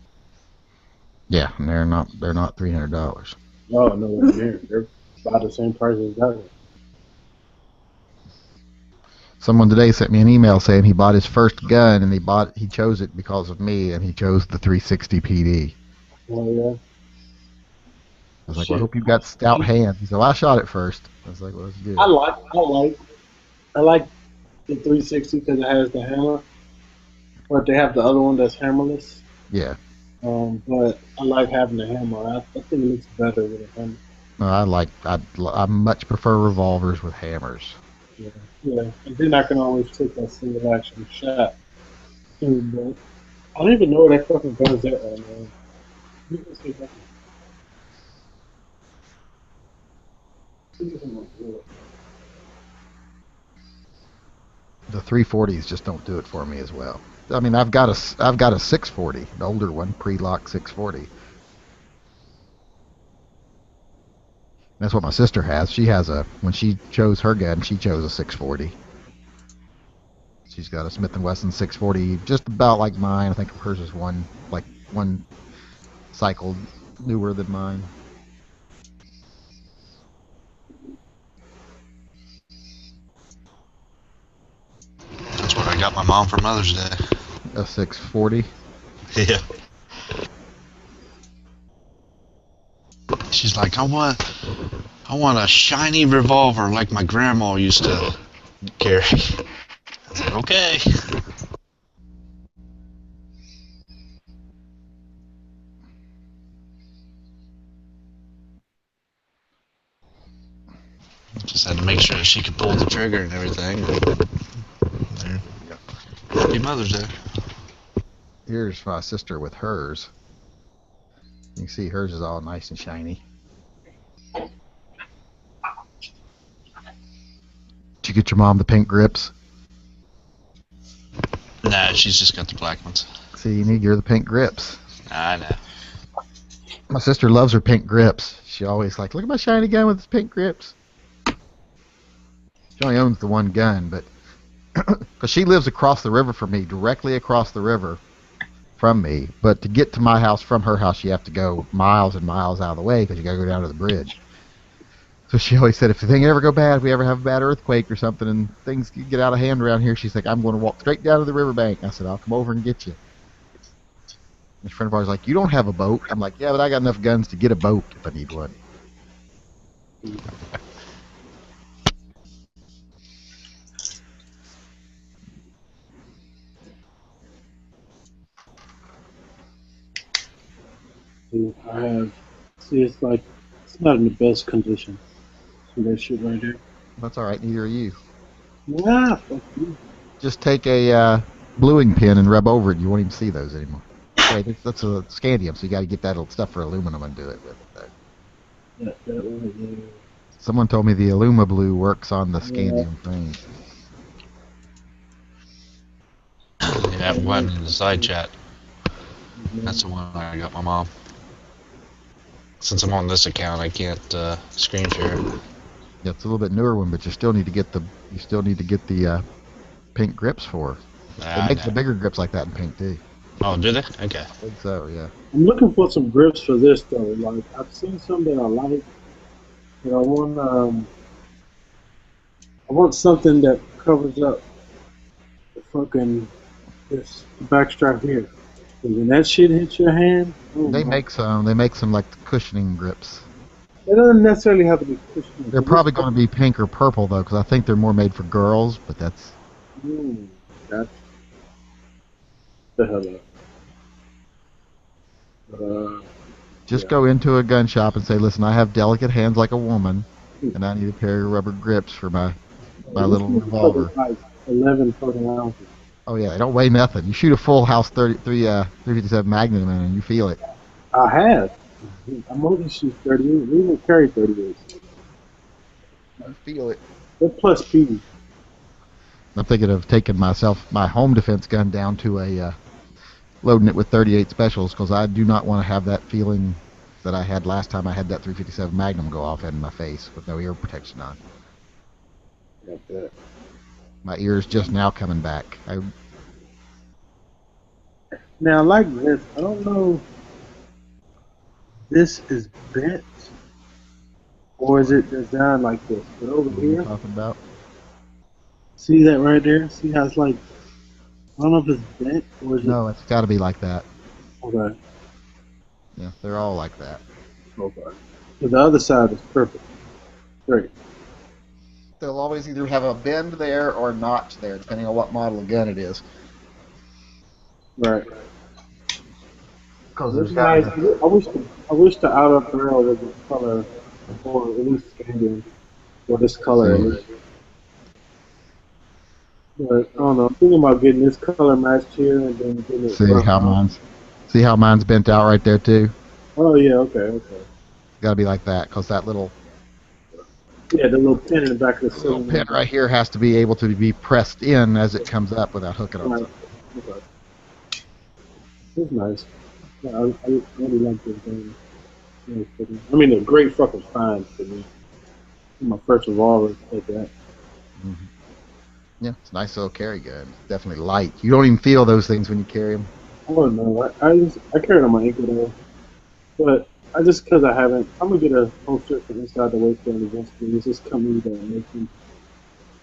Yeah, and they're not $300. Oh no, they're about the same price as that. Someone today sent me an email saying he bought his first gun and he chose it because of me and he chose the 360 PD. Oh yeah. I was like, well, I hope you've got stout hands. He said, well, I shot it first. I was like, well, that's good. I like the 360 because it has the hammer, but they have the other one that's hammerless. Yeah. But I like having the hammer. I think it looks better with a hammer. I much prefer revolvers with hammers. Yeah, yeah. And then I can always take that single action shot. Too, but I don't even know where that fucking gun's at right now. You can see that. The 340s just don't do it for me as well. I mean, I've got a 640, an older one, pre-lock 640. That's what my sister has. She has when she chose her gun, she chose a 640. She's got a Smith & Wesson 640, just about like mine. I think hers is one cycle newer than mine. That's what I got my mom for Mother's Day. A 640? Yeah. She's like, I want a shiny revolver like my grandma used to carry. I said, okay. Just had to make sure she could pull the trigger and everything. Happy Mother's Day. Here's my sister with hers. You can see hers is all nice and shiny. Did you get your mom the pink grips? Nah, she's just got the black ones. See, you need the pink grips. I know. My sister loves her pink grips. She always like, look at my shiny gun with its pink grips. She only owns the one gun, but because she lives across the river from me, directly across the river from me. But to get to my house from her house, you have to go miles and miles out of the way because you got to go down to the bridge. So she always said, if the thing ever go bad, if we ever have a bad earthquake or something and things get out of hand around here, she's like, I'm going to walk straight down to the riverbank. I said, I'll come over and get you. And a friend of ours was like, you don't have a boat. I'm like, yeah, but I got enough guns to get a boat if I need one. It's like, it's not in the best condition. See that shit right there? That's all right. Neither are you. Nah, fuck you. Just take a bluing pin and rub over it. You won't even see those anymore. Wait, that's a scandium, so you got to get that little stuff for aluminum and do it with it. That right there. Someone told me the Illuma Blue works on the scandium thing. Yeah, one in the side chat. That's the one I got my mom. Since I'm on this account, I can't screen share it. Yeah, it's a little bit newer one, but you still need to get the pink grips for. They make the bigger grips like that in pink too. Oh, do they? Okay. I think so, yeah. I'm looking for some grips for this though. Like I've seen some that I like. But I want something that covers up the fucking this backstrap here. When that shit hits your hand, They make some like the cushioning grips. It doesn't necessarily have to be cushioning. They're probably going to be pink or purple though, because I think they're more made for girls. But that's That's the hell up. just go into a gun shop and say, "Listen, I have delicate hands like a woman, and I need a pair of rubber grips for my little revolver." Like 11 fucking ounces. Oh yeah, they don't weigh nothing. You shoot a full house 357 Magnum and you feel it. I have. I'm only shoot 38. We even carry 38. I feel it. They're plus speed. I'm thinking of taking my home defense gun down to loading it with 38 specials because I do not want to have that feeling that I had last time I had that 357 Magnum go off in my face with no ear protection on. Like that. My ear's just now coming back. Now, like this, I don't know. This is bent, or is it designed like this? But over What are you here, talking about? see that right there? See how it's like? I don't know if it's bent or is No, it's got to be like that. it. Okay. Yeah, they're all like that. Okay. So the other side is perfect. Great. They'll always either have a bend there or a notch there, depending on what model of gun it is. Right. Because This nice. I wish the outer barrel was the color or at least Scandium, or this color at least. But I don't know. I'm thinking about getting this color matched here and then getting it. See how mine's bent out right there too. Oh yeah, okay. Got to be like that, cause that little Yeah, the little pin in the back of the cylinder. pin right here has to be able to be pressed in as it comes up without hooking on something. Okay. It's nice. Yeah, I really like this game. Really pretty. I mean, a great fucking find for me. My first revolver like that. Mm-hmm. Yeah, it's a nice little carry gun. Definitely light. You don't even feel those things when you carry them. Oh no, I carry it on my ankle though. But because I haven't, I'm gonna get a holster from inside the waistband eventually. It's this company that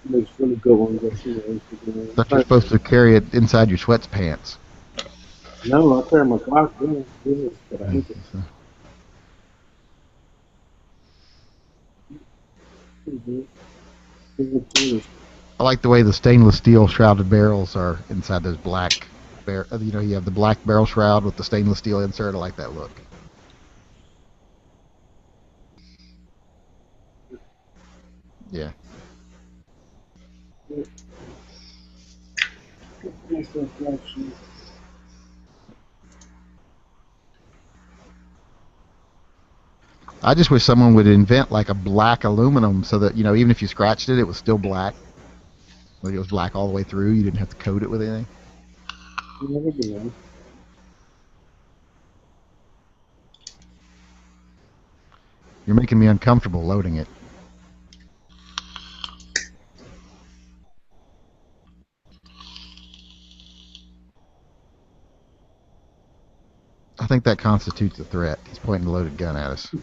makes really good ones. I see on Instagram. But you're supposed to carry it inside your sweatpants. No, I carry my Glock. This is for the ankle. I like the way the stainless steel shrouded barrels are inside those black you have the black barrel shroud with the stainless steel insert. I like that look. Yeah. I just wish someone would invent like a black aluminum so that, even if you scratched it, it was still black. Like it was black all the way through. You didn't have to coat it with anything. You're making me uncomfortable loading it. I think that constitutes a threat. He's pointing a loaded gun at us.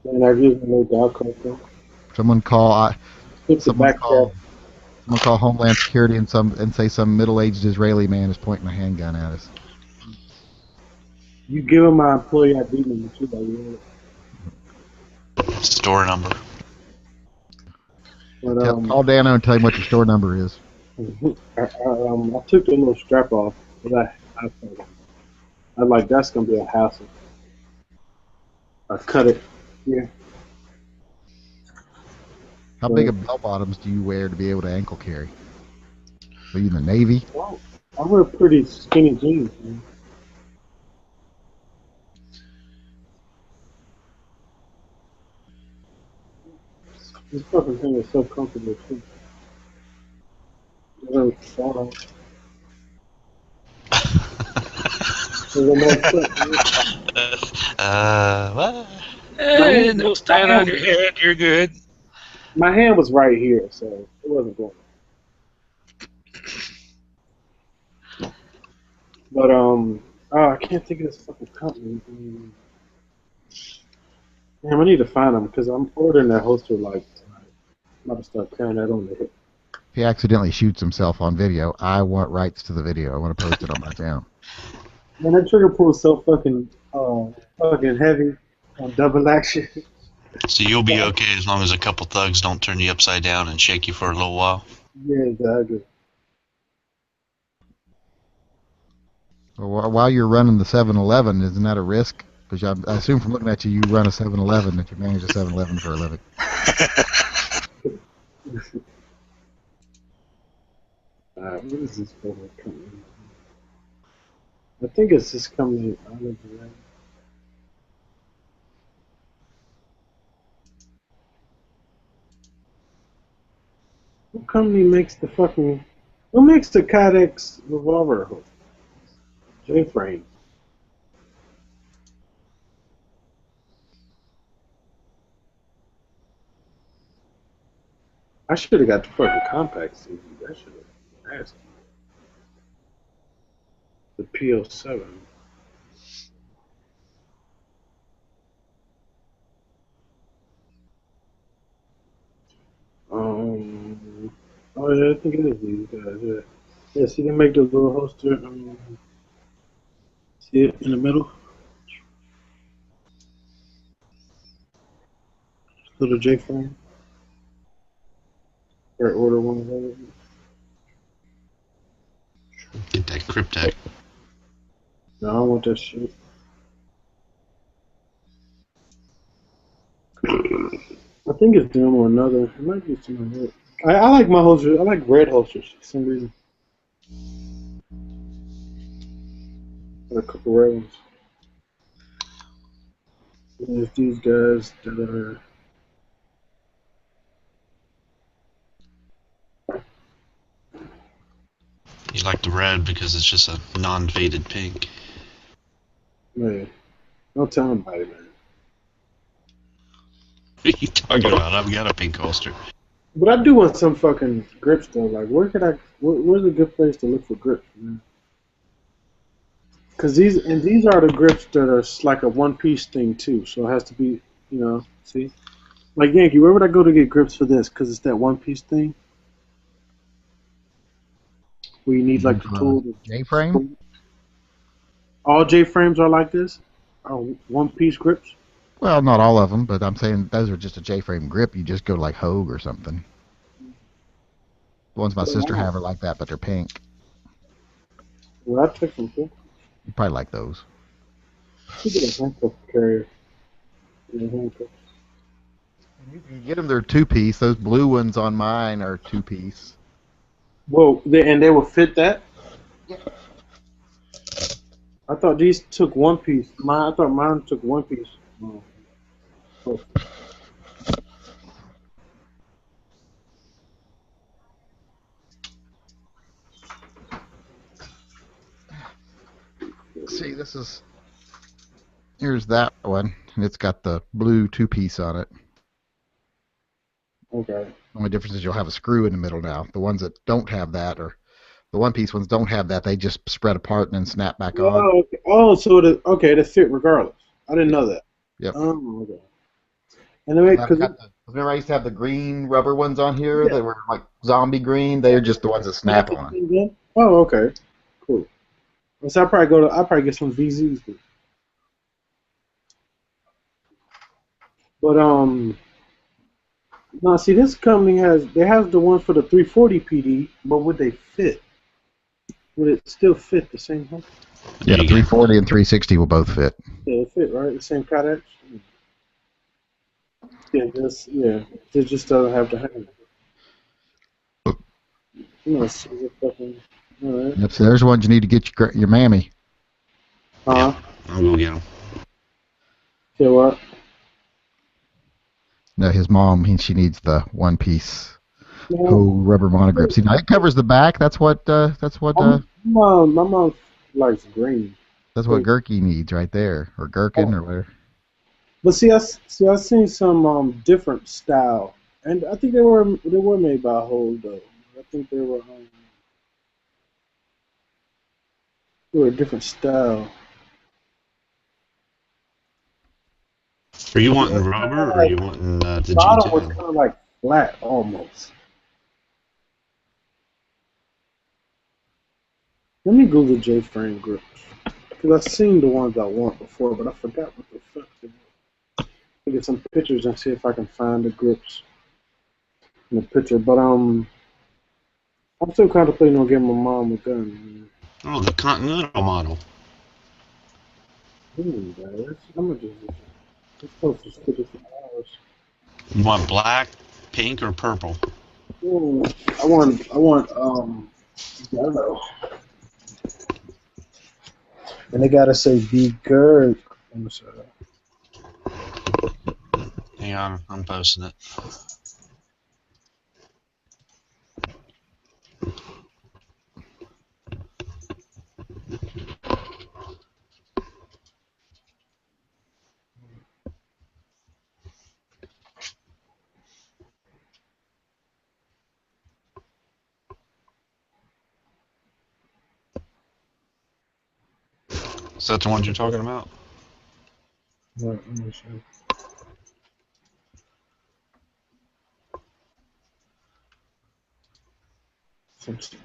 Man, I give no dog collar. Someone call Homeland Security and say some middle-aged Israeli man is pointing a handgun at us. You give him my employee ID number too, Store number. But, call Dano and tell him what your store number is. I took the little strap off, but I like that's gonna be a hassle. I cut it. Yeah. How big of bell bottoms do you wear to be able to ankle carry? Are you in the Navy? Well, I wear pretty skinny jeans, man. This fucking thing is so comfortable too. What? Don't stand on your head. You're good. My hand was right here, so it wasn't going. But I can't think of this fucking company. Damn, I need to find them because I'm ordering that holster like tonight. I'm about to start carrying that on the hip. If he accidentally shoots himself on video, I want rights to the video. I want to post it on my channel. Man, that trigger pull is so fucking heavy on double action. So you'll be okay as long as a couple thugs don't turn you upside down and shake you for a little while. Yeah, exactly. Well, while you're running the 7-Eleven, isn't that a risk? Because I assume from looking at you, you run a 7-Eleven, that you manage a 7-Eleven for a living. What is this fucking company? I think it's this company. What company makes the fucking... Who makes the Kydex revolver hook? J-Frame. I should have got the fucking compact CD. That should have been nasty. The PO7. Oh yeah, I think it is these guys. Yeah, yeah. See, they make the little holster. See it in the middle, little J frame. Or order one of those. Get that Cryptek. No, I don't want that shit. think it's them or another. It might be something else. I like my holsters. I like red holsters for some reason. Got a couple red ones. There's these guys that are. You like the red because it's just a non-faded pink. Man, don't tell anybody, man. What are you talking about? I've got a pink holster. But I do want some fucking grips though. Like, where's a good place to look for grips, man? Because these are the grips that are like a one-piece thing too. So it has to be, see, like Yankee. Where would I go to get grips for this? Because it's that one-piece thing. Where you need like the tool. J-frame? All J-frames are like this? Oh, one-piece grips? Well, not all of them, but I'm saying those are just a J-frame grip. You just go to like Hogue or something. The ones my sister have are like that, but they're pink. Well, I'll take them too. You probably like those. You get a handcuff carrier. You can get them, they're two-piece. Those blue ones on mine are two-piece. Whoa, they will fit that? Yeah. I thought these took one piece. I thought mine took one piece. Oh. See, here's that one, and it's got the blue two-piece on it. Okay. The only difference is you'll have a screw in the middle now. The ones that don't have that, or the one-piece ones don't have that, they just spread apart and then snap back on. Oh, okay. Oh, so they fit regardless. I didn't know that. Yep. Oh, okay. And they make, remember I used to have the green rubber ones on here that were like zombie green. They're just the ones that snap on. Oh, okay. Cool. So I'll probably get some VZs. But no, see, this company has the ones for the 340 PD, but would they fit? Would it still fit the same height? Yeah, 340 and 360 will both fit. Yeah, it fit, right? The same codex. Yeah, it just doesn't have the handle. Alright. Yep, so there's ones you need to get your mammy. Huh? I'll go get them. Say what? No, his mom, she needs the one-piece rubber monogrip. See, now it covers the back. That's what. My mom likes green. That's what Gurky needs right there, or Gherkin, or whatever. But I've seen some different style, and I think they were made by Hogue though. I think they were a different style. Are you wanting rubber, or are you wanting the bottom was G10? kind of like flat almost. Let me Google J-frame grips because I've seen the ones I want before, but I forgot what the fuck they were. I'll get some pictures and see if I can find the grips in the picture. But I'm still contemplating on getting my mom a gun. Oh, the Continental model. Ooh, guys, how much is this? It's close to $50. You want black, pink, or purple? Ooh, I want yellow. And they gotta say "be good" on the side. Hang on, I'm posting it. Is that the ones you're talking about? Right, let me see.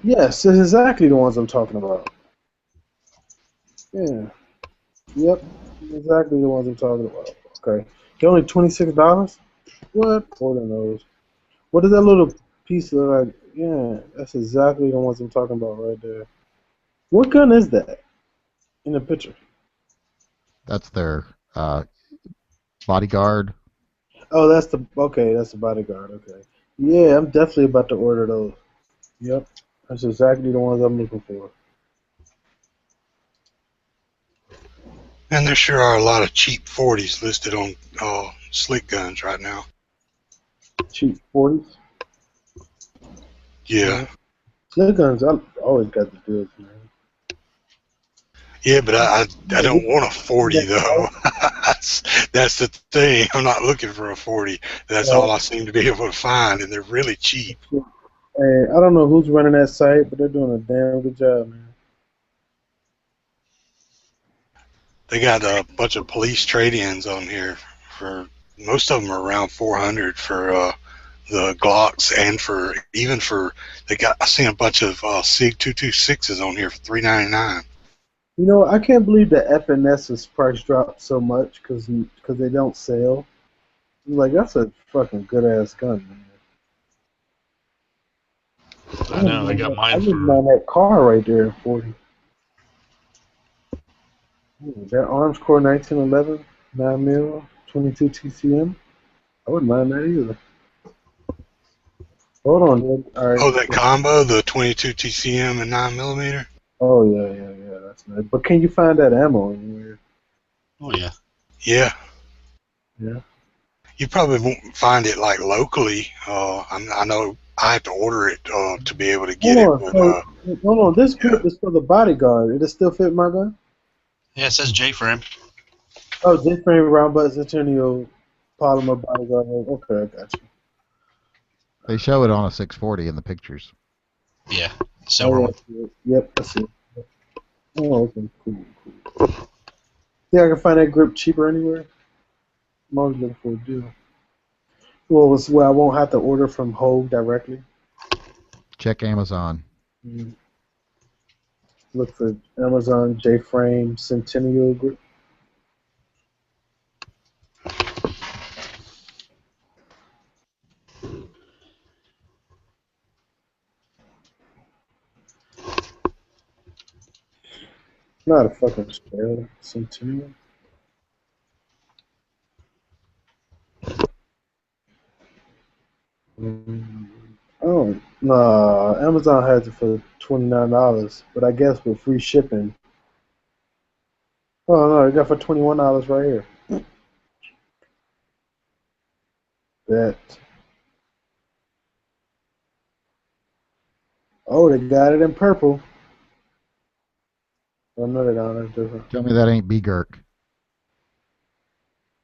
Yes, this is exactly the ones I'm talking about. Yeah. Yep. Exactly the ones I'm talking about. Okay. They're only $26? What? More than those. What is that little piece of like? Yeah, that's exactly the ones I'm talking about right there. What gun is that in the picture? That's their bodyguard. Oh, that's the bodyguard. Okay. Yeah, I'm definitely about to order those. Yep, that's exactly the ones I'm looking for. And there sure are a lot of cheap 40s listed on Slick Guns right now. Cheap 40s. Yeah. Slick Guns, I always got the deals, man. Yeah, but I don't want a 40 though. that's the thing. I'm not looking for a 40. That's all I seem to be able to find, and they're really cheap. Hey, I don't know who's running that site, but they're doing a damn good job, man. They got a bunch of police trade-ins on here. For most of them are around 400 for the Glocks, and I seen a bunch of SIG 226s on here for $399. You know, I can't believe the FNS's price dropped so much because they don't sell. Like, that's a fucking good ass gun, man. I know, they got I mine wouldn't for. mind that car right there at 40. That Arms Core 1911, 9mm, 22 TCM. I wouldn't mind that either. Hold on, dude. All right. Oh, that combo, the 22 TCM and 9mm? Oh, yeah, that's nice. But can you find that ammo anywhere? Oh yeah. Yeah. Yeah. You probably won't find it like locally. I know I have to order it to be able to get it. But, Hold on, this grip is for the bodyguard. It still fit my gun? Yeah, it says J-frame. Oh, J-frame round butt Centennial polymer bodyguard. Okay, I got you. They show it on a 640 in the pictures. Yeah, silver one. Yep, I see. Oh, okay, cool. Yeah, I can find that grip cheaper anywhere. I'm always looking for a deal. Well, it's where I won't have to order from Hogue directly. Check Amazon. Look for Amazon J-frame Centennial grip. Not a fucking spell. Centennial. Oh, no. Amazon has it for $29, but I guess with free shipping. Oh, no, they got for $21 right here. Bet. Oh, they got it in purple. Oh, no, they don't. That's different. Tell me that ain't B-Gurk.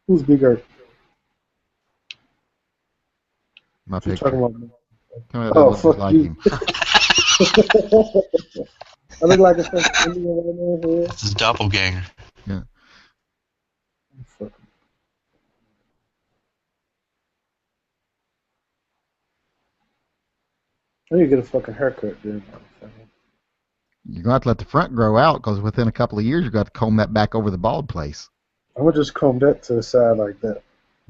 Who's bigger? My What you picture. talking about? Tell me that Oh, looks fuck like you. him. I look like a fucking Indian right now. It's his doppelganger. Yeah. I need to get a fucking haircut, dude. You're going to have to let the front grow out because within a couple of years you've got to comb that back over the bald place. I'm going to just comb that to the side like that.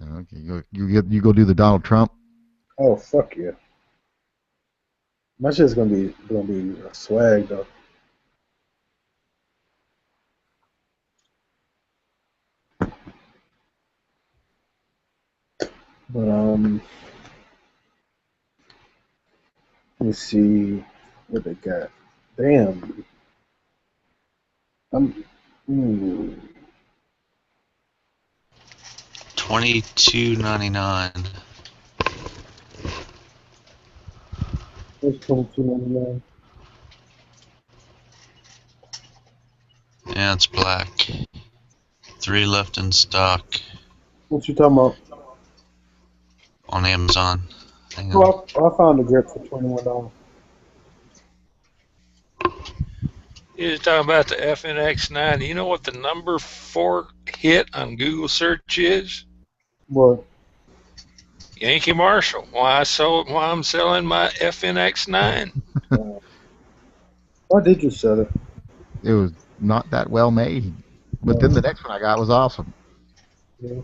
Okay, you go do the Donald Trump. Oh, fuck yeah. My shit's gonna be a swag though. But let me see what they got. Damn. $22.99. What's $22.99? Yeah, it's black. 3 left in stock What you talking about? on Amazon. Hang on. Well, I found a grip for $21. You're talking about the FNX9. You know what the number 4 hit on Google search is? What? Yankee Marshall. Why I'm selling my FNX9. Why did you sell it? It was not that well made. But then the next one I got was awesome. Yeah.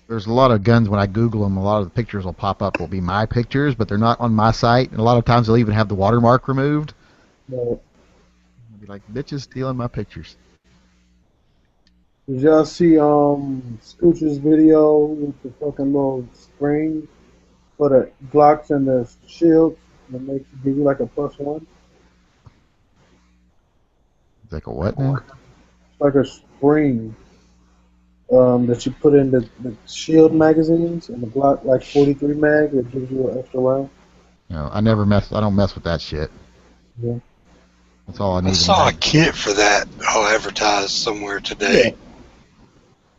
There's a lot of guns, when I Google them, a lot of the pictures will pop up will be my pictures, but they're not on my site. And a lot of times they'll even have the watermark removed. No. I'll be like, bitches stealing my pictures. Did y'all see Scooch's video with the fucking little spring for the Glocks and the shields that makes give you like a +1? Like a what now? It's like a spring that you put in the shield magazines and the Glock like 43 mag that gives you an extra round. No, I don't mess with that shit. Yeah. That's all I need. I saw a kit for that advertised somewhere today.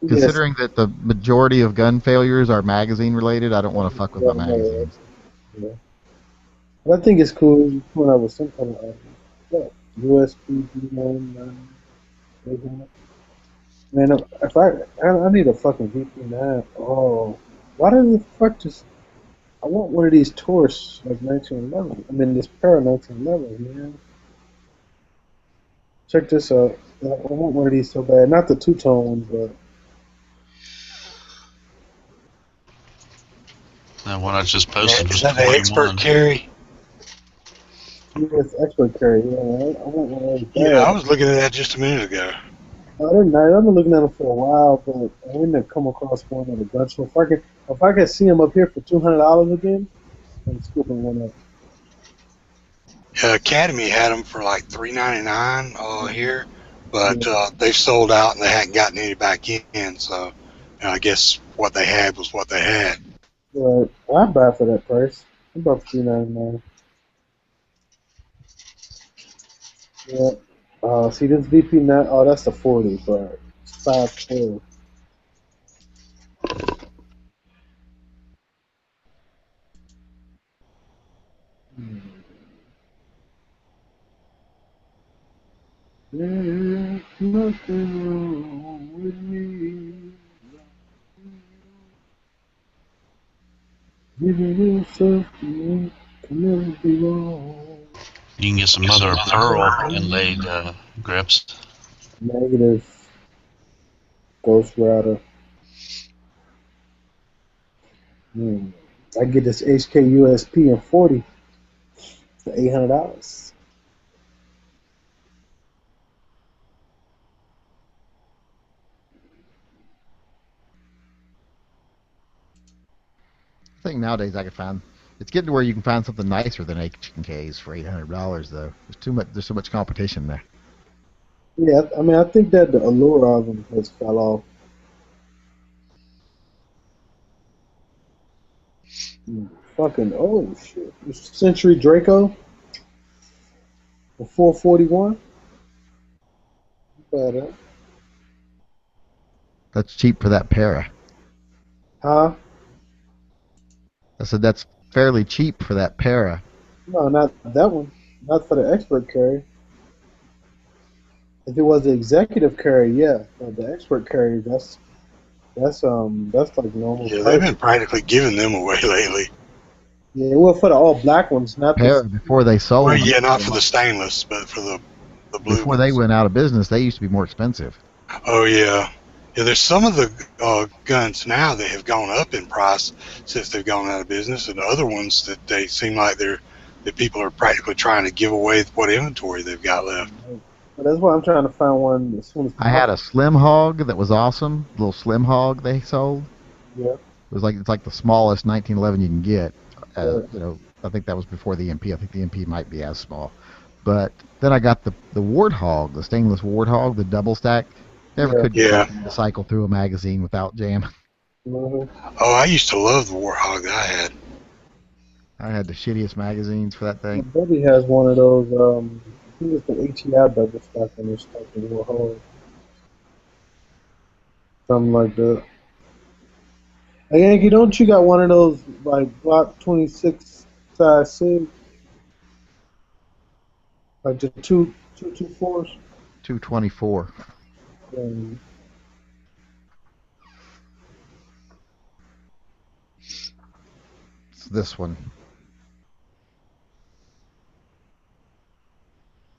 Considering that the majority of gun failures are magazine related, I don't want to fuck with my magazines. Yeah. But I think it's cool you put up with some kind of USB D1. Man, if I need a fucking VP9. Oh, why does the fuck just? I want one of these Taurus like 1911. I mean, this pair of 1911, man. Check this out. I want one of these so bad. Not the two-tone ones, but. That one I just posted was Is that the 21. expert carry? Yeah, it's expert carry. Yeah, I want one of those. Yeah, I was looking at that just a minute ago. I didn't know. I've been looking at them for a while, but I didn't come across one at a gun show. If I could see them up here for $200 again, I'm scooping one up. Academy had them for like $3.99 here, but they've sold out and they hadn't gotten any back in. So I guess what they had was what they had. Right. I'd buy for that price. I'd buy for $3.99. Yeah. See this VP9? Oh, that's the 40, but it's 512. There's nothing wrong with me. Giving yourself to me can never be wrong. You can get some mother of pearl inlaid grips. Negative. Ghost Rider. I get this HK USP in 40 for $800. I think nowadays I could find. It's getting to where you can find something nicer than HKs for $800 though. There's so much competition there. Yeah, I mean, I think that the allure of them has fell off. Fucking oh shit! Century Draco, the 441. Better. That's cheap for that para. Huh? I said that's fairly cheap for that para. No, not that one. Not for the expert carry. If it was the executive carry, yeah. But the expert carry, that's like normal. Yeah, they've been practically giving them away lately. Yeah, well, for the all black ones, not Para before they sold. Well, yeah, not for the stainless, but for the blue. Before they went out of business, they used to be more expensive. Oh yeah. Yeah, there's some of the guns now that have gone up in price since they've gone out of business, and other ones that they seem like that people are practically trying to give away what inventory they've got left. But that's why I'm trying to find one as soon as possible. I had a Slim Hog that was awesome. Little Slim Hog they sold. Yeah. It's like the smallest 1911 you can get. I think that was before the MP. I think the MP might be as small. But then I got the Warthog, the stainless Warthog, the double stack. Never could get the cycle through a magazine without jamming. Mm-hmm. Oh, I used to love the Warthog that I had. I had the shittiest magazines for that thing. My buddy has one of those. I think it's the ATI double stack and it's stuck in Warthog. Something like that. Hey Yankee, don't you got one of those like Block 26 size SIG? Like the 224s? 224. It's this one.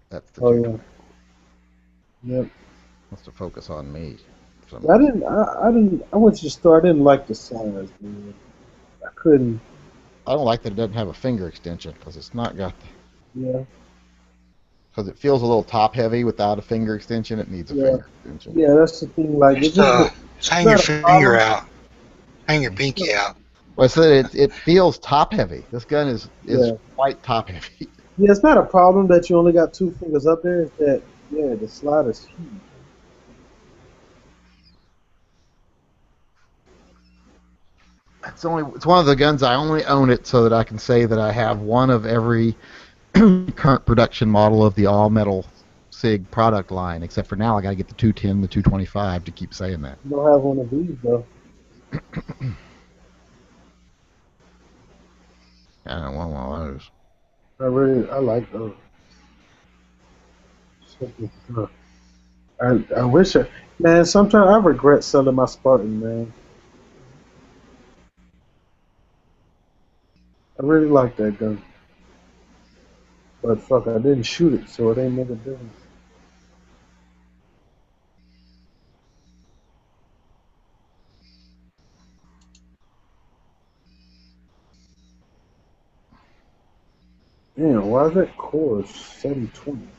That's the Yep. Wants to focus on me. I went to the store. I didn't like the size, man. I couldn't. I don't like that it doesn't have a finger extension because it's not got the. Yeah. because it feels a little top heavy without a finger extension. It needs a finger extension. Yeah, that's the thing. Like, Just, it's hang not your a finger problem. out. Hang your pinky out. Well, I said it feels top heavy. This gun is Yeah. quite top heavy. Yeah, it's not a problem that you only got 2 fingers up there. It's that, yeah, the slide is huge. It's one of the guns I only own it so that I can say that I have one of every current production model of the all metal SIG product line, except for now I got to get the 210, the 225 to keep saying that. You don't have one of these, though. I don't want one of those. I like those. I wish man, sometimes I regret selling my Spartan, man. I really like that gun. But fuck, I didn't shoot it, so it ain't make a difference. Damn, why is that core 720?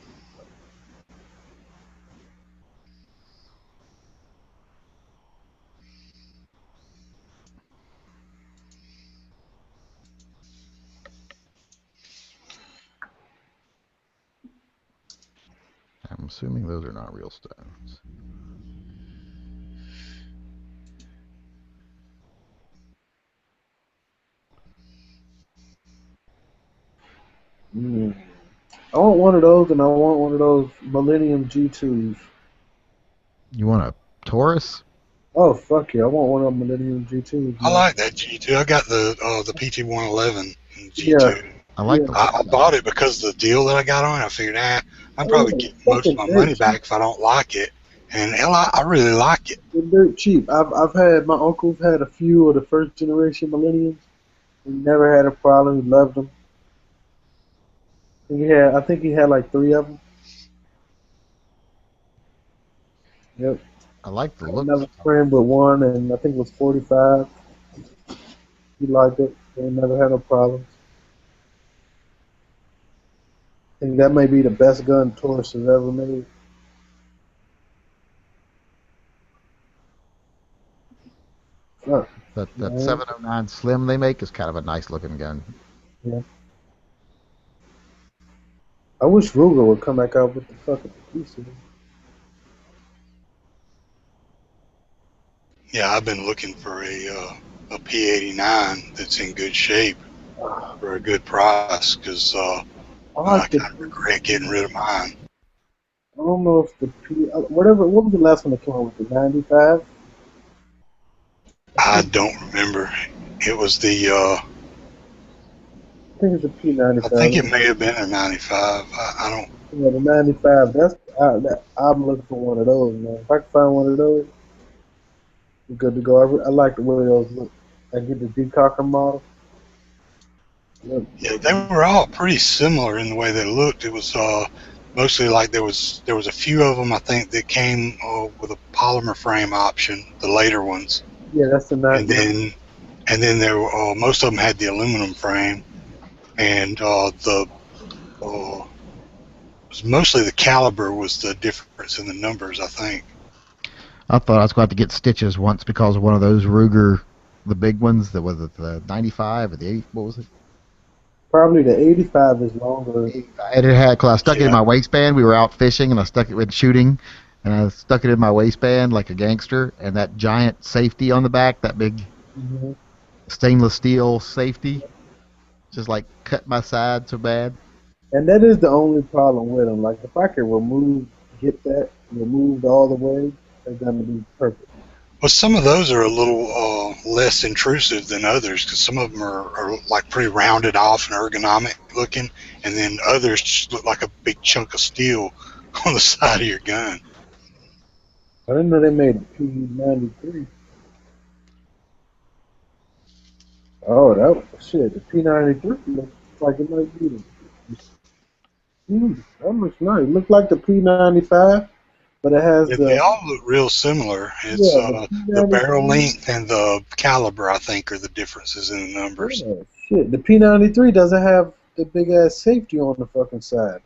I'm assuming those are not real stones. I want one of those, and I want one of those Millennium G2s. You want a Taurus? Oh, fuck yeah, I want one of them Millennium G2s. I like that G2. I got the PT-111 G2. Yeah. I like I bought it because of the deal that I got on it. I figured, I'm probably getting most of my money back if I don't like it. And hell, I really like it. They're dirt cheap. I've had, my uncle's had a few of the first generation Millenniums. He never had a problem. He loved them. I think he had like 3 of them. Yep. I like the look. Another friend with one, and I think it was 45. He liked it. They never had no problems. I think that may be the best gun Taurus has ever made. Fuck. That Man. 709 Slim they make is kind of a nice looking gun. Yeah. I wish Ruger would come back out with the fucking piece of it. Yeah, I've been looking for a P89 that's in good shape for a good price because I kind of regret getting rid of mine. I don't know if the what was the last one that came out with the 95? I don't remember. It was the I think it's a P95. I think it may have been a 95. I don't. Yeah, the 95. I'm looking for one of those, man. If I can find one of those, we're good to go. I like the way those look. I get the decocker model. Yep. Yeah, they were all pretty similar in the way they looked. It was mostly like there was a few of them I think that came with a polymer frame option, the later ones. Yeah, that's the 90. And then there were most of them had the aluminum frame, and it was mostly the caliber was the difference in the numbers, I think. I thought I was going to have to get stitches once because of one of those Ruger, the big ones. That was it, the 95 or the 80. What was it? Probably the 85 is longer. And it had, cause I stuck it in my waistband. We were out fishing, and I stuck it with shooting, and I stuck it in my waistband like a gangster. And that giant safety on the back, that big stainless steel safety, just like cut my side so bad. And that is the only problem with them. Like if I could get that removed all the way, they're gonna be perfect. Well, some of those are a little less intrusive than others because some of them are like pretty rounded off and ergonomic looking, and then others just look like a big chunk of steel on the side of your gun. I didn't know they made a P93. Oh, shit, the P93 looks like it might be that looks nice. It looks like the P95. But it has they all look real similar. It's the barrel length and the caliber, I think, are the differences in the numbers. Yeah, shit. The P93 doesn't have the big ass safety on the fucking side.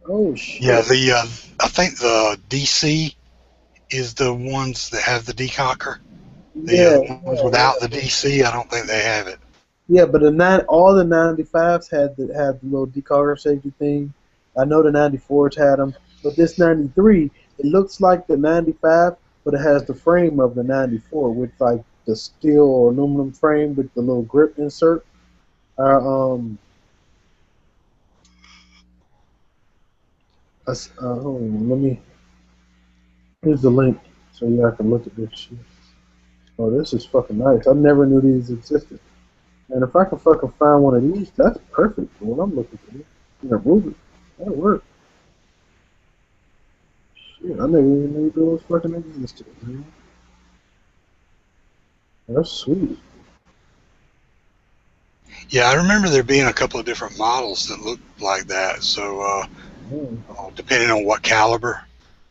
Oh shit. Yeah, I think the DC is the ones that have the decocker. The ones without the DC, I don't think they have it. Yeah, but all the 95s had the little decocker safety thing. I know the 94s had them, but this 93, it looks like the 95, but it has the frame of the 94 with like the steel or aluminum frame with the little grip insert. Hold on, here's the link so y'all can look at this shit. Oh, this is fucking nice. I never knew these existed. And if I can fucking find one of these, that's perfect for what I'm looking for. In a Ruger, that'll work. Shit, I never even knew those fucking existed, man. That's sweet. Yeah, I remember there being a couple of different models that looked like that. So, depending on what caliber.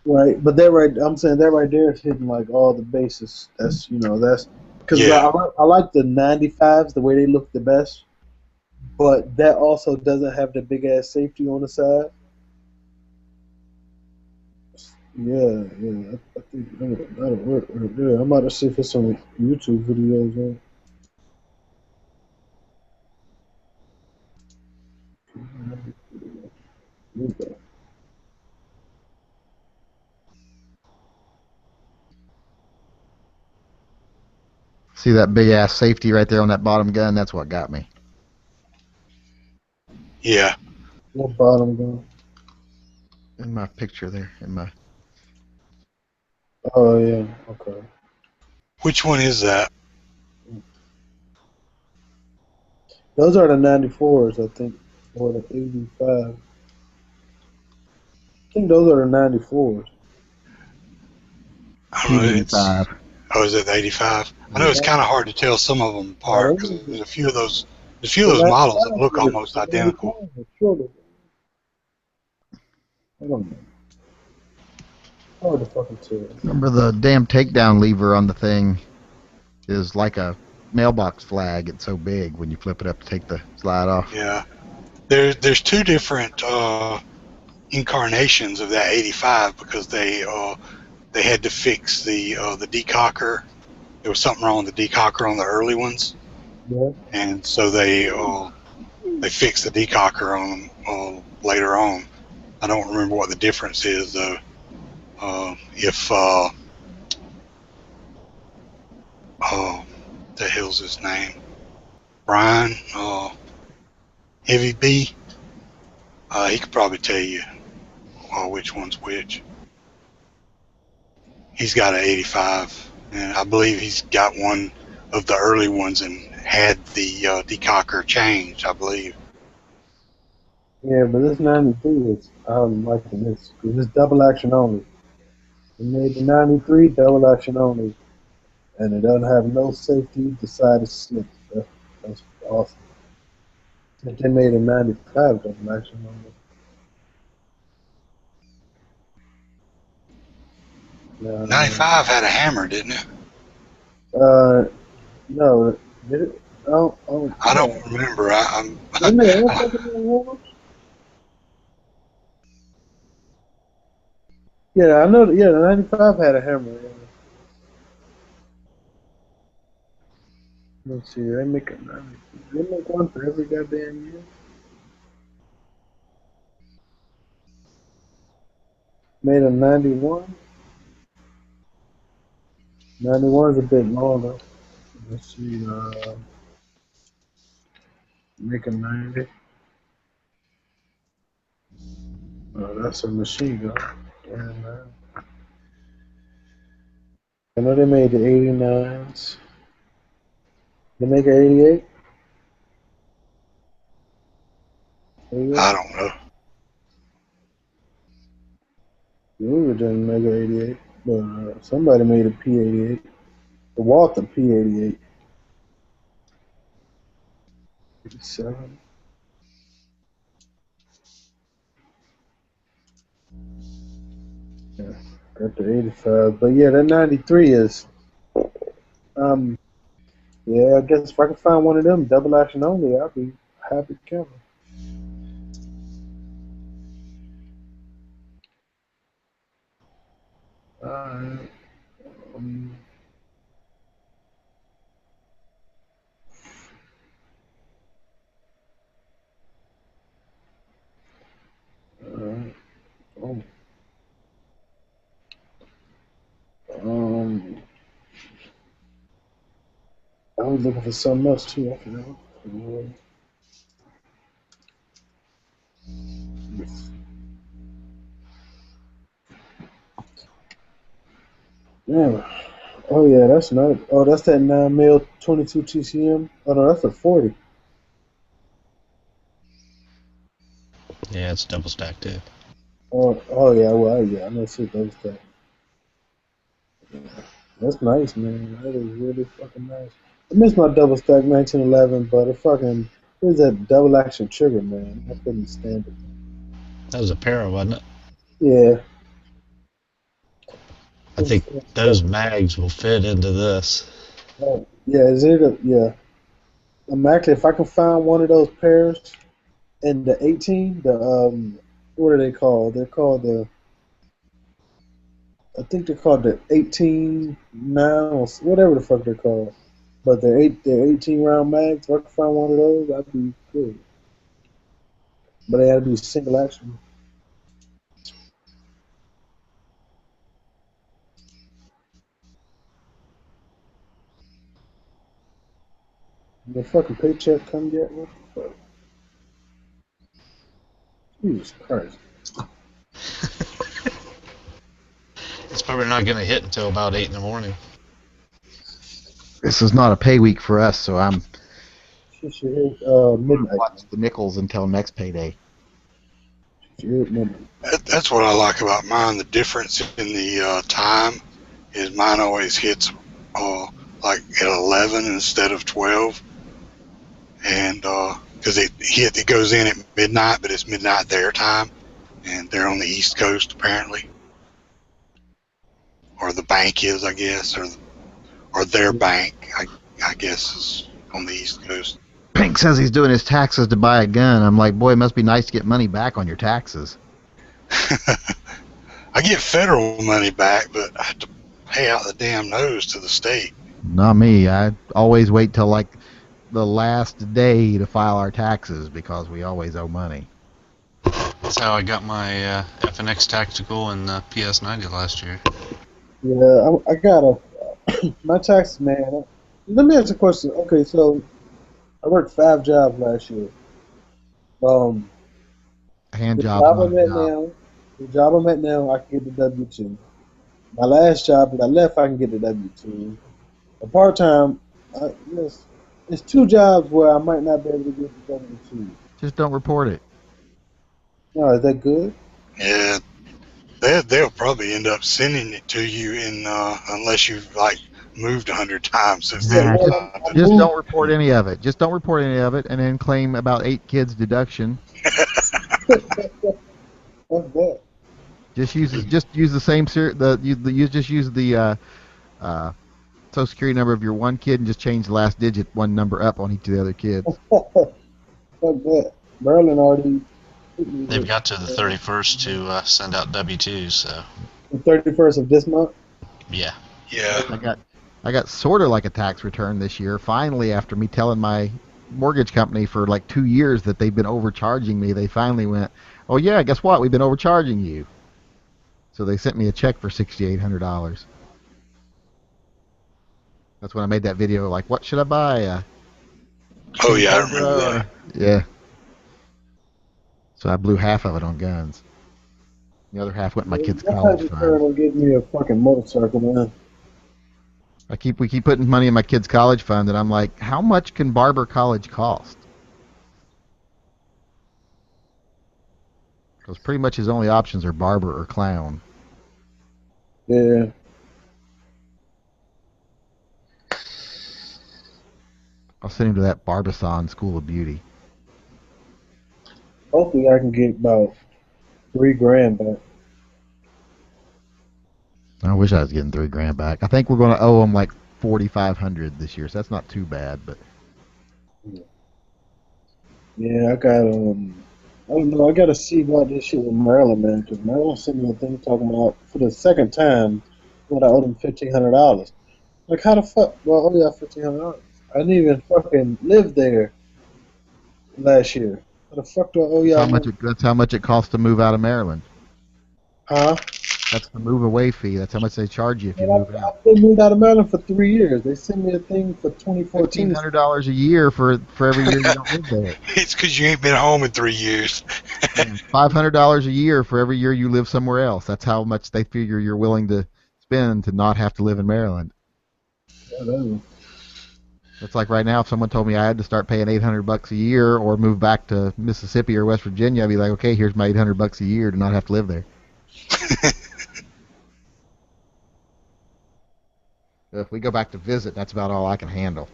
Right, but I'm saying that right there is hitting like all the bases. That's because I like the 95s, the way they look the best, but that also doesn't have the big ass safety on the side. Yeah, I think that'll work right there. I'm about to see if there's some YouTube videos on. See that big ass safety right there on that bottom gun? That's what got me. Yeah. What bottom gun? In my picture there, Oh yeah, okay. Which one is that? Those are the 94s, I think, or the 85. I think those are the 94s. I don't know. 85. Oh, is it the 85? I know it's kind of hard to tell some of them apart because there's a few of those models that look almost identical. I don't know. Hard to fucking tell. Remember the damn takedown lever on the thing is like a mailbox flag. It's so big when you flip it up to take the slide off. Yeah. There's two different incarnations of that 85 because they had to fix the decocker. There was something wrong with the decocker on the early ones. Yeah. And so they fixed the decocker on them later on. I don't remember what the difference is though. If the hell's his name? Brian, Heavy B. He could probably tell you which one's which. He's got an 85, and I believe he's got one of the early ones and had the decocker changed, I believe. Yeah, but this 93 is, I'm liking this, because it's double action only. They made the 93 double action only, and it doesn't have no safety, the side is slick. That's awesome. If they made a 95 double action only. No, 95 had a hammer, didn't it? No, did it? Oh, I don't remember. I'm. Didn't they all fucking have hammers? Yeah, I know. Yeah, the 95 had a hammer. Yeah. Let's see. They make one for every goddamn year. Made a 91. 91 is a bit longer. Let's see. Make a 90. Oh, that's a machine gun. Yeah, man. I know they made the 89s. They make an 88? I don't know. Ruger didn't make an 88, but somebody made a P88. The Walther P88. 87. Yeah, got the 85. But yeah, that 93 is, yeah, I guess if I can find one of them, double action only, I'll be happy to count them. Alright. Alright. I was looking for something else too. I forgot. Yeah. Oh yeah, that's not. Oh, that's that 9mm 22 TCM. Oh no, that's a 40. Yeah, it's double stack too. Oh yeah. Well, yeah. I know it's double stack. That's nice, man. That is really fucking nice. I miss my double stack 1911, but it was that double action trigger, man. I couldn't stand it. That was a Para, wasn't it? Yeah. I think those mags will fit into this. Oh, yeah, yeah. Actually, if I can find one of those pairs in the 18, what are they called? They're called I think they're called the 18 or whatever the fuck they're called. But they're 18 round mags. If I can find one of those, that'd be good. But they had to be single action. The fucking paycheck come yet? What the fuck? Jesus Christ. It's probably not going to hit until about 8 in the morning. This is not a pay week for us, so I'm midnight. Watch the nickels until next payday. That's what I like about mine. The difference in the time is mine always hits like at 11 instead of 12, and because it goes in at midnight, but it's midnight their time, and they're on the East Coast apparently, or the bank is, I guess, or their bank, I guess, is on the East Coast. Pink says he's doing his taxes to buy a gun. I'm like, boy, it must be nice to get money back on your taxes. I get federal money back, but I have to pay out the damn nose to the state. Not me. I always wait till like the last day to file our taxes because we always owe money. That's how I got my FNX Tactical and PS90 last year. Yeah, I got my taxes, man. Let me ask a question. Okay, so I worked 5 jobs last year. Hand the job. job I'm at now, the job I'm at now, I can get the W-2. My last job that I left, I can get the W-2. A part-time, it's 2 jobs where I might not be able to get the W-2. Just don't report it. No, is that good? Yeah, they'll probably end up sending it to you unless you've like moved 100 times since then. Just don't report any of it. Just don't report any of it, and then claim about 8 kids deduction. What's that? Just use the same just use the Social Security number of your one kid and just change the last digit one number up on each of the other kids. Fuck that. Maryland already. They've got to the 31st to send out W-2s, so. The 31st of this month? Yeah. Yeah. I got sort of like a tax return this year. Finally, after me telling my mortgage company for like 2 years that they've been overcharging me, they finally went, "Oh yeah, guess what? We've been overcharging you." So they sent me a check for $6,800. That's when I made that video. Like, what should I buy? Oh yeah, I remember that. Yeah. So I blew half of it on guns. The other half went in my kid's college fund. Will give me a fucking motorcycle, man. We keep putting money in my kid's college fund, and I'm like, how much can Barber College cost? Because pretty much his only options are barber or clown. Yeah. I'll send him to that Barbizon School of Beauty. Hopefully I can get about $3,000 back. I wish I was getting $3,000 back. I think we're going to owe him like $4,500 this year, so that's not too bad. But yeah, I got I don't know. I got to see about this shit with Maryland, man. Because Maryland sent me a thing talking about for the second time But I owed him $1,500. Like, how the fuck? Well, I owe y'all $1,500. I didn't even fucking live there last year. How the fuck do I owe y'all money? That's how much it costs to move out of Maryland. Huh? That's the move away fee. That's how much they charge you if you Man, move out. I've been moved out of Maryland for 3 years. They sent me a thing for 2014. $1,500 a year for every year you don't live there. It's because you ain't been home in 3 years. $500 a year for every year you live somewhere else. That's how much they figure you're willing to spend to not have to live in Maryland. Yeah, It's like right now, if someone told me I had to start paying $800 a year or move back to Mississippi or West Virginia, I'd be like, okay, here's my $800 a year to not have to live there. If we go back to visit, that's about all I can handle.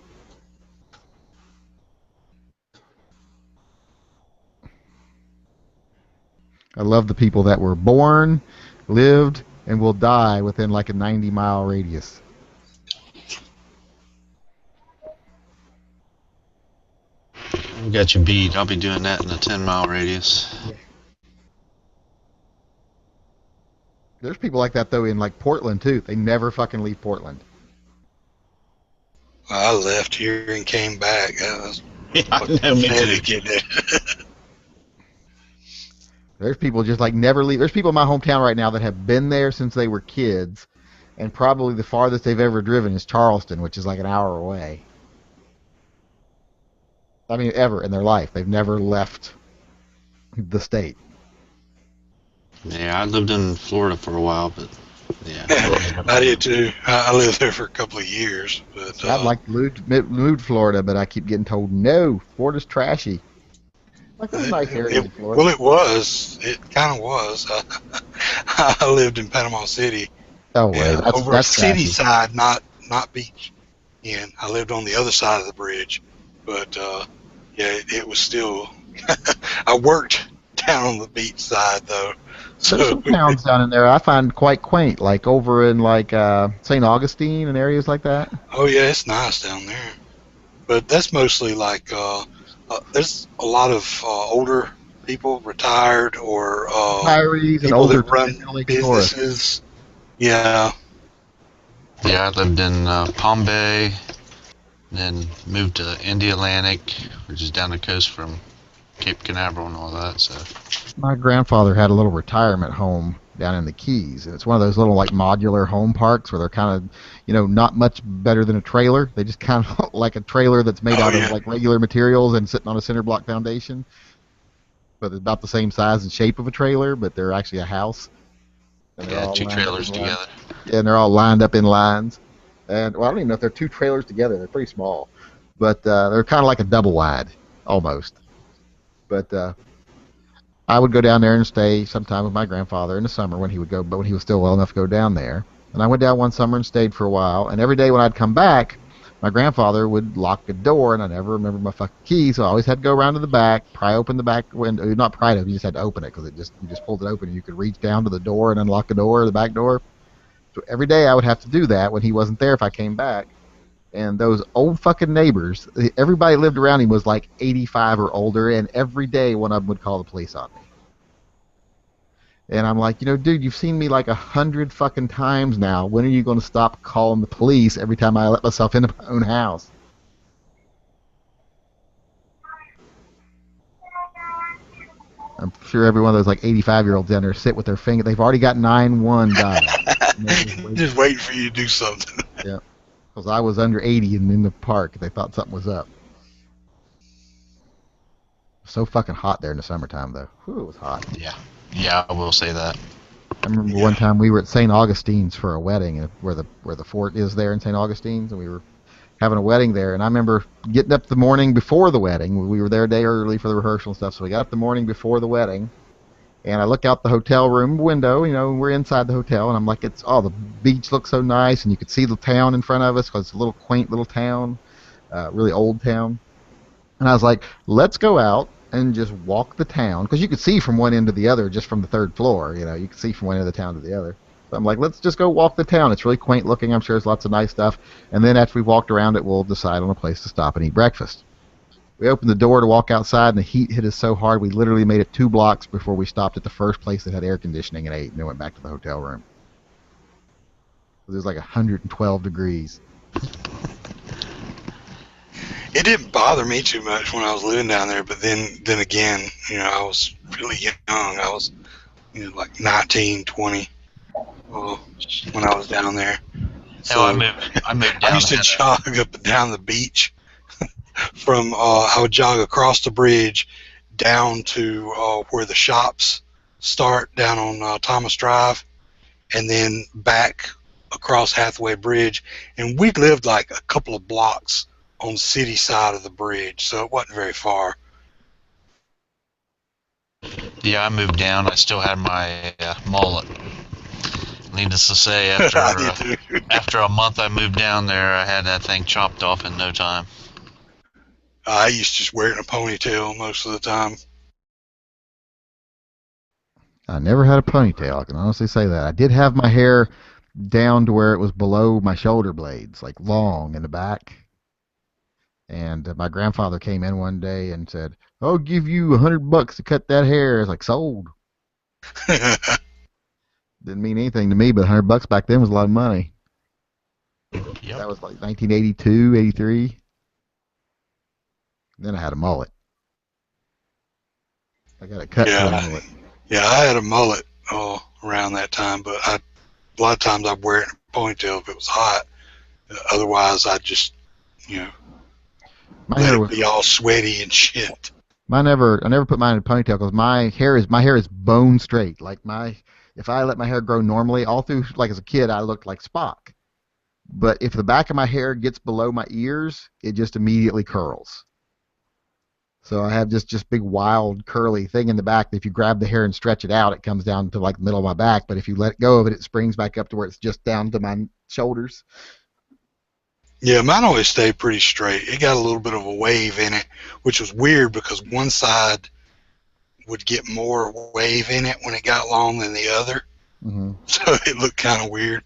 I love the people that were born, lived, and will die within like a 90-mile radius. I got you beat. I'll be doing that in a 10-mile radius. There's people like that, though, in like Portland, too. They never fucking leave Portland. I left here and came back. That was me too. There's people just like never leave. There's people in my hometown right now that have been there since they were kids, and probably the farthest they've ever driven is Charleston, which is like an hour away. I mean, ever in their life. They've never left the state. Yeah, I lived in Florida for a while, but yeah. I did too. I lived there for a couple of years. But I'd like to move to Florida, but I keep getting told, no, Florida's trashy. Like, it's a nice area in Florida. Well, it was. It kind of was. I lived in Panama City. Oh, well, over that's city trashy. side, not beach. And I lived on the other side of the bridge. But, yeah, it was still... I worked down on the beach side, though. There's some towns down in there I find quite quaint, like over in like St. Augustine and areas like that. Oh yeah, it's nice down there. But that's mostly like there's a lot of older people, retired or Retirees and people older that run businesses. Yeah. Yeah, I lived in Palm Bay, then moved to Indy Atlantic, which is down the coast from Cape Canaveral and all that. So My grandfather had a little retirement home down in the Keys, and it's one of those little like modular home parks where they're kind of, you know, not much better than a trailer. They just kind of like a trailer that's made out of like regular materials and sitting on a cinder block foundation, but it's about the same size and shape of a trailer, but they're actually a house. And they're all two lined up trailers in lines. together. Yeah, and they're all lined up in lines. And well, I don't even know if they're two trailers together. They're pretty small, but they're kind of like a double wide almost. But I would go down there and stay sometime with my grandfather in the summer when he would go, but when he was still well enough to go down there. And I went down one summer and stayed for a while. And every day when I'd come back, my grandfather would lock the door, and I never remembered my fucking key, so I always had to go around to the back, pry open the back window. Not pry it open, you just had to open it because you just pulled it open, and you could reach down to the door and unlock the door, the back door. So every day I would have to do that when he wasn't there if I came back. And those old fucking neighbors, everybody lived around him was like 85 or older, and every day one of them would call the police on me. And I'm like, you know, dude, you've seen me like 100 fucking times now. When are you going to stop calling the police every time I let myself into my own house? I'm sure every one of those like 85-year-olds down there sit with their finger. They've already got 9-1 dialed. Just waiting for you to do something. Yeah. Because I was under 80 and in the park. They thought something was up. So fucking hot there in the summertime, though. Whew, it was hot. Yeah, I will say that. I remember one time we were at St. Augustine's for a wedding, where the fort is there in St. Augustine's, and we were having a wedding there. And I remember getting up the morning before the wedding. We were there a day early for the rehearsal and stuff, so we got up the morning before the wedding. And I look out the hotel room window, you know, we're inside the hotel, and I'm like, the beach looks so nice, and you could see the town in front of us, because it's a little quaint little town, really old town. And I was like, let's go out and just walk the town, because you could see from one end to the other just from the third floor, you know, you could see from one end of the town to the other. So I'm like, let's just go walk the town. It's really quaint looking, I'm sure there's lots of nice stuff. And then after we've walked around it, we'll decide on a place to stop and eat breakfast. We opened the door to walk outside, and the heat hit us so hard we literally made it 2 blocks before we stopped at the first place that had air conditioning and ate, and then went back to the hotel room. because it was like 112 degrees. It didn't bother me too much when I was living down there, but then again, I was really young. I was, like 19, 20 when I was down there. So I moved down. I used to jog up and down the beach from, I would jog across the bridge down to where the shops start down on Thomas Drive, and then back across Hathaway Bridge. And we lived like a couple of blocks on the city side of the bridge, so it wasn't very far. Yeah, I moved down. I still had my mullet. Needless to say, after a month I moved down there, I had that thing chopped off in no time. I used to just wear it in a ponytail most of the time. I never had a ponytail. I can honestly say that. I did have my hair down to where it was below my shoulder blades, like long in the back. And my grandfather came in one day and said, "I'll give you $100 to cut that hair." I was like, "Sold." Didn't mean anything to me, but $100 back then was a lot of money. Yep. That was like 1982, 83. Then I had a mullet. I got it cut to a mullet. Yeah, I had a mullet around that time, but a lot of times I'd wear it in a ponytail if it was hot. Otherwise, I'd just, my let hair it was be all sweaty and shit. I never put mine in a ponytail because my hair is bone straight. Like if I let my hair grow normally, all through, like as a kid, I looked like Spock. But if the back of my hair gets below my ears, it just immediately curls. So I have just big wild curly thing in the back that if you grab the hair and stretch it out, it comes down to like the middle of my back. But if you let go of it, it springs back up to where it's just down to my shoulders. Yeah, mine always stayed pretty straight. It got a little bit of a wave in it, which was weird because one side would get more wave in it when it got long than the other. Mm-hmm. So it looked kind of weird.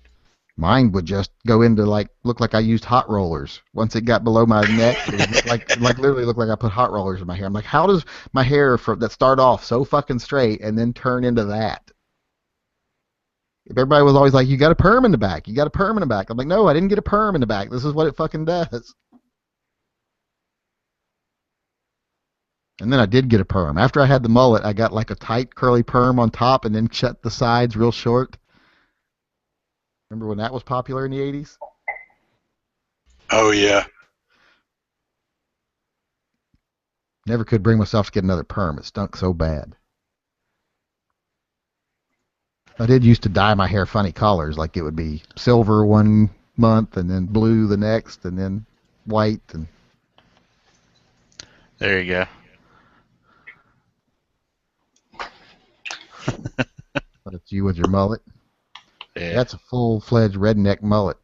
Mine would just go into look like I used hot rollers. Once it got below my neck, it would like literally look like I put hot rollers in my hair. I'm like, how does my hair that start off so fucking straight and then turn into that? Everybody was always like, you got a perm in the back. You got a perm in the back. I'm like, no, I didn't get a perm in the back. This is what it fucking does. And then I did get a perm. After I had the mullet, I got like a tight curly perm on top and then cut the sides real short. Remember when that was popular in the 80s? Oh, yeah. Never could bring myself to get another perm. It stunk so bad. I did used to dye my hair funny colors. Like it would be silver one month and then blue the next and then white. And there you go. That's you with your mullet. Yeah. That's a full-fledged redneck mullet.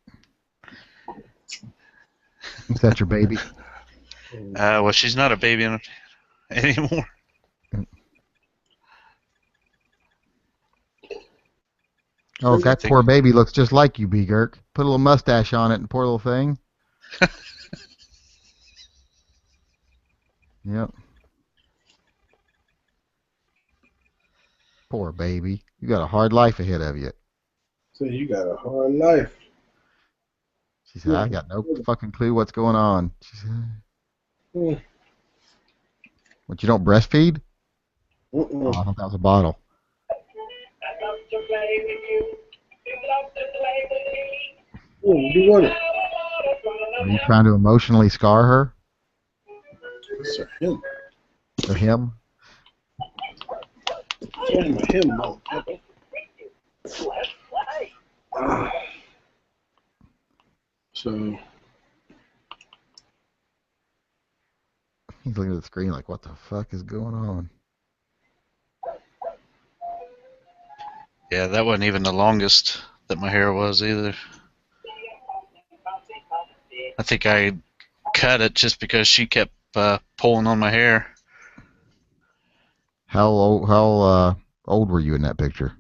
Is that your baby? Well, she's not a baby anymore. Oh, that poor baby looks just like you, B. Girk. Put a little mustache on it and poor little thing. Yep. Poor baby. You got a hard life ahead of you. So you got a hard life. She said, I got no fucking clue what's going on. She said, What, you don't breastfeed? Oh, I thought that was a bottle. Oh, you want it? Are you trying to emotionally scar her? It's for him. For him? It's him, So he's looking at the screen like, what the fuck is going on? Yeah, that wasn't even the longest that my hair was either. I think I cut it just because she kept pulling on my hair. How old were you in that picture?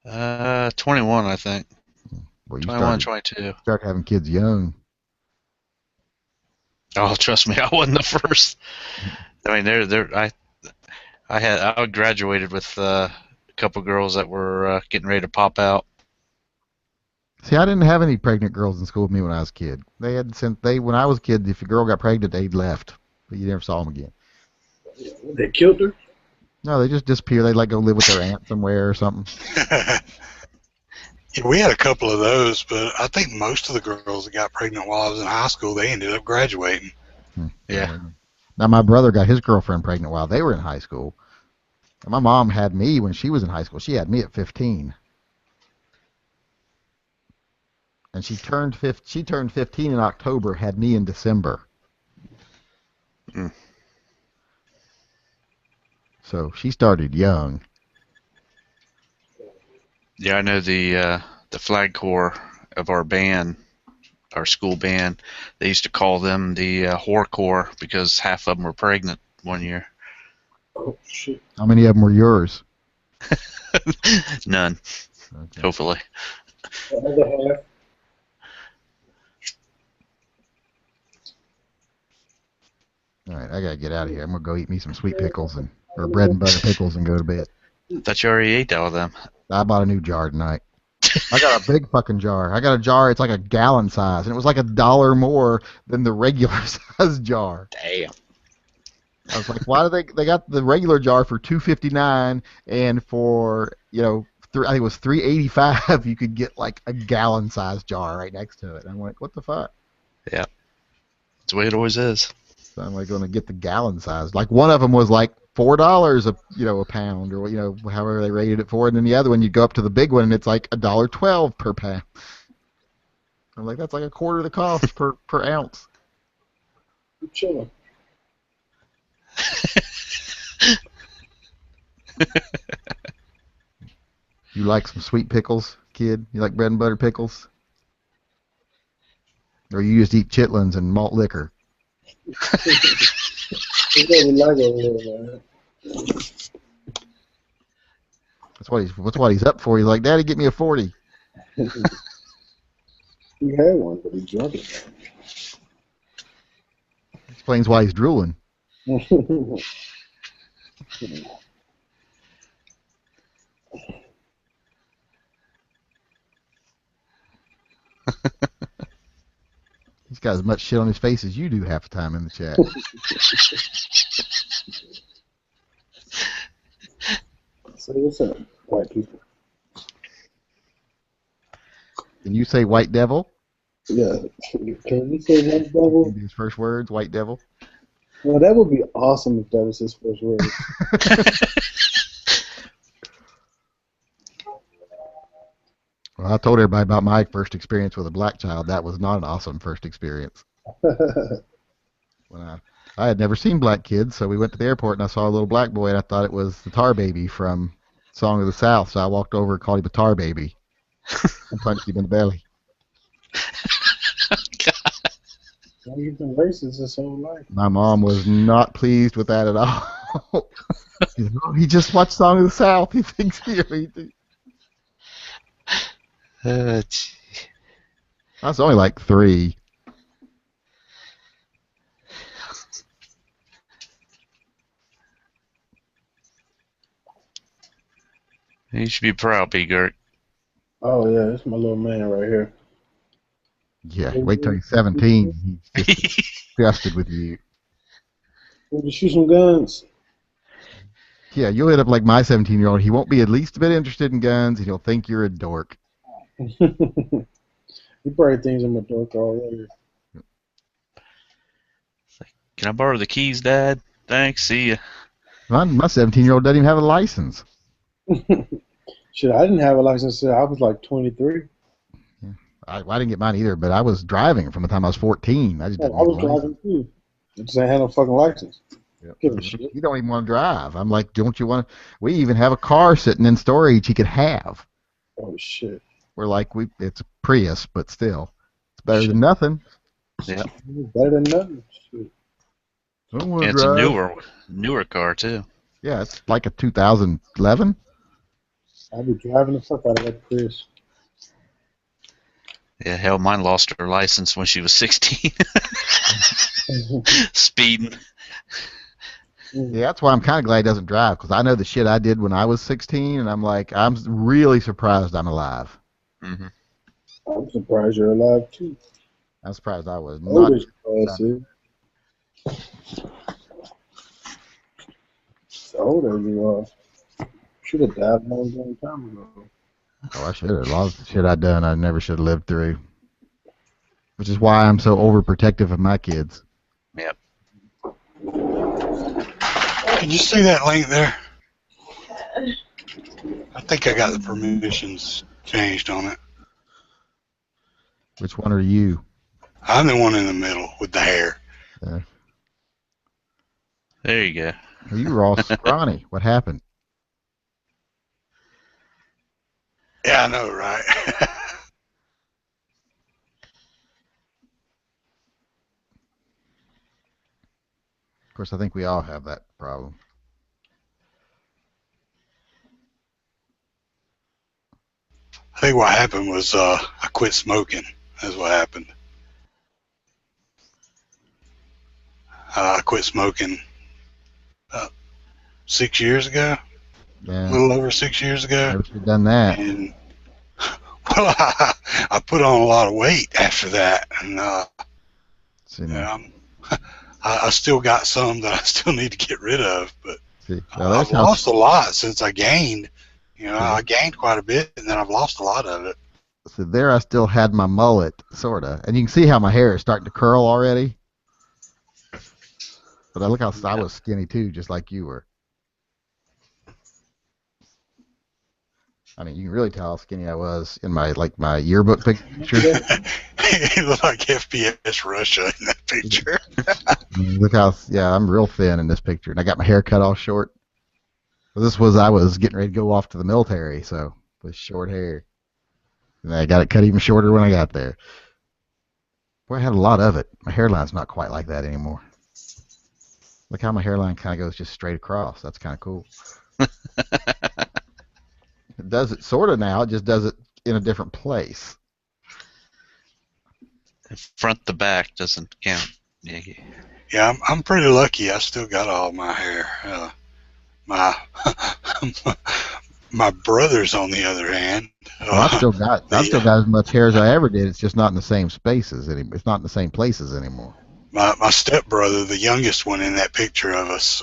21, I think. Well, you 21, 22. Start having kids young. Oh, trust me, I wasn't the first. I mean, I graduated with a couple girls that were getting ready to pop out. See, I didn't have any pregnant girls in school with me when I was a kid. When I was a kid, if a girl got pregnant, they left, but you never saw them again. They killed her? No, they just disappear. They'd like go live with their aunt somewhere or something. Yeah, we had a couple of those, but I think most of the girls that got pregnant while I was in high school, they ended up graduating. Yeah. Now, my brother got his girlfriend pregnant while they were in high school. And my mom had me when she was in high school. She had me at 15. And she turned 15 in October, had me in December. So she started young. Yeah, I know the flag corps of our band, our school band, they used to call them the whore corps because half of them were pregnant one year. Oh, shit. How many of them were yours? None. Okay. Hopefully. The other half. All right, I gotta get out of here. I'm gonna go eat me some sweet pickles or bread and butter pickles and go to bed. I thought you already ate all of them. I bought a new jar tonight. I got a big fucking jar. I got a jar. It's like a gallon size, and it was like $1 more than the regular size jar. Damn. I was like, why do they got the regular jar for $2.59, and for I think it was $3.85 you could get like a gallon size jar right next to it. And I'm like, what the fuck? Yeah. That's the way it always is. So I'm like going to get the gallon size. Like one of them was like $4 a pound, or however they rated it for, and then the other one you go up to the big one and it's like $1.12 per pound. I'm like, that's like a quarter of the cost per ounce. Keep chilling. You like some sweet pickles, kid? You like bread and butter pickles? Or you just eat chitlins and malt liquor? That's what he's up for. He's like, Daddy, get me a 40. He had one, but he drunk it. Explains why he's drooling. He's got as much shit on his face as you do half the time in the chat. So what's up, white people? Can you say white devil? Yeah. Can you say white devil? His first words, white devil. Well, that would be awesome if that was his first word. Well, I told everybody about my first experience with a black child. That was not an awesome first experience. When I had never seen black kids, so we went to the airport and I saw a little black boy and I thought it was the Tar Baby from Song of the South. So I walked over and called him a Tar Baby and punched him in the belly. Well, you've been racist his whole life. My mom was not pleased with that at all. He just watched Song of the South. He thinks he I was only like 3. You should be proud, P. Gert. Oh, yeah, this is my little man right here. Yeah, wait till he's 17. He's just disgusted with you. Want to shoot some guns? Yeah, you'll end up like my 17-year-old. He won't be at least a bit interested in guns, and he'll think you're a dork. He probably thinks I'm a dork already. Can I borrow the keys, Dad? Thanks, see ya. My 17-year-old doesn't even have a license. Shit, I didn't have a license until I was like 23. Yeah. I didn't get mine either, but I was driving from the time I was 14. I just didn't I was driving too. I just ain't had no fucking license. Yep. You don't even want to drive. I'm like, don't you want to? We even have a car sitting in storage he could have. Oh, shit. We're like, it's a Prius, but still. It's better than nothing. Yeah. Better than nothing. Shit. It's a newer car, too. Yeah, it's like a 2011. I'll be driving the fuck out of that Prius. Yeah, hell, mine lost her license when she was 16. Speeding. Yeah, that's why I'm kind of glad he doesn't drive, because I know the shit I did when I was 16, and I'm like, I'm really surprised I'm alive. Mm-hmm. I'm surprised you're alive too. I'm surprised I was Old not. as your ass is. So old as you are. Should have died a long time ago. Oh, I should have. A lot of shit I done I never should have lived through. Which is why I'm so overprotective of my kids. Yep. Can you see that link there? I think I got the permissions changed on it. Which one are you? I'm the one in the middle with the hair. There you go. Well, you were all scrawny. What happened? Yeah, I know, right? Of course, I think we all have that problem. I think what happened was I quit smoking. That's what happened. I quit smoking 6 years ago. Yeah. A little over 6 years ago. Never should have done that. And well, I put on a lot of weight after that, and I still got some that I still need to get rid of, but I've lost a lot since I gained. You know, I gained quite a bit, and then I've lost a lot of it. So there I still had my mullet, sort of. And you can see how my hair is starting to curl already. But look how I was skinny, too, just like you were. I mean, you can really tell how skinny I was in my yearbook picture. You look like FPS Russia in that picture. Look how, I'm real thin in this picture. And I got my hair cut off short. Well, I was getting ready to go off to the military, so with short hair. And I got it cut even shorter when I got there. Boy, I had a lot of it. My hairline's not quite like that anymore. Look how my hairline kind of goes just straight across. That's kind of cool. It does it sort of now. It just does it in a different place. Front to back doesn't count. Yeah, I'm pretty lucky. I still got all my hair. My my brothers, on the other hand, I've still got as much hair as I ever did. It's just not in the same spaces anymore. It's not in the same places anymore. My stepbrother, the youngest one in that picture of us,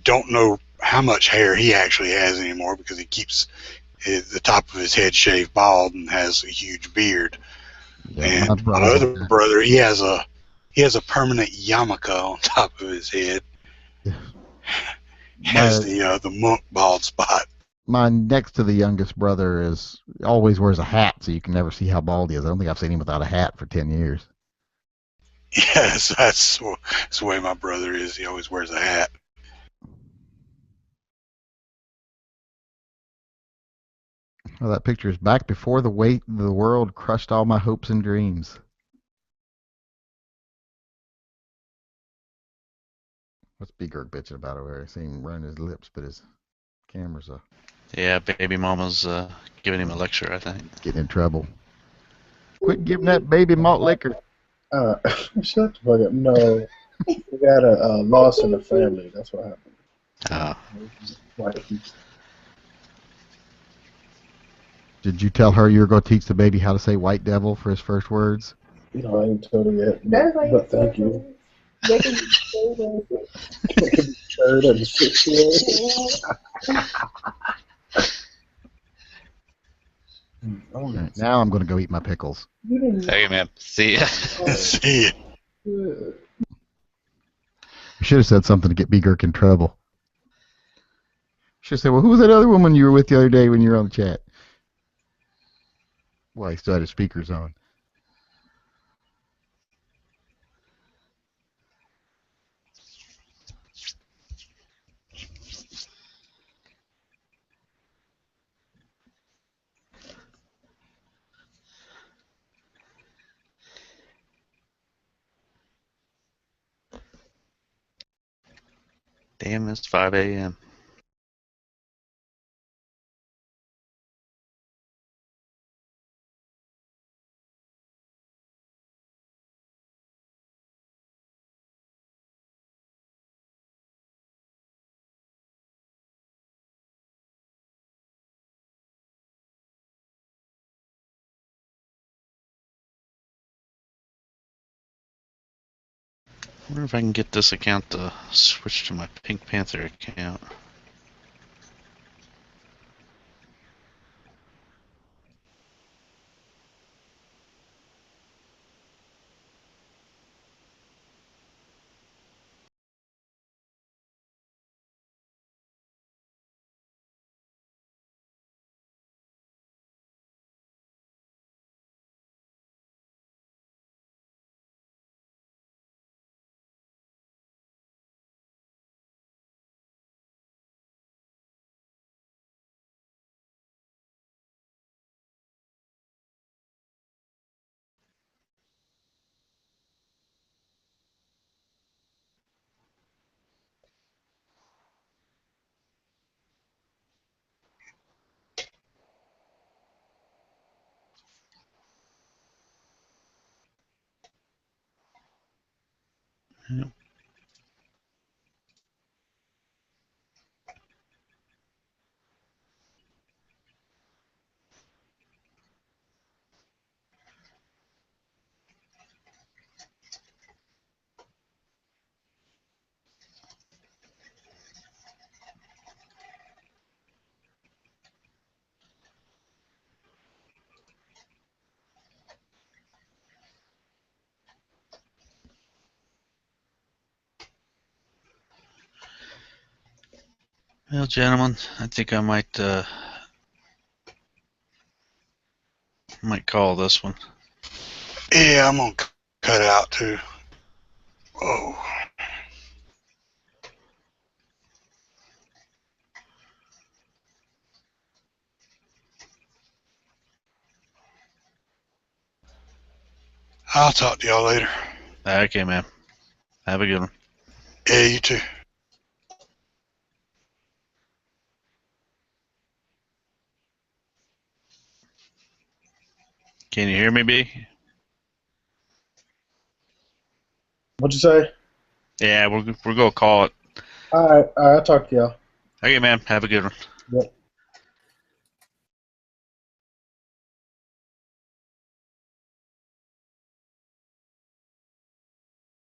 don't know how much hair he actually has anymore because he keeps the top of his head shaved bald and has a huge beard. Yeah, and my other brother, he has a permanent yarmulke on top of his head. Has the monk bald spot. My next to the youngest brother always wears a hat, so you can never see how bald he is. I don't think I've seen him without a hat for 10 years. Yes, that's the way my brother is. He always wears a hat. Well, that picture is back before the weight of the world crushed all my hopes and dreams. What's B-Girk bitching about over there? I see him running his lips, but his camera's off. Yeah, baby mama's giving him a lecture, I think. Getting in trouble. Quit giving that baby malt liquor. Shut the fuck up. No. We got a loss in the family. That's what happened. Did you tell her you were going to teach the baby how to say white devil for his first words? I ain't told her yet. But thank you. They can be third and sixth Right, now I'm going to go eat my pickles. Hey, man. See ya. See ya. I should have said something to get B-Girk in trouble. Should have said, well, who was that other woman you were with the other day when you were on the chat? Well, he still had his speakers on. Damn, it's 5 a.m. wonder if I can get this account to switch to my Pink Panther account. Yep. Well, gentlemen, I think I might call this one. Yeah, I'm gonna cut out too. Whoa. I'll talk to y'all later. Okay, man. Have a good one. Yeah, you too. Can you hear me, B? What'd you say? Yeah, we're gonna call it. All right, I'll talk to y'all. Okay, man. Have a good one. Yep.